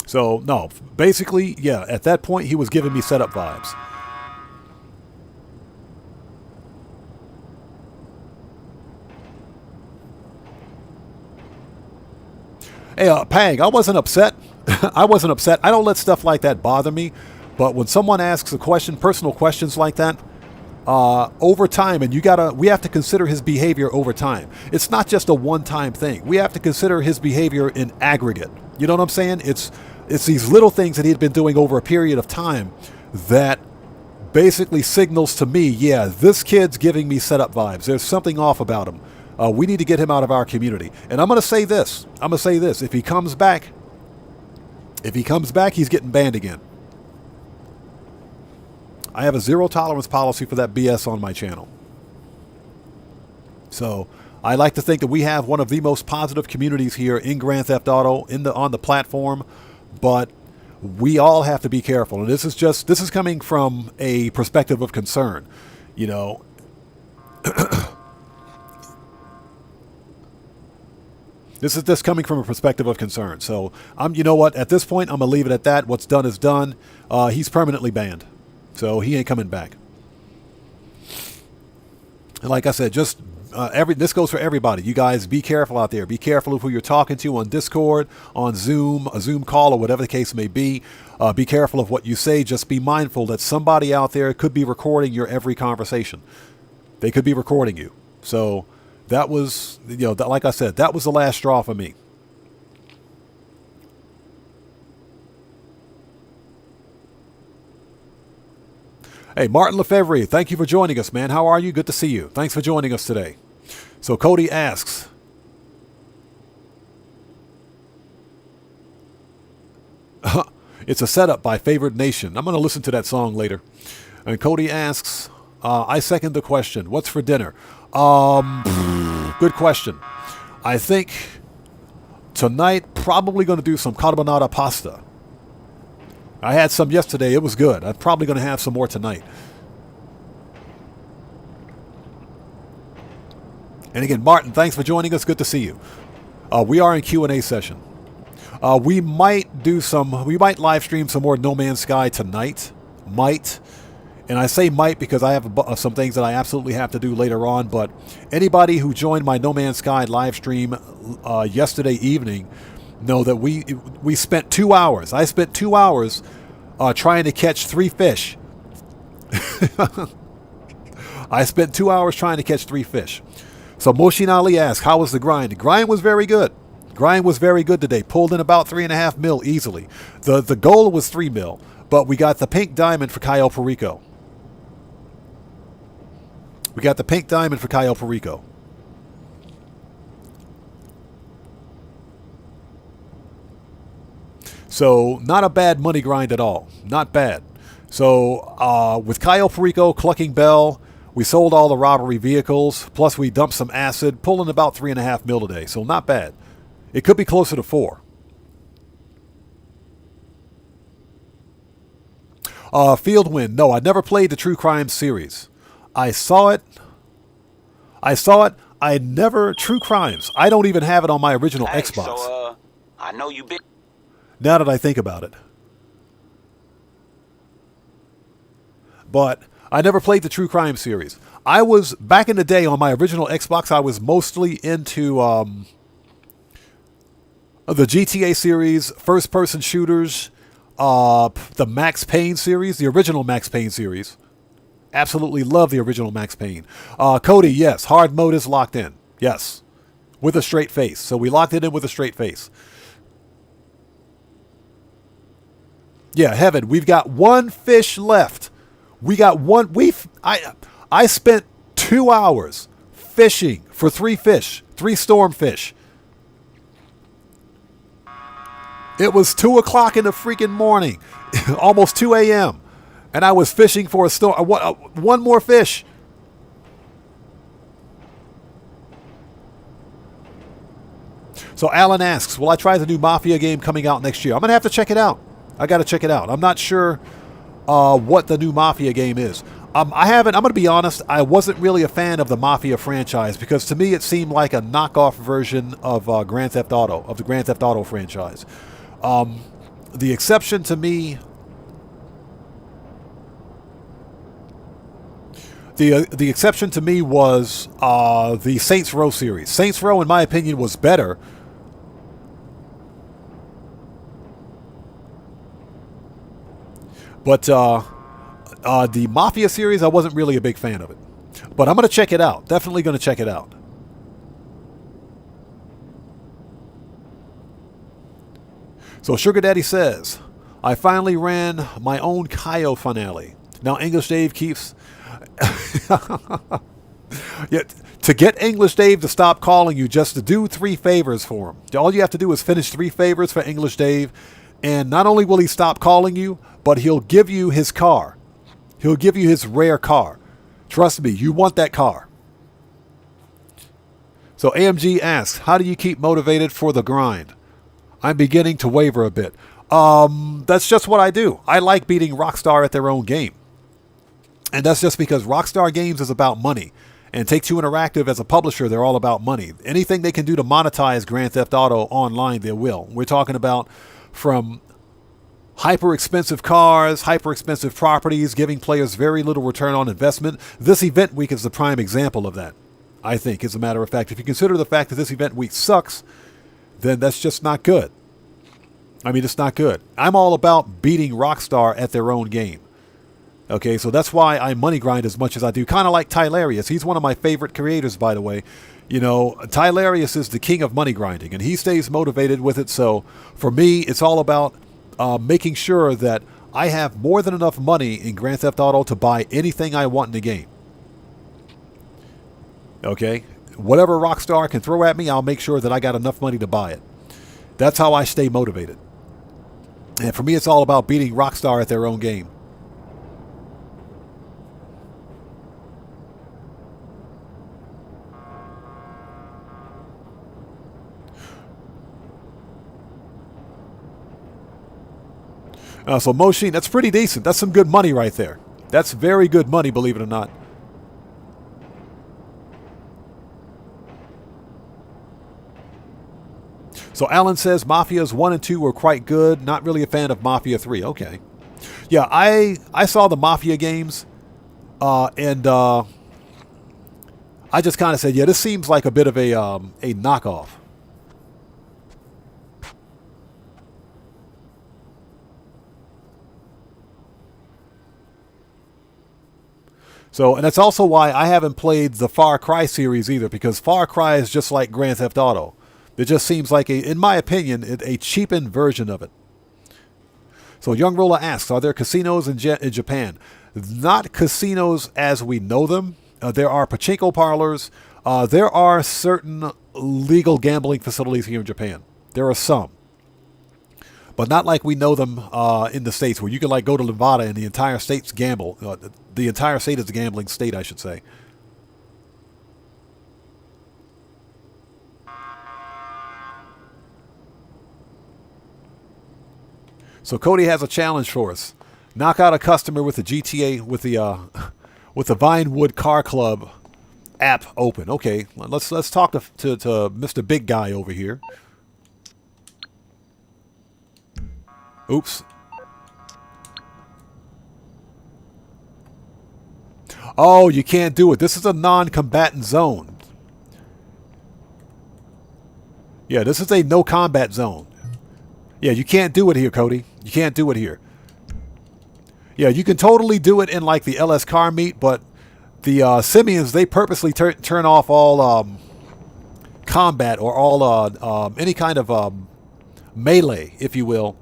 So, no, basically, yeah, at that point, he was giving me setup vibes. Hey, Pang, I wasn't upset. I don't let stuff like that bother me. But when someone asks a question, personal questions like that, over time, and we have to consider his behavior over time. It's not just a one-time thing. We have to consider his behavior in aggregate. You know what I'm saying? It's these little things that he had been doing over a period of time that basically signals to me, yeah, this kid's giving me setup vibes. There's something off about him. We need to get him out of our community. And I'm going to say this. If he comes back, he's getting banned again. I have a zero tolerance policy for that BS on my channel. So I like to think that we have one of the most positive communities here in Grand Theft Auto on the platform, but we all have to be careful. And this is coming from a perspective of concern, you know. This is just coming from a perspective of concern. So you know what? At this point, I'm gonna leave it at that. What's done is done. He's permanently banned, so he ain't coming back. And like I said, just this goes for everybody. You guys be careful out there. Be careful of who you're talking to on Discord, on Zoom, a Zoom call, or whatever the case may be. Be careful of what you say. Just be mindful that somebody out there could be recording your every conversation. They could be recording you. So that was, you know, like I said, that was the last straw for me. Hey, Martin Lefebvre, thank you for joining us, man. How are you? Good to see you. Thanks for joining us today. So Cody asks, it's a setup by Favored Nation. I'm going to listen to that song later. And Cody asks, I second the question. What's for dinner? Good question. I think tonight probably going to do some carbonara pasta. I had some yesterday. It was good. I'm probably going to have some more tonight. And again, Martin, thanks for joining us. Good to see you. We are in Q&A session. We might live stream some more No Man's Sky tonight. Might. And I say might because I have some things that I absolutely have to do later on. But anybody who joined my No Man's Sky live stream yesterday evening know that we spent 2 hours. I spent 2 hours trying to catch 3 fish. I spent 2 hours trying to catch 3 fish. So Moshin Ali asks, how was the grind? The grind was very good. Grind was very good today. Pulled in about 3.5 mil easily. The goal was 3 mil, but we got the pink diamond for Cayo Perico. We got the pink diamond for Cayo Perico. So not a bad money grind at all. Not bad. So with Cayo Perico, Clucking Bell, we sold all the robbery vehicles, plus we dumped some acid, pulling about 3.5 mil today. So not bad. It could be closer to 4. Field Win. No, I never played the True Crime series. I saw it. I never... True Crimes. I don't even have it on my original Xbox. So, I know you been... Now that I think about it. But I never played the True Crime series. I was, back in the day on my original Xbox, I was mostly into the GTA series, first-person shooters, the Max Payne series, the original Max Payne series. Absolutely love the original Max Payne. Cody, yes, hard mode is locked in. Yes. With a straight face. So we locked it in with a straight face. Yeah, Heaven, we've got 1 fish left. We got one. I spent 2 hours fishing for 3 fish, 3 stormfish. It was 2 o'clock in the freaking morning, almost 2 a.m. And I was fishing for one more fish. So Alan asks, will I try the new Mafia game coming out next year? I'm going to have to check it out. I got to check it out. I'm not sure what the new Mafia game is. I'm going to be honest, I wasn't really a fan of the Mafia franchise because to me it seemed like a knockoff version of Grand Theft Auto, of the Grand Theft Auto franchise. The exception to me... The exception to me was the Saints Row series. Saints Row, in my opinion, was better. But the Mafia series, I wasn't really a big fan of it. But I'm going to check it out. Definitely going to check it out. So Sugar Daddy says, I finally ran my own Cayo finale. Now English Dave keeps... Yeah, to get English Dave to stop calling you, just to do 3 favors for him. All you have to do is finish 3 favors for English Dave, and not only will he stop calling you, but he'll give you his car. He'll give you his rare car. Trust me, you want that car. So AMG asks, how do you keep motivated for the grind? I'm beginning to waver a bit. That's just what I do. I like beating Rockstar at their own game. And that's just because Rockstar Games is about money. And Take-Two Interactive, as a publisher, they're all about money. Anything they can do to monetize Grand Theft Auto online, they will. We're talking about from hyper-expensive cars, hyper-expensive properties, giving players very little return on investment. This event week is the prime example of that, I think, as a matter of fact. If you consider the fact that this event week sucks, then that's just not good. I mean, it's not good. I'm all about beating Rockstar at their own game. Okay, so that's why I money grind as much as I do. Kind of like Tylarius. He's one of my favorite creators, by the way. You know, Tylarius is the king of money grinding, and he stays motivated with it. So for me, it's all about making sure that I have more than enough money in Grand Theft Auto to buy anything I want in the game. Okay, whatever Rockstar can throw at me, I'll make sure that I got enough money to buy it. That's how I stay motivated. And for me, it's all about beating Rockstar at their own game. So Moshin, that's pretty decent. That's some good money right there. That's very good money, believe it or not. So Alan says Mafias 1 and 2 were quite good. Not really a fan of Mafia 3. Okay. Yeah, I saw the Mafia games, and I just kind of said, yeah, this seems like a bit of a knockoff. So, and that's also why I haven't played the Far Cry series either, because Far Cry is just like Grand Theft Auto. It just seems like, in my opinion, a cheapened version of it. So Young Roller asks, are there casinos in Japan? Not casinos as we know them. There are pachinko parlors. There are certain legal gambling facilities here in Japan. There are some. But not like we know them in the States, where you can like go to Nevada and the entire state's gamble. The entire state is a gambling state, I should say. So Cody has a challenge for us. Knock out a customer with the GTA, with the Vinewood Car Club app open. Okay, let's talk to Mr. Big Guy over here. Oops. Oh, you can't do it. This is a non-combatant zone. Yeah, this is a no-combat zone. Yeah, you can't do it here, Cody. You can't do it here. Yeah, you can totally do it in like the LS car meet, but the Simians, they purposely turn off all combat or all any kind of melee, if you will,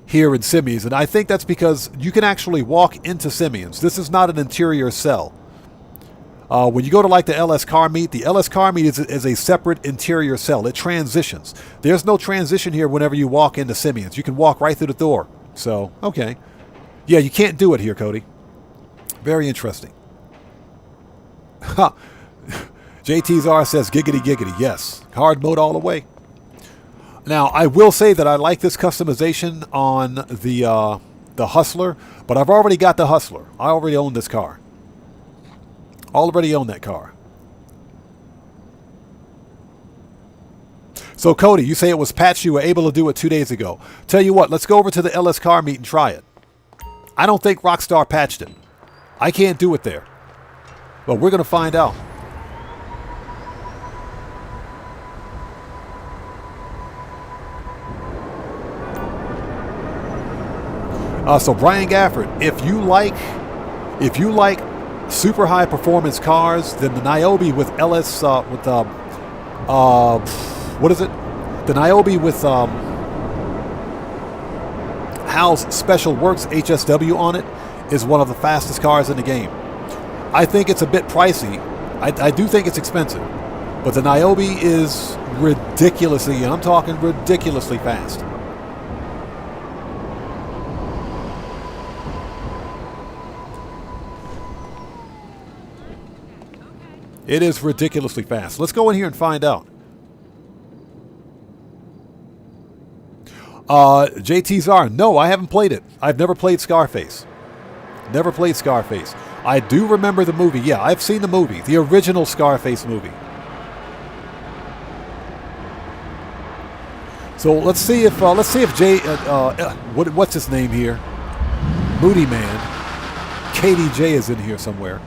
here in Simians. And I think that's because you can actually walk into Simians. This is not an interior cell. When you go to like the LS car meet is a separate interior cell. It transitions. There's no transition here whenever you walk into Simians. You can walk right through the door. So, okay. Yeah, you can't do it here, Cody. Very interesting. JTZR says giggity giggity. Yes. Hard mode all the way. Now, I will say that I like this customization on the Hustler, but I've already got the Hustler. I already own this car. Already own that car. So, Cody, you say it was patched. You were able to do it 2 days ago. Tell you what, let's go over to the LS car meet and try it. I don't think Rockstar patched it. I can't do it there. But we're going to find out. So Brian Gafford, if you like super high performance cars, then the Niobe with LS what is it? The Niobe with Hal's Special Works HSW on it is one of the fastest cars in the game. I think it's a bit pricey, I do think it's expensive. But the Niobe is ridiculously, and I'm talking ridiculously fast. It is ridiculously fast. Let's go in here and find out. JT Czar, no, I haven't played it. I've never played Scarface. Never played Scarface. I do remember the movie. Yeah, I've seen the movie, the original Scarface movie. So let's see if what's his name here? Moody Man. KDJ is in here somewhere.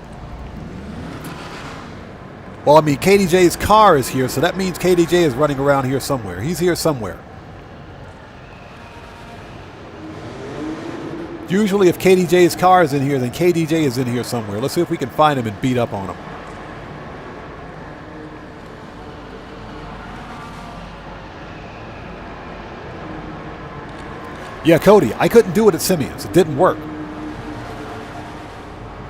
Well, I mean, KDJ's car is here, so that means KDJ is running around here somewhere. He's here somewhere. Usually if KDJ's car is in here, then KDJ is in here somewhere. Let's see if we can find him and beat up on him. Yeah, Cody, I couldn't do it at Simeon's. It didn't work.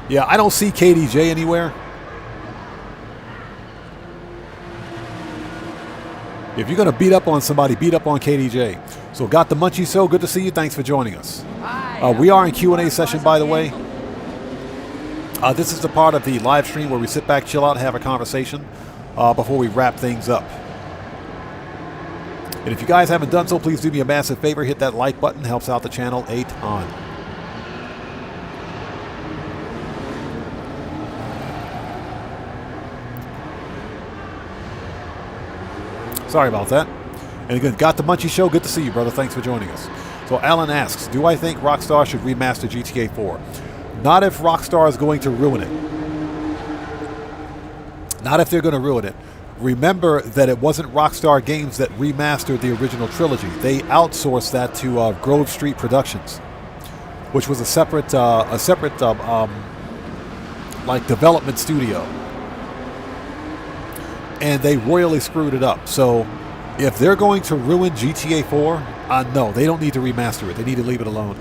Yeah, I don't see KDJ anywhere. If you're going to beat up on somebody, beat up on KDJ. So got the Munchie Show. Good to see you. Thanks for joining us. We are in Q&A session, by the way. This is the part of the live stream where we sit back, chill out, have a conversation before we wrap things up. And if you guys haven't done so, please do me a massive favor. Hit that like button. Helps out the channel a ton. Sorry about that. And again, got the Munchie Show. Good to see you, brother. Thanks for joining us. So Alan asks, do I think Rockstar should remaster GTA 4? Not if Rockstar is going to ruin it. Not if they're going to ruin it. Remember that it wasn't Rockstar Games that remastered the original trilogy. They outsourced that to Grove Street Productions, which was a separate like development studio. And they royally screwed it up. So if they're going to ruin GTA 4, no, they don't need to remaster it. They need to leave it alone.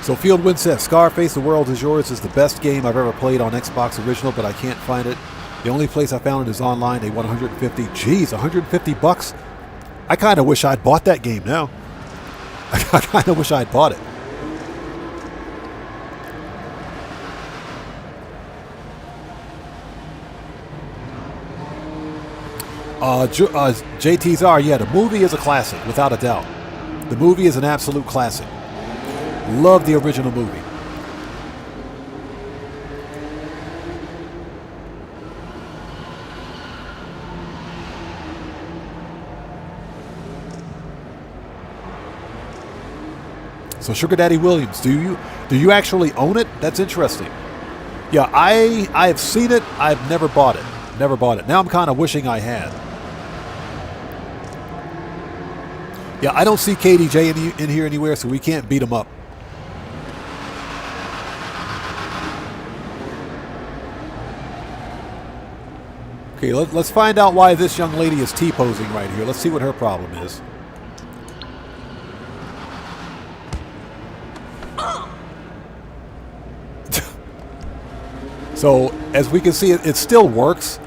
So Fieldwind says, Scarface, The World Is Yours is the best game I've ever played on Xbox Original, but I can't find it. The only place I found it is online. They want 150. Geez, 150 bucks? I kind of wish I'd bought that game now. I kind of wish I'd bought it. JTZR, yeah, the movie is a classic, without a doubt. The movie is an absolute classic. Love the original movie. So Sugar Daddy Williams, do you actually own it? That's interesting. Yeah, I've seen it. I've never bought it. Never bought it. Now I'm kind of wishing I had. Yeah, I don't see KDJ in here anywhere, so we can't beat him up. Okay, let's find out why this young lady is T-posing right here. Let's see what her problem is. So, as we can see, it still works.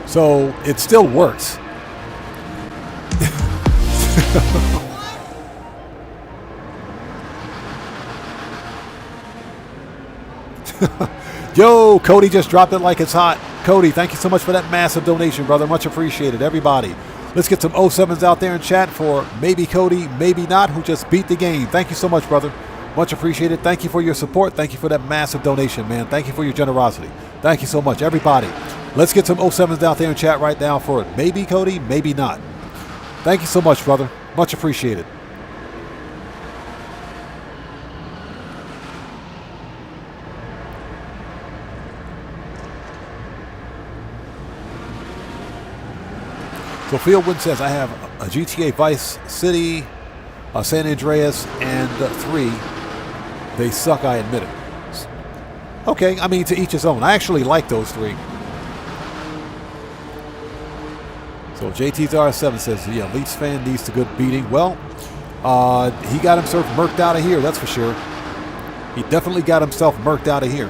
So, it still works. Yo, Cody just dropped it like it's hot. Cody, thank you so much for that massive donation, brother. Much appreciated. Everybody, let's get some 07s out there in chat for maybe Cody, maybe not, who just beat the game. Thank you so much, brother. Much appreciated. Thank you for your support. Thank you for that massive donation, man. Thank you for your generosity. Thank you so much. Everybody, Let's get some 07s out there in chat right now for it. Maybe, Cody, maybe not. Thank you so much, brother. Much appreciated. So Fieldwind says, I have a GTA Vice City, San Andreas, and 3. They suck, I admit it. Okay, I mean, to each his own. I actually like those 3. So JTR7 says, yeah, Leafs fan needs a good beating. Well, he got himself murked out of here, that's for sure. He definitely got himself murked out of here.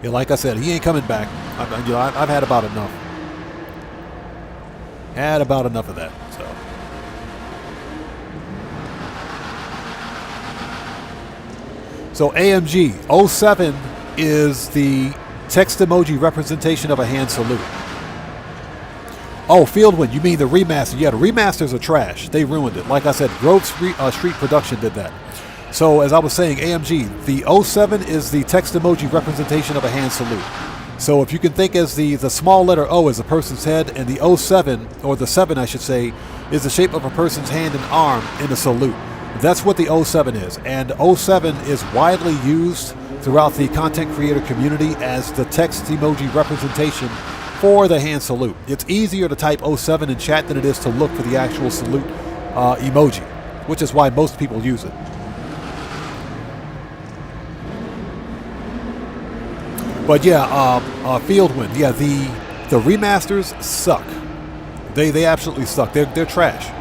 Yeah, like I said, he ain't coming back. I've had about enough. Had about enough of that. So AMG 07 is the text emoji representation of a hand salute. Oh, Fieldwind, you mean the remaster? Yeah, the remasters are trash. They ruined it. Like I said, Grove Street Production did that. So as I was saying, AMG, the 07 is the text emoji representation of a hand salute. So if you can think as the small letter O as a person's head, and the 07, or the 7 I should say, is the shape of a person's hand and arm in a salute. That's what the 07 is. And 07 is widely used throughout the content creator community as the text emoji representation for the hand salute. It's easier to type 07 in chat than it is to look for the actual salute emoji, which is why most people use it. But yeah, Fieldwind, yeah, the remasters suck. They absolutely suck. They're trash.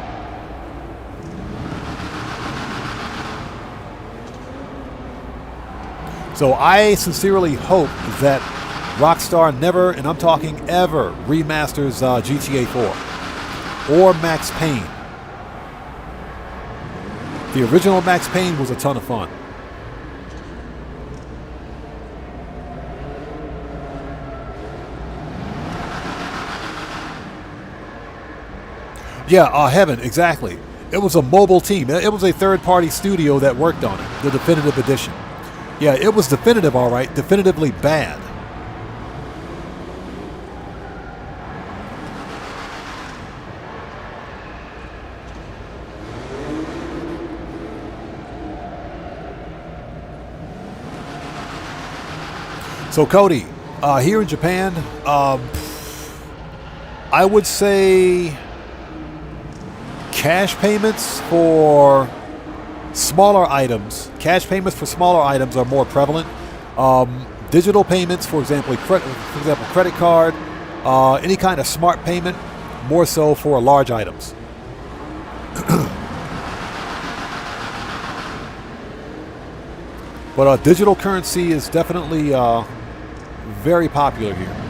So I sincerely hope that Rockstar never, and I'm talking ever, remasters GTA 4 or Max Payne. The original Max Payne was a ton of fun. Yeah, Heaven, exactly. It was a mobile team. It was a third-party studio that worked on it, the definitive edition. Yeah, it was definitive, all right. Definitively bad. So, Cody, here in Japan, I would say cash payments for smaller items. Cash payments for smaller items are more prevalent. Digital payments, for example, credit card, any kind of smart payment, more so for large items. But digital currency is definitely very popular here.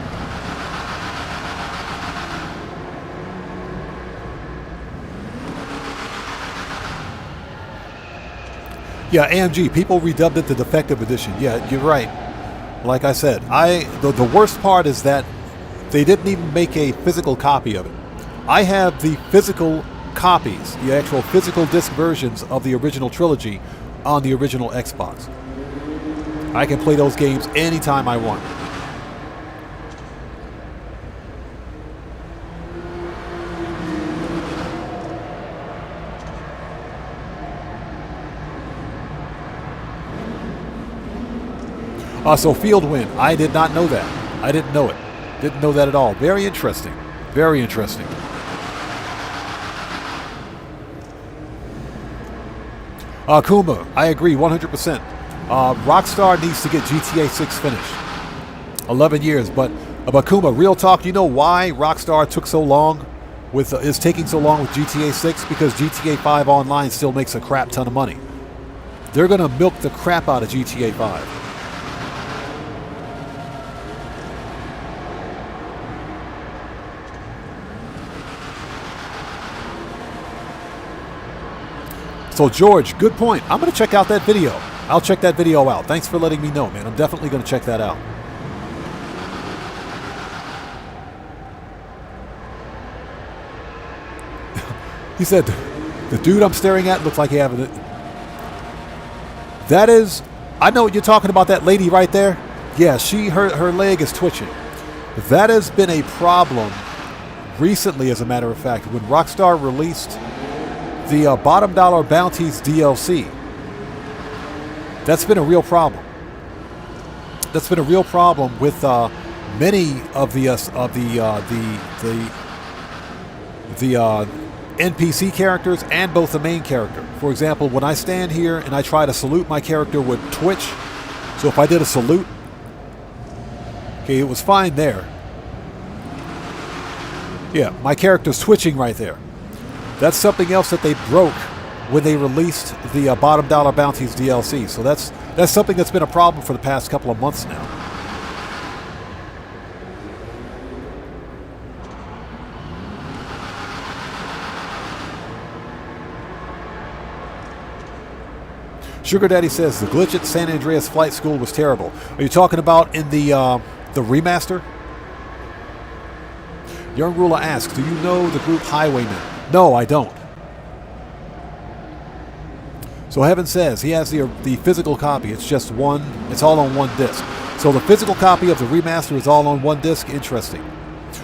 Yeah, AMG, people redubbed it the defective edition. Yeah, you're right. Like I said, the worst part is that they didn't even make a physical copy of it. I have the physical copies, the actual physical disc versions of the original trilogy on the original Xbox. I can play those games anytime I want. So Fieldwind, I did not know that. I didn't know it. Didn't know that at all. Very interesting. Very interesting. Kuma, I agree 100%. Rockstar needs to get GTA 6 finished. 11 years, but Kuma, real talk, you know why Rockstar took so long is taking so long with GTA 6? Because GTA 5 Online still makes a crap ton of money. They're going to milk the crap out of GTA 5. So George, good point. I'm going to check out that video. I'll check that video out. Thanks for letting me know, man. I'm definitely going to check that out. He said, the dude I'm staring at looks like he having it. That is, I know what you're talking about, that lady right there. Yeah, her leg is twitching. That has been a problem recently, as a matter of fact, when Rockstar released the Bottom Dollar Bounties DLC. That's been a real problem. That's been a real problem with many of the NPC characters and both the main character. For example, when I stand here and I try to salute, my character would twitch. So if I did a salute, okay, it was fine there. Yeah, my character's twitching right there. That's something else that they broke when they released the Bottom Dollar Bounties DLC. So that's something that's been a problem for the past couple of months now. Sugar Daddy says the glitch at San Andreas Flight School was terrible. Are you talking about in the remaster? Young Ruler asks, do you know the group Highwaymen? No, I don't. So Heaven says he has the physical copy. It's just one. It's all on one disc. So the physical copy of the remaster is all on one disc. Interesting.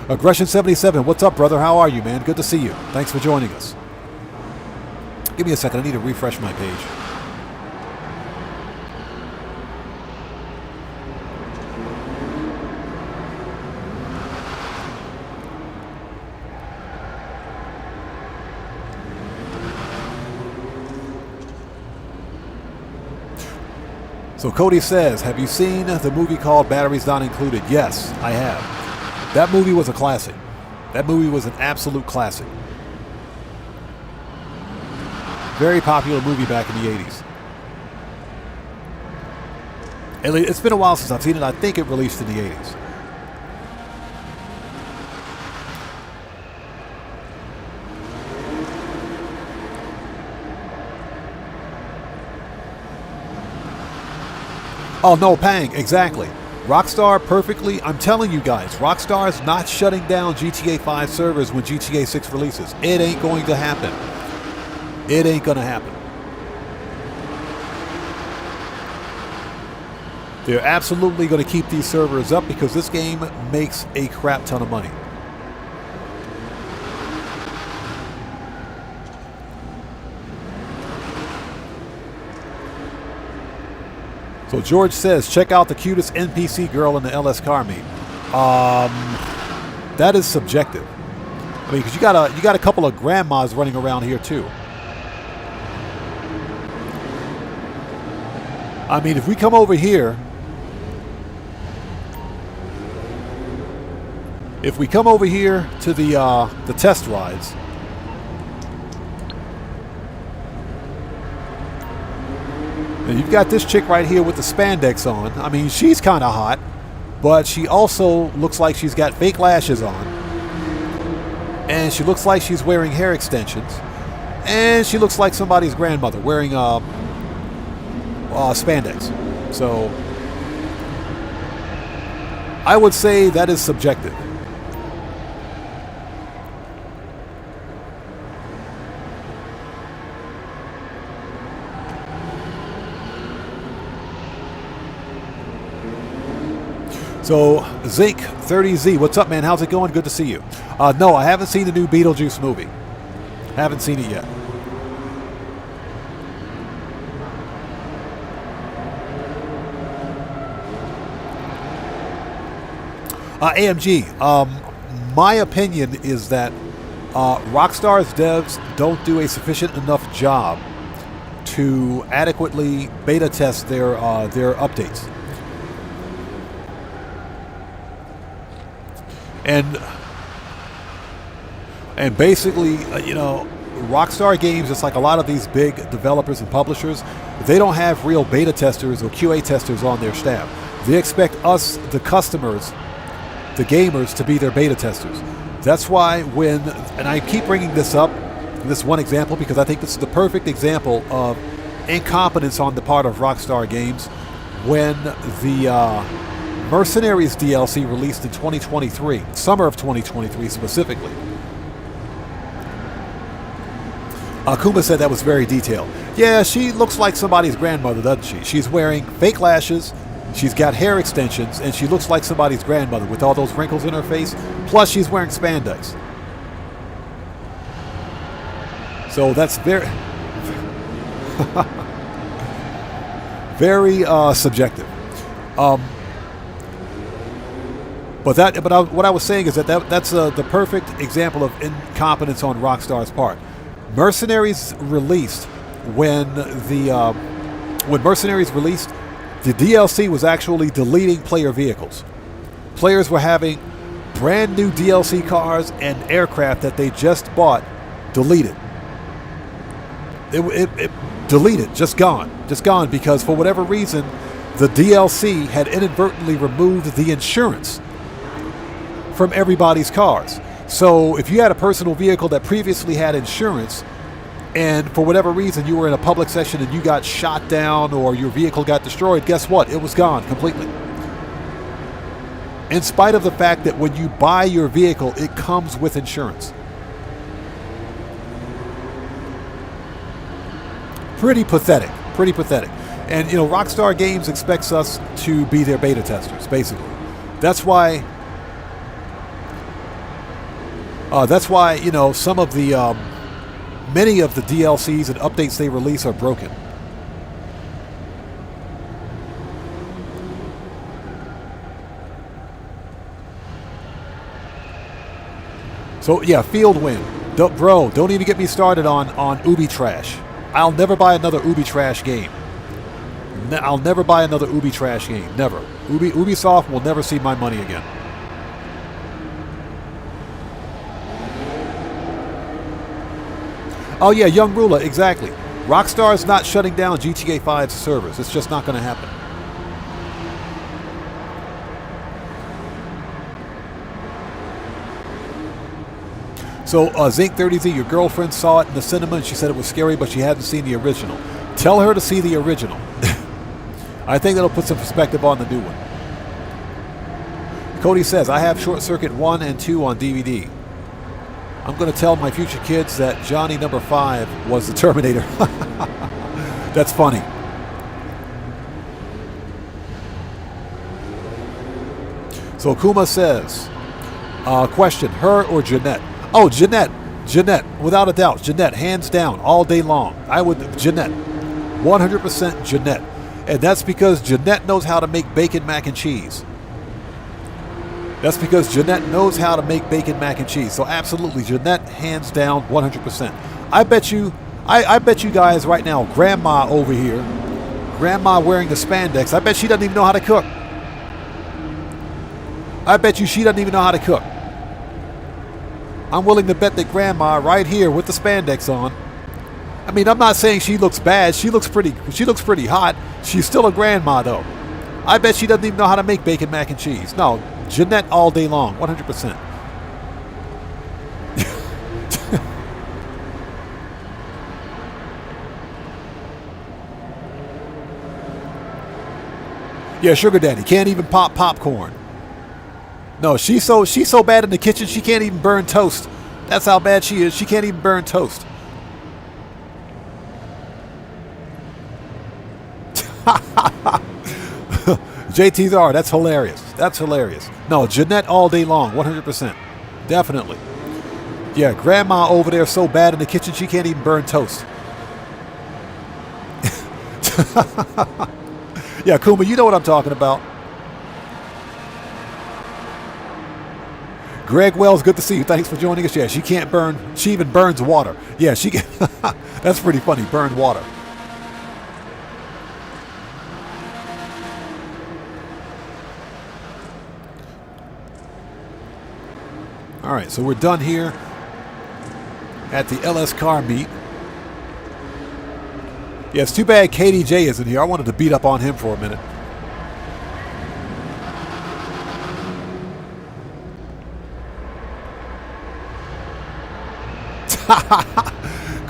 Aggression 77. What's up, brother? How are you, man? Good to see you. Thanks for joining us. Give me a second. I need to refresh my page. So Cody says, have you seen the movie called Batteries Not Included? Yes, I have. That movie was a classic. That movie was an absolute classic. Very popular movie back in the 80s. And it's been a while since I've seen it. I think it released in the 80s. Oh, no, Pang, exactly. Rockstar perfectly, I'm telling you guys, Rockstar is not shutting down GTA 5 servers when GTA 6 releases. It ain't going to happen. It ain't going to happen. They're absolutely going to keep these servers up because this game makes a crap ton of money. So George says, check out the cutest NPC girl in the LS car meet. That is subjective. I mean, because you got a couple of grandmas running around here too. I mean, if we come over here, to the test rides. And you've got this chick right here with the spandex on. I mean, she's kind of hot, but she also looks like she's got fake lashes on. And she looks like she's wearing hair extensions. And she looks like somebody's grandmother wearing spandex. So I would say that is subjective. So, Zinc30Z, what's up, man? How's it going? Good to see you. No, I haven't seen the new Beetlejuice movie. Haven't seen it yet. AMG, my opinion is that Rockstar's devs don't do a sufficient enough job to adequately beta test their updates. And basically, Rockstar Games, just like a lot of these big developers and publishers, they don't have real beta testers or QA testers on their staff. They expect us, the customers, the gamers, to be their beta testers. That's why and I keep bringing this up, this one example, because I think this is the perfect example of incompetence on the part of Rockstar Games when the Mercenaries DLC released in 2023, summer of 2023 specifically. Akuma said that was very detailed. Yeah, she looks like somebody's grandmother, doesn't she? She's wearing fake lashes, She's got hair extensions, and she looks like somebody's grandmother with all those wrinkles in her face. Plus, she's wearing spandex. So that's very, very subjective. What I was saying is that's the perfect example of incompetence on Rockstar's part. Mercenaries released when Mercenaries released, the DLC was actually deleting player vehicles. Players were having brand new DLC cars and aircraft that they just bought deleted. It deleted, just gone because for whatever reason, the DLC had inadvertently removed the insurance from everybody's cars. So if you had a personal vehicle that previously had insurance, and for whatever reason you were in a public session and you got shot down or your vehicle got destroyed, guess what? It was gone completely. In spite of the fact that when you buy your vehicle, it comes with insurance. Pretty pathetic. Pretty pathetic. And, you know, Rockstar Games expects us to be their beta testers, basically. That's why, you know, some of the, many of the DLCs and updates they release are broken. So, yeah, Field Win. Don't even get me started on Ubi Trash. I'll never buy another Ubi Trash game. I'll never buy another Ubi Trash game. Never. Ubisoft will never see my money again. Oh yeah, Young Ruler, exactly. Rockstar is not shutting down GTA 5's servers. It's just not going to happen. So, Zinc30Z, your girlfriend saw it in the cinema and she said it was scary, but she hadn't seen the original. Tell her to see the original. I think that'll put some perspective on the new one. Cody says, I have Short Circuit 1 and 2 on DVD. I'm going to tell my future kids that Johnny number 5 was the Terminator. That's funny. So Kuma says, question, her or Jeanette? Oh, Jeanette, without a doubt, Jeanette, hands down, all day long. Jeanette, 100% Jeanette. And that's because Jeanette knows how to make bacon mac and cheese. That's because Jeanette knows how to make bacon mac and cheese. So absolutely, Jeanette, hands down, 100%. I bet you guys right now, Grandma over here, Grandma wearing the spandex, I bet she doesn't even know how to cook. I bet you she doesn't even know how to cook. I'm willing to bet that Grandma right here with the spandex on. I mean, I'm not saying she looks bad. She looks pretty hot. She's still a grandma though. I bet she doesn't even know how to make bacon mac and cheese. No, Jeanette all day long, 100%. Yeah, Sugar Daddy can't even pop popcorn. No, she's so bad in the kitchen she can't even burn toast. That's how bad she is. She can't even burn toast. JTR, that's hilarious. That's hilarious. No, Jeanette all day long, 100%. Definitely. Yeah, Grandma over there so bad in the kitchen she can't even burn toast. Yeah, Kuma, you know what I'm talking about. Greg Wells, good to see you. Thanks for joining us. Yeah, she can't burn. She even burns water. Yeah, she can. That's pretty funny. Burn water. All right, so we're done here at the LS car meet. Yeah, it's too bad KDJ isn't here. I wanted to beat up on him for a minute.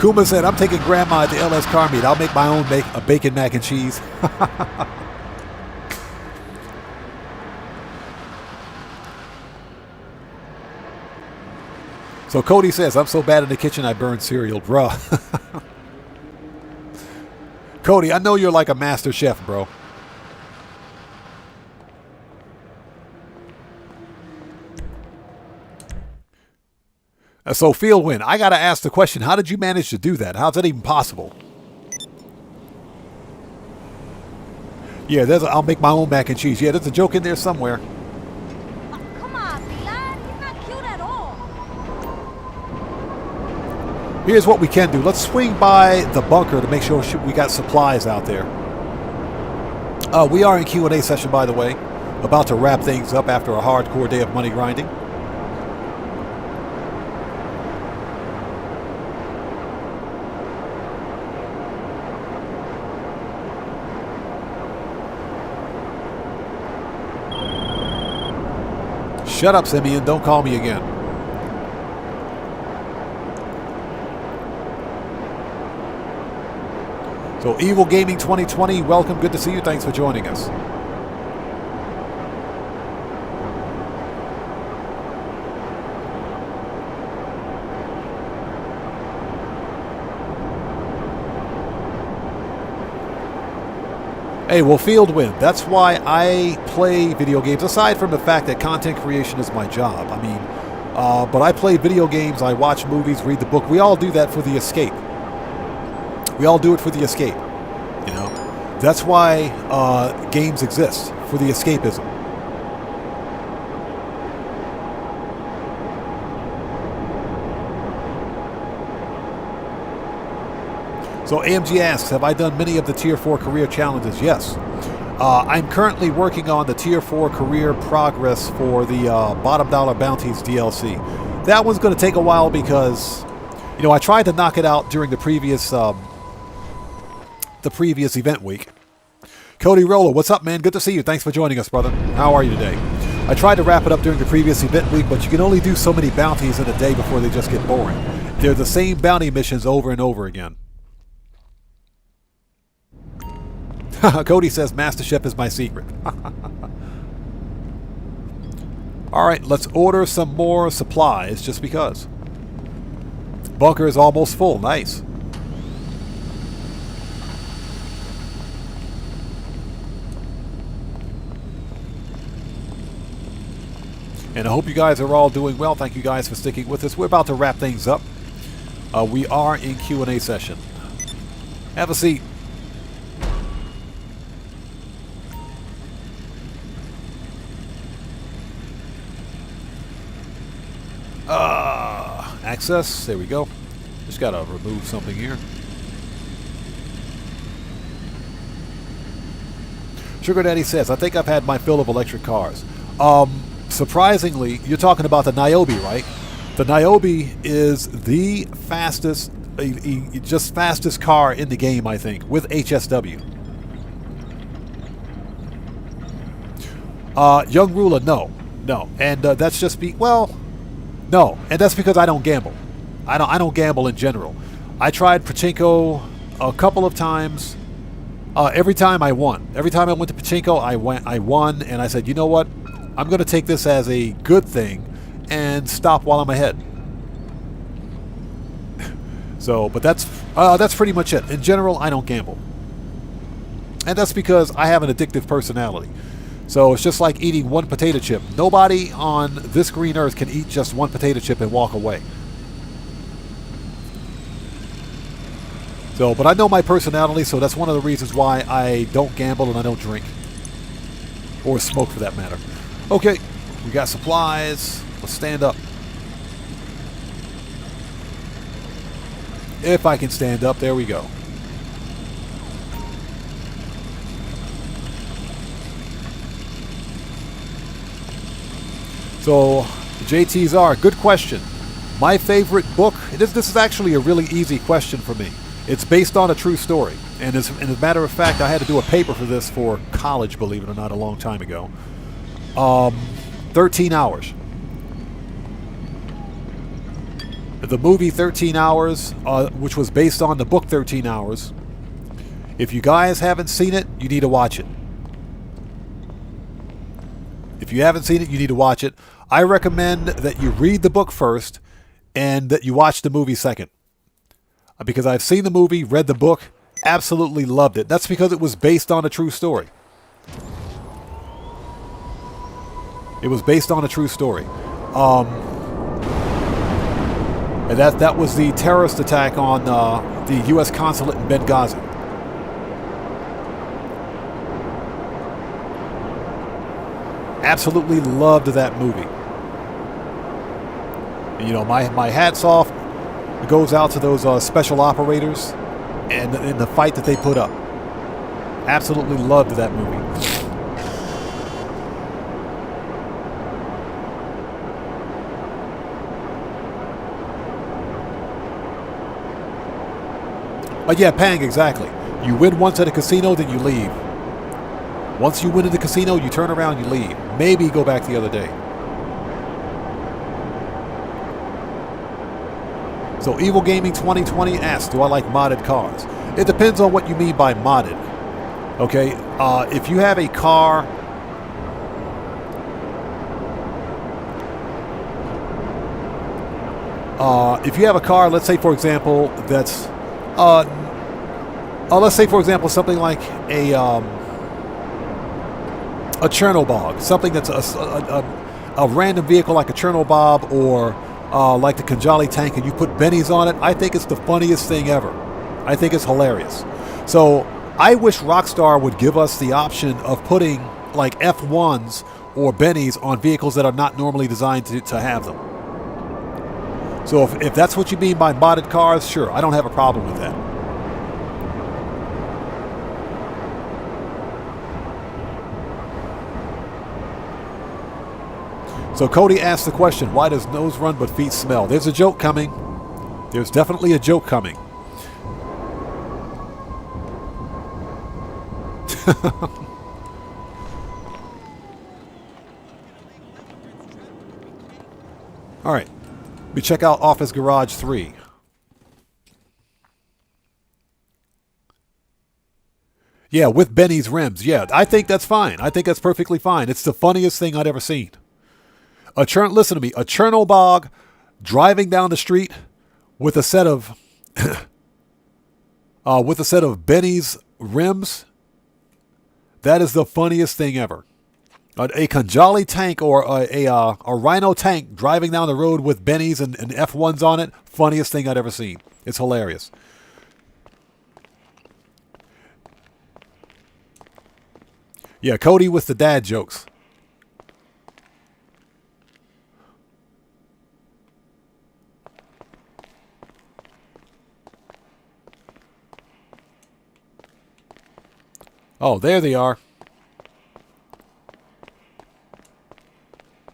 Kuma said, I'm taking Grandma at the LS car meet. I'll make my own bacon mac and cheese. So Cody says, I'm so bad in the kitchen I burn cereal, bro. Cody, I know you're like a master chef, bro. So Field Win, I got to ask the question, how did you manage to do that? How's that even possible? Yeah, I'll make my own mac and cheese. Yeah, there's a joke in there somewhere. Come on, Pilar. He's not cute at all. Here's what we can do. Let's swing by the bunker to make sure we got supplies out there. We are in Q&A session, by the way. About to wrap things up after a hardcore day of money grinding. Shut up, Simeon. Don't call me again. So, Evil Gaming 2020, welcome. Good to see you. Thanks for joining us. Hey, well, Field Win. That's why I play video games, aside from the fact that content creation is my job. I mean, but I play video games, I watch movies, read the book. We all do that for the escape. We all do it for the escape, you know. That's why games exist, for the escapism. So AMG asks, have I done many of the Tier 4 career challenges? Yes. I'm currently working on the Tier 4 career progress for the Bottom Dollar Bounties DLC. That one's going to take a while because, you know, I tried to knock it out during the previous event week. Cody Roller, what's up, man? Good to see you. Thanks for joining us, brother. How are you today? I tried to wrap it up during the previous event week, but you can only do so many bounties in a day before they just get boring. They're the same bounty missions over and over again. Cody says Master Chef is my secret. Alright, let's order some more supplies just because. Bunker is almost full. Nice. And I hope you guys are all doing well. Thank you guys for sticking with us. We're about to wrap things up. We are in Q&A session. Have a seat. Access. There we go. Just gotta remove something here. Sugar Daddy says, I think I've had my fill of electric cars. Surprisingly, you're talking about the Niobe, right? The Niobe is the fastest, just fastest car in the game, I think, with HSW. Young Ruler, no. And that's just no, and that's because I don't gamble. I don't gamble in general. I tried Pachinko a couple of times. Every time I won. Every time I went to Pachinko, I won, and I said, you know what? I'm going to take this as a good thing and stop while I'm ahead. So, but that's pretty much it. In general, I don't gamble. And that's because I have an addictive personality. So it's just like eating one potato chip. Nobody on this green earth can eat just one potato chip and walk away. So, but I know my personality, so that's one of the reasons why I don't gamble and I don't drink. Or smoke, for that matter. Okay, we got supplies. Let's stand up. If I can stand up, there we go. So, JT's are, good question. My favorite book, this is actually a really easy question for me. It's based on a true story. And as a matter of fact, I had to do a paper for this for college, believe it or not, a long time ago. 13 Hours. The movie 13 Hours, which was based on the book 13 Hours. If you guys haven't seen it, you need to watch it. If you haven't seen it, you need to watch it. I recommend that you read the book first and that you watch the movie second. Because I've seen the movie, read the book, absolutely loved it. That's because it was based on a true story. It was based on a true story. And that was the terrorist attack on the U.S. consulate in Benghazi. Absolutely loved that movie. You know, my hat's off goes out to those special operators and the fight that they put up. Absolutely loved that movie. Yeah, Pang, exactly. You win once at a casino, then you leave. Once you win at the casino, you turn around, you leave. Maybe go back the other day. So Evil Gaming 2020 asks, do I like modded cars? It depends on what you mean by modded. Okay, if you have a car... if you have a car, let's say for example, that's... let's say for example something like a Chernobog, something that's a random vehicle like a Chernobyl or like the Kanjali tank, and you put bennies on it. I think it's the funniest thing ever. I think it's hilarious. So I wish Rockstar would give us the option of putting like F1s or bennies on vehicles that are not normally designed to have them. So if that's what you mean by modded cars, sure, I don't have a problem with that. So Cody asked the question, why does nose run but feet smell? There's a joke coming. There's definitely a joke coming. All right. Let me check out Office Garage 3. Yeah, with Benny's rims. Yeah, I think that's fine. I think that's perfectly fine. It's the funniest thing I'd ever seen. Listen to me. A Chernobog driving down the street with a set of Benny's rims. That is the funniest thing ever. A Kanjali tank or a Rhino tank driving down the road with Bennies and F1s on it. Funniest thing I'd ever seen. It's hilarious. Yeah, Cody with the dad jokes. Oh, there they are.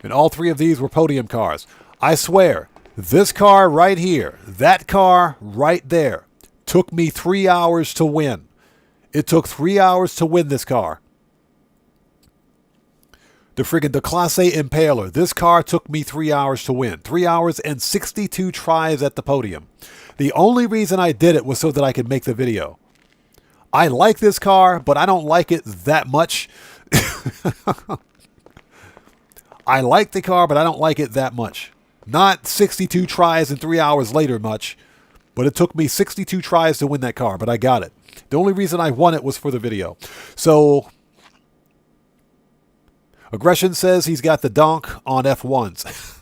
And all three of these were podium cars. I swear, this car right here, that car right there, took me 3 hours to win. It took 3 hours to win this car. The Class A Impaler. This car took me 3 hours to win. 3 hours and 62 tries at the podium. The only reason I did it was so that I could make the video. I like this car, but I don't like it that much. I like the car, but I don't like it that much. Not 62 tries and 3 hours later much, but it took me 62 tries to win that car, but I got it. The only reason I won it was for the video. So, Aggression says he's got the donk on F1s.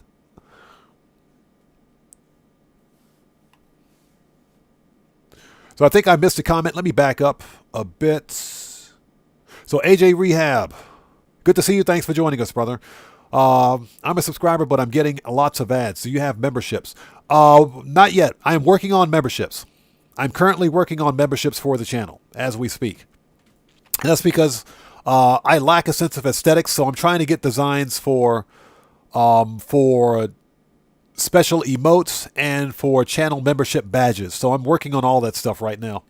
So I think I missed a comment. Let me back up a bit. So AJ Rehab, good to see you. Thanks for joining us, brother. I'm a subscriber, but I'm getting lots of ads. So you have memberships. Not yet. I am working on memberships. I'm currently working on memberships for the channel as we speak. And that's because I lack a sense of aesthetics, so I'm trying to get designs for special emotes and for channel membership badges. So I'm working on all that stuff right now.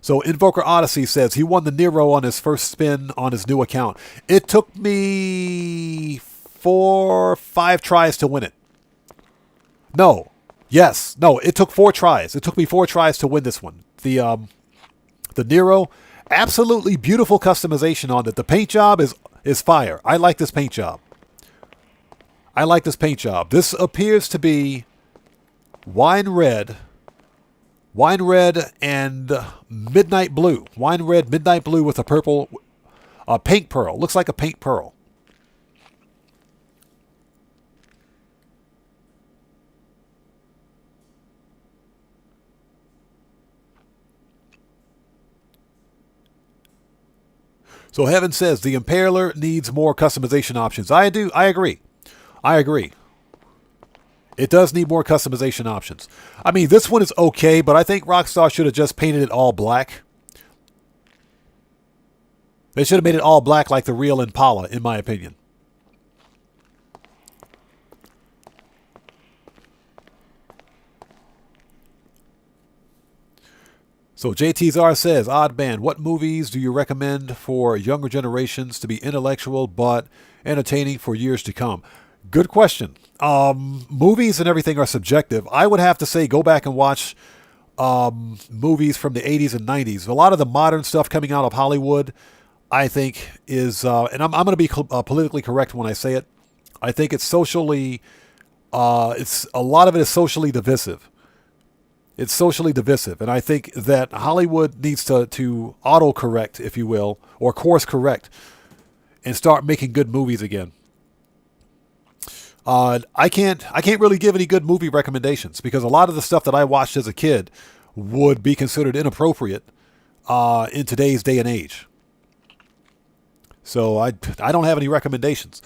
So Invoker Odyssey says he won the Nero on his first spin on his new account. It took me 5 tries to win it. No. Yes. No, it took 4 tries. It took me 4 tries to win this one. The Nero, absolutely beautiful customization on it. The paint job is fire. I like this paint job. I like this paint job. This appears to be wine red and midnight blue. Wine red, midnight blue with a purple A pink pearl. Looks like a pink pearl. So Heaven says the Impaler needs more customization options. I agree. I agree. It does need more customization options. I mean, this one is okay, but I think Rockstar should have just painted it all black. They should have made it all black like the real Impala, in my opinion. So JTZR says, Oddman, what movies do you recommend for younger generations to be intellectual but entertaining for years to come? Good question. Movies and everything are subjective. I would have to say go back and watch movies from the 80s and 90s. A lot of the modern stuff coming out of Hollywood, I think, is, and I'm going to be politically correct when I say it, I think it's socially, a lot of it is socially divisive. It's socially divisive, and I think that Hollywood needs to auto-correct, if you will, or course-correct, and start making good movies again. I can't really give any good movie recommendations because a lot of the stuff that I watched as a kid would be considered inappropriate in today's day and age. So I don't have any recommendations.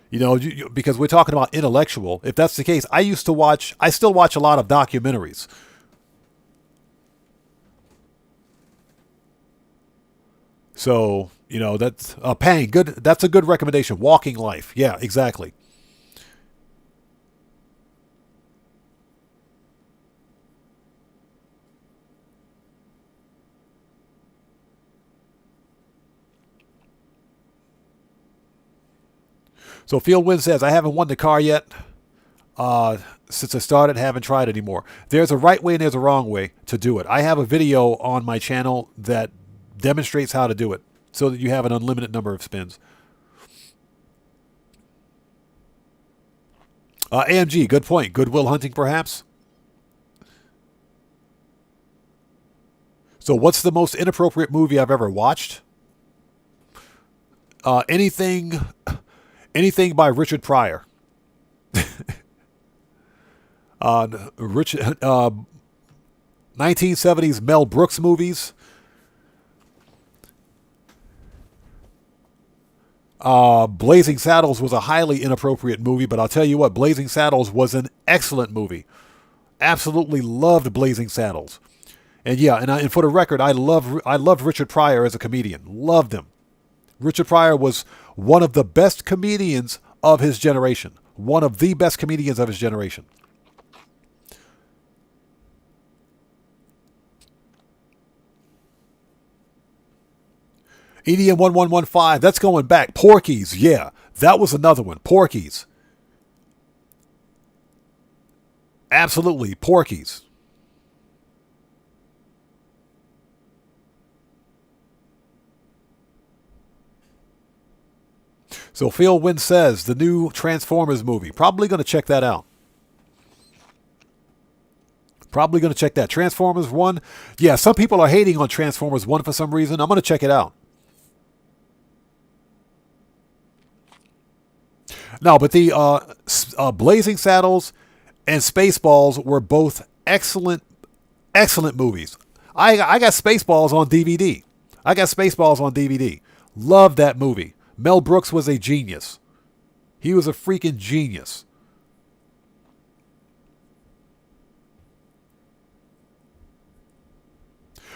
You know, because we're talking about intellectual. If that's the case, I still watch a lot of documentaries. So, you know, that's Pang. Good. That's a good recommendation. Walking Life. Yeah, exactly. So Field Wind says, I haven't won the car yet. Since I started, haven't tried anymore. There's a right way and there's a wrong way to do it. I have a video on my channel that demonstrates how to do it so that you have an unlimited number of spins. AMG, good point. Goodwill Hunting, perhaps? So what's the most inappropriate movie I've ever watched? Anything by Richard Pryor. 1970s Mel Brooks movies. Blazing Saddles was a highly inappropriate movie, but I'll tell you what, Blazing Saddles was an excellent movie. Absolutely loved Blazing Saddles. And yeah, and for the record, I loved Richard Pryor as a comedian. Loved him. Richard Pryor was one of the best comedians of his generation. One of the best comedians of his generation. EDM 1115, that's going back. Porky's, yeah. That was another one. Porky's. Absolutely, Porky's. So Phil Wynn says, the new Transformers movie. Probably going to check that out. Probably going to check that. Transformers 1. Yeah, some people are hating on Transformers 1 for some reason. I'm going to check it out. No, but the Blazing Saddles and Spaceballs were both excellent movies. I got Spaceballs on DVD. Loved that movie. Mel Brooks was a genius. He was a freaking genius.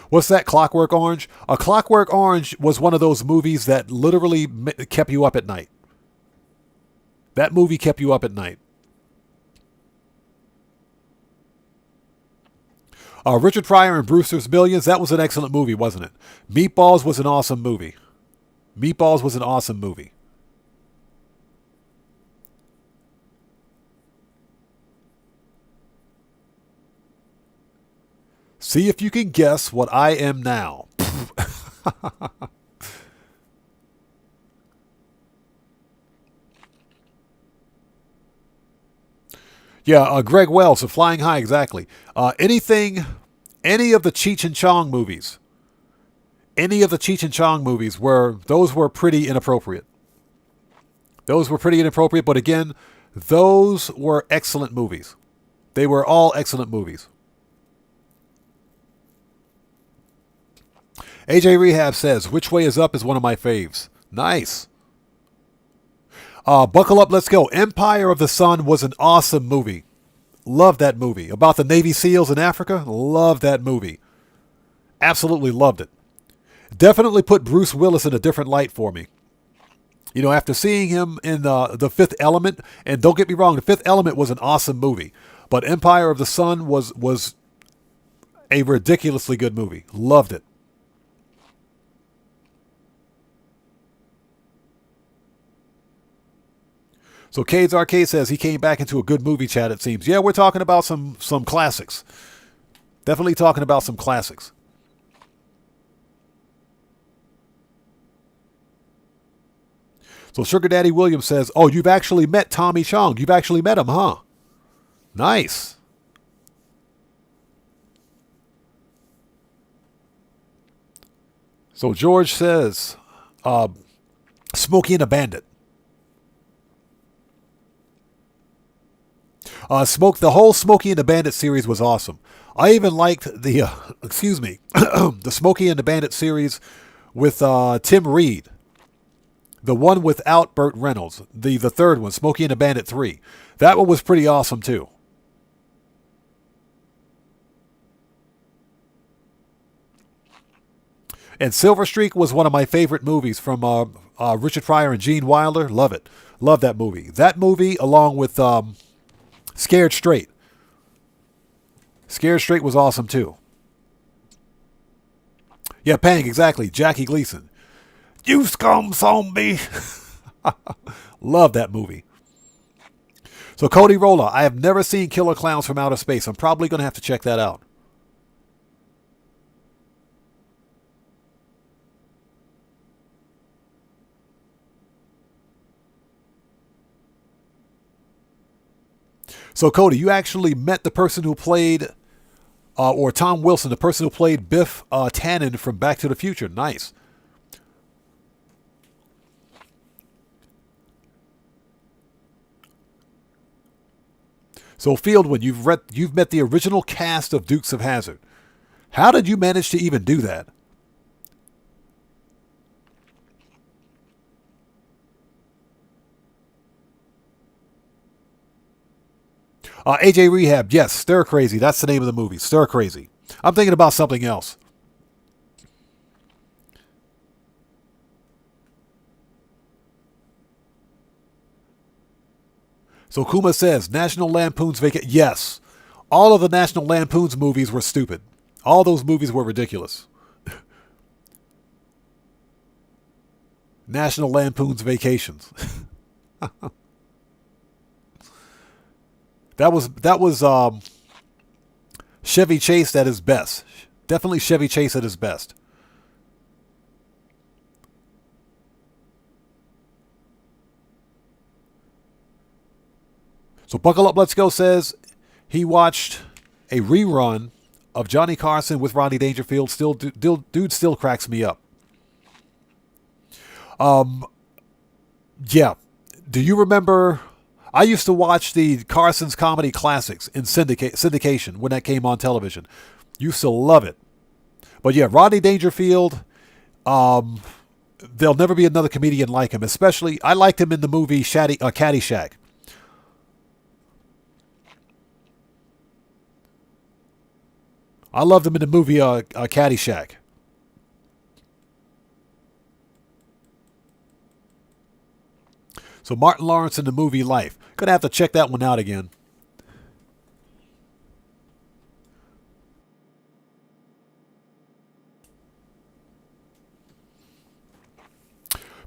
What's that, Clockwork Orange? A Clockwork Orange was one of those movies that literally kept you up at night. That movie kept you up at night. Richard Pryor and Brewster's Millions, that was an excellent movie, wasn't it? Meatballs was an awesome movie. See if you can guess what I am now. Yeah, Greg Wells of Flying High, exactly. Any of the Cheech and Chong movies. any of the Cheech and Chong movies those were pretty inappropriate. Those were pretty inappropriate, but again, those were excellent movies. They were all excellent movies. AJ Rehab says, Which Way Is Up is one of my faves. Nice. Buckle up, let's go. Empire of the Sun was an awesome movie. Loved that movie. About the Navy SEALs in Africa. Loved that movie. Absolutely loved it. Definitely put Bruce Willis in a different light for me. You know, after seeing him in The Fifth Element, and don't get me wrong, The Fifth Element was an awesome movie, but Empire of the Sun was a ridiculously good movie. Loved it. So Cade's Arcade says he came back into a good movie chat, it seems. Yeah, we're talking about some classics. Definitely talking about some classics. So Sugar Daddy Williams says, oh, you've actually met Tommy Chong. You've actually met him, huh? Nice. So George says, Smokey and the Bandit. The whole Smokey and the Bandit series was awesome. I even liked the, the Smokey and the Bandit series with Tim Reed. The one without Burt Reynolds. The third one, Smokey and the Bandit 3. That one was pretty awesome too. And Silver Streak was one of my favorite movies from Richard Pryor and Gene Wilder. Love it. Love that movie. That movie along with Scared Straight. Scared Straight was awesome too. Yeah, Pang, exactly. Jackie Gleason. You scum zombie. Love that movie. So Cody Rolla, I have never seen Killer Clowns from Outer Space. I'm probably going to have to check that out. So Cody, you actually met the person who played, or Tom Wilson, the person who played Biff Tannen from Back to the Future. Nice. So Fieldwood, you've met the original cast of Dukes of Hazzard. How did you manage to even do that? AJ Rehab, yes, Stir Crazy. That's the name of the movie, Stir Crazy. I'm thinking about something else. So Kuma says, National Lampoon's Vacation. Yes, all of the National Lampoon's movies were stupid. All those movies were ridiculous. National Lampoon's Vacations. That was Chevy Chase at his best. Definitely Chevy Chase at his best. So Buckle Up, Let's Go says he watched a rerun of Johnny Carson with Rodney Dangerfield. Dude still cracks me up. Yeah. Do you remember? I used to watch the Carson's Comedy Classics in syndication when that came on television. Used to love it. But yeah, Rodney Dangerfield, there'll never be another comedian like him. Especially, I liked him in the movie Caddyshack. I loved him in the movie Caddyshack. So Martin Lawrence in the movie Life. Gonna have to check that one out again.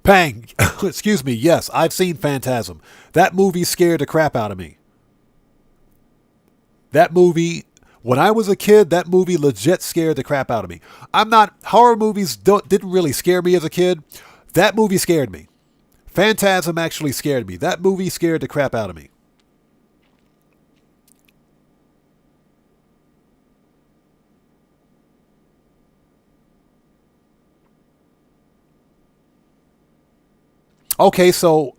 Pang, excuse me, yes, I've seen Phantasm. That movie scared the crap out of me. That movie, when I was a kid, that movie legit scared the crap out of me. Horror movies didn't really scare me as a kid. That movie scared me. Phantasm actually scared me. That movie scared the crap out of me. Okay, so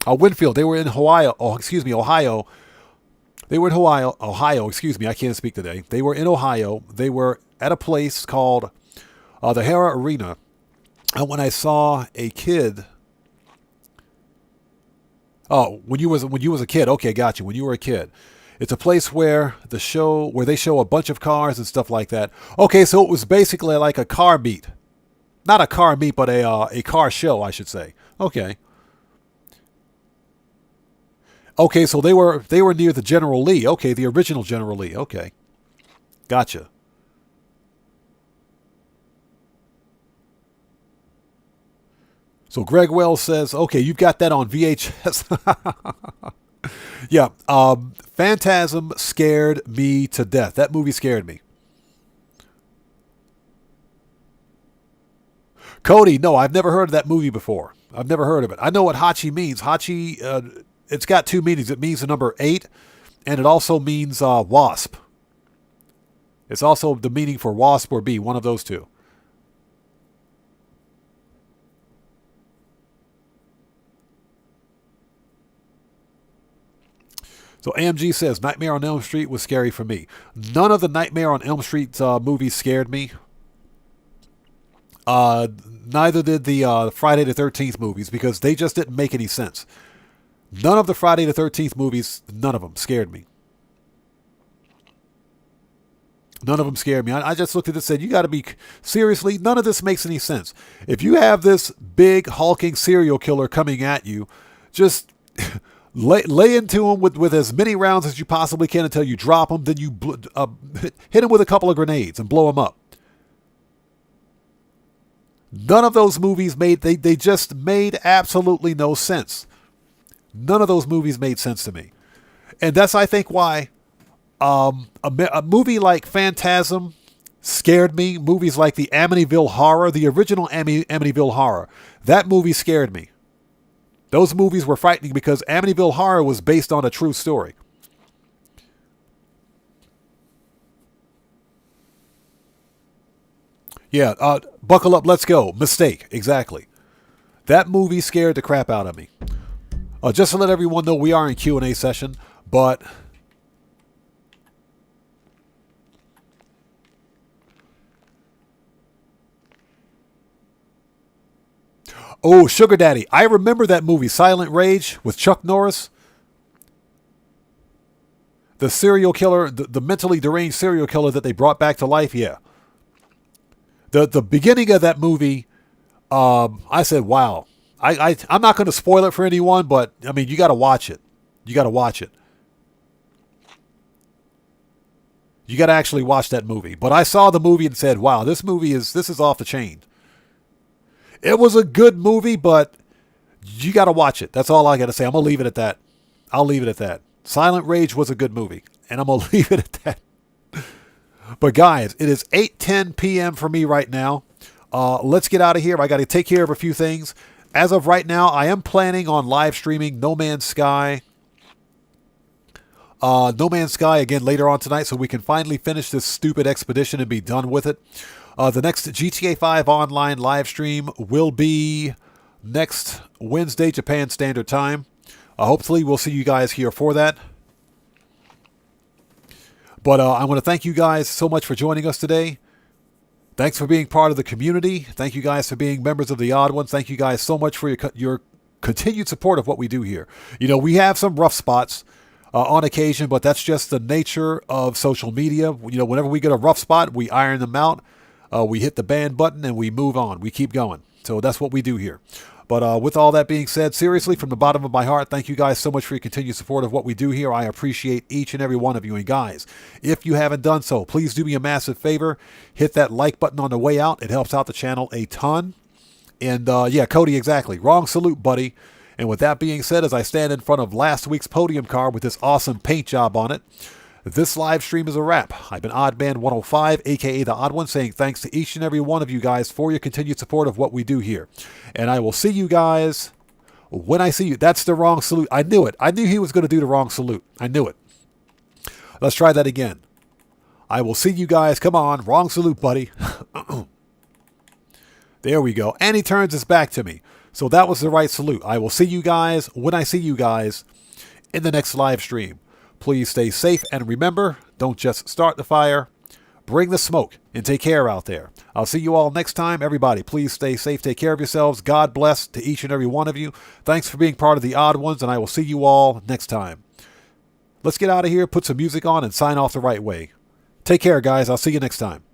Winfield, they were in Ohio. Oh, excuse me, Ohio. They were in Ohio. Excuse me, I can't speak today. They were in Ohio. They were at a place called the Hara Arena. And when I saw a kid, when you was a kid, okay, got you. When you were a kid, it's a place where they show a bunch of cars and stuff like that. Okay, so it was basically like a car meet, not a car meet, but a car show, I should say. Okay. Okay, so they were near the General Lee. Okay, the original General Lee. Okay, gotcha. So Greg Wells says, okay, you've got that on VHS. Yeah, Phantasm scared me to death. That movie scared me. Cody, no, I've never heard of that movie before. I've never heard of it. I know what Hachi means. Hachi, it's got two meanings. It means the number 8, and it also means wasp. It's also the meaning for wasp or bee, one of those two. So AMG says, Nightmare on Elm Street was scary for me. None of the Nightmare on Elm Street movies scared me. Neither did the Friday the 13th movies, because they just didn't make any sense. None of the Friday the 13th movies, none of them scared me. None of them scared me. I just looked at it and said, you got to be, seriously, none of this makes any sense. If you have this big hulking serial killer coming at you, just lay into him with as many rounds as you possibly can until you drop him, then you hit him with a couple of grenades and blow him up. None of those movies they just made absolutely no sense. None of those movies made sense to me. And that's, I think, why a movie like Phantasm scared me. Movies like the Amityville Horror, the original Amityville Horror, that movie scared me. Those movies were frightening because Amityville Horror was based on a true story. Yeah, buckle up, let's go. Mistake, exactly. That movie scared the crap out of me. Just to let everyone know, we are in Q&A session, but oh, Sugar Daddy, I remember that movie, Silent Rage, with Chuck Norris. The serial killer, the mentally deranged serial killer that they brought back to life, yeah. The beginning of that movie, I said, wow. I'm not going to spoil it for anyone, but, I mean, you got to watch it. You got to watch it. You got to actually watch that movie. But I saw the movie and said, wow, this is off the chain. It was a good movie, but you got to watch it. That's all I got to say. I'm going to leave it at that. I'll leave it at that. Silent Rage was a good movie, and I'm going to leave it at that. But guys, it is 8:10 p.m. for me right now. Let's get out of here. I got to take care of a few things. As of right now, I am planning on live streaming No Man's Sky. No Man's Sky again later on tonight, so we can finally finish this stupid expedition and be done with it. The next GTA 5 online live stream will be next Wednesday, Japan Standard Time. Hopefully, we'll see you guys here for that. But I want to thank you guys so much for joining us today. Thanks for being part of the community. Thank you guys for being members of the Odd Ones. Thank you guys so much for your continued support of what we do here. You know, we have some rough spots on occasion, but that's just the nature of social media. You know, whenever we get a rough spot, we iron them out. We hit the ban button and we move on. We keep going. So that's what we do here. But with all that being said, seriously, from the bottom of my heart, thank you guys so much for your continued support of what we do here. I appreciate each and every one of you. And guys, if you haven't done so, please do me a massive favor. Hit that like button on the way out. It helps out the channel a ton. And yeah, Cody, exactly. Wrong salute, buddy. And with that being said, as I stand in front of last week's podium card with this awesome paint job on it, this live stream is a wrap. I've been OddMan105, a.k.a. The Odd One, saying thanks to each and every one of you guys for your continued support of what we do here. And I will see you guys when I see you. That's the wrong salute. I knew it. I knew he was going to do the wrong salute. I knew it. Let's try that again. I will see you guys. Come on. Wrong salute, buddy. There we go. And he turns his back to me. So that was the right salute. I will see you guys when I see you guys in the next live stream. Please stay safe, and remember, don't just start the fire, bring the smoke, and take care out there. I'll see you all next time. Everybody, please stay safe, take care of yourselves. God bless to each and every one of you. Thanks for being part of the Odd Ones, and I will see you all next time. Let's get out of here, put some music on, and sign off the right way. Take care, guys. I'll see you next time.